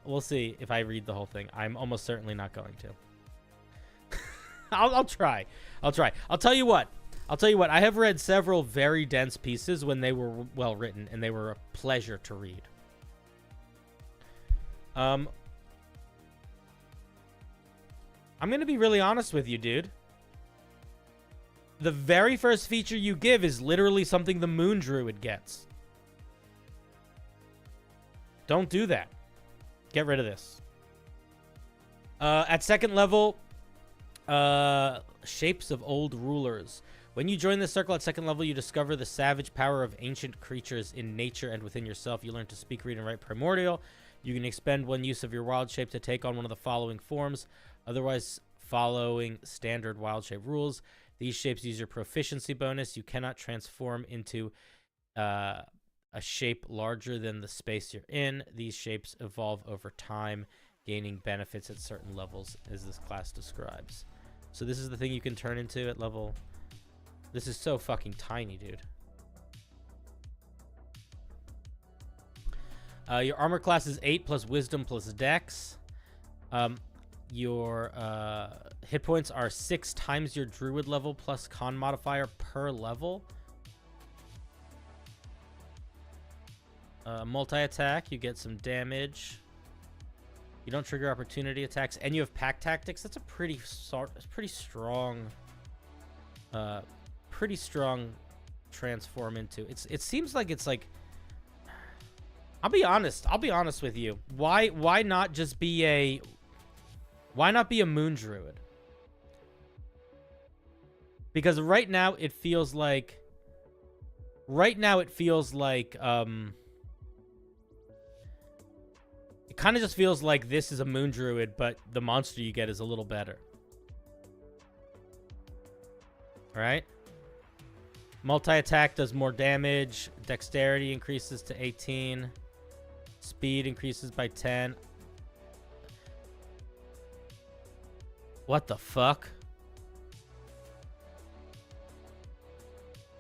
We'll see if I read the whole thing. I'm almost certainly not going to. I'll try. I'll tell you what. I have read several very dense pieces when they were well written, and they were a pleasure to read. I'm gonna be really honest with you, dude. The very first feature you give is literally something the Moon Druid gets. Don't do that. Get rid of this. At second level, Shapes of Old Rulers. When you join the circle at second level, you discover the savage power of ancient creatures in nature and within yourself. You learn to speak, read, and write Primordial. You can expend one use of your wild shape to take on one of the following forms, otherwise following standard wild shape rules. These shapes use your proficiency bonus. You cannot transform into a shape larger than the space you're in. These shapes evolve over time, gaining benefits at certain levels, as this class describes. So this is the thing you can turn into at level... This is so fucking tiny, dude. Your armor class is 8 plus wisdom plus dex. Your hit points are 6 times your druid level plus con modifier per level. Multi-attack, you get some damage. You don't trigger opportunity attacks, and you have pack tactics. That's a pretty strong transform into. It seems like it's like, I'll be honest with you. Why not just be a Moon Druid? Because right now it feels like it kind of just feels like this is a Moon Druid, but the monster you get is a little better. Right? Multi-attack does more damage. Dexterity increases to 18. Speed increases by 10. What the fuck?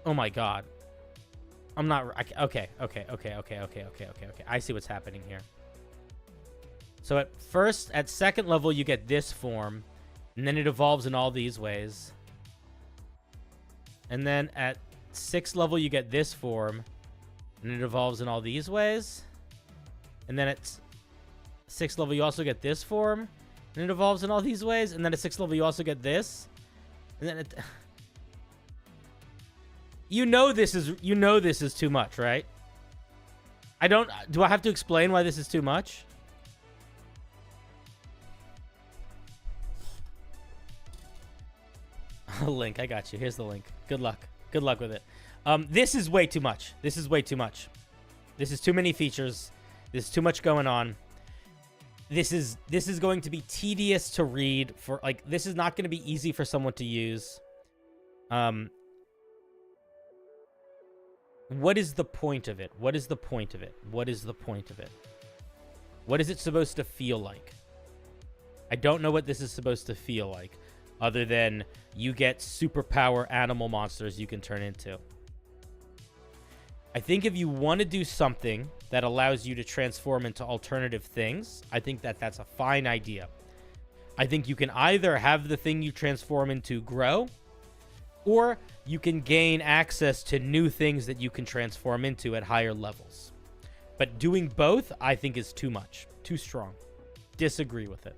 Oh my god. I'm not... Okay. I see what's happening here. So at second level, you get this form, and then it evolves in all these ways. And then at 6th level, you get this form, and it evolves in all these ways. And then at 6th level, you also get this form, and it evolves in all these ways. And then at 6th level, you also get this. And then you know this is too much, right? Do I have to explain why this is too much? Link, I got you. Here's the link. Good luck. Good luck with it. This is way too much. This is way too much. This is too many features. There's too much going on. This is going to be tedious to read for, like, this is not going to be easy for someone to use. What is the point of it? What is the point of it? What is the point of it? What is it supposed to feel like? I don't know what this is supposed to feel like, other than you get superpower animal monsters you can turn into. I think if you want to do something that allows you to transform into alternative things, I think that that's a fine idea. I think you can either have the thing you transform into grow, or you can gain access to new things that you can transform into at higher levels. But doing both, I think, is too much. Too strong. Disagree with it.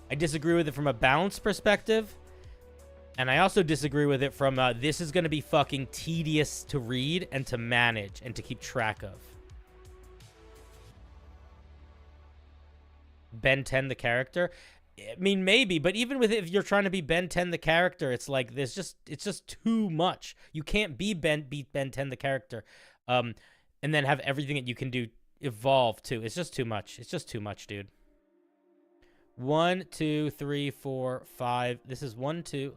I disagree with it from a balance perspective. And I also disagree with it from this is going to be fucking tedious to read and to manage and to keep track of. Ben 10 the character? I mean, maybe, but even with it, if you're trying to be Ben 10 the character, it's like it's just too much. You can't beat Ben 10 the character, and then have everything that you can do evolve too. It's just too much. It's just too much, dude. 1, 2, 3, 4, 5. This is 1, 2,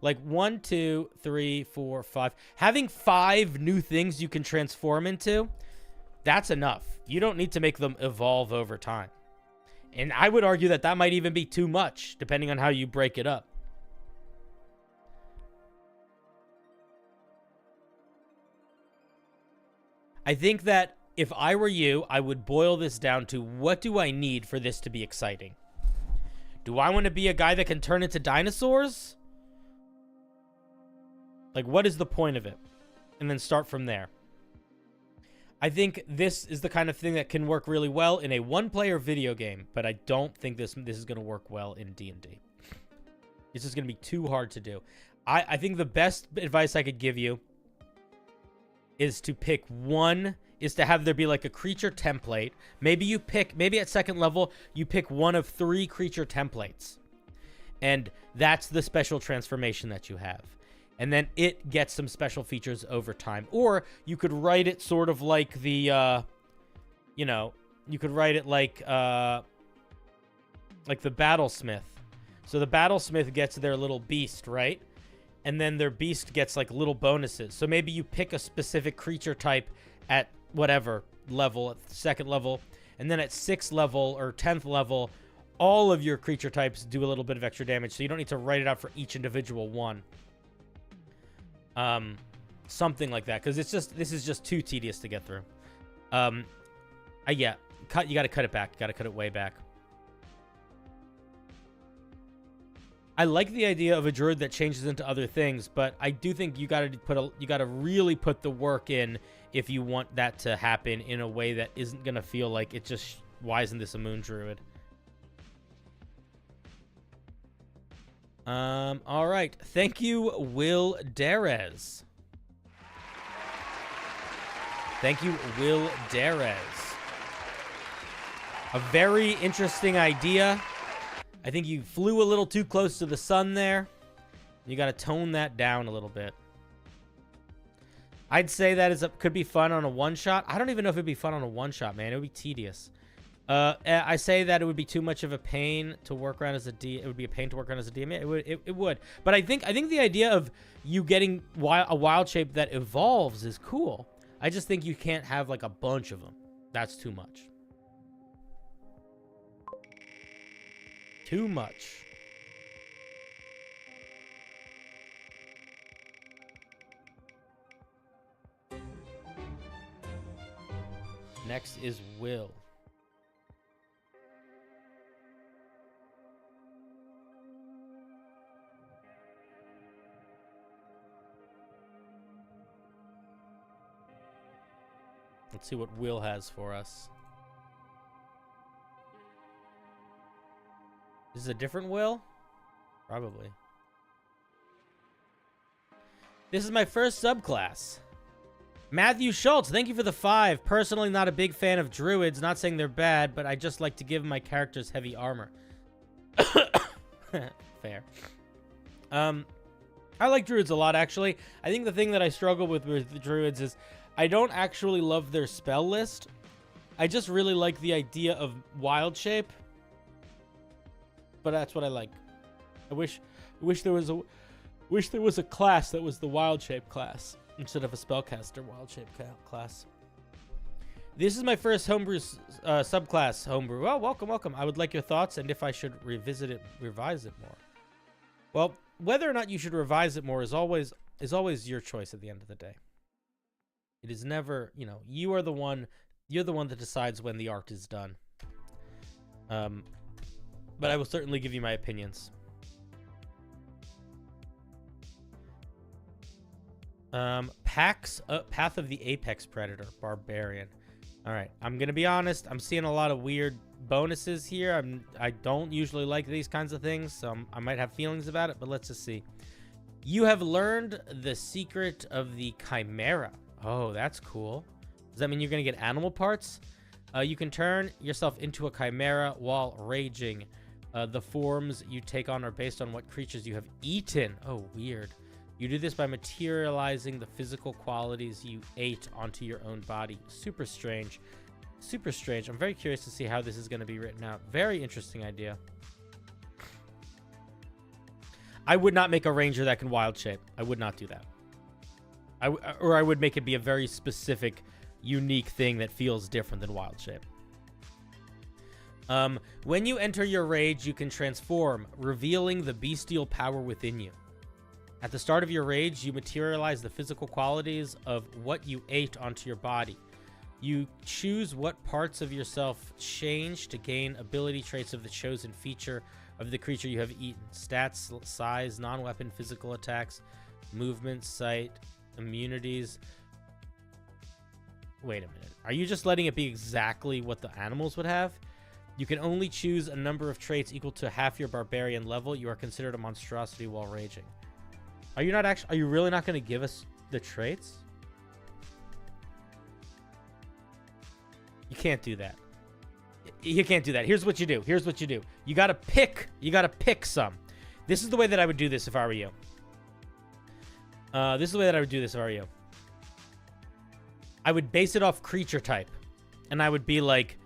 like 1, 2, 3, 4, 5. Having 5 new things you can transform into, that's enough. You don't need to make them evolve over time. And I would argue that that might even be too much, depending on how you break it up. I think that if I were you, I would boil this down to, what do I need for this to be exciting? Do I want to be a guy that can turn into dinosaurs? Like, what is the point of it? And then start from there. I think this is the kind of thing that can work really well in a one-player video game, but I don't think this is going to work well in D&D. It's just going to be too hard to do. I think the best advice I could give you is to pick one, is to have there be like a creature template. Maybe at second level, you pick one of 3 creature templates. And that's the special transformation that you have. And then it gets some special features over time. Or you could write it sort of like the, you could write it like the Battlesmith. So the Battlesmith gets their little beast, right? And then their beast gets like little bonuses. So maybe you pick a specific creature type at whatever level, at the second level. And then at 6th level or 10th level, all of your creature types do a little bit of extra damage. So you don't need to write it out for each individual one. Something like that, because this is just too tedious to get through. You got to cut it back. You got to cut it way back. I like the idea of a druid that changes into other things, but I do think you got to really put the work in if you want that to happen in a way that isn't gonna feel like it just, why isn't this a moon druid? All right. Thank you, Will Derez. Thank you, Will Derez. A very interesting idea. I think you flew a little too close to the sun there. You got to tone that down a little bit. I'd say that could be fun on a one-shot. I don't even know if it'd be fun on a one-shot, man. It would be tedious. I say that it would be too much of a pain to work around as a D. It would be a pain to work around as a DM. It would. But I think the idea of you getting a wild shape that evolves is cool. I just think you can't have like a bunch of them. That's too much. Too much. Next is Will. Let's see what Will has for us. This is a different Will? Probably. This is my first subclass. Matthew Schultz, thank you for the 5. Personally, not a big fan of druids. Not saying they're bad, but I just like to give my characters heavy armor. Fair. I like druids a lot, actually. I think the thing that I struggle with the druids is I don't actually love their spell list. I just really like the idea of wild shape. But that's what I like. I wish there was a class that was the wild shape class instead of a spellcaster wild shape class. This is my first homebrew subclass homebrew. Well, welcome. I would like your thoughts and if I should revise it more. Well, whether or not you should revise it more is always your choice at the end of the day. It is never, you're the one that decides when the art is done. But I will certainly give you my opinions. Pax Path of the Apex Predator Barbarian. All right, I'm gonna be honest. I'm seeing a lot of weird bonuses here. I don't usually like these kinds of things, so I might have feelings about it. But let's just see. You have learned the secret of the Chimera. Oh, that's cool. Does that mean you're gonna get animal parts? You can turn yourself into a chimera while raging. The forms you take on are based on what creatures you have eaten. Oh, weird. You do this by materializing the physical qualities you ate onto your own body. Super strange. Super strange. I'm very curious to see how this is going to be written out. Very interesting idea. I would not make a ranger that can wild shape. I would not do that. Or I would make it be a very specific, unique thing that feels different than wild shape. When you enter your rage, you can transform, revealing the bestial power within you. At the start of your rage, you materialize the physical qualities of what you ate onto your body. You choose what parts of yourself change to gain ability traits of the chosen feature of the creature you have eaten. Stats, size, non-weapon physical attacks, movement, sight, immunities. Wait a minute. Are you just letting it be exactly what the animals would have? You can only choose a number of traits equal to half your barbarian level. You are considered a monstrosity while raging. Are you really not going to give us the traits? You can't do that. You can't do that. Here's what you do. You got to pick some. This is the way that I would do this if I were you. I would base it off creature type. And I would be like,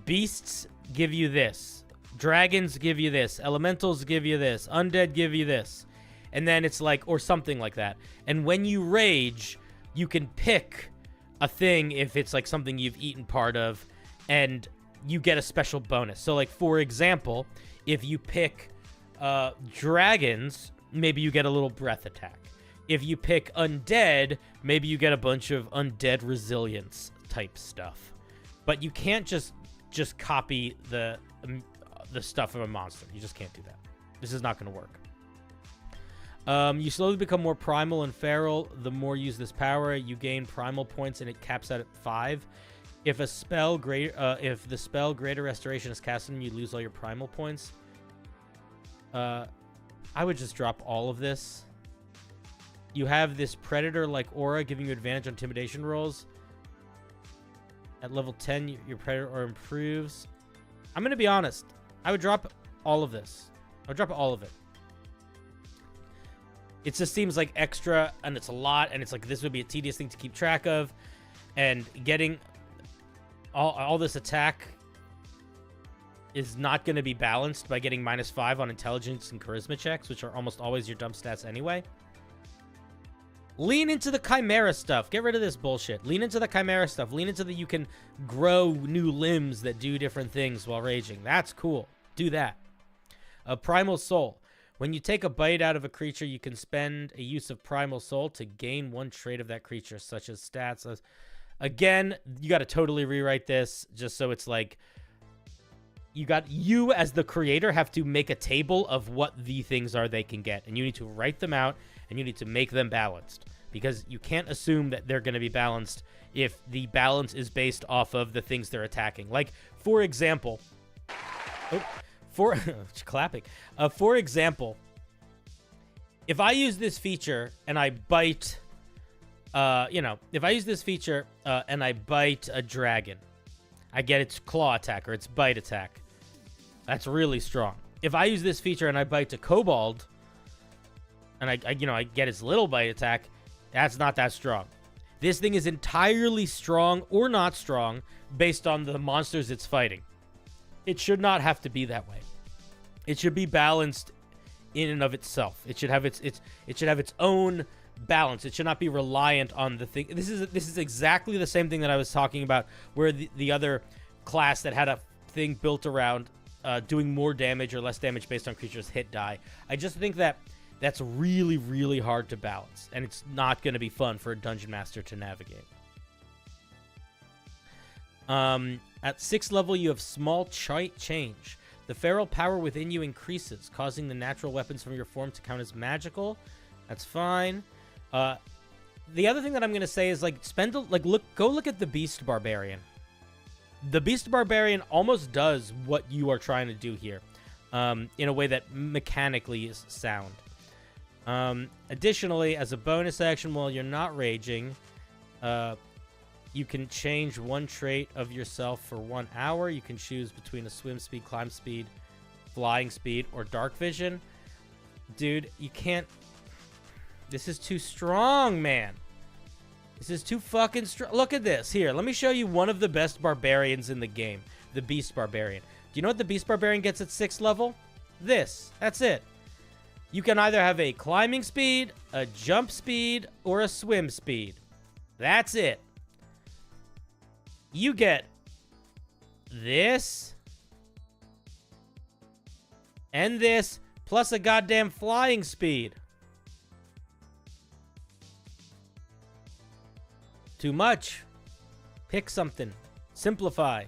beasts give you this. Dragons give you this. Elementals give you this. Undead give you this. And then it's like, or something like that. And when you rage, you can pick a thing if it's like something you've eaten part of, and you get a special bonus. So like, for example, if you pick dragons, maybe you get a little breath attack. If you pick undead, maybe you get a bunch of undead resilience type stuff. But you can't just copy the stuff of a monster. You just can't do that. This is not going to work. You slowly become more primal and feral. The more you use this power, you gain primal points, and it caps out at 5. If the spell Greater Restoration is cast on you, lose all your primal points. I would just drop all of this. You have this predator-like aura, giving you advantage on intimidation rolls. At level 10, your predator aura improves. I'm gonna be honest. I would drop all of this. I would drop all of it. It just seems like extra, and it's a lot, and it's like this would be a tedious thing to keep track of. And getting all this attack is not going to be balanced by getting -5 on intelligence and charisma checks, which are almost always your dump stats anyway. Lean into the Chimera stuff. Get rid of this bullshit. Lean into the Chimera stuff. Lean into the you can grow new limbs that do different things while raging. That's cool. Do that. Primal Soul. When you take a bite out of a creature, you can spend a use of Primal Soul to gain one trait of that creature, such as stats. Again, you got to totally rewrite this just so it's like you as the creator have to make a table of what the things are they can get, and you need to write them out, and you need to make them balanced, because you can't assume that they're going to be balanced if the balance is based off of the things they're attacking. Like, for example, for example, if I use this feature and I bite, if I use this feature and I bite a dragon, I get its claw attack or its bite attack. That's really strong. If I use this feature and I bite a kobold, and I get its little bite attack, that's not that strong. This thing is entirely strong or not strong based on the monsters it's fighting. It should not have to be that way. It should be balanced in and of itself. It should have it should have its own balance. It should not be reliant on the thing. This is exactly the same thing that I was talking about, where the other class that had a thing built around doing more damage or less damage based on creatures hit die. I just think that that's really, really hard to balance, and it's not going to be fun for a dungeon master to navigate. At 6th level, you have small change. The feral power within you increases, causing the natural weapons from your form to count as magical. That's fine. The other thing that I'm going to say is, like, go look at the Beast Barbarian. The Beast Barbarian almost does what you are trying to do here, in a way that mechanically is sound. Additionally, as a bonus action while you're not raging, you can change one trait of yourself for 1 hour. You can choose between a swim speed, climb speed, flying speed, or dark vision. Dude, you can't... This is too strong, man. This is too fucking strong. Look at this. Here, let me show you one of the best barbarians in the game. The Beast Barbarian. Do you know what the Beast Barbarian gets at 6th level? This. That's it. You can either have a climbing speed, a jump speed, or a swim speed. That's it. You get this and this, plus a goddamn flying speed. Too much. Pick something. Simplify.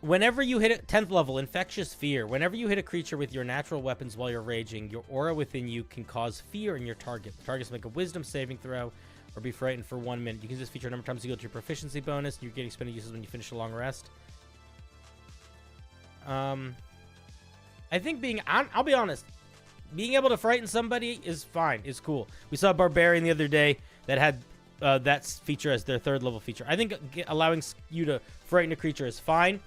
Whenever you hit 10th level, Infectious Fear. Whenever you hit a creature with your natural weapons while you're raging, your aura within you can cause fear in your target. The targets make a wisdom saving throw or be frightened for 1 minute. You can use this feature a number of times to go to your proficiency bonus. You're getting expended uses when you finish a long rest. I think I'll be honest. Being able to frighten somebody is fine. It's cool. We saw a Barbarian the other day that had that feature as their 3rd level feature. I think allowing you to frighten a creature is fine.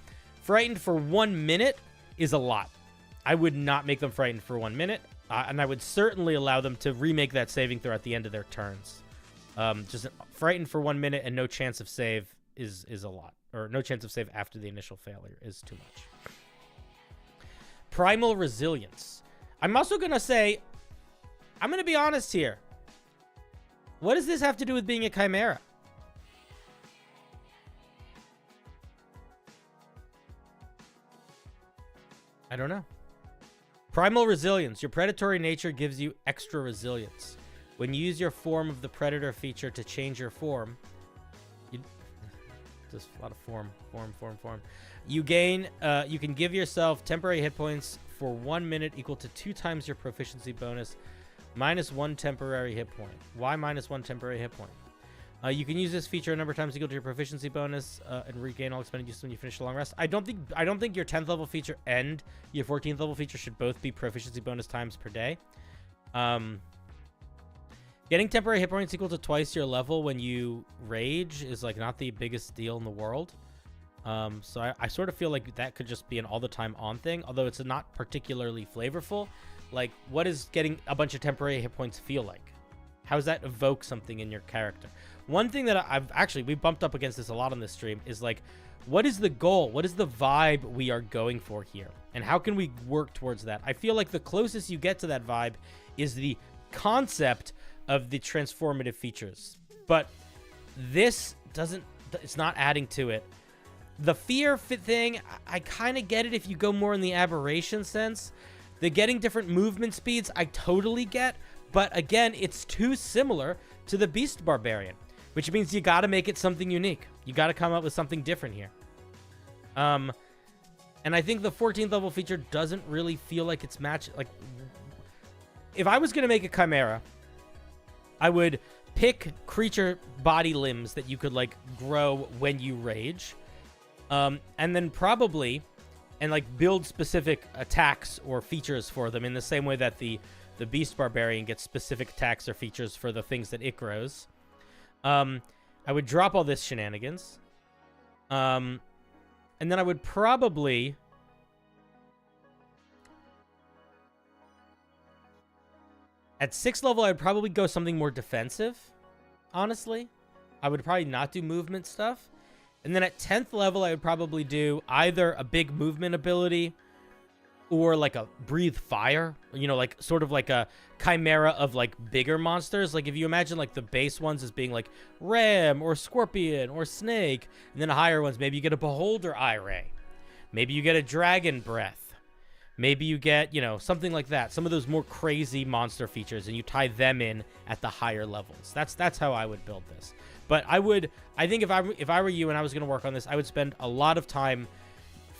Frightened for 1 minute is a lot. I would not make them frightened for 1 minute, and I would certainly allow them to remake that saving throw at the end of their turns. Just frightened for 1 minute and no chance of save is a lot. Or no chance of save after the initial failure is too much. Primal Resilience. I'm also going to say, I'm going to be honest here. What does this have to do with being a chimera? I don't know. Primal Resilience. Your predatory nature gives you extra resilience. When you use your form of the predator feature to change your form, just a lot of form. You gain, you can give yourself temporary hit points for 1 minute equal to 2 times your proficiency bonus, minus 1 temporary hit point. Why minus 1 temporary hit point? You can use this feature a number of times equal to your proficiency bonus and regain all expended use when you finish a long rest. I don't think your 10th level feature and your 14th level feature should both be proficiency bonus times per day. Getting temporary hit points equal to twice your level when you rage is like not the biggest deal in the world. So I sort of feel like that could just be an all the time on thing, although it's not particularly flavorful. Like, what does getting a bunch of temporary hit points feel like? How does that evoke something in your character? One thing that we bumped up against this a lot on this stream is like, what is the goal? What is the vibe we are going for here? And how can we work towards that? I feel like the closest you get to that vibe is the concept of the transformative features. But this it's not adding to it. The fear thing, I kind of get it if you go more in the aberration sense. The getting different movement speeds, I totally get. But again, it's too similar to the Beast Barbarian, which means you got to make it something unique. You got to come up with something different here. And I think the 14th level feature doesn't really feel like it's matched. Like, if I was going to make a chimera, I would pick creature body limbs that you could, like, grow when you rage. And then probably, and, like, build specific attacks or features for them in the same way that the Beast Barbarian gets specific attacks or features for the things that it grows. I would drop all this shenanigans. And then I would probably... At 6th level, I would probably go something more defensive, honestly. I would probably not do movement stuff. And then at 10th level, I would probably do either a big movement ability or like a breathe fire. You know, like sort of like a chimera of like bigger monsters. Like if you imagine like the base ones as being like ram or scorpion or snake. And then the higher ones, maybe you get a beholder eye ray. Maybe you get a dragon breath. Maybe you get, you know, something like that. Some of those more crazy monster features, and you tie them in at the higher levels. That's how I would build this. But I think if I were you and I was going to work on this, I would spend a lot of time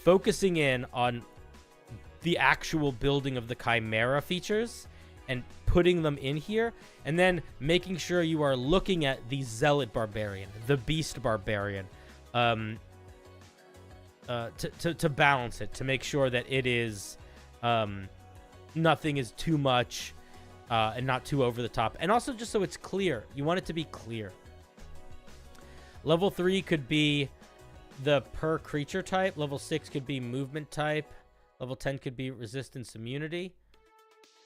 focusing in on the actual building of the chimera features and putting them in here, and then making sure you are looking at the zealot barbarian, the beast barbarian, to balance it, to make sure that it is nothing is too much and not too over the top, and also just so it's clear. You want it to be clear. Level 3 could be the per creature type. Level 6 could be movement type. Level 10 could be resistance immunity.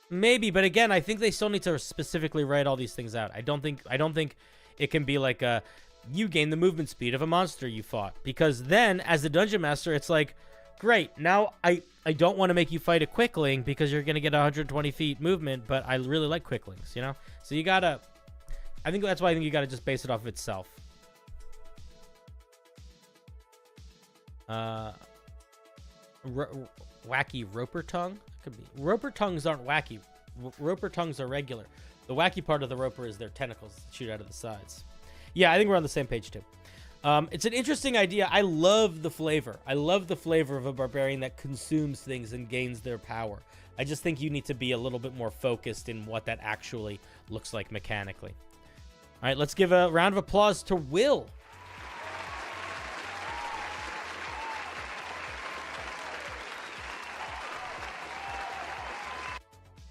Maybe, but again, I think they still need to specifically write all these things out. I don't think it can be like a you gain the movement speed of a monster you fought, because then as a dungeon master, it's like, great, now I don't want to make you fight a quickling because you're gonna get 120 feet movement, but I really like quicklings, you know. So you gotta, I think that's why I think you gotta just base it off of itself. Wacky roper tongue could be. Roper tongues aren't wacky. Roper tongues are regular. The wacky part of the roper is their tentacles that shoot out of the sides. Yeah, I think we're on the same page too. It's an interesting idea. I love the flavor. I love the flavor of a barbarian that consumes things and gains their power. I just think you need to be a little bit more focused in what that actually looks like mechanically. All right, let's give a round of applause to Will.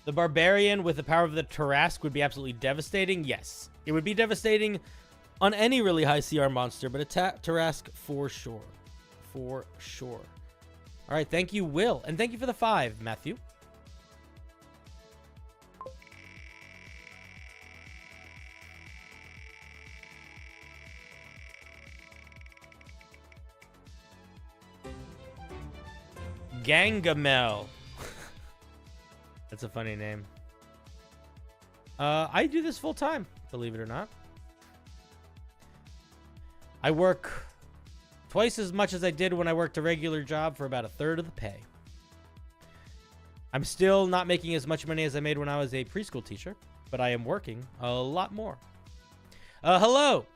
The barbarian with the power of the Tarrasque would be absolutely devastating. Yes, it would be devastating on any really high CR monster, but a Tarrasque for sure. For sure. All right, thank you, Will. And thank you for the 5, Matthew. Gangamel. That's a funny name. I do this full time, believe it or not. I work twice as much as I did when I worked a regular job for about a third of the pay. I'm still not making as much money as I made when I was a preschool teacher, but I am working a lot more. Hello!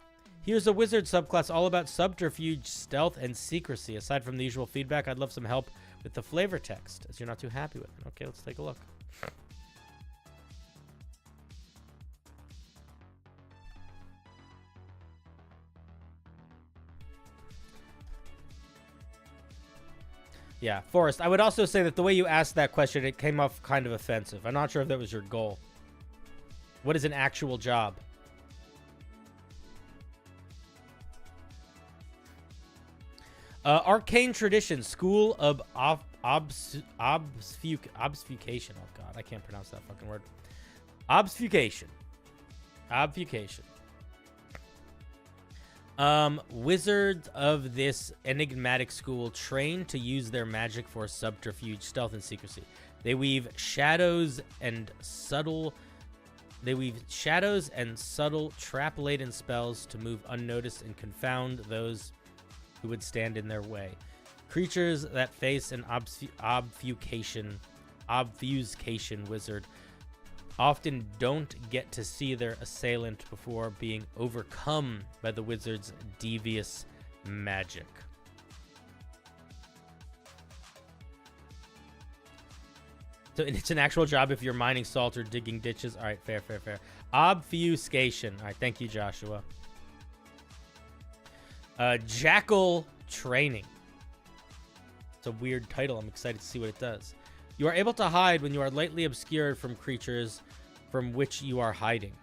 Here's a wizard subclass all about subterfuge, stealth, and secrecy. Aside from the usual feedback, I'd love some help with the flavor text, as you're not too happy with it. Okay, let's take a look. Yeah, Forrest, I would also say that the way you asked that question, it came off kind of offensive. I'm not sure if that was your goal. What is an actual job? Arcane Tradition, School of Obfuscation. Oh, God, I can't pronounce that fucking word. Obfuscation. Obfuscation. Wizards of this enigmatic school train to use their magic for subterfuge, stealth, and secrecy. They weave shadows and subtle trap-laden spells to move unnoticed and confound those who would stand in their way. Creatures that face an obfuscation wizard often don't get to see their assailant before being overcome by the wizard's devious magic. So it's an actual job if you're mining salt or digging ditches. All right, fair. Obfuscation. All right, thank you, Joshua. Jackal Training. It's a weird title. I'm excited to see what it does. You are able to hide when you are lightly obscured from creatures from which you are hiding.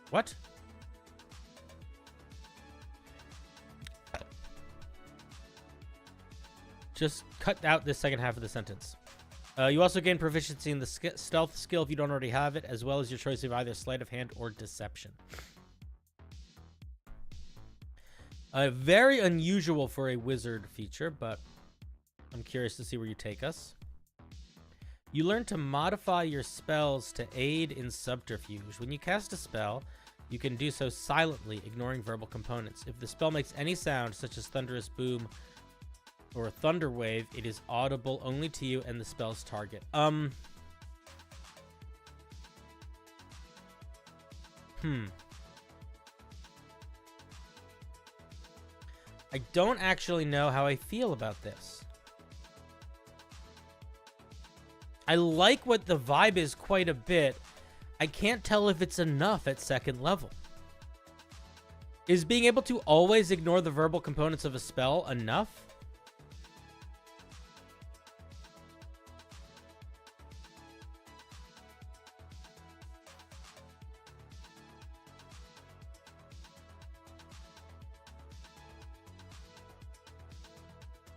What? Just cut out this second half of the sentence. You also gain proficiency in the stealth skill if you don't already have it, as well as your choice of either sleight of hand or deception. Very unusual for a wizard feature, but I'm curious to see where you take us. You learn to modify your spells to aid in subterfuge. When you cast a spell, you can do so silently, ignoring verbal components. If the spell makes any sound, such as thunderous boom or a thunder wave, it is audible only to you and the spell's target. I don't actually know how I feel about this. I like what the vibe is quite a bit. I can't tell if it's enough at second level. Is being able to always ignore the verbal components of a spell enough?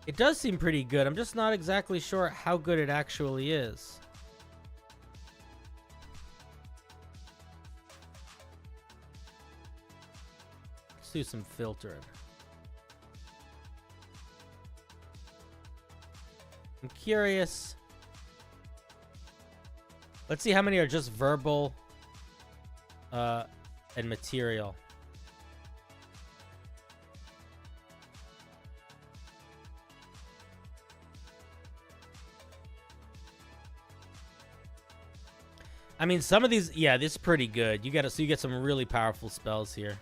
It does seem pretty good. I'm just not exactly sure how good it actually is. Let's do some filtering. I'm curious. Let's see how many are just verbal and material. I mean, some of these, yeah, this is pretty good. You get some really powerful spells here.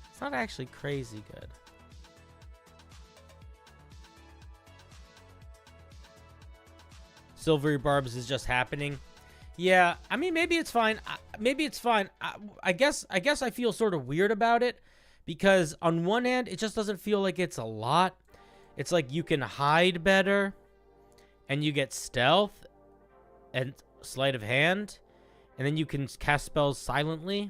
It's not actually crazy good. Silvery Barbs is just happening. Yeah, I mean, maybe it's fine. Maybe it's fine. I guess I feel sort of weird about it because on one hand, it just doesn't feel like it's a lot. It's like you can hide better. And you get stealth and sleight of hand. And then you can cast spells silently.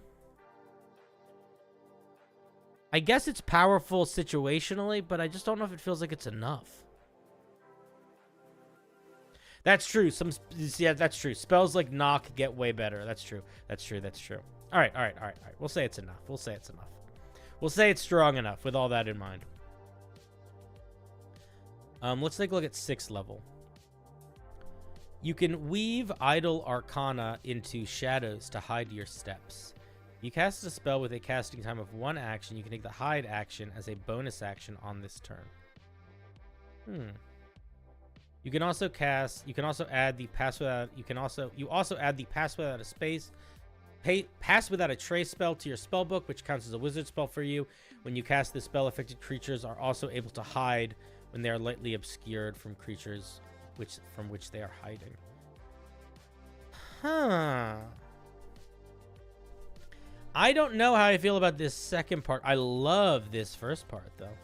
I guess it's powerful situationally, but I just don't know if it feels like it's enough. That's true. Yeah, that's true. Spells like knock get way better. That's true. All right. We'll say it's enough. We'll say it's strong enough with all that in mind. Let's take a look at 6th level. You can weave idle arcana into shadows to hide your steps. You cast a spell with a casting time of 1 action. You can take the hide action as a bonus action on this turn. You can also add the pass without. You also add the pass without a space. Pass without a trace spell to your spell book, which counts as a wizard spell for you. When you cast this spell, affected creatures are also able to hide when they are lightly obscured from creatures from which they are hiding. I don't know how I feel about this second part. I love this first part, though.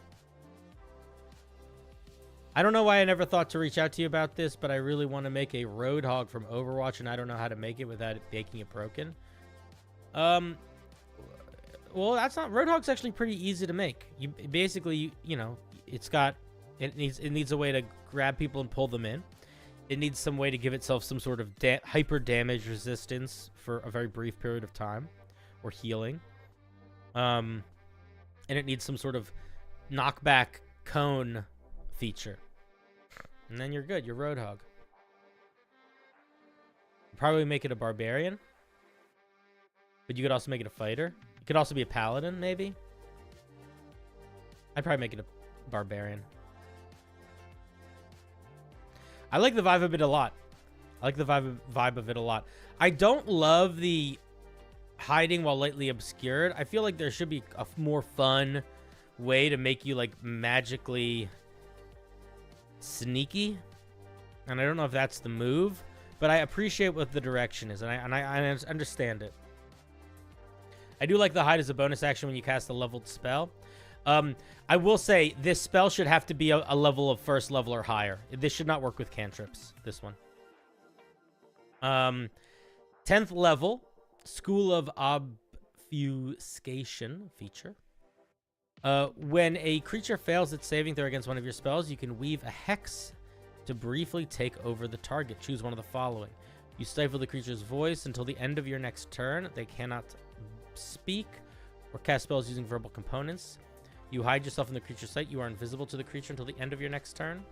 I don't know why I never thought to reach out to you about this, but I really want to make a Roadhog from Overwatch, and I don't know how to make it without it making it broken. Well, that's not... Roadhog's actually pretty easy to make. You basically, you know, it needs a way to grab people and pull them in. It needs some way to give itself some sort of hyper damage resistance for a very brief period of time, or healing. And it needs some sort of knockback cone feature. And then you're good. You're Roadhog. Probably make it a barbarian. But you could also make it a fighter. It could also be a paladin, maybe. I'd probably make it a barbarian. I like the vibe of it a lot. I don't love the hiding while lightly obscured. I feel like there should be a more fun way to make you like magically sneaky, and I don't know if that's the move, but I appreciate what the direction is, and I understand it. I do like the hide as a bonus action when you cast a leveled spell. I will say this spell should have to be a level of first level or higher. This should not work with cantrips, this one. 10th level, School of Obfuscation feature. When a creature fails its saving throw against one of your spells, you can weave a hex to briefly take over the target. Choose one of the following. You stifle the creature's voice until the end of your next turn. They cannot speak or cast spells using verbal components. You hide yourself in the creature's sight. You are invisible to the creature until the end of your next turn.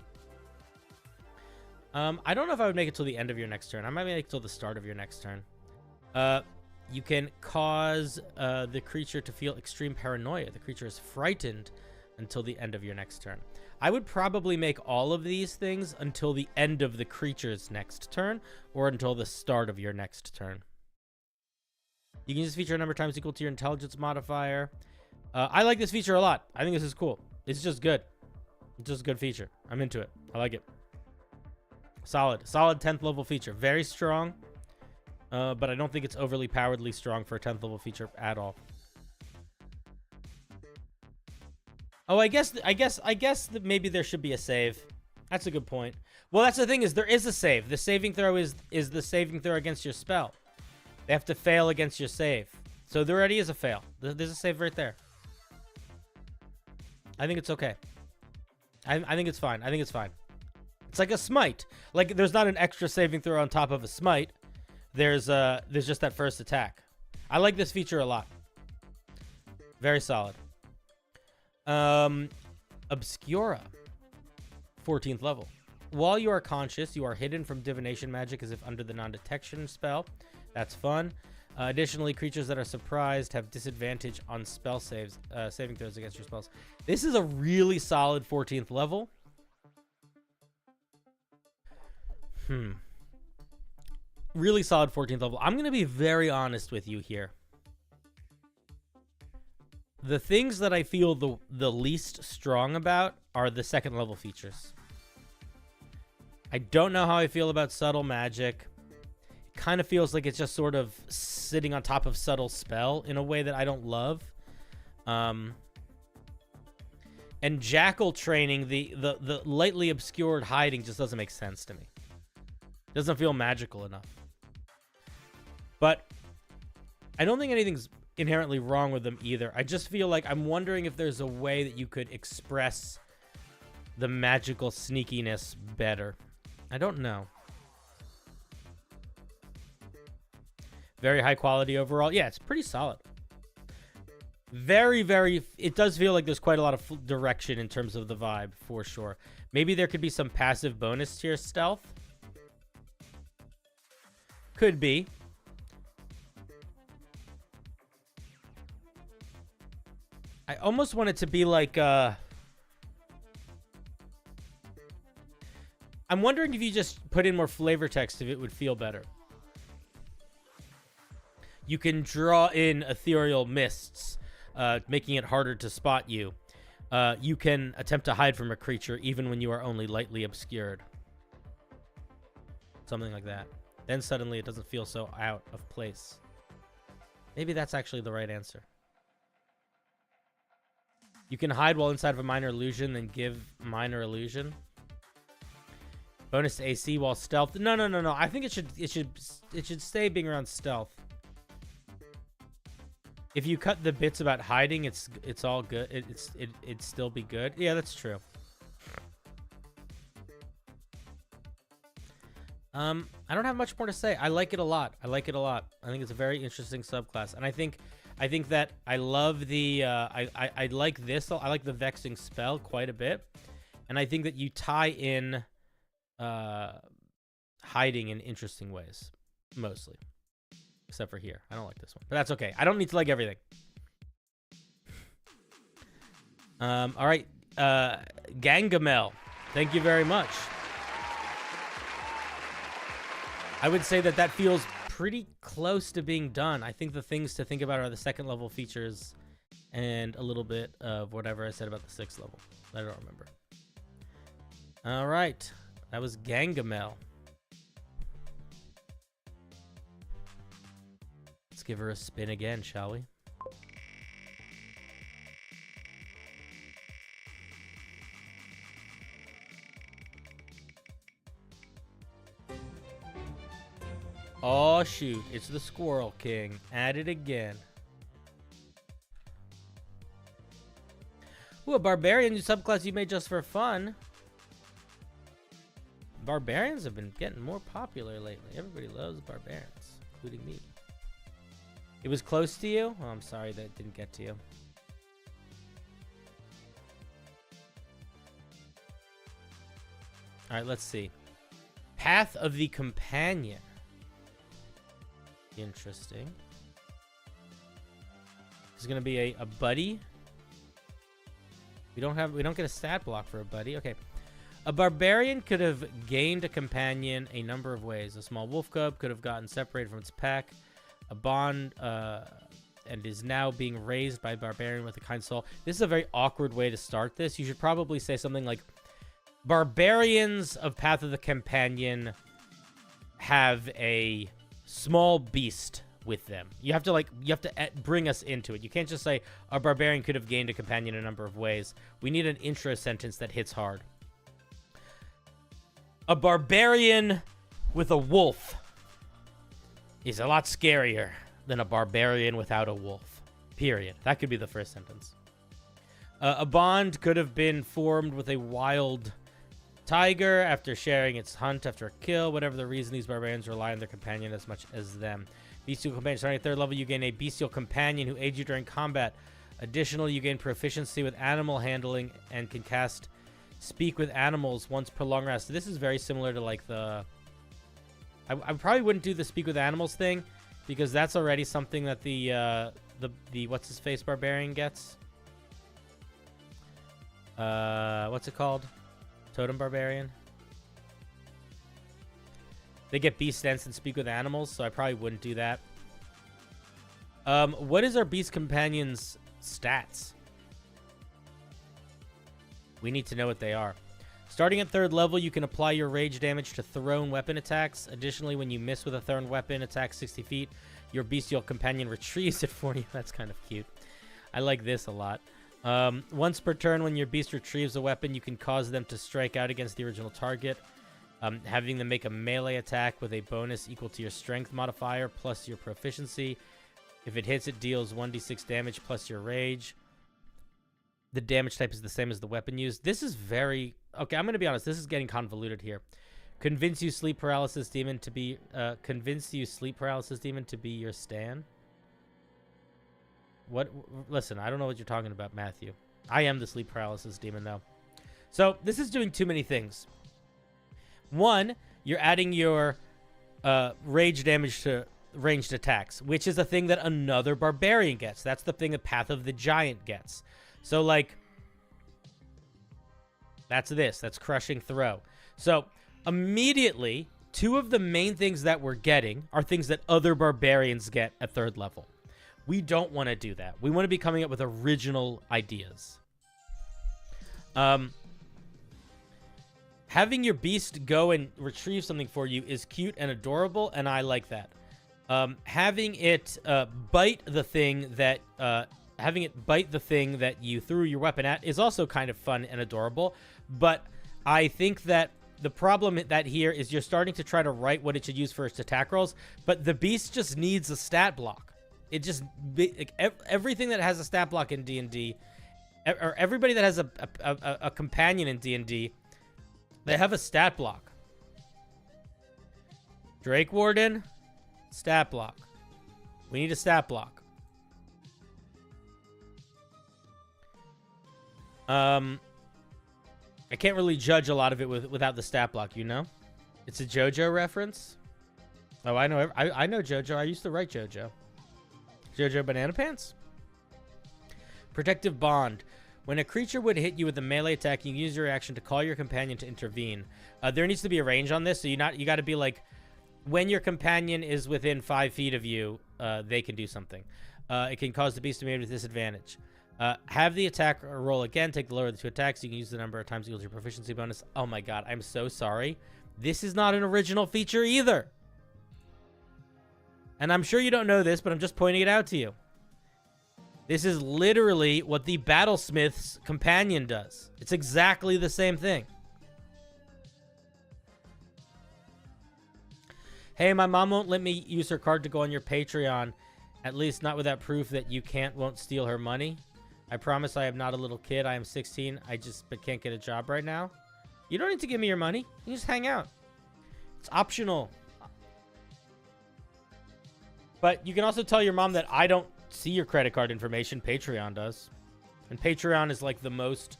I don't know if I would make it till the end of your next turn. I might make it till the start of your next turn. You can cause the creature to feel extreme paranoia. The creature is frightened until the end of your next turn. I would probably make all of these things until the end of the creature's next turn or until the start of your next turn. You can use this feature a number of times equal to your intelligence modifier. I like this feature a lot. I think this is cool. It's just good. It's just a good feature. I'm into it. I like it. Solid 10th level feature. Very strong. But I don't think it's overly poweredly strong for a 10th level feature at all. Oh, I guess that maybe there should be a save. That's a good point. Well, that's the thing, is there is a save. The saving throw is the saving throw against your spell. They have to fail against your save. So there already is a fail. There's a save right there. I think it's okay. I think it's fine. I think it's fine. It's like a smite. Like, there's not an extra saving throw on top of a smite. There's just that first attack. I like this feature a lot. Very solid. Obscura. 14th level. While you are conscious, you are hidden from divination magic as if under the non-detection spell. That's fun. Additionally, creatures that are surprised have disadvantage on spell saves, saving throws against your spells. This is a really solid 14th level. Really solid 14th level. I'm going to be very honest with you here. The things that I feel the least strong about are the second level features. I don't know how I feel about subtle magic. It kind of feels like it's just sort of sitting on top of subtle spell in a way that I don't love. And jackal training, the lightly obscured hiding just doesn't make sense to me. It doesn't feel magical enough. But I don't think anything's inherently wrong with them either. I just feel like I'm wondering if there's a way that you could express the magical sneakiness better. I don't know. Very high quality overall. Yeah, it's pretty solid. Very, it does feel like there's quite a lot of direction in terms of the vibe, for sure. Maybe there could be some passive bonus to your stealth. Could be. I almost want it to be like, I'm wondering if you just put in more flavor text, if it would feel better. You can draw in ethereal mists, making it harder to spot you. You can attempt to hide from a creature even when you are only lightly obscured. Something like that. Then suddenly it doesn't feel so out of place. Maybe that's actually the right answer. You can hide while inside of a minor illusion, then give minor illusion. Bonus to AC while stealth. No. I think it should stay being around stealth. If you cut the bits about hiding, it's all good. It'd still be good. Yeah, that's true. I don't have much more to say. I like it a lot. I think it's a very interesting subclass, and I think that I love the I like this. I like the vexing spell quite a bit, and I think that you tie in hiding in interesting ways, mostly, except for here. I don't like this one, but that's okay. I don't need to like everything. All right, Gangamel, thank you very much. I would say that feels pretty close to being done. I think the things to think about are the second level features and a little bit of whatever I said about the 6th level. I don't remember. All right. That was Gangamel. Let's give her a spin again, shall we? Oh, shoot. It's the Squirrel King. At it again. Ooh, a Barbarian, new subclass you made just for fun. Barbarians have been getting more popular lately. Everybody loves Barbarians, including me. It was close to you? Oh, I'm sorry that it didn't get to you. All right, let's see. Path of the Companion. Interesting. There's gonna be a buddy. We don't get a stat block for a buddy. Okay. A barbarian could have gained a companion a number of ways. A small wolf cub could have gotten separated from its pack. A bond and is now being raised by a barbarian with a kind soul. This is a very awkward way to start this. You should probably say something like, barbarians of Path of the Companion have a small beast with them. You have to bring us into it. You can't just say a barbarian could have gained a companion a number of ways. We need an intro sentence that hits hard. A barbarian with a wolf is a lot scarier than a barbarian without a wolf. Period. That could be the first sentence. A bond could have been formed with a wild tiger after sharing its hunt after a kill. Whatever the reason, these barbarians rely on their companion as much as them. Bestial companion. Starting at 3rd level, you gain a bestial companion who aids you during combat. Additionally, you gain proficiency with animal handling and can cast Speak with Animals once per long rest. This is very similar to like the... I probably wouldn't do the Speak with Animals thing because that's already something that the what's his face barbarian gets. What's it called? Totem Barbarian. They get Beast Sense and Speak with Animals, so I probably wouldn't do that. What is our Beast Companion's stats? We need to know what they are. Starting at 3rd level, you can apply your rage damage to thrown weapon attacks. Additionally, when you miss with a thrown weapon attack 60 feet, your bestial companion retrieves it for you. That's kind of cute. I like this a lot. Once per turn, when your beast retrieves a weapon, you can cause them to strike out against the original target, having them make a melee attack with a bonus equal to your strength modifier plus your proficiency. If it hits, it deals 1d6 damage plus your rage. The damage type is the same as the weapon used. This is very... Okay, I'm going to be honest. This is getting convoluted here. Convince you sleep paralysis demon to be... your stan? What? Listen, I don't know what you're talking about, Matthew. I am the sleep paralysis demon, though. So, this is doing too many things. One, you're adding your rage damage to ranged attacks, which is a thing that another barbarian gets. That's the thing that Path of the Giant gets. So, like, that's this. That's Crushing Throw. So, immediately, two of the main things that we're getting are things that other barbarians get at 3rd level. We don't want to do that. We want to be coming up with original ideas. Having your beast go and retrieve something for you is cute and adorable, and I like that. Having it bite the thing that you threw your weapon at is also kind of fun and adorable. But I think that the problem that here is you're starting to try to write what it should use for its attack rolls, but the beast just needs a stat block. It just everything that has a stat block in D&D, or everybody that has a companion in D&D, they have a stat block. Drake Warden, stat block. We need a stat block. I can't really judge a lot of it without the stat block, you know? It's a JoJo reference. Oh, I know. I know JoJo. I used to write JoJo. JoJo Banana Pants? Protective Bond. When a creature would hit you with a melee attack, you can use your action to call your companion to intervene. There needs to be a range on this, so you got to be like, when your companion is within 5 feet of you, they can do something. It can cause the beast to be made with disadvantage. Have the attacker roll again. Take the lower of the 2 attacks. You can use the number of times equal to your proficiency bonus. Oh my god, I'm so sorry. This is not an original feature either. And I'm sure you don't know this, but I'm just pointing it out to you. This is literally what the Battlesmith's companion does. It's exactly the same thing. Hey, my mom won't let me use her card to go on your Patreon. At least not without proof that you won't steal her money. I promise I am not a little kid. I am 16. But can't get a job right now. You don't need to give me your money. You can just hang out. It's optional. But you can also tell your mom that I don't see your credit card information. Patreon does. And Patreon is like it's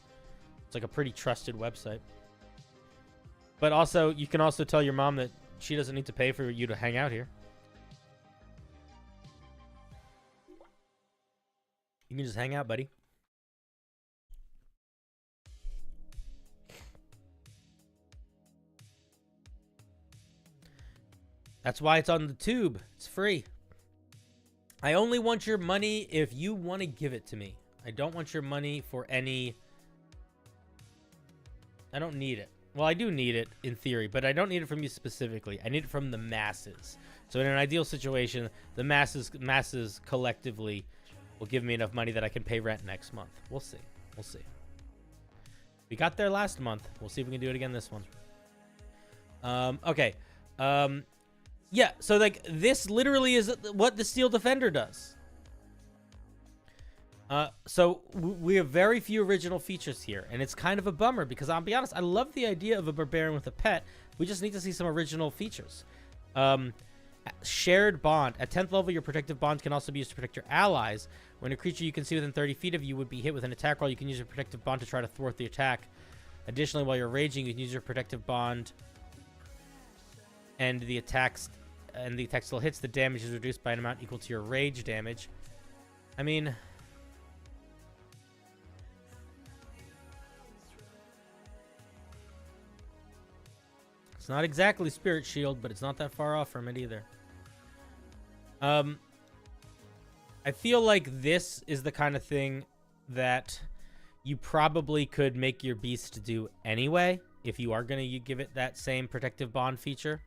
like a pretty trusted website. But also, you can also tell your mom that she doesn't need to pay for you to hang out here. You can just hang out, buddy. That's why it's on the tube. It's free. I only want your money if you want to give it to me. I don't want your money for any... I don't need it. Well, I do need it in theory, but I don't need it from you specifically. I need it from the masses. So in an ideal situation, the masses collectively will give me enough money that I can pay rent next month. We'll see. We'll see. We got there last month. We'll see if we can do it again this one. Okay. Yeah, so like this literally is what the Steel Defender does. So we have very few original features here, and it's kind of a bummer because I'll be honest, I love the idea of a barbarian with a pet. We just need to see some original features. Shared bond. At 10th level, your protective bond can also be used to protect your allies. When a creature you can see within 30 feet of you would be hit with an attack roll, you can use your protective bond to try to thwart the attack. Additionally, while you're raging, you can use your protective bond, and the attack still hits. The damage is reduced by an amount equal to your rage damage. I mean, it's not exactly Spirit Shield, but it's not that far off from it either. I feel like this is the kind of thing that you probably could make your beast do anyway if you are going to give it that same protective bond feature,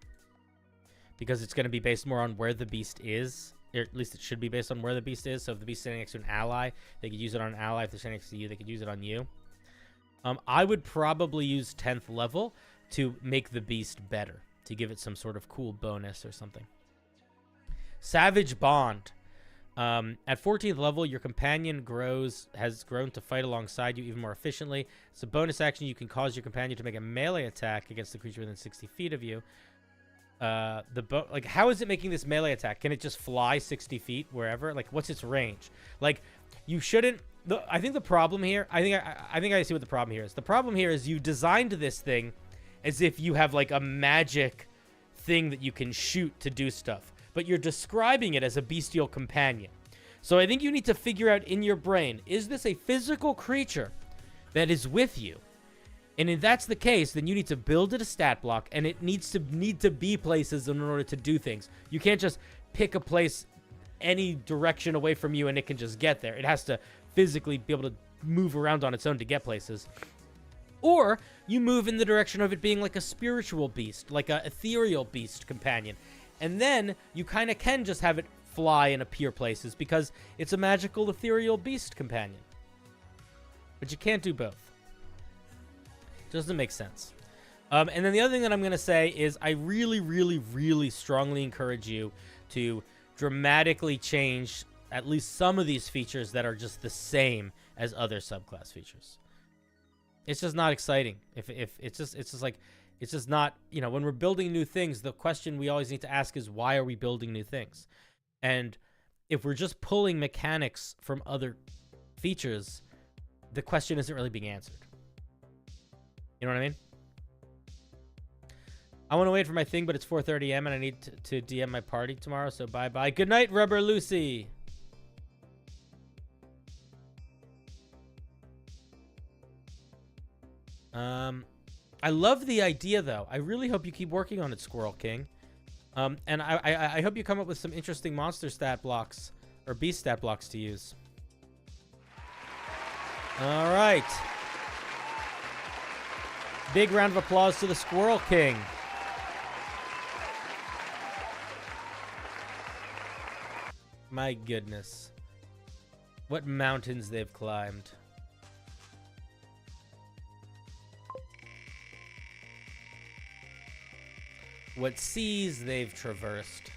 because it's going to be based more on where the beast is, or at least it should be based on where the beast is. So if the beast is standing next to an ally, they could use it on an ally. If they're standing next to you, they could use it on you. I would probably use 10th level to make the beast better, to give it some sort of cool bonus or something. Savage Bond. At 14th level, your companion has grown to fight alongside you even more efficiently. It's a bonus action. You can cause your companion to make a melee attack against the creature within 60 feet of you. Like, how is it making this melee attack? Can it just fly 60 feet wherever? Like, what's its range? Like, you shouldn't... I think the problem here... I think I see what the problem here is. The problem here is you designed this thing as if you have, like, a magic thing that you can shoot to do stuff. But you're describing it as a bestial companion. So I think you need to figure out in your brain, is this a physical creature that is with you? And if that's the case, then you need to build it a stat block, and it needs to be places in order to do things. You can't just pick a place any direction away from you and it can just get there. It has to physically be able to move around on its own to get places. Or you move in the direction of it being like a spiritual beast, like an ethereal beast companion. And then you kind of can just have it fly and appear places because it's a magical ethereal beast companion. But you can't do both. Doesn't make sense. And then the other thing that I'm going to say is I really, really, really strongly encourage you to dramatically change at least some of these features that are just the same as other subclass features. It's just not exciting. If it's just not, you know, when we're building new things, the question we always need to ask is, why are we building new things? And if we're just pulling mechanics from other features, the question isn't really being answered. You know what I mean? I want to wait for my thing, but it's 4:30 a.m. and I need to DM my party tomorrow, so bye-bye. Good night, Rubber Lucy. I love the idea, though. I really hope you keep working on it, Squirrel King. And I hope you come up with some interesting monster stat blocks or beast stat blocks to use. All right. Big round of applause to the Squirrel King. My goodness. What mountains they've climbed. What seas they've traversed.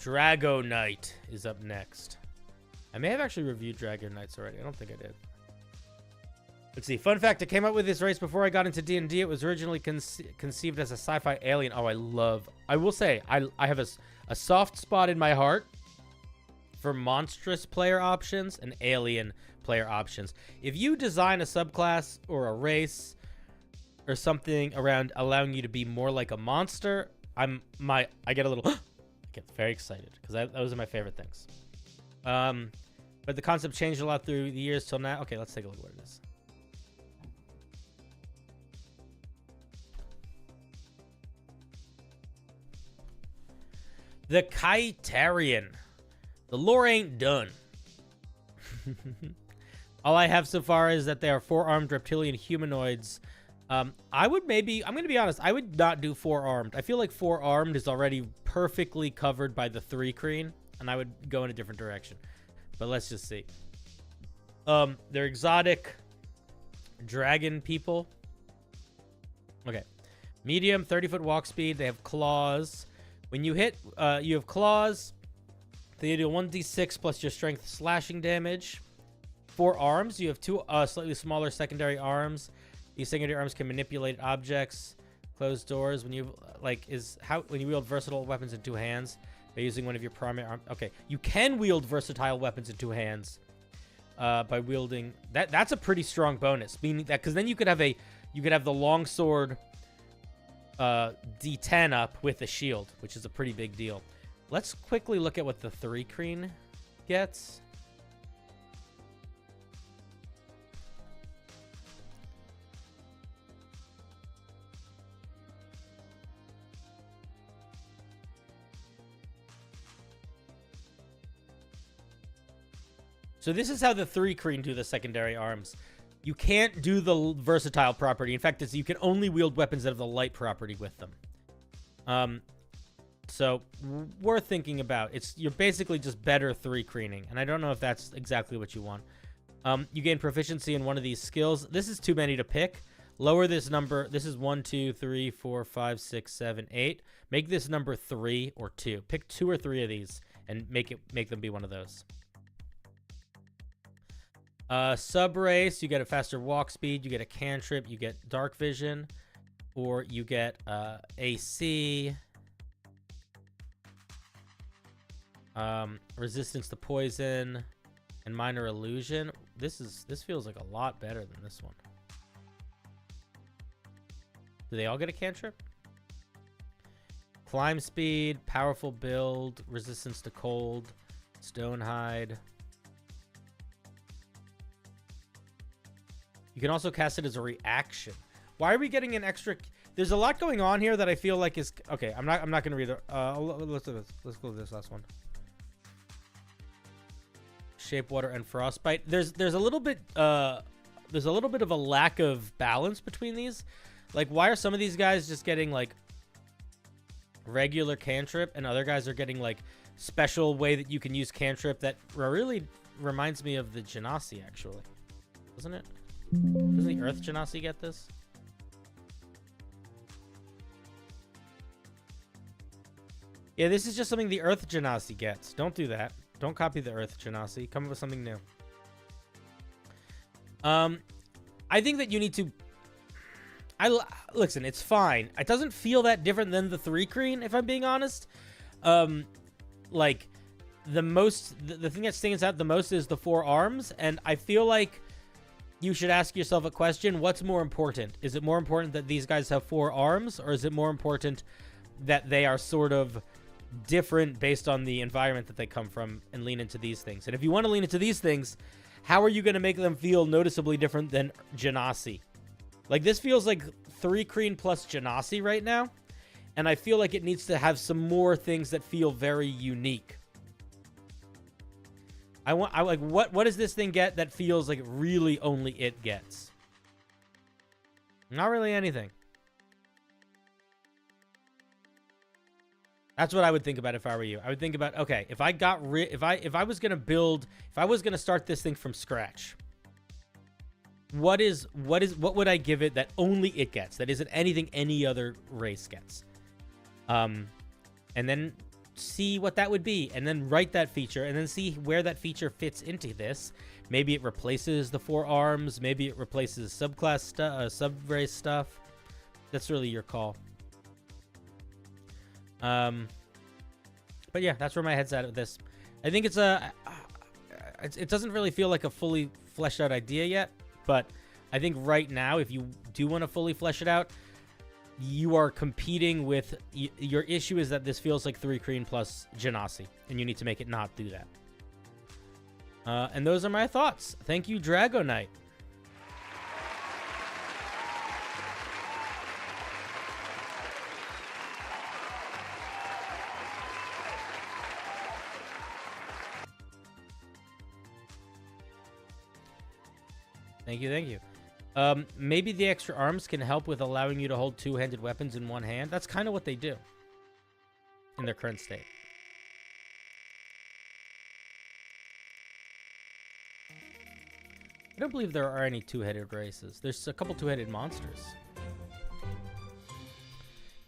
Drago Knight is up next. I may have actually reviewed Drago Knights already. I don't think I did. Let's see. Fun fact, I came up with this race before I got into D&D. It was originally conceived as a sci-fi alien. Oh, I will say, I have a soft spot in my heart for monstrous player options and alien player options. If you design a subclass or a race or something around allowing you to be more like a monster, I get a little I get very excited because those are my favorite things. But the concept changed a lot through the years till now. Okay, let's take a look at what it is. The Kaitarian. The lore ain't done. All I have so far is that they are four-armed reptilian humanoids. I'm going to be honest, I would not do four-armed. I feel like four-armed is already perfectly covered by the three creen, and I would go in a different direction. But let's just see. They're exotic dragon people. Okay. Medium, 30-foot walk speed. They have claws. When you hit, you have claws. They do 1d6 plus your strength slashing damage. 4 arms. You have 2 slightly smaller secondary arms. These secondary arms can manipulate objects, close doors. When you when you wield versatile weapons in 2 hands by using one of your primary arms. Okay, you can wield versatile weapons in 2 hands by wielding that. That's a pretty strong bonus, meaning that because then you could have the long sword D10 up with a shield, which is a pretty big deal. Let's quickly look at what the 3 creen gets. So this is how the 3 creen do the secondary arms. You can't do the versatile property. In fact, you can only wield weapons that have the light property with them. So worth thinking about. You're basically just better 3 creening, and I don't know if that's exactly what you want. You gain proficiency in one of these skills. This is too many to pick. Lower this number. This is 1, 2, 3, 4, 5, 6, 7, 8. Make this number 3 or 2. Pick 2 or 3 of these and make them be one of those. Sub race, you get a faster walk speed, you get a cantrip, you get dark vision, or you get AC, resistance to poison, and minor illusion. This feels like a lot better than this one. Do they all get a cantrip? Climb speed, powerful build, resistance to cold, stone hide. You can also cast it as a reaction. Why are we getting an extra? There's a lot going on here that I feel like is okay. I'm not gonna read it. Let's do this. Let's go to this last one. Shape, water, and frostbite. There's a little bit of a lack of balance between these. Like, why are some of these guys just getting like regular cantrip, and other guys are getting like special way that you can use cantrip that really reminds me of the Genasi, actually, doesn't it? Does the Earth Genasi get this? Yeah, this is just something the Earth Genasi gets. Don't do that. Don't copy the Earth Genasi. Come up with something new. I think that you need to... Listen, it's fine. It doesn't feel that different than the 3 creen, if I'm being honest. Like, the thing that stands out the most is the 4 arms, and I feel like you should ask yourself a question. What's more important? Is it more important that these guys have 4 arms, or is it more important that they are sort of different based on the environment that they come from and lean into these things? And if you want to lean into these things, how are you going to make them feel noticeably different than Genasi? Like, this feels like 3 creen plus Genasi right now. and I feel like it needs to have some more things that feel very unique. I like, what does this thing get that feels like really only it gets? Not really anything. That's what I would think about if I were you. I would think about, okay, if I got if I was gonna build, if I was gonna start this thing from scratch, what would I give it that only it gets, that isn't anything any other race gets? And then see what that would be, and then write that feature, and then see where that feature fits into this. Maybe it replaces the 4 arms, maybe it replaces subclass stuff, sub-race stuff. That's really your call. But yeah, that's where my head's at with this. I think it's it doesn't really feel like a fully fleshed out idea yet, but I think right now, if you do want to fully flesh it out, you are competing with, your issue is that this feels like 3 Kreen plus Genasi, and you need to make it not do that. And those are my thoughts. Thank you, Dragonite. Thank you, thank you. Maybe the extra arms can help with allowing you to hold 2-handed weapons in one hand. That's kind of what they do in their current state. I don't believe there are any 2-headed races. There's a couple 2-headed monsters.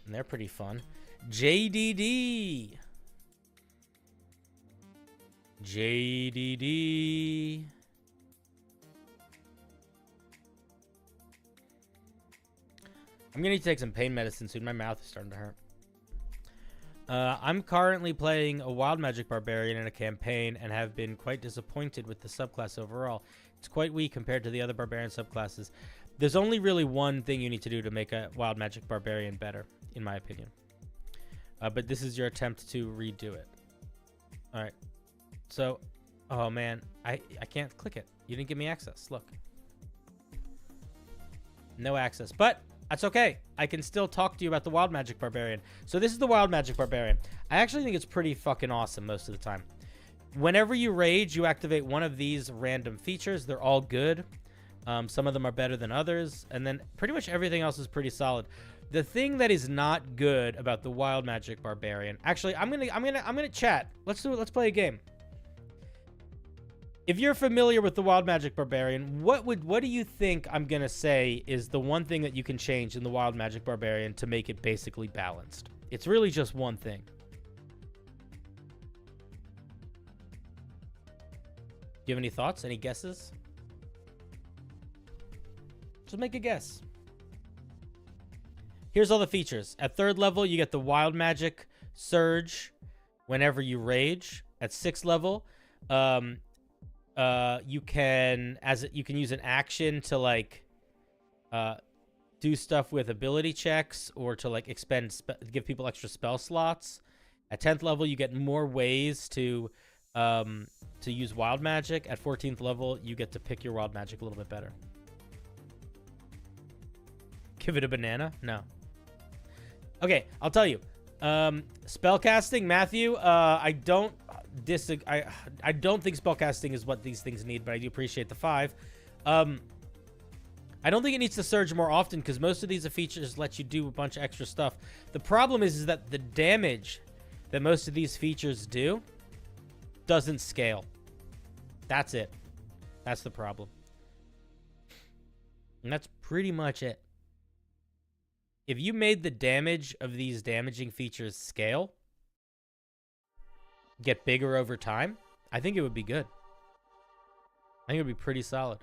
And they're pretty fun. JDD. JDD. I'm going to need to take some pain medicine soon. My mouth is starting to hurt. I'm currently playing a Wild Magic Barbarian in a campaign and have been quite disappointed with the subclass overall. It's quite weak compared to the other Barbarian subclasses. There's only really one thing you need to do to make a Wild Magic Barbarian better, in my opinion. But this is your attempt to redo it. All right. So, oh man, I can't click it. You didn't give me access. Look. No access. But that's okay. I can still talk to you about the Wild Magic Barbarian. So this is the Wild Magic Barbarian. I actually think it's pretty fucking awesome most of the time. Whenever you rage, you activate one of these random features. They're all good. Some of them are better than others, and then pretty much everything else is pretty solid. The thing that is not good about the Wild Magic Barbarian, actually, I'm gonna chat. Let's do it. Let's play a game. If you're familiar with the Wild Magic Barbarian, what do you think I'm gonna say is the one thing that you can change in the Wild Magic Barbarian to make it basically balanced? It's really just one thing. Do you have any thoughts? Any guesses? Just make a guess. Here's all the features. At 3rd level, you get the Wild Magic Surge whenever you rage. At 6th level, you can use an action to like do stuff with ability checks or to like give people extra spell slots. At 10th level, you get more ways to use wild magic. At 14th level, you get to pick your wild magic a little bit better. Give it a banana? No. Okay, I'll tell you. Spellcasting, Matthew. I don't think spellcasting is what these things need, but I do appreciate the 5. I don't think it needs to surge more often because most of these features let you do a bunch of extra stuff. The problem is that the damage that most of these features do doesn't scale. That's it. That's the problem. And that's pretty much it. If you made the damage of these damaging features scale, get bigger over time, I think it would be good. I think it would be pretty solid.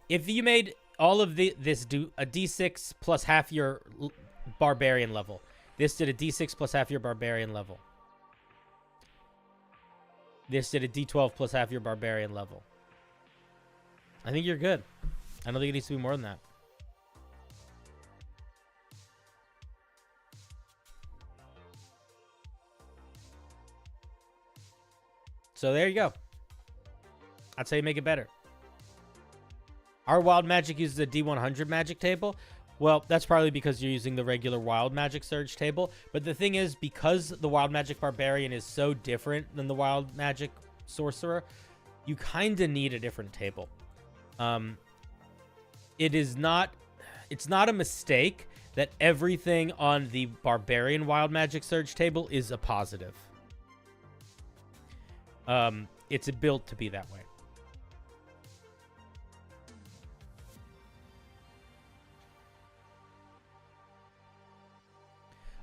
If you made all of this do a d6 plus half your barbarian level, this did a d6 plus half your barbarian level. This did a d12 plus half your barbarian level. I think you're good. I don't think it needs to be more than that. So there you go. That's how you make it better. Our wild magic uses a D100 magic table. Well, that's probably because you're using the regular Wild Magic Surge table. But the thing is, because the Wild Magic Barbarian is so different than the Wild Magic Sorcerer, you kind of need a different table. It's not a mistake that everything on the Barbarian Wild Magic Surge table is a positive. It's built to be that way.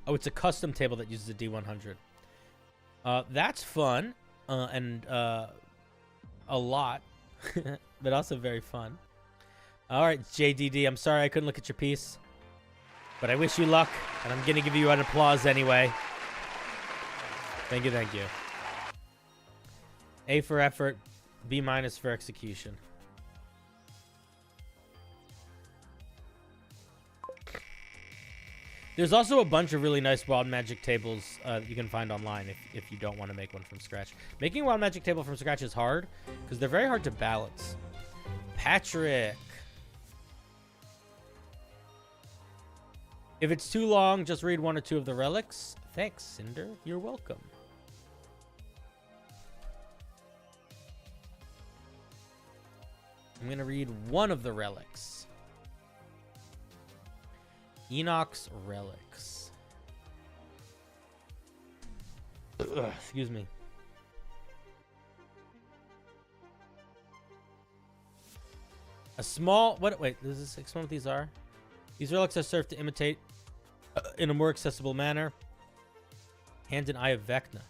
Oh, it's a custom table that uses a D100. That's fun, and a lot, but also very fun. All right, JDD, I'm sorry I couldn't look at your piece, but I wish you luck, and I'm going to give you an applause anyway. Thank you, thank you. A for effort, B- for execution. There's also a bunch of really nice Wild Magic tables you can find online if you don't want to make one from scratch. Making a Wild Magic table from scratch is hard because they're very hard to balance. Patrick. If it's too long, just read 1 or 2 of the relics. Thanks, Cinder. You're welcome. I'm going to read 1 of the relics. Enoch's Relics. Ugh, excuse me. A small... Wait, does this explain what these are? These relics are served to imitate, in a more accessible manner, Hand and Eye of Vecna.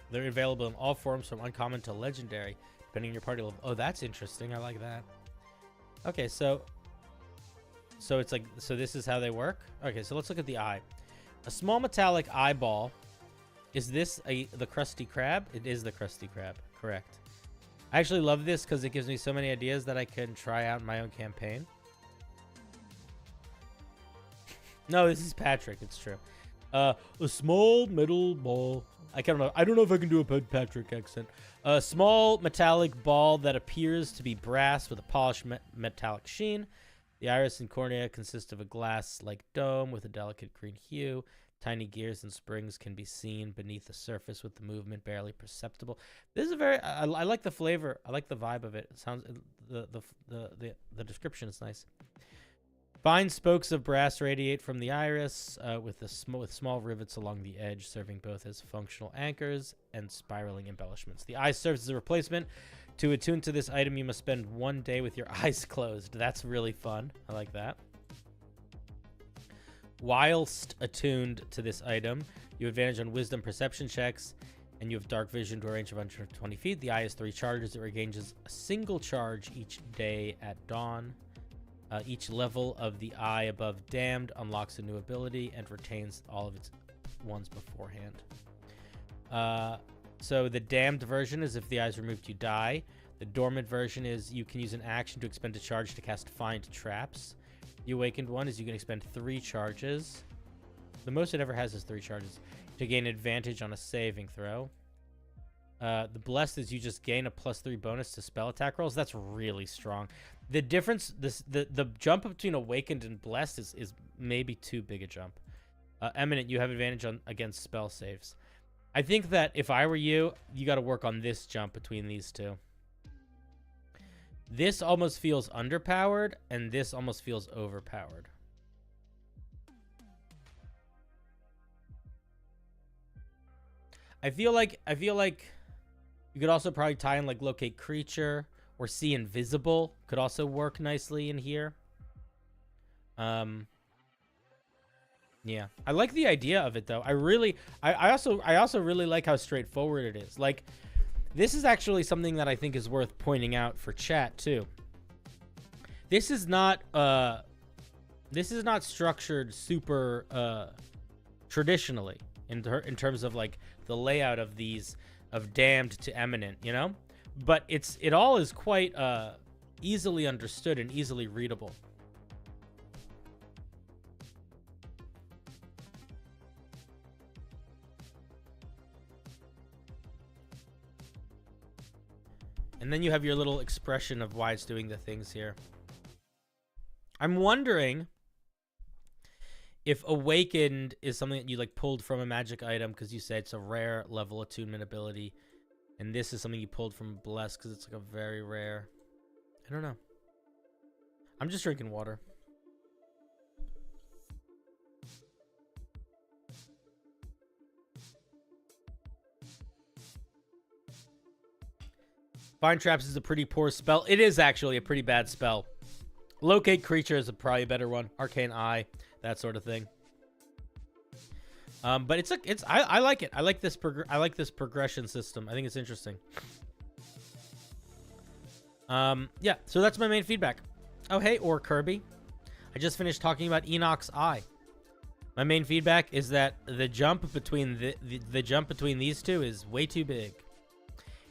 They're available in all forms from uncommon to legendary, depending on your party level. Oh, that's interesting. I like that. Okay, so it's like, so this is how they work? Okay, so let's look at the eye. A small metallic eyeball. Is this the Krusty Krab? It is the Krusty Krab, correct. I actually love this because it gives me so many ideas that I can try out in my own campaign. No, this is Patrick, it's true. A small metal ball. I don't know if I can do a Patrick accent. A small metallic ball that appears to be brass with a polished metallic sheen. The iris and cornea consist of a glass-like dome with a delicate green hue. Tiny gears and springs can be seen beneath the surface with the movement barely perceptible. This is a very... I like the flavor. I like the vibe of it. It sounds... The description is nice. Fine spokes of brass radiate from the iris with small rivets along the edge, serving both as functional anchors and spiraling embellishments. The eye serves as a replacement. To attune to this item, you must spend 1 day with your eyes closed. That's really fun. I like that. Whilst attuned to this item, you have advantage on wisdom perception checks, and you have dark vision to a range of 120 feet. The eye has 3 charges. It regains a single charge each day at dawn. Each level of the eye above damned unlocks a new ability and retains all of its ones beforehand. So the damned version is if the eye is removed, you die. The dormant version is you can use an action to expend a charge to cast Find Traps. The awakened one is you can expend 3 charges. The most it ever has is 3 charges to gain advantage on a saving throw. The blessed is you just gain a +3 bonus to spell attack rolls. That's really strong. The difference, the jump between awakened and blessed is maybe too big a jump. Eminent, you have advantage against spell saves. I think that if I were you, you got to work on this jump between these two. This almost feels underpowered, and this almost feels overpowered. I feel like you could also probably tie in like locate creature or see invisible could also work nicely in here. Yeah, I like the idea of it though. I also really like how straightforward it is. Like, this is actually something that I think is worth pointing out for chat too. This is not structured super traditionally in terms of like the layout of these of damned to eminent, you know, but it all is quite easily understood and easily readable. And then you have your little expression of why it's doing the things here. I'm wondering if Awakened is something that you like pulled from a magic item because you said it's a rare level attunement ability, and this is something you pulled from Bless because it's like a very rare. I don't know. I'm just drinking water. Find Traps is a pretty poor spell. It is actually a pretty bad spell. Locate Creature is probably a better one. Arcane Eye, that sort of thing. But I like it. I like this progression system. I think it's interesting. Yeah, so that's my main feedback. Oh, hey, or Kirby. I just finished talking about Enoch's Eye. My main feedback is that the jump between the jump between these two is way too big.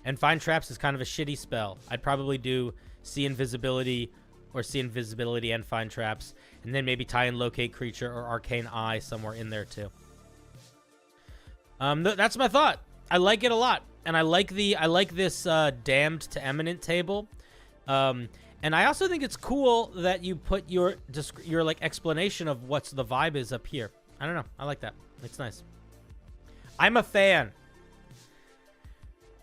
And Find Traps is kind of a shitty spell. I'd probably do See Invisibility or See Invisibility and Find Traps, and then maybe tie in Locate Creature or Arcane Eye somewhere in there too. That's my thought. I like it a lot, and I like this Damned to Eminent table. And I also think it's cool that you put your like explanation of what's the vibe is up here. I don't know. I like that. It's nice. I'm a fan.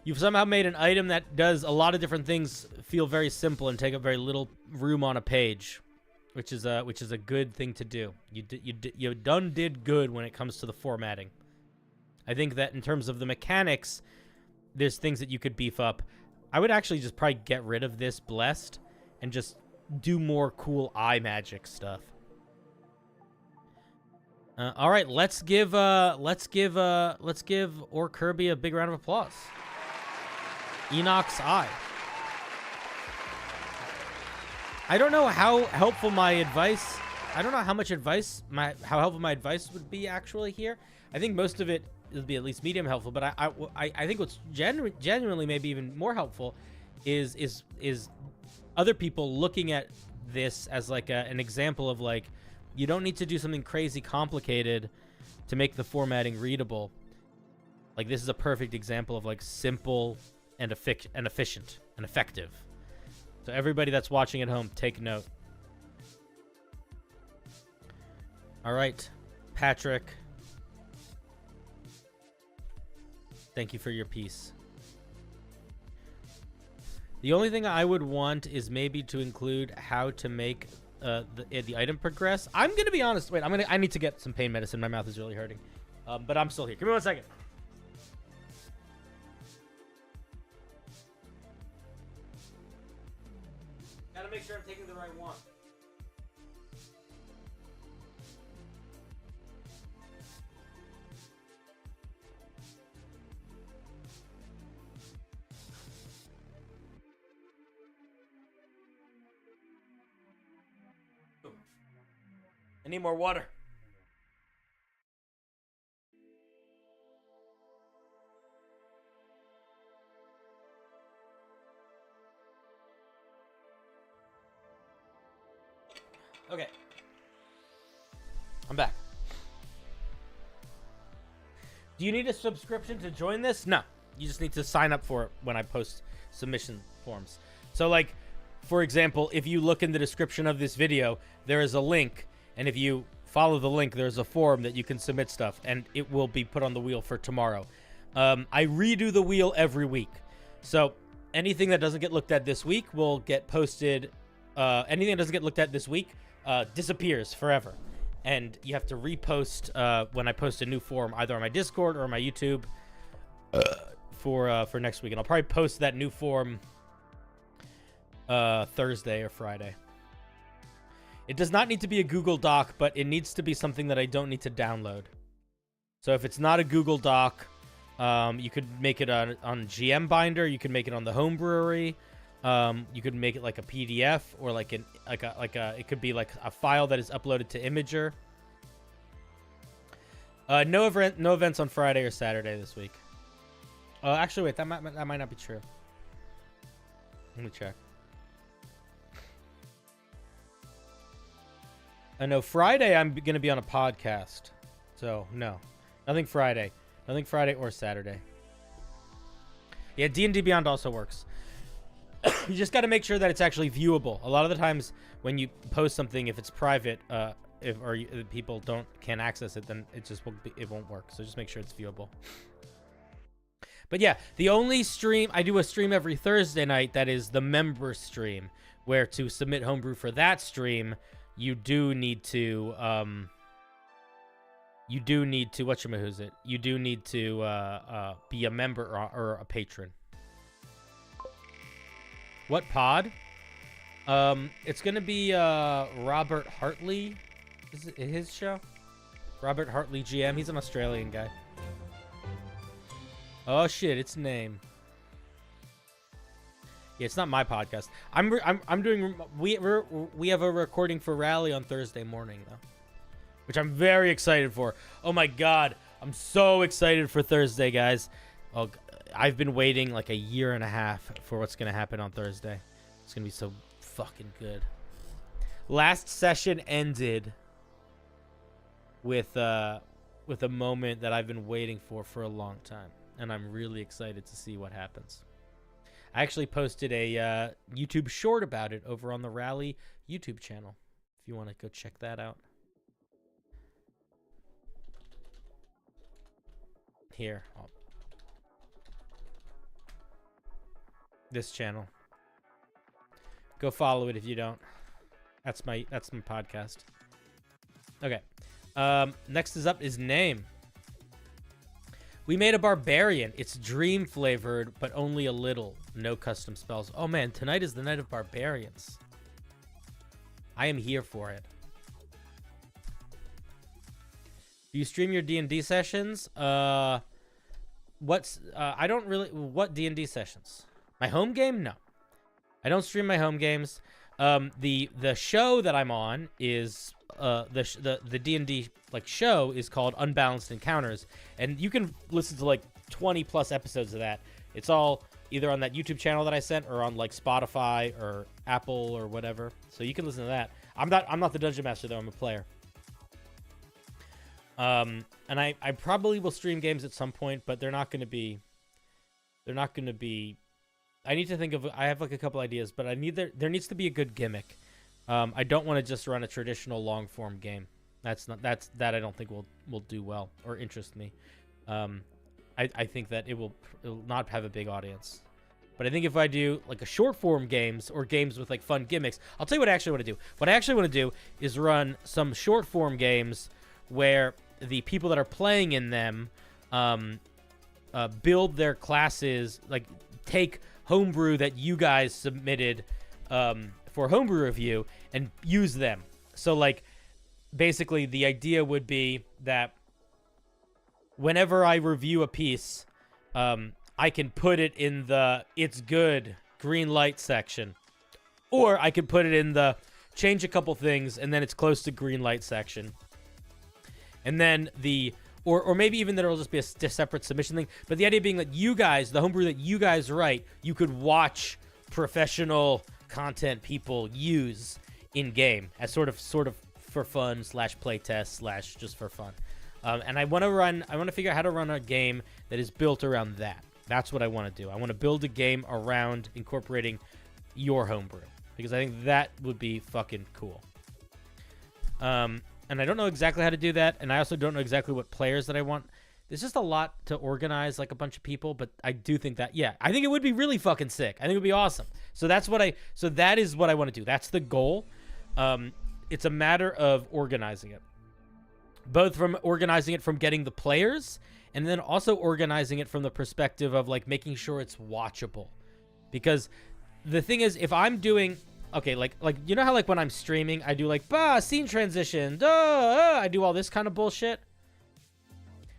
You've somehow made an item that does a lot of different things feel very simple and take up very little room on a page, which is a good thing to do. You did good when it comes to the formatting. I think that in terms of the mechanics, there's things that you could beef up. I would actually just probably get rid of this Blessed and just do more cool eye magic stuff. All right, let's give Or Kirby a big round of applause. Enoch's Eye. I don't know how helpful my advice. I don't know how much advice how helpful my advice would be actually here. I think most of it would be at least medium helpful, but I think what's genuinely maybe even more helpful is other people looking at this as like an example of like, you don't need to do something crazy complicated to make the formatting readable. Like, this is a perfect example of like simple and efficient and effective. So everybody that's watching at home, take note. All right, Patrick. Thank you for your piece. The only thing I would want is maybe to include how to make the item progress. I'm gonna be honest. Wait, I need to get some pain medicine. My mouth is really hurting. But I'm still here. Give me 1 second. Gotta make sure I'm taking the right one. I need more water. Okay. I'm back. Do you need a subscription to join this? No. You just need to sign up for it when I post submission forms. So, like, for example, if you look in the description of this video, there is a link. And if you follow the link, there's a form that you can submit stuff, and it will be put on the wheel for tomorrow. I redo the wheel every week. So anything that doesn't get looked at this week will get posted. Anything that doesn't get looked at this week disappears forever. And you have to repost when I post a new form, either on my Discord or my YouTube for next week. And I'll probably post that new form Thursday or Friday. It does not need to be a Google Doc, but it needs to be something that I don't need to download. So if it's not a Google Doc, you could make it on GM Binder. You could make it on the Homebrewery. You could make it like a PDF or like it could be like a file that is uploaded to Imager. No events on Friday or Saturday this week. Actually, wait, that might not be true. Let me check. No, Friday I'm going to be on a podcast. So, no. Nothing Friday. Nothing Friday or Saturday. Yeah, D&D Beyond also works. You just got to make sure that it's actually viewable. A lot of the times when you post something, if it's private, if people can't access it, then it won't work. So just make sure it's viewable. But yeah, the only stream I do a stream every Thursday night that is the member stream, where to submit homebrew for that stream, you do need to whatchamahoo's it? You do need to be a member or a patron. What pod? It's gonna be Robert Hartley. Is it his show? Robert Hartley GM. He's an Australian guy. Oh shit, it's name. Yeah, it's not my podcast. I'm doing. We have a recording for Rally on Thursday morning though, which I'm very excited for. Oh my god, I'm so excited for Thursday, guys. Oh, I've been waiting like a year and a half for what's gonna happen on Thursday. It's gonna be so fucking good. Last session ended with a moment that I've been waiting for a long time, and I'm really excited to see what happens. I actually posted a YouTube short about it over on the Rally YouTube channel, if you want to go check that out. Here, this channel. Go follow it if you don't. That's my podcast. Okay. Next is up is name. We made a barbarian. It's dream flavored, but only a little. No custom spells. Oh man, tonight is the night of barbarians. I am here for it. Do you stream your D&D sessions? I don't really. What D&D sessions? My home game? No. I don't stream my home games. The show that I'm on is the D&D like show is called Unbalanced Encounters, and you can listen to like 20 plus episodes of that. It's all either on that YouTube channel that I sent or on like Spotify or Apple or whatever. So you can listen to that. I'm not the dungeon master though. I'm a player. And I probably will stream games at some point, but they're not going to be. I need to think of. I have like a couple ideas, but there needs to be a good gimmick. I don't want to just run a traditional long form game. That I don't think will do well or interest me. I think that it will not have a big audience. But I think if I do like a short form games or games with like fun gimmicks, I'll tell you what I actually want to do. What I actually want to do is run some short form games where the people that are playing in them build their classes, like take homebrew that you guys submitted for homebrew review and use them. So like basically the idea would be that whenever I review a piece, I can put it in the it's good green light section, or I can put it in the change a couple things and then it's close to green light section. And then or maybe even that it'll just be a separate submission thing. But the idea being that you guys, the homebrew that you guys write, you could watch professional content people use in game as sort of for fun / play test / just for fun. And I want to figure out how to run a game that is built around that. That's what I want to do. I want to build a game around incorporating your homebrew because I think that would be fucking cool. And I don't know exactly how to do that, and I also don't know exactly what players that I want. There's just a lot to organize, like a bunch of people, but I do think that, yeah, I think it would be really fucking sick. I think it would be awesome. So that is what I want to do. That's the goal. It's a matter of organizing it. Both from organizing it from getting the players, and then also organizing it from the perspective of like making sure it's watchable. Because the thing is, if I'm doing... Okay, like you know how like when I'm streaming, I do like scene transition, I do all this kind of bullshit.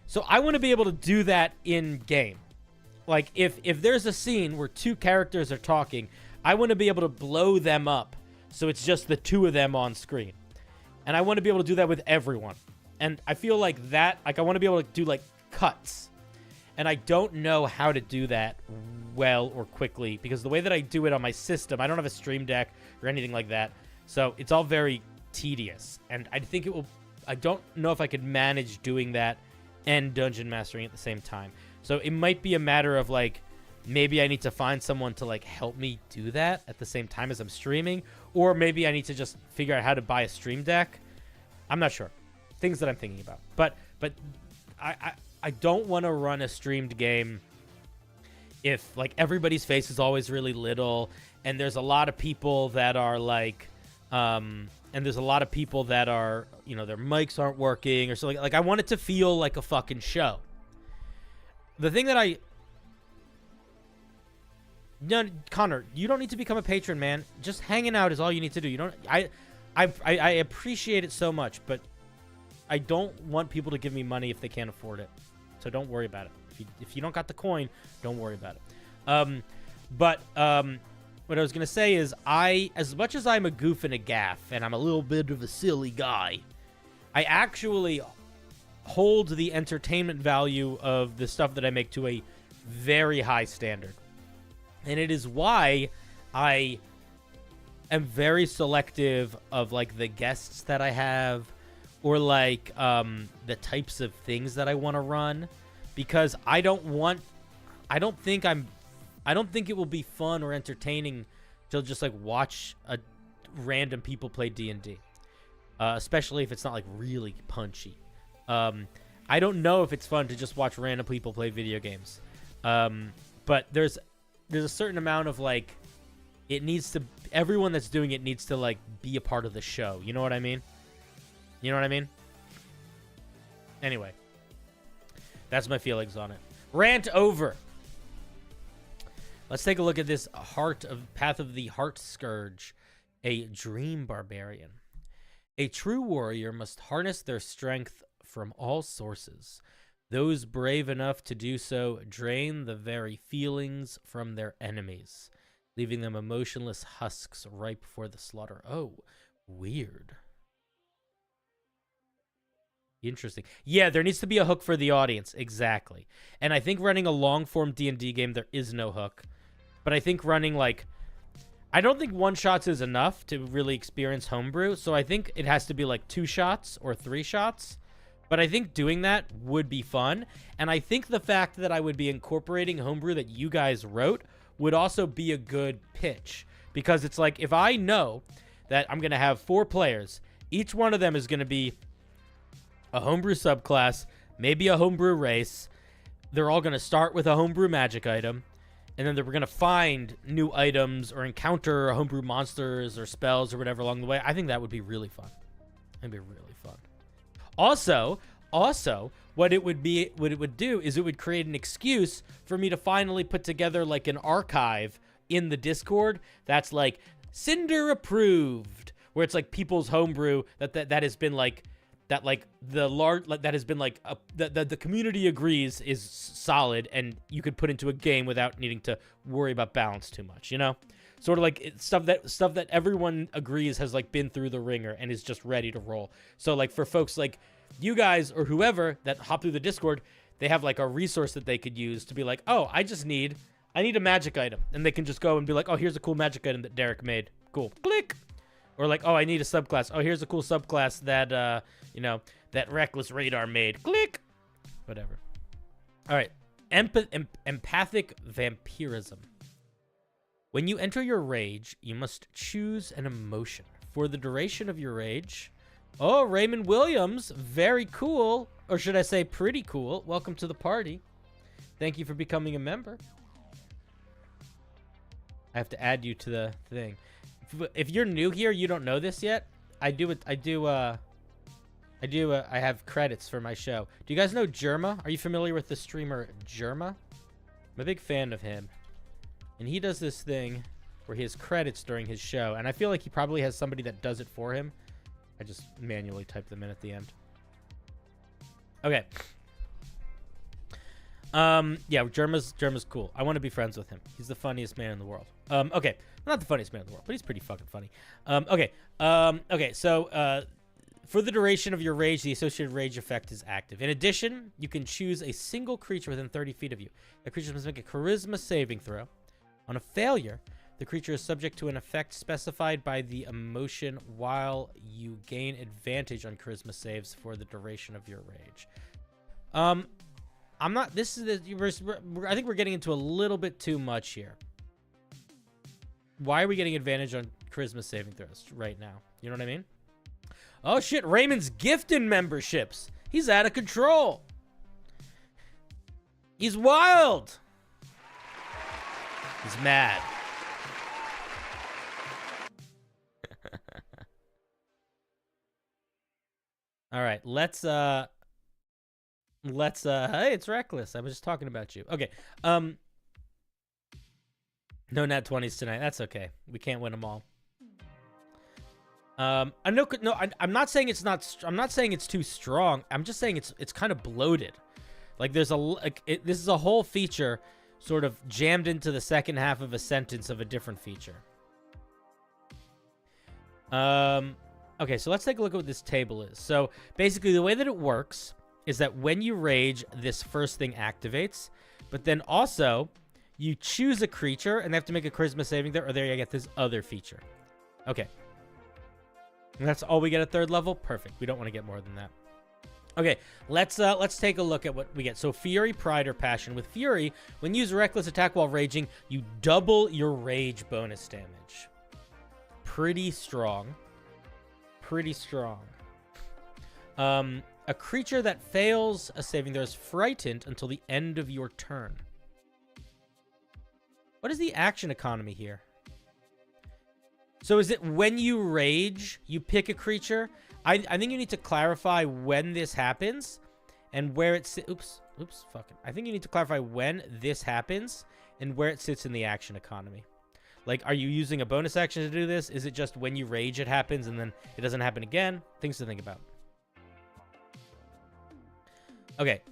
So I want to be able to do that in game. Like if there's a scene where two characters are talking, I want to be able to blow them up so it's just the two of them on screen. And I want to be able to do that with everyone. And I feel like that, like I want to be able to do like cuts. And I don't know how to do that well or quickly because the way that I do it on my system, I don't have a stream deck or anything like that. So it's all very tedious. And I think I don't know if I could manage doing that and dungeon mastering at the same time. So it might be a matter of like, maybe I need to find someone to like help me do that at the same time as I'm streaming. Or maybe I need to just figure out how to buy a stream deck I'm not sure. Things that I'm thinking about. But I don't want to run a streamed game if like everybody's face is always really little and there's a lot of people that are like and there's a lot of people that are, you know, their mics aren't working or something. Like I want it to feel like a fucking show. The thing that no, Connor, you don't need to become a patron, man. Just hanging out is all you need to do. You don't. I appreciate it so much, but I don't want people to give me money if they can't afford it. So don't worry about it. If you don't got the coin, don't worry about it. But what I was gonna say is, as much as I'm a goof and a gaff, and I'm a little bit of a silly guy, I actually hold the entertainment value of the stuff that I make to a very high standard. And it is why I am very selective of like the guests that I have or like the types of things that I want to run, because I don't think it will be fun or entertaining to just like watch a random people play D&D. Especially if it's not like really punchy. I don't know if it's fun to just watch random people play video games. But there's a certain amount of like, everyone that's doing it needs to like be a part of the show. You know what I mean? Anyway, that's my feelings on it. Rant over. Let's take a look at this Path of the Heart Scourge, a dream barbarian. A true warrior must harness their strength from all sources. Those brave enough to do so drain the very feelings from their enemies, leaving them emotionless husks ripe for the slaughter. Oh, weird. Interesting. Yeah, there needs to be a hook for the audience. Exactly. And I think running a long-form D&D game, there is no hook. But I think running, like... I don't think one-shots is enough to really experience Homebrew, so I think it has to be, like, 2 shots or 3 shots. But I think doing that would be fun. And I think the fact that I would be incorporating Homebrew that you guys wrote would also be a good pitch. Because it's like, if I know that I'm going to have 4 players, each one of them is going to be a Homebrew subclass, maybe a Homebrew race. They're all going to start with a Homebrew magic item. And then they're going to find new items or encounter Homebrew monsters or spells or whatever along the way. I think that would be really fun. It'd be really fun. Also, what it would do is it would create an excuse for me to finally put together like an archive in the Discord that's like Cinder approved, where it's like people's Homebrew that has been like the community agrees is solid and you could put into a game without needing to worry about balance too much, you know? Sort of like stuff that everyone agrees has like been through the ringer and is just ready to roll. So like for folks like you guys or whoever that hop through the Discord, they have like a resource that they could use to be like, oh, I need a magic item. And they can just go and be like, oh, here's a cool magic item that Derek made. Cool. Click. Or like, oh, I need a subclass. Oh, here's a cool subclass that, that Reckless Radar made. Click. Whatever. All right. Empathic vampirism. When you enter your rage, you must choose an emotion. For the duration of your rage... Oh, Raymond Williams. Very cool. Or should I say pretty cool. Welcome to the party. Thank you for becoming a member. I have to add you to the thing. If you're new here, you don't know this yet. I have credits for my show. Do you guys know Jerma? Are you familiar with the streamer Jerma? I'm a big fan of him. And he does this thing where he has credits during his show. And I feel like he probably has somebody that does it for him. I just manually type them in at the end. Okay. Yeah, Jerma's cool. I want to be friends with him. He's the funniest man in the world. Okay. Not the funniest man in the world, but he's pretty fucking funny. Okay, so for the duration of your rage, the associated rage effect is active. In addition, you can choose a single creature within 30 feet of you. The creature must make a charisma saving throw. On a failure, the creature is subject to an effect specified by the emotion while you gain advantage on charisma saves for the duration of your rage. I think we're getting into a little bit too much here. Why are we getting advantage on charisma saving throws right now? You know what I mean? Oh shit, Raymond's gifting memberships. He's out of control. He's wild. He's mad. All right, let's hey, it's Reckless. I was just talking about you. Okay. No nat 20s tonight. That's okay. We can't win them all. I know. No, I'm not saying it's not. I'm not saying it's too strong. I'm just saying it's kind of bloated. Like there's this is a whole feature, sort of jammed into the second half of a sentence of a different feature. Okay, so let's take a look at what this table is. So basically, the way that it works is that when you rage, this first thing activates, but then also you choose a creature and they have to make a charisma saving throw, or there you get this other feature. Okay. And that's all we get at 3rd level? Perfect. We don't want to get more than that. Okay, let's take a look at what we get. So Fury, Pride, or Passion. With Fury, when you use a reckless attack while raging, you double your rage bonus damage. Pretty strong. Pretty strong. A creature that fails a saving throw is frightened until the end of your turn. What is the action economy here? So is it when you rage, you pick a creature? I think you need to clarify when this happens and where it sits. Oops, fucking. I think you need to clarify when this happens and where it sits in the action economy. Like, are you using a bonus action to do this? Is it just when you rage it happens and then it doesn't happen again? Things to think about. Okay.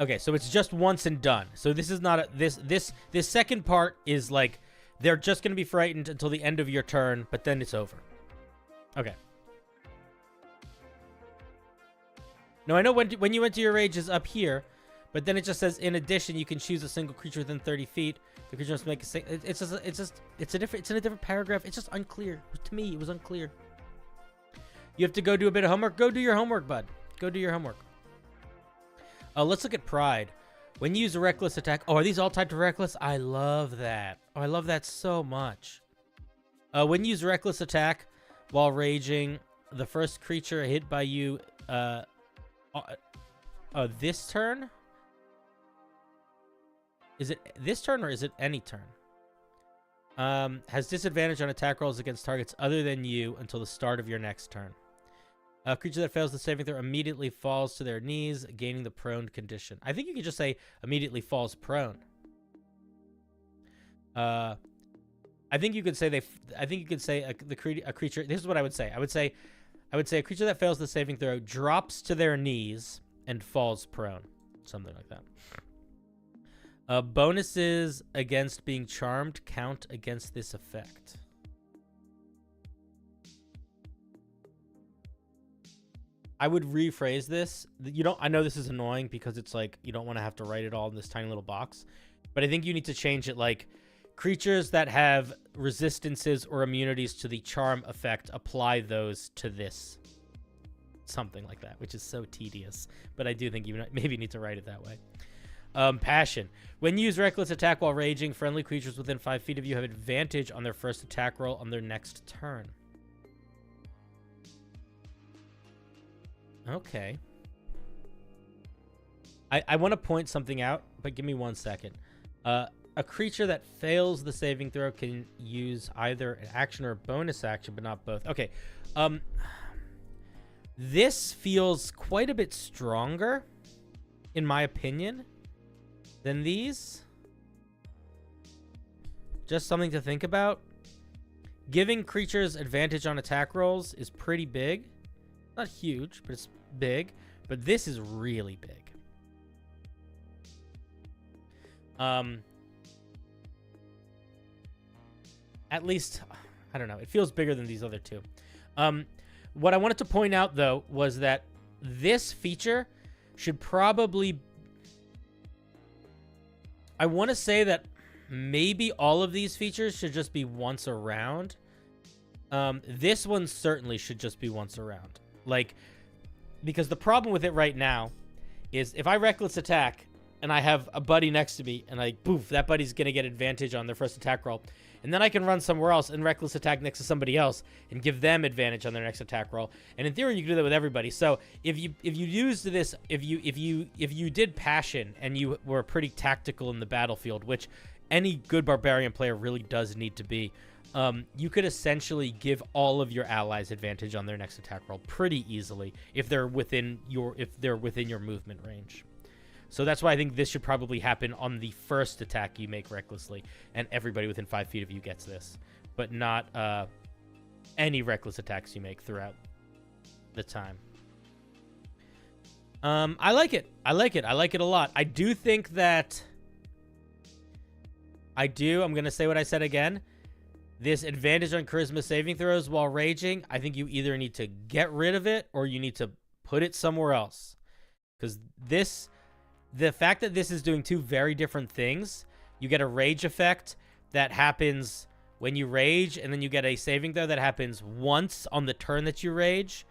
Okay, so it's just once and done. So this is not a, this second part is like they're just going to be frightened until the end of your turn, but then it's over. Okay. No, I know when you enter your rage is up here, but then it just says, in addition, you can choose a single creature within 30 feet. The creature must make a it's in a different paragraph. It's just unclear. To me, it was unclear. You have to go do a bit of homework. Go do your homework, bud. Go do your homework. Let's look at Pride. When you use a reckless attack. Oh, are these all tied to reckless? I love that. Oh, I love that so much. When you use reckless attack while raging, the first creature hit by you this turn? Is it this turn or is it any turn? Has disadvantage on attack rolls against targets other than you until the start of your next turn. A creature that fails the saving throw immediately falls to their knees, gaining the prone condition. I think you could just say immediately falls prone. I think you could say a creature. This is what I would say. I would say a creature that fails the saving throw drops to their knees and falls prone. Something like that. Bonuses against being charmed count against this effect. I would rephrase this. I know this is annoying because it's like you don't want to have to write it all in this tiny little box, but I think you need to change it like creatures that have resistances or immunities to the charm effect, apply those to this. Something like that, which is so tedious, but I do think you maybe need to write it that way. Passion. When you use reckless attack while raging, friendly creatures within 5 feet of you have advantage on their first attack roll on their next turn. Okay. I want to point something out, but give me 1 second. A creature that fails the saving throw can use either an action or a bonus action, but not both. Okay. This feels quite a bit stronger, in my opinion, than these. Just something to think about. Giving creatures advantage on attack rolls is pretty big. Not huge, but it's big. But this is really big. At least, I don't know. It feels bigger than these other two. What I wanted to point out, though, was that this feature should probably... I want to say that maybe all of these features should just be once a round. This one certainly should just be once a round. Like, because the problem with it right now is if I reckless attack and I have a buddy next to me, and poof, that buddy's gonna get advantage on their first attack roll. And then I can run somewhere else and reckless attack next to somebody else and give them advantage on their next attack roll. And in theory, you can do that with everybody. So if you used this, if you did passion and you were pretty tactical in the battlefield, which any good barbarian player really does need to be, you could essentially give all of your allies advantage on their next attack roll pretty easily if they're within your movement range. So that's why I think this should probably happen on the first attack you make recklessly, and everybody within 5 feet of you gets this, but not any reckless attacks you make throughout the time. I like it. I like it a lot. I do think that... I'm going to say what I said again. This advantage on charisma saving throws while raging, I think you either need to get rid of it or you need to put it somewhere else. Because the fact that this is doing two very different things, you get a rage effect that happens when you rage, and then you get a saving throw that happens once on the turn that you rage,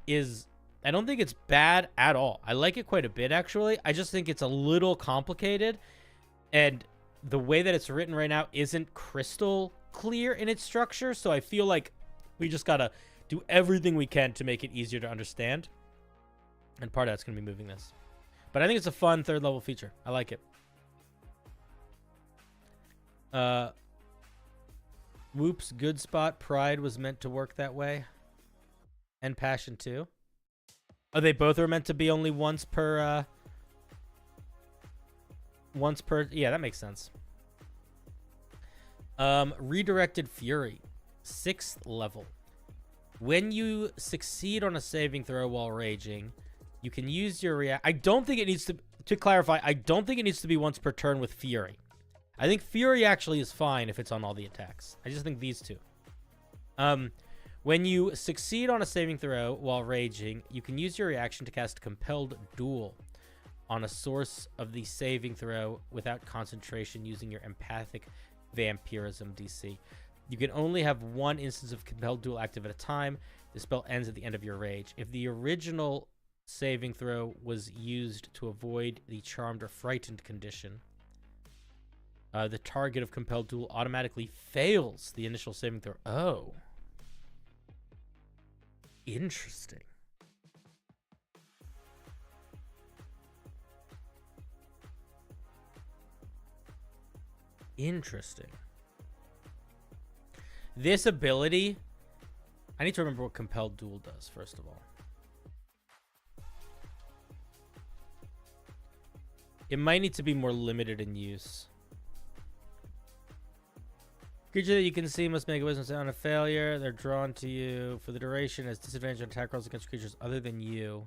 I don't think it's bad at all. I like it quite a bit, actually. I just think it's a little complicated, and the way that it's written right now isn't crystal clear in its structure, so I feel like we just gotta do everything we can to make it easier to understand, and part of that's gonna be moving this. But I think it's a fun third level feature. I like it. Whoops, good spot. Pride was meant to work that way. And passion too. Oh, they both are meant to be only once per... Yeah, that makes sense. Redirected Fury. 6th level. When you succeed on a saving throw while raging... You can use your react. I don't think it needs to clarify, I don't think it needs to be once per turn with Fury. I think Fury actually is fine if it's on all the attacks. I just think these two. When you succeed on a saving throw while raging, you can use your reaction to cast Compelled Duel on a source of the saving throw without concentration using your empathic vampirism DC. You can only have one instance of Compelled Duel active at a time. The spell ends at the end of your rage. If the original saving throw was used to avoid the charmed or frightened condition, the target of Compelled Duel automatically fails the initial saving throw. Oh. Interesting. Interesting. This ability... I need to remember what Compelled Duel does, first of all. It might need to be more limited in use. Creature that you can see must make a wisdom save on a failure. They're drawn to you for the duration as disadvantage on attack rolls against creatures other than you.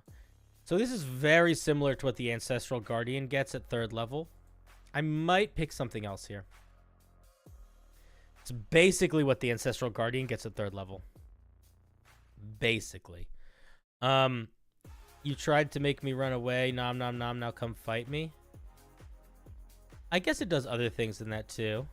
So this is very similar to what the Ancestral Guardian gets at 3rd level. I might pick something else here. It's basically what the Ancestral Guardian gets at 3rd level. Basically. You tried to make me run away. Nom nom nom, now come fight me. I guess it does other things than that too.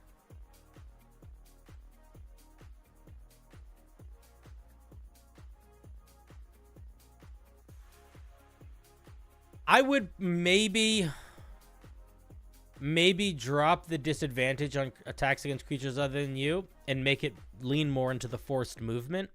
I would maybe drop the disadvantage on attacks against creatures other than you and make it lean more into the forced movement,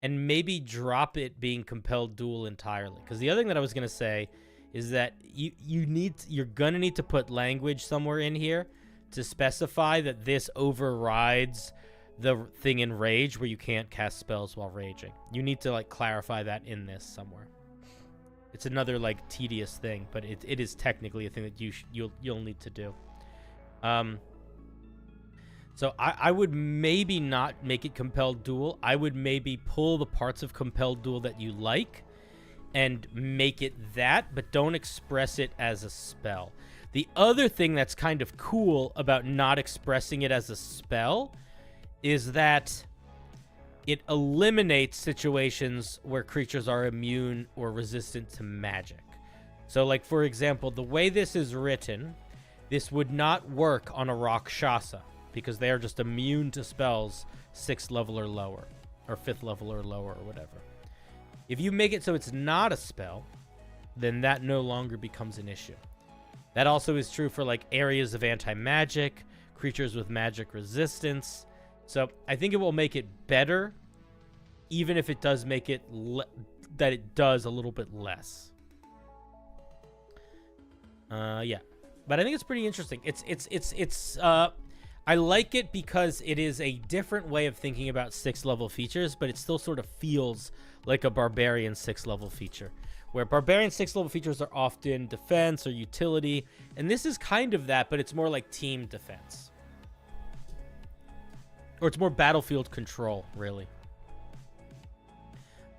and maybe drop it being Compelled Duel entirely. Because the other thing that I was going to say is that you're going to need to put language somewhere in here to specify that this overrides the thing in Rage where you can't cast spells while raging. You need to like clarify that in this somewhere. It's another like tedious thing, but it is technically a thing that you'll need to do. So I would maybe not make it Compelled Duel. I would maybe pull the parts of Compelled Duel that you like and make it that, but don't express it as a spell. The other thing that's kind of cool about not expressing it as a spell is that it eliminates situations where creatures are immune or resistant to magic. So, like, for example, the way this is written, this would not work on a Rakshasa because they are just immune to spells 6th level or lower, or 5th level or lower, or whatever. If you make it so it's not a spell, then that no longer becomes an issue. That also is true for like areas of anti-magic, creatures with magic resistance. So I think it will make it better, even if it does make it that it does a little bit less. Yeah, but I think it's pretty interesting. It's I like it because it is a different way of thinking about 6th level features, but it still sort of feels like a barbarian 6th level feature, where barbarian 6th level features are often defense or utility, and this is kind of that, but it's more like team defense. Or it's more battlefield control, really.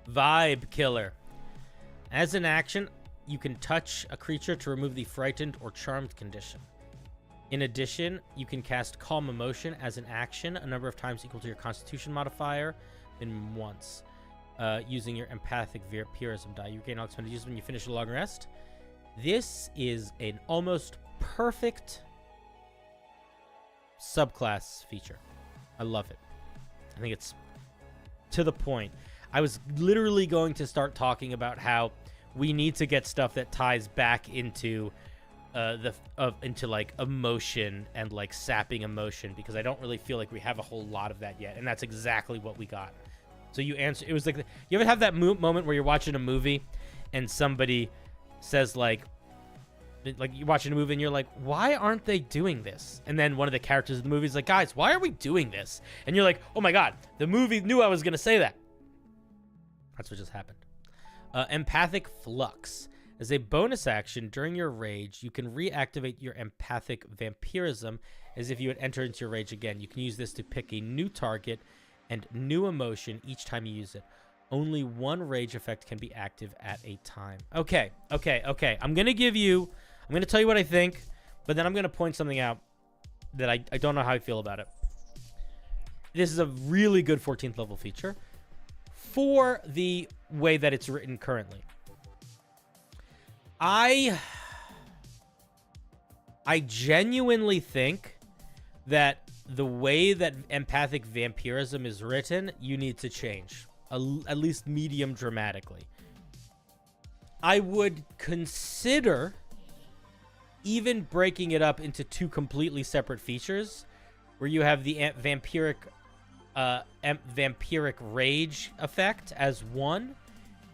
Vibe Killer. As an action, you can touch a creature to remove the frightened or charmed condition. In addition, you can cast Calm Emotion as an action a number of times equal to your Constitution modifier, minimum once, using your Empathic Vampirism die. You gain all expended use when you finish a long rest. This is an almost perfect subclass feature. I love it. I think it's to the point. I was literally going to start talking about how we need to get stuff that ties back into into like emotion and like sapping emotion, because I don't really feel like we have a whole lot of that yet, and that's exactly what we got. So you answer. It was like you ever have that moment where you're watching a movie and somebody says like you're watching a movie and you're like, why aren't they doing this? And then one of the characters in the movie is like, guys, why are we doing this? And you're like, oh my god, the movie knew I was gonna say that. That's what just happened. Empathic Flux. As a bonus action, during your rage, you can reactivate your Empathic Vampirism as if you had entered into your rage again. You can use this to pick a new target and new emotion each time you use it. Only one rage effect can be active at a time. Okay. I'm going to tell you what I think, but then I'm going to point something out that I don't know how I feel about it. This is a really good 14th level feature for the way that it's written currently. I genuinely think that the way that Empathic Vampirism is written, you need to change, at least medium dramatically. I would consider even breaking it up into 2 completely separate features, where you have the vampiric rage effect as one,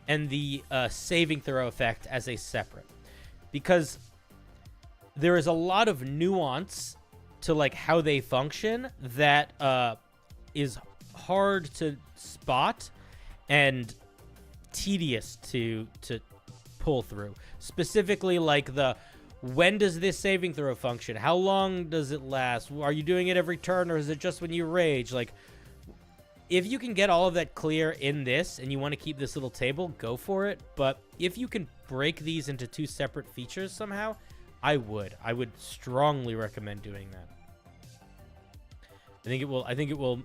and the saving throw effect as a separate, because there is a lot of nuance to like how they function that is hard to spot and tedious to pull through. Specifically, like when does this saving throw function? How long does it last? Are you doing it every turn, or is it just when you rage? Like, if you can get all of that clear in this and you want to keep this little table, go for it. But if you can break these into 2 separate features somehow, I would strongly recommend doing that. I think it will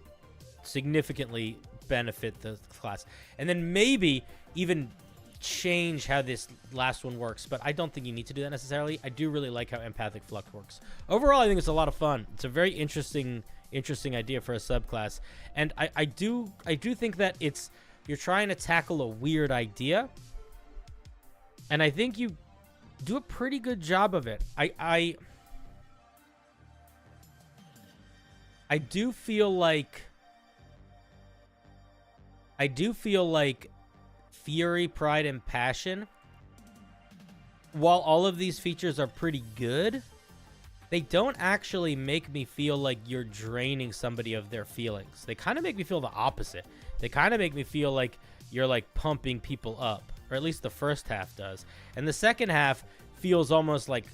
significantly benefit the class. And then maybe even change how this last one works, but I don't think you need to do that necessarily. I do really like how Empathic Flux works. Overall, I think it's a lot of fun. It's a very interesting idea for a subclass, and I do think that you're trying to tackle a weird idea, and I think you do a pretty good job of it. I do feel like Fury, Pride, and Passion, while all of these features are pretty good, they don't actually make me feel like you're draining somebody of their feelings. They kind of make me feel the opposite. They kind of make me feel like you're like pumping people up, or at least the first half does. And the second half feels almost like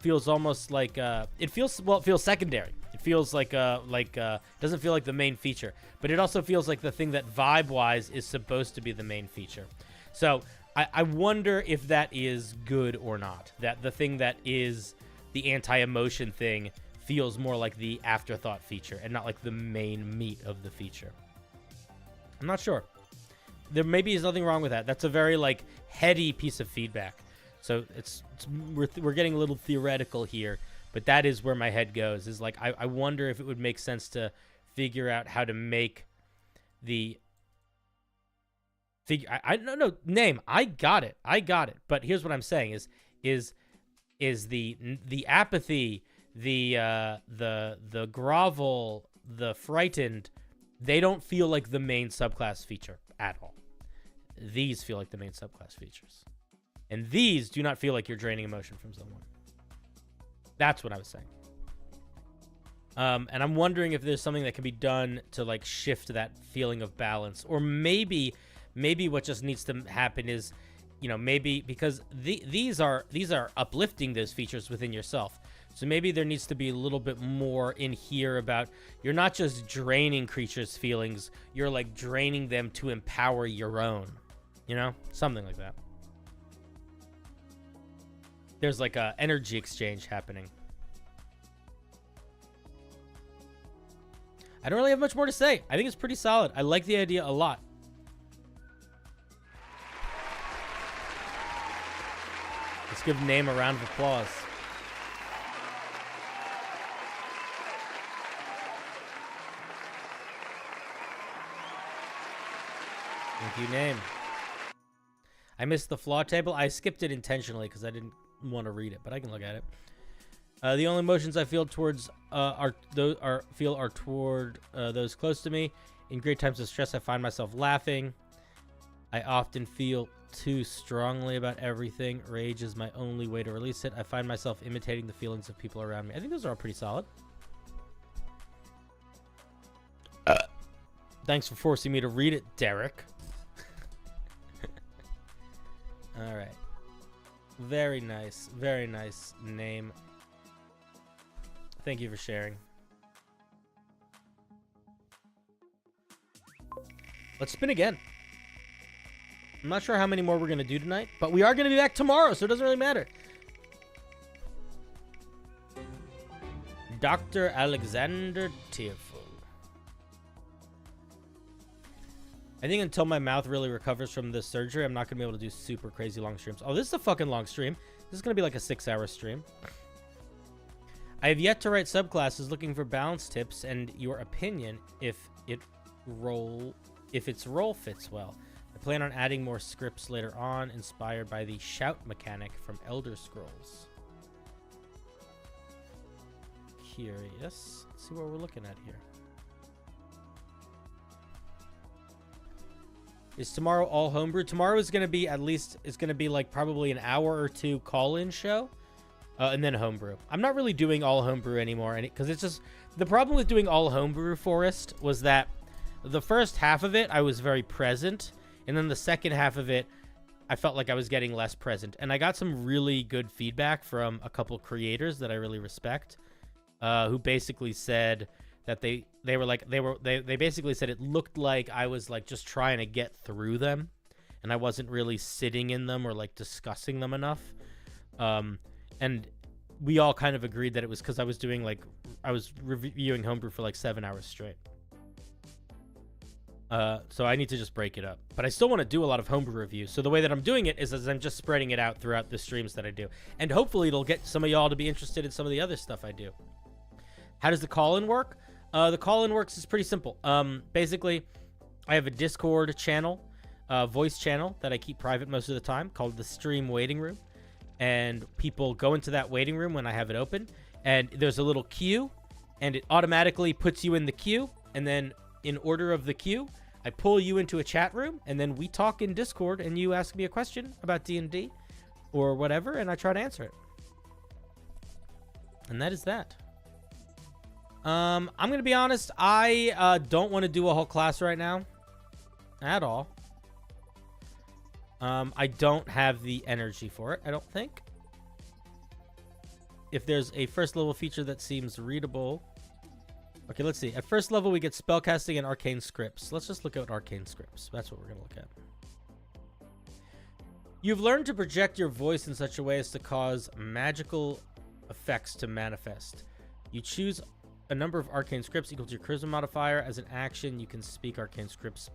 it feels secondary. It feels doesn't feel like the main feature, but it also feels like the thing that vibe-wise is supposed to be the main feature. So I wonder if that is good or not. That the thing that is the anti-emotion thing feels more like the afterthought feature and not like the main meat of the feature. I'm not sure. There maybe is nothing wrong with that. That's a very like heady piece of feedback. So we're getting a little theoretical here, but that is where my head goes. Is like I wonder if it would make sense to figure out how to make the figure. I don't know name. I got it. But here's what I'm saying is is the apathy, the grovel, the frightened. They don't feel like the main subclass feature at all. These feel like the main subclass features. And these do not feel like you're draining emotion from someone. That's what I was saying. And I'm wondering if there's something that can be done to like shift that feeling of balance. Or maybe what just needs to happen is, you know, maybe because these are uplifting those features within yourself. So maybe there needs to be a little bit more in here about you're not just draining creatures' feelings, you're like draining them to empower your own. You know? Something like that. There's like a energy exchange happening. I don't really have much more to say. I think it's pretty solid. I like the idea a lot. Let's give Name a round of applause. Thank you, Name. I missed the flaw table. I skipped it intentionally because I didn't want to read it, but I can look at it. The only emotions I feel towards are toward those close to me. In great times of stress, I find myself laughing. I often feel too strongly about everything. Rage is my only way to release it. I find myself imitating the feelings of people around me. I think those are all pretty solid. Thanks for forcing me to read it, Derek. All right. Very nice. Very nice Name. Thank you for sharing. Let's spin again. I'm not sure how many more we're going to do tonight, but we are going to be back tomorrow, so it doesn't really matter. Dr. Alexander Tearful. I think until my mouth really recovers from this surgery, I'm not going to be able to do super crazy long streams. Oh, this is a fucking long stream. This is going to be like a 6-hour stream. I have yet to write subclasses, looking for balance tips and your opinion if its role fits well. I plan on adding more scripts later on, inspired by the shout mechanic from Elder Scrolls. Curious. Let's see what we're looking at here. Is tomorrow all homebrew? Tomorrow is going to be like probably an hour or two call-in show. And then homebrew. I'm not really doing all homebrew anymore, because it's just the problem with doing all homebrew, Forest, was that the first half of it I was very present, and then the second half of it I felt like I was getting less present. And I got some really good feedback from a couple creators that I really respect, who basically said that they basically said it looked like I was like just trying to get through them, and I wasn't really sitting in them or like discussing them enough. And we all kind of agreed that it was because I was doing I was reviewing homebrew for like 7 hours straight. So I need to just break it up. But I still want to do a lot of homebrew reviews. So the way that I'm doing it is as I'm just spreading it out throughout the streams that I do. And hopefully it'll get some of y'all to be interested in some of the other stuff I do. How does the call-in work? The call-in works is pretty simple. Basically, I have a Discord channel, voice channel that I keep private most of the time called the Stream Waiting Room. And people go into that waiting room when I have it open, and there's a little queue, and it automatically puts you in the queue, and then in order of the queue, I pull you into a chat room, and then we talk in Discord, and you ask me a question about D&D or whatever, and I try to answer it. And that is that. I'm going to be honest, I don't want to do a whole class right now at all. I don't have the energy for it, I don't think. If there's a first level feature that seems readable. Okay, let's see. At first level, we get spellcasting and arcane scripts. Let's just look at arcane scripts. That's what we're going to look at. You've learned to project your voice in such a way as to cause magical effects to manifest. You choose a number of arcane scripts equal to your charisma modifier. As an action, you can speak arcane scripts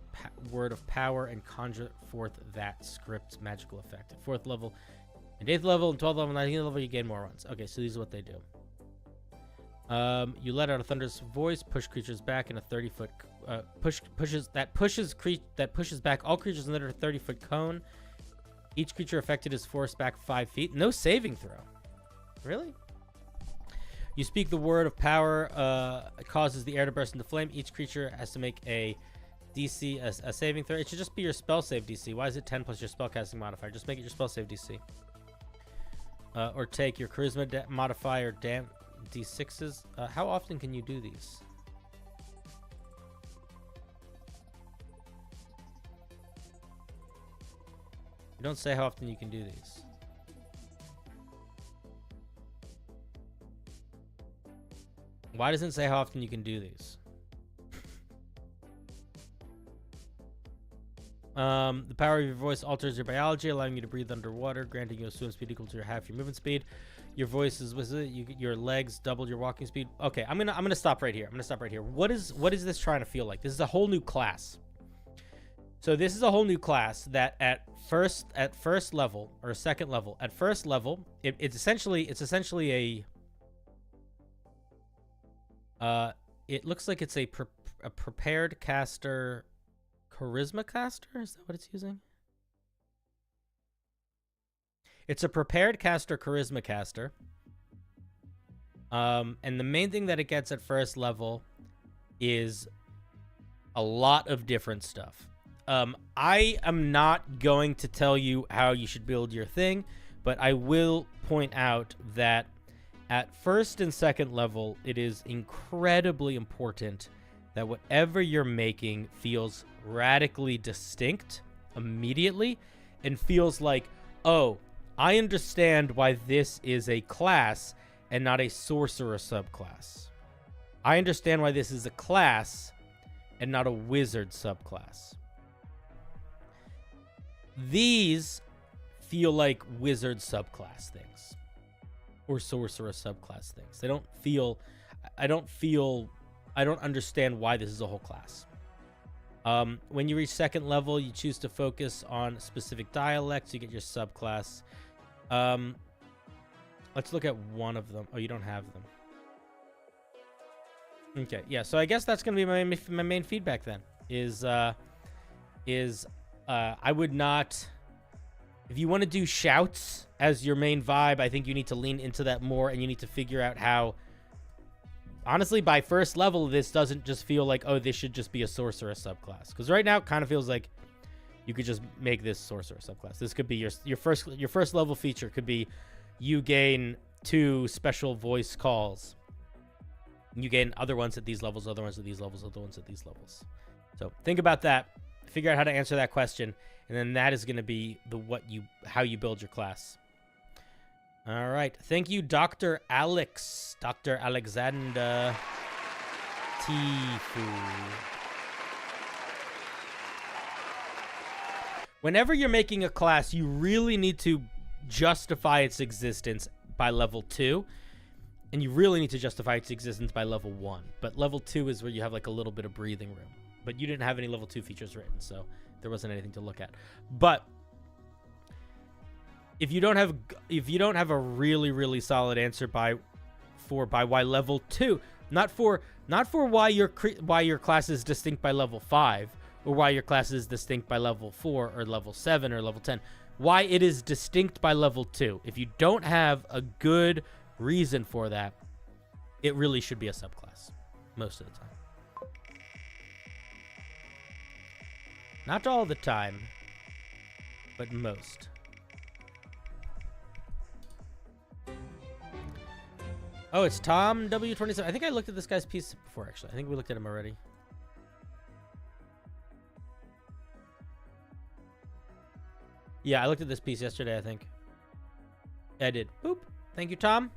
word of power and conjure forth that script's magical effect. At 4th level, and 8th level, and 12th level, and 19th level, you gain more ones. Okay, so these are what they do. You let out a thunderous voice, push creatures back in a 30-foot pushes back all creatures under a 30-foot cone. Each creature affected is forced back 5 feet. No saving throw. Really? You speak the word of power. It causes the air to burst into flame. Each creature has to make a DC, a saving throw. It should just be your spell save DC. Why is it 10 plus your spellcasting modifier? Just make it your spell save DC. Or take your charisma modifier D6s. How often can you do these? You don't say how often you can do these. Why doesn't it say how often you can do these? The power of your voice alters your biology, allowing you to breathe underwater, granting you a swim speed equal to half your movement speed. Your voice is with it. Your legs double your walking speed. Okay, I'm gonna stop right here. What is this trying to feel like? This is a whole new class. So this is a whole new class that at first level or second level, at first level, it's essentially a it looks like it's a prepared caster. Charisma caster? Is that what it's using? It's a prepared caster, charisma caster. And the main thing that it gets at first level is a lot of different stuff. I am not going to tell you how you should build your thing, but I will point out that at first and second level, it is incredibly important that whatever you're making feels radically distinct immediately and feels like, oh, I understand why this is a class and not a sorcerer subclass. I understand why this is a class and not a wizard subclass. These feel like wizard subclass things or sorcerer subclass things. I don't understand why this is a whole class. When you reach second level, you choose to focus on specific dialects. You get your subclass. Let's look at one of them. Oh, you don't have them. Okay, yeah. So I guess that's gonna be my main feedback then. I would not. If you want to do shouts as your main vibe, I think you need to lean into that more, and you need to figure out how. Honestly, by first level, this doesn't just feel like, oh, this should just be a sorcerer subclass. Because right now, it kind of feels like you could just make this sorcerer subclass. This could be your first level feature. Could be you gain 2 special voice calls. You gain other ones at these levels, other ones at these levels, other ones at these levels. So think about that. Figure out how to answer that question, and then that is going to be how you build your class. All right. Thank you, Dr. Alex. Dr. Alexander Tifu. Whenever you're making a class, you really need to justify its existence by level 2. And you really need to justify its existence by level 1. But level 2 is where you have like a little bit of breathing room. But you didn't have any level 2 features written, so there wasn't anything to look at. But if you don't have a really, really solid answer by why level 2, not for why your class is distinct by level 5, or why your class is distinct by level 4 or level 7 or level 10, why it is distinct by level 2. If you don't have a good reason for that, it really should be a subclass most of the time. Not all the time, but most. Oh, it's Tom W27. I think I looked at this guy's piece before, actually. I think we looked at him already. Yeah, I looked at this piece yesterday, I think. Yeah, I did. Boop. Thank you, Tom.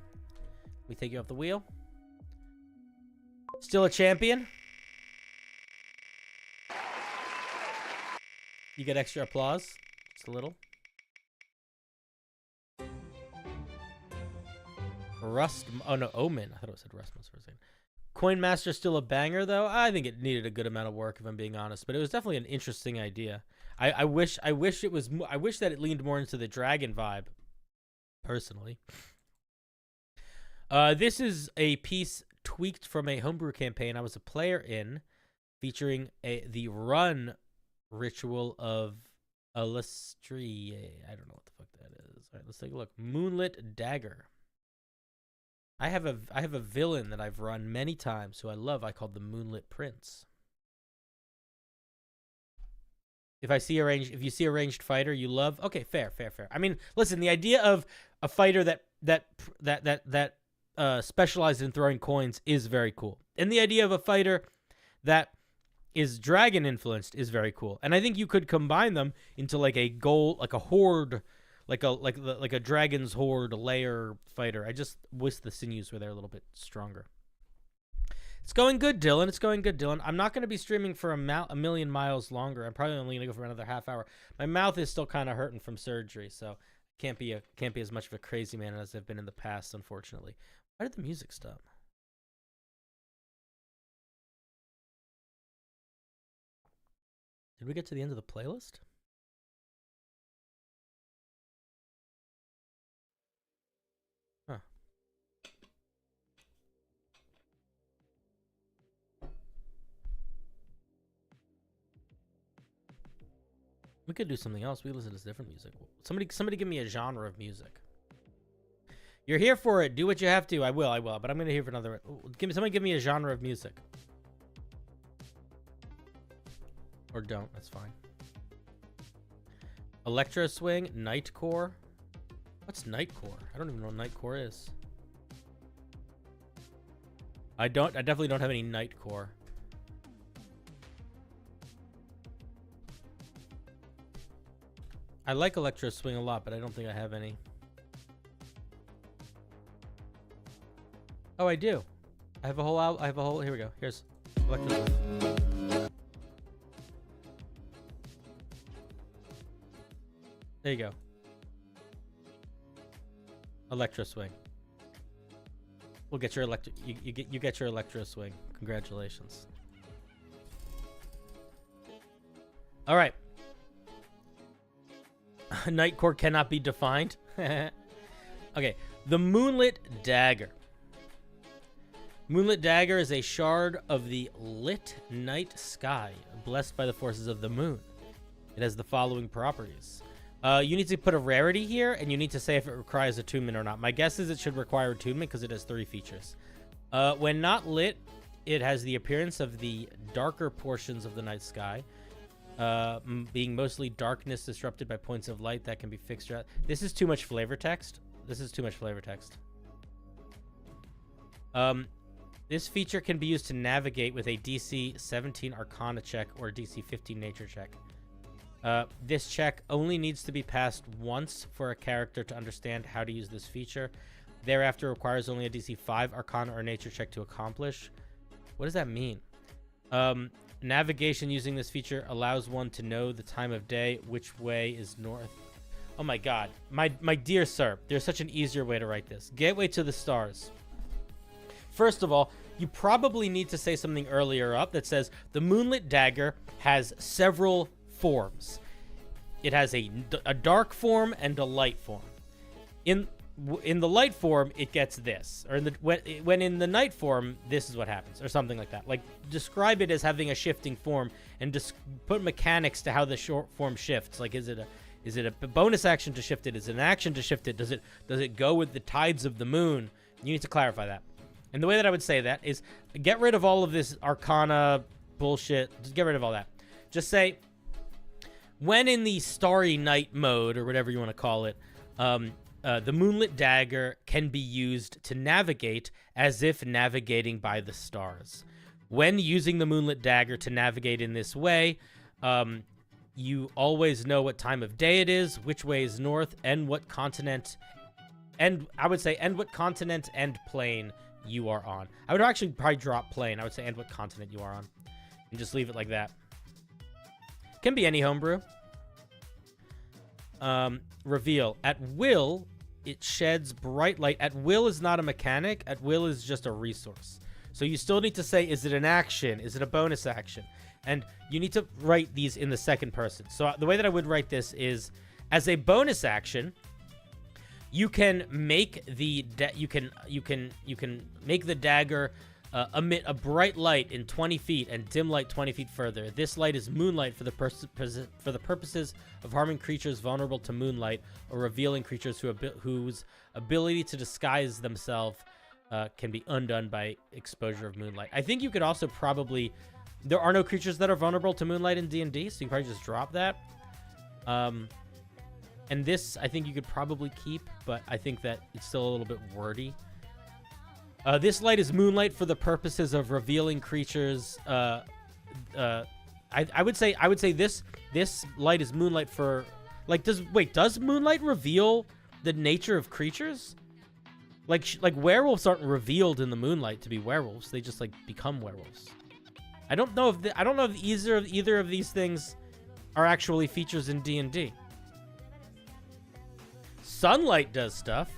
We take you off the wheel. Still a champion. You get extra applause. Just a little. Omen. I thought it said Rustmus for a second. Coin Master still a banger, though? I think it needed a good amount of work, if I'm being honest. But it was definitely an interesting idea. I wish that it leaned more into the dragon vibe, personally. This is a piece tweaked from a homebrew campaign I was a player in, featuring the run ritual of Alestria. I don't know what the fuck that is. All right, let's take a look. Moonlit Dagger. I have a villain that I've run many times who I love. I called the Moonlit Prince. If you see a ranged fighter you love, okay, fair. I mean, listen, the idea of a fighter that specialized in throwing coins is very cool, and the idea of a fighter that is dragon influenced is very cool. And I think you could combine them into like a horde, like a dragon's horde layer fighter. I just wish the sinews were there a little bit stronger. It's going good, Dylan. It's going good, Dylan. I'm not going to be streaming for a million miles longer. I'm probably only going to go for another half hour. My mouth is still kind of hurting from surgery, so can't be as much of a crazy man as I've been in the past, unfortunately. Why did the music stop? Did we get to the end of the playlist? Huh. We could do something else. We listen to different music. Somebody give me a genre of music. You're here for it. Do what you have to. I will. But I'm going to hear for another. Somebody give me a genre of music. Or don't. That's fine. Electro swing, nightcore. What's nightcore? I don't even know what nightcore is. I definitely don't have any nightcore. I like electro swing a lot, but I don't think I have any. Oh, I do. I have a whole. Here we go. Here's electro swing. There you go. Electro swing. We'll get your you get your electro swing. Congratulations. All right. Nightcore cannot be defined. Okay, the Moonlit Dagger. Moonlit Dagger is a shard of the lit night sky, blessed by the forces of the moon. It has the following properties. You need to put a rarity here, and you need to say if it requires attunement or not. My guess is it should require attunement because it has 3 features. When not lit, it has the appearance of the darker portions of the night sky, being mostly darkness disrupted by points of light that can be fixed. This is too much flavor text. This feature can be used to navigate with a DC 17 Arcana check or DC 15 Nature check. This check only needs to be passed once for a character to understand how to use this feature. Thereafter, requires only a DC 5 Arcana or Nature check to accomplish. What does that mean? Navigation using this feature allows one to know the time of day, which way is north. Oh my god. My dear sir, there's such an easier way to write this. Gateway to the stars. First of all, you probably need to say something earlier up that says the Moonlit Dagger has several forms. It has a dark form and a light form. In the light form, it gets this, or when in the night form, this is what happens, or something like that. Like, describe it as having a shifting form, and just put mechanics to how the short form shifts. Like, is it a bonus action to shift it? Is it an action to shift it? Does it go with the tides of the moon? You need to clarify that. And the way that I would say that is get rid of all of this Arcana bullshit. Just get rid of all that. Just say, when in the starry night mode, or whatever you want to call it, the Moonlit Dagger can be used to navigate as if navigating by the stars. When using the Moonlit Dagger to navigate in this way, you always know what time of day it is, which way is north, and what continent, and I would say, and what continent and plane you are on. I would actually probably drop plane. I would say, and what continent you are on, and just leave it like that. Can be any homebrew. Reveal. At will, it sheds bright light. At will is not a mechanic. At will is just a resource. So you still need to say, is it an action? Is it a bonus action? And you need to write these in the second person. So the way that I would write this is, as a bonus action, you can make the make the dagger emit a bright light in 20 feet and dim light 20 feet further. This light is moonlight for the purposes of harming creatures vulnerable to moonlight, or revealing creatures whose ability to disguise themselves can be undone by exposure of moonlight. I think you could also probably... There are no creatures that are vulnerable to moonlight in D&D, so you can probably just drop that. And this, I think you could probably keep, but I think that it's still a little bit wordy. This light is moonlight for the purposes of revealing creatures. I would say this light is moonlight for, like, does moonlight reveal the nature of creatures? Like werewolves aren't revealed in the moonlight to be werewolves. They just like become werewolves. I don't know if either of these things are actually features in D&D. Sunlight does stuff.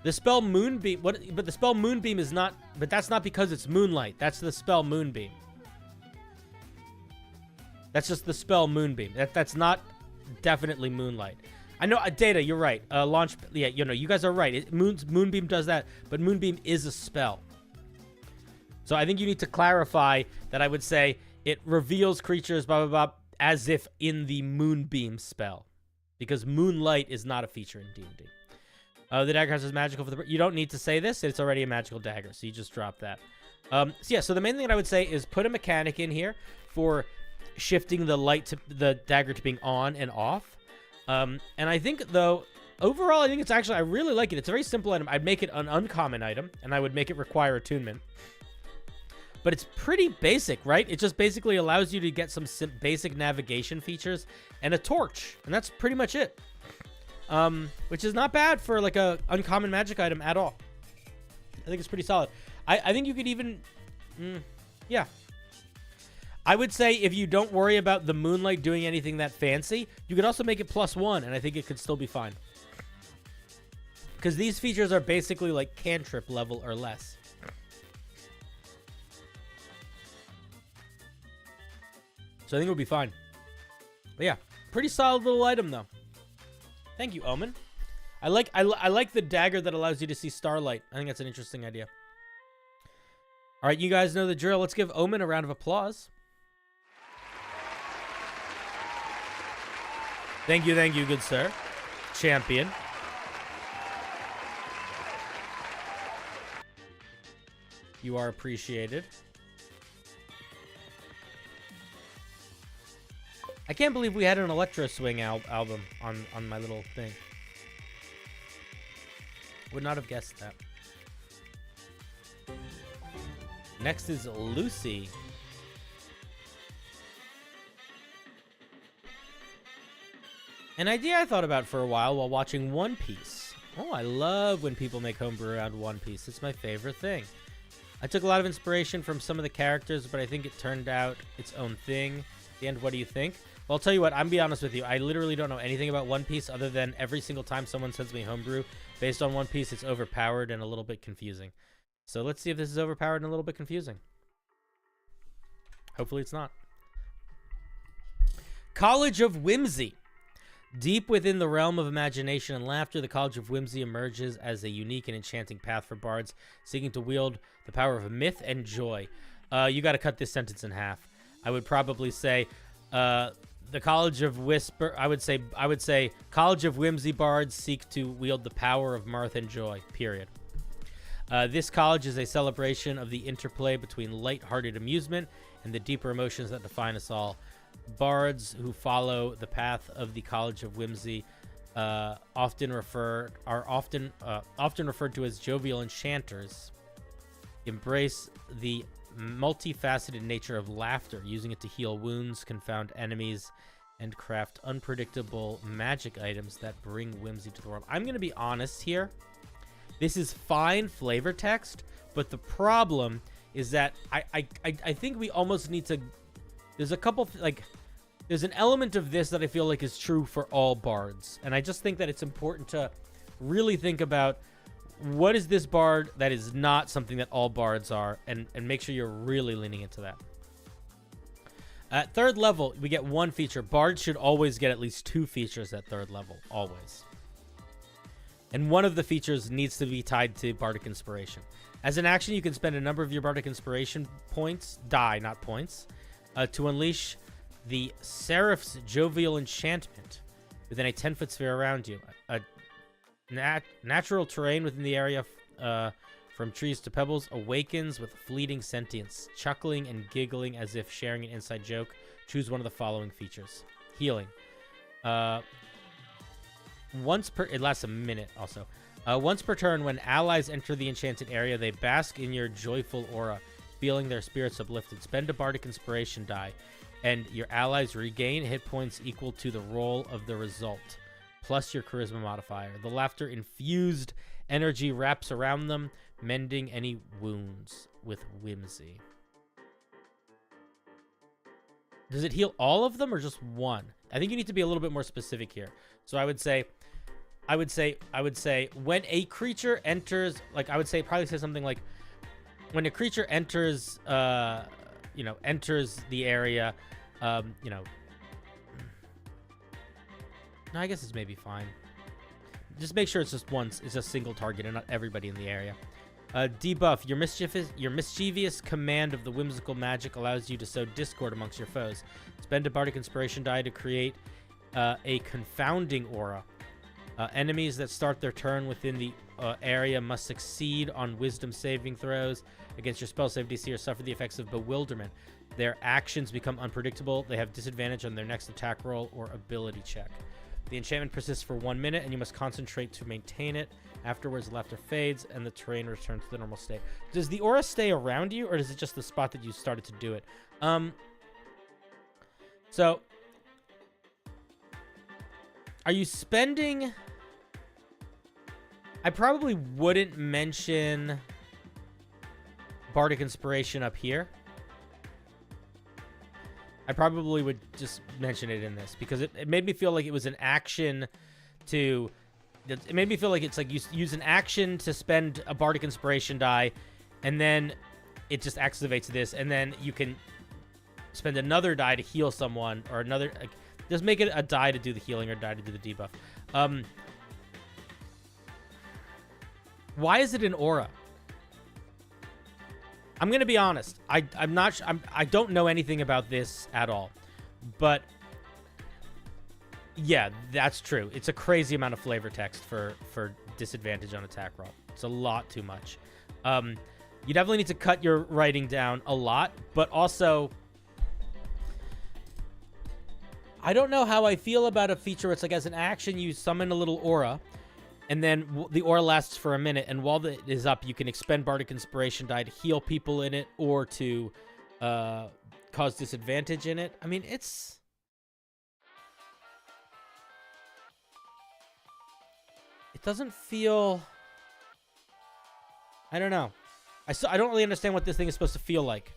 The spell Moonbeam, but the spell Moonbeam is not, but that's not because it's moonlight. That's the spell Moonbeam. That's just the spell Moonbeam. That's not definitely moonlight. I know, Data, you're right. Launch, yeah, you guys are right. Moonbeam does that, but Moonbeam is a spell. So I think you need to clarify that. I would say it reveals creatures, blah, blah, blah, as if in the Moonbeam spell. Because moonlight is not a feature in D&D. The dagger is magical for the... You don't need to say this. It's already a magical dagger, so you just drop that. So the main thing that I would say is put a mechanic in here for shifting the light to the dagger to being on and off. And I think, though, overall, I think it's actually... I really like it. It's a very simple item. I'd make it an uncommon item, and I would make it require attunement. But it's pretty basic, right? It just basically allows you to get some basic navigation features and a torch. And that's pretty much it. Which is not bad for like a uncommon magic item at all. I think it's pretty solid. I think you could even... yeah. I would say if you don't worry about the moonlight doing anything that fancy, you could also make it +1, and I think it could still be fine. Because these features are basically like cantrip level or less. So I think it'll be fine. But yeah, pretty solid little item though. Thank you, Omen. I like the dagger that allows you to see starlight. I think that's an interesting idea. All right, you guys know the drill. Let's give Omen a round of applause. Thank you, good sir. Champion. You are appreciated. I can't believe we had an Electro Swing album on my little thing. Would not have guessed that. Next is Lucy. An idea I thought about for a while watching One Piece. Oh, I love when people make homebrew around One Piece. It's my favorite thing. I took a lot of inspiration from some of the characters, but I think it turned out its own thing. At the end, what do you think? Well, I'll tell you what, I'm be honest with you. I literally don't know anything about One Piece other than every single time someone sends me homebrew based on One Piece, it's overpowered and a little bit confusing. So let's see if this is overpowered and a little bit confusing. Hopefully it's not. College of Whimsy. Deep within the realm of imagination and laughter, the College of Whimsy emerges as a unique and enchanting path for bards seeking to wield the power of myth and joy. You got to cut this sentence in half. I would probably say... the College of Whisper, I would say College of Whimsy bards seek to wield the power of mirth and joy, period. This college is a celebration of the interplay between light-hearted amusement and the deeper emotions that define us all. Bards who follow the path of the College of Whimsy are often referred to as jovial enchanters. Embrace the multifaceted nature of laughter, using it to heal wounds, confound enemies, and craft unpredictable magic items that bring whimsy to the world. I'm going to be honest here. This is fine flavor text, but the problem is that I think we almost need to... There's a couple... There's an element of this that I feel like is true for all bards. And I just think that it's important to really think about what is this bard that is not something that all bards are, and make sure you're really leaning into that. At third level, we get one feature. Bards should always get at least 2 features at third level, always. And one of the features needs to be tied to Bardic Inspiration. As an action, you can spend a number of your Bardic Inspiration points, not points, to unleash the Seraph's Jovial Enchantment within a 10-foot sphere around you. Natural terrain within the area from trees to pebbles, awakens with fleeting sentience, chuckling and giggling as if sharing an inside joke. Choose one of the following features. Healing. It lasts a minute also. Once per turn, when allies enter the enchanted area, they bask in your joyful aura, feeling their spirits uplifted. Spend a bardic inspiration die, and your allies regain hit points equal to the roll of the result, plus your charisma modifier. The laughter-infused energy wraps around them, mending any wounds with whimsy. Does it heal all of them or just one? I think you need to be a little bit more specific here. So I would say when a creature enters, like I would say probably say something like when a creature enters enters the area, no, I guess it's maybe fine. Just make sure it's just once, it's a single target and not everybody in the area. Debuff. Your mischievous command of the whimsical magic allows you to sow discord amongst your foes. Spend a bardic inspiration die to create a confounding aura. Enemies that start their turn within the area must succeed on wisdom saving throws against your spell save DC or suffer the effects of bewilderment. Their actions become unpredictable. They have disadvantage on their next attack roll or ability check. The enchantment persists for 1 minute, and you must concentrate to maintain it. Afterwards, the laughter fades, and the terrain returns to the normal state. Does the aura stay around you, or is it just the spot that you started to do it? So, are you spending... I probably wouldn't mention Bardic Inspiration up here. I probably would just mention it in this because it made me feel like it was an action to... It made me feel like it's like you use an action to spend a Bardic Inspiration die, and then it just activates this, and then you can spend another die to heal someone, or another... Like, just make it a die to do the healing or die to do the debuff. Why is it an aura? I'm gonna be honest. I don't know anything about this at all, but yeah, that's true. It's a crazy amount of flavor text for disadvantage on attack roll. It's a lot too much. You definitely need to cut your writing down a lot, but also I don't know how I feel about a feature where it's like as an action you summon a little aura, and then the aura lasts for a minute, and while it is up, you can expend Bardic Inspiration die to heal people in it or to cause disadvantage in it. I mean, it doesn't feel... I don't know. I don't really understand what this thing is supposed to feel like.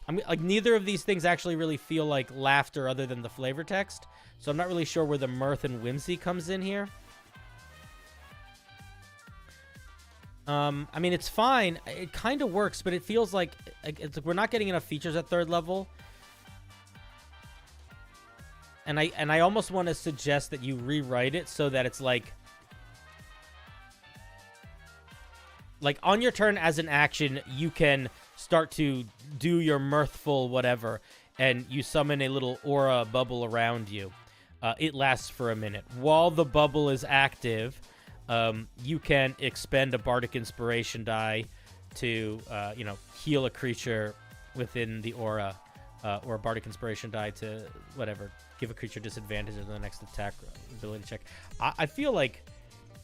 I mean, like, neither of these things actually really feel like laughter other than the flavor text, so I'm not really sure where the mirth and whimsy comes in here. I mean, it's fine. It kind of works, but it feels like it's like we're not getting enough features at 3rd level. And I almost want to suggest that you rewrite it so that it's like on your turn as an action, you can start to do your mirthful whatever, and you summon a little aura bubble around you. It lasts for a minute. While the bubble is active, you can expend a Bardic Inspiration die to, heal a creature within the aura, or a Bardic Inspiration die to, whatever, give a creature disadvantage on the next attack ability check. I feel like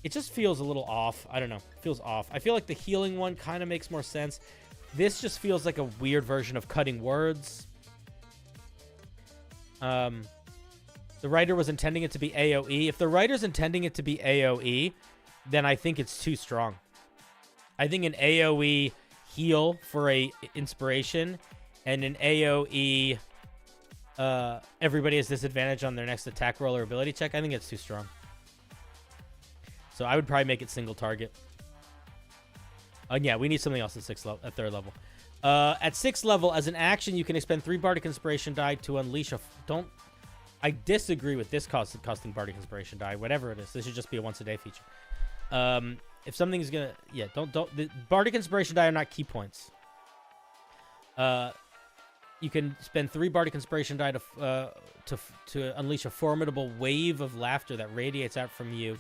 it just feels a little off. I don't know. It feels off. I feel like the healing one kind of makes more sense. This just feels like a weird version of cutting words. The writer was intending it to be AoE. If the writer's intending it to be AoE, then I think it's too strong. I think an AoE heal for a inspiration and an AoE everybody has disadvantage on their next attack roll or ability check, I think it's too strong. So I would probably make it single target. Yeah, we need something else at 3rd level. At 6th level, as an action, you can expend 3 Bardic Inspiration die to unleash a... I disagree with this costing Bardic Inspiration die. Whatever it is, this should just be a once-a-day feature. If something's gonna... Yeah, don't... The Bardic Inspiration die are not key points. You can spend 3 Bardic Inspiration die to unleash a formidable wave of laughter that radiates out from you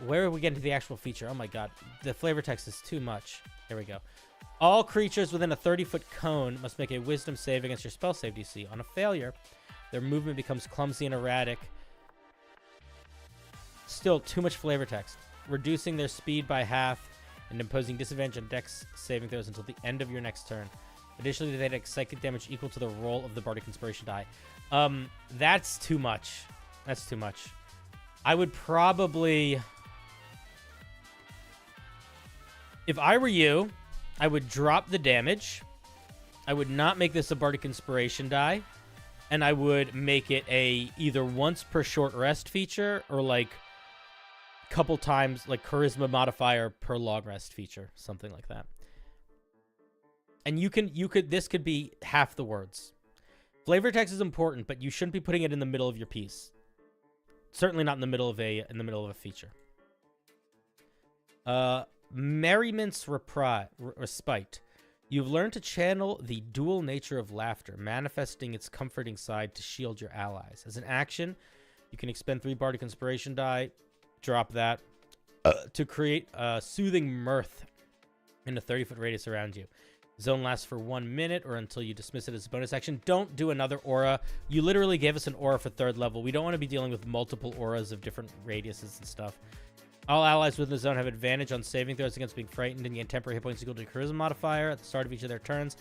where are we getting to the actual feature? Oh my god, the flavor text is too much. Here we go. All creatures within a 30-foot cone must make a wisdom save against your spell save DC. On a failure, their movement becomes clumsy and erratic. Still, too much flavor text. Reducing their speed by half and imposing disadvantage on dex saving throws until the end of your next turn. Additionally, they take psychic damage equal to the roll of the Bardic Inspiration die. That's too much. That's too much. I would probably... If I were you, I would drop the damage. I would not make this a Bardic Inspiration die. And I would make it a either once per short rest feature or like a couple times like charisma modifier per long rest feature. Something like that. And this could be half the words. Flavor text is important, but you shouldn't be putting it in the middle of your piece. Certainly not in the middle of a feature. Merriment's Respite. You've learned to channel the dual nature of laughter, manifesting its comforting side to shield your allies. As an action, you can expend 3 Bardic Inspiration die, drop that, to create soothing mirth in a 30-foot radius around you. Zone lasts for 1 minute or until you dismiss it as a bonus action. Don't do another aura. You literally gave us an aura for 3rd level. We don't want to be dealing with multiple auras of different radiuses and stuff. All allies within the zone have advantage on saving throws against being frightened and gain temporary hit points equal to the charisma modifier at the start of each of their turns.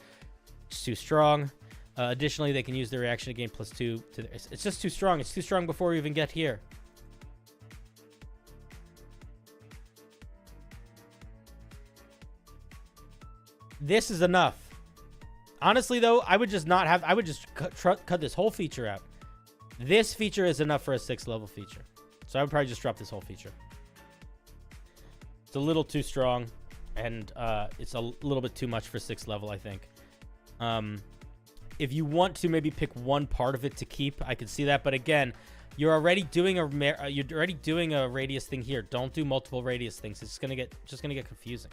It's too strong. Additionally, they can use their reaction to gain +2 to their... It's just too strong. It's too strong before we even get here. This is enough. Honestly, though, I would just not have... I would just cut this whole feature out. This feature is enough for a 6th level feature. So I would probably just drop this whole feature. It's a little too strong, and it's a little bit too much for 6th level, I think. If you want to maybe pick one part of it to keep, I could see that. But again, you're already doing a radius thing here. Don't do multiple radius things. It's just gonna get confusing.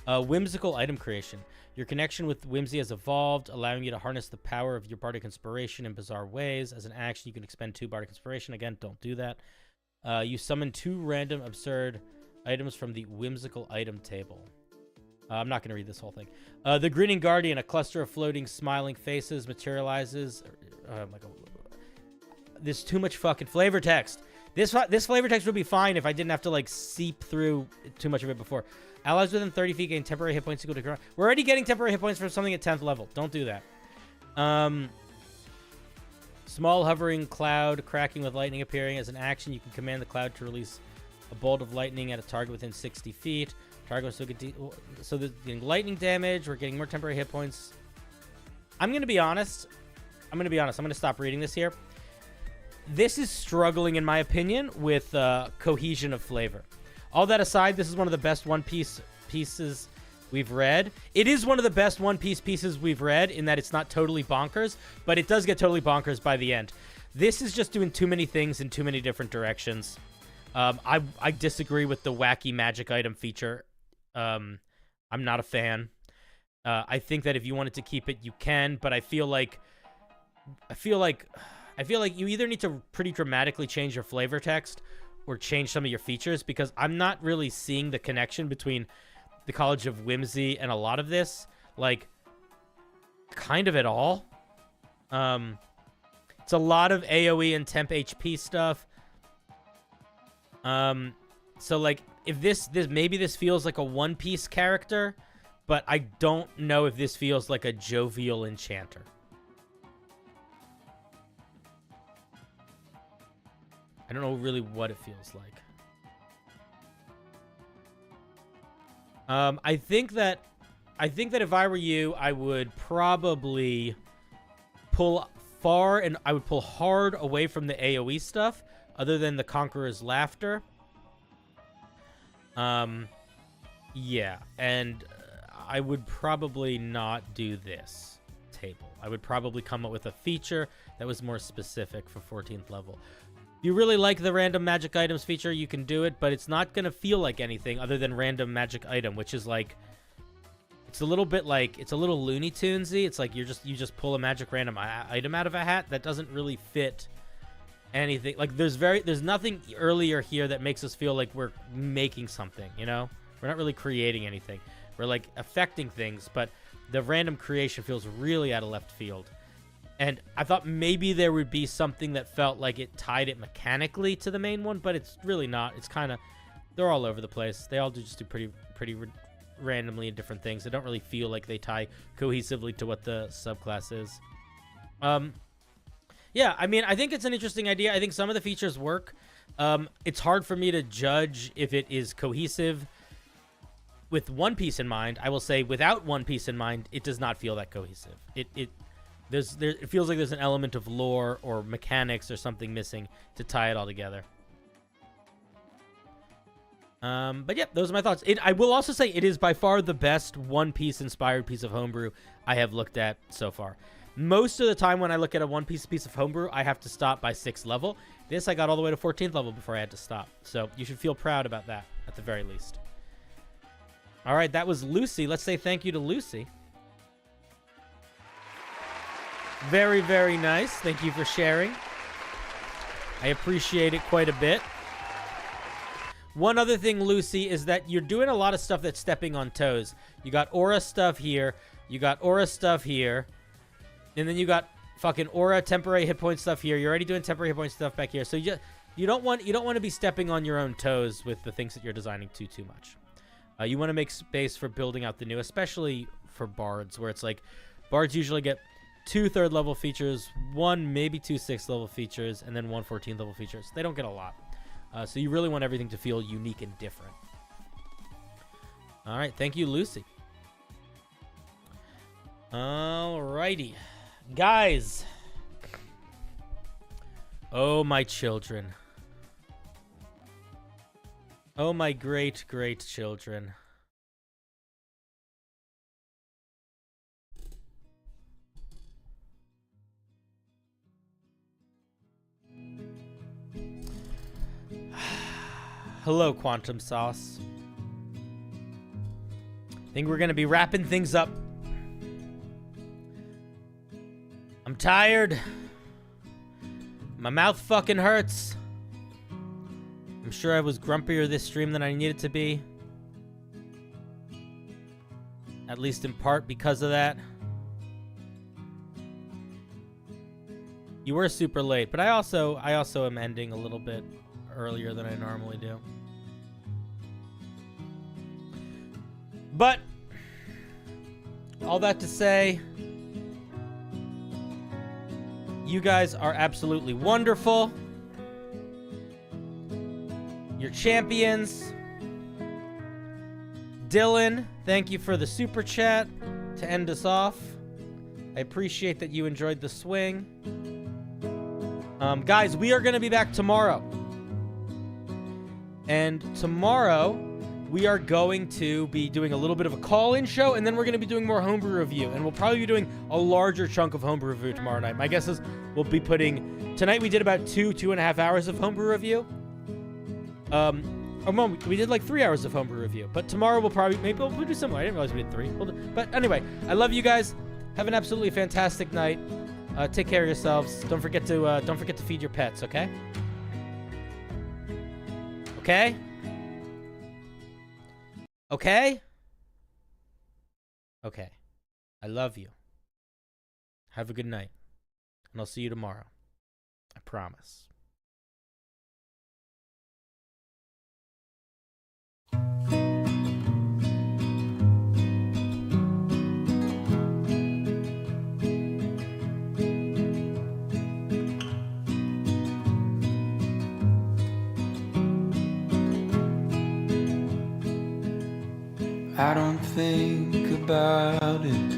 Whimsical item creation. Your connection with whimsy has evolved, allowing you to harness the power of your Bardic Inspiration in bizarre ways. As an action, you can expend 2 Bardic Inspiration. Again, don't do that. You summon 2 random absurd items from the whimsical item table. I'm not going to read this whole thing. The Grinning Guardian, a cluster of floating, smiling faces, materializes. There's too much fucking flavor text. This flavor text would be fine if I didn't have to, like, seep through too much of it before. Allies within 30 feet gain temporary hit points equal to ground. We're already getting temporary hit points from something at 10th level. Don't do that. Small hovering cloud cracking with lightning appearing. As an action, you can command the cloud to release a bolt of lightning at a target within 60 feet. Target will get so they're getting lightning damage. We're getting more temporary hit points. I'm going to be honest. I'm going to stop reading this here. This is struggling, in my opinion, with cohesion of flavor. All that aside, this is one of the best One Piece pieces we've read. It is one of the best One Piece pieces we've read in that it's not totally bonkers, but it does get totally bonkers by the end. This is just doing too many things in too many different directions. I disagree with the wacky magic item feature. I'm not a fan. I think that if you wanted to keep it, you can, but I feel like you either need to pretty dramatically change your flavor text or change some of your features, because I'm not really seeing the connection between the College of Whimsy and a lot of this, like, kind of at all. It's a lot of AoE and temp HP stuff. So, like, if this maybe this feels like a One Piece character, but I don't know if this feels like a jovial enchanter. I don't know really what it feels like. I think that if I were you, I would probably pull far and I would pull hard away from the AoE stuff, other than the Conqueror's Laughter. Yeah, and I would probably not do this table. I would probably come up with a feature that was more specific for 14th level. If you really like the random magic items feature, you can do it, but it's not going to feel like anything other than random magic item, which is like, it's a little bit like, it's a little Looney Tunesy. It's like you just pull a magic random item out of a hat. That doesn't really fit anything. Like there's nothing earlier here that makes us feel like we're making something, you know? We're not really creating anything. We're like affecting things, but the random creation feels really out of left field. And I thought maybe there would be something that felt like it tied it mechanically to the main one, but it's really not. It's kind of, they're all over the place. They all just do pretty randomly in different things. They don't really feel like they tie cohesively to what the subclass is. Yeah, I mean, I think it's an interesting idea. I think some of the features work. It's hard for me to judge if it is cohesive with One Piece in mind. I will say without One Piece in mind, it does not feel that cohesive. It feels like there's an element of lore or mechanics or something missing to tie it all together. But yeah, those are my thoughts. I will also say it is by far the best One Piece inspired piece of homebrew I have looked at so far. Most of the time when I look at a One Piece of homebrew, I have to stop by 6th level. This I got all the way to 14th level before I had to stop. So you should feel proud about that at the very least. All right, that was Lucy. Let's say thank you to Lucy. Very, very nice. Thank you for sharing. I appreciate it quite a bit. One other thing, Lucy, is that you're doing a lot of stuff that's stepping on toes. You got aura stuff here. You got aura stuff here. And then you got fucking aura temporary hit point stuff here. You're already doing temporary hit point stuff back here. So you don't want to be stepping on your own toes with the things that you're designing too much. You want to make space for building out the new, especially for bards, where it's like bards usually get 2 3rd level features, 1 maybe 2 6th level features, and then 1 14th level features. They don't get a lot. So you really want everything to feel unique and different. All right. Thank you, Lucy. All righty. Guys. Oh, my children. Oh, my great, great children. Hello, Quantum Sauce. I think we're going to be wrapping things up. I'm tired. My mouth fucking hurts. I'm sure I was grumpier this stream than I needed to be. At least in part because of that. You were super late, but I also am ending a little bit earlier than I normally do. But all that to say, you guys are absolutely wonderful. You're champions. Dylan, thank you for the super chat to end us off. I appreciate that you enjoyed the swing. Guys, we are going to be back tomorrow. And tomorrow, we are going to be doing a little bit of a call-in show, and then we're going to be doing more homebrew review. And we'll probably be doing a larger chunk of homebrew review tomorrow night. My guess is we'll be putting... Tonight we did about 2.5 hours of homebrew review. We did like 3 hours of homebrew review. But tomorrow maybe we'll do similar. I didn't realize we did 3. But anyway, I love you guys. Have an absolutely fantastic night. Take care of yourselves. Don't forget to feed your pets, okay? Okay? Okay? Okay. I love you. Have a good night. And I'll see you tomorrow. I promise. I don't think about it.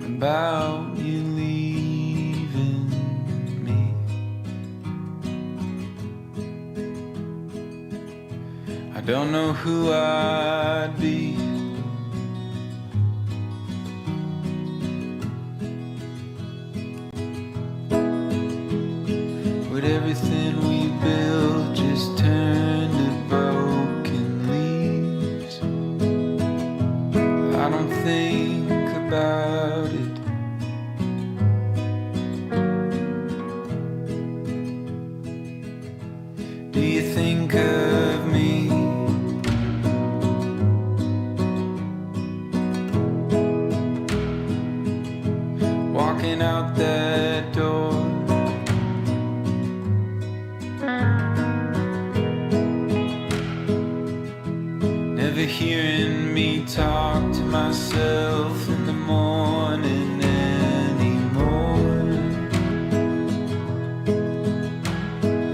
About you leaving me. I don't know who I'd be would everything we built just turn to broken leaves. I don't think about walking out that door. Never hearing me talk to myself in the morning anymore.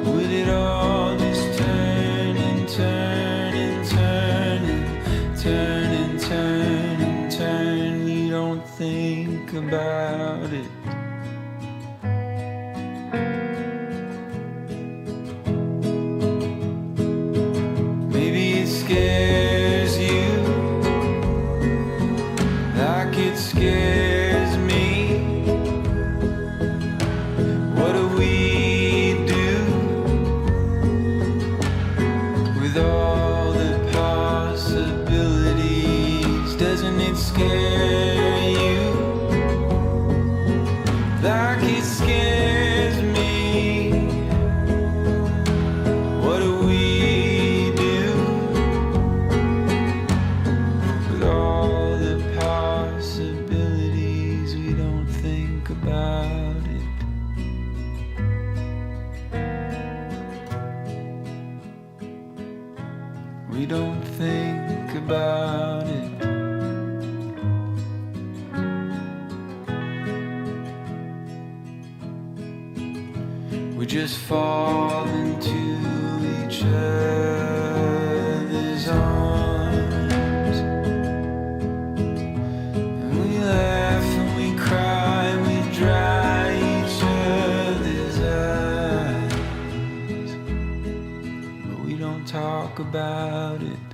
Would it all just turn and turn and turn and turn and turn and turn? You don't think about it. Maybe it scares you like it scares me. What do we do with all the possibilities? Doesn't it scare you like it scares me? What do we do with all the possibilities? We don't think about it. We don't think about it. We just fall into each other's arms, and we laugh and we cry and we dry each other's eyes, but we don't talk about it.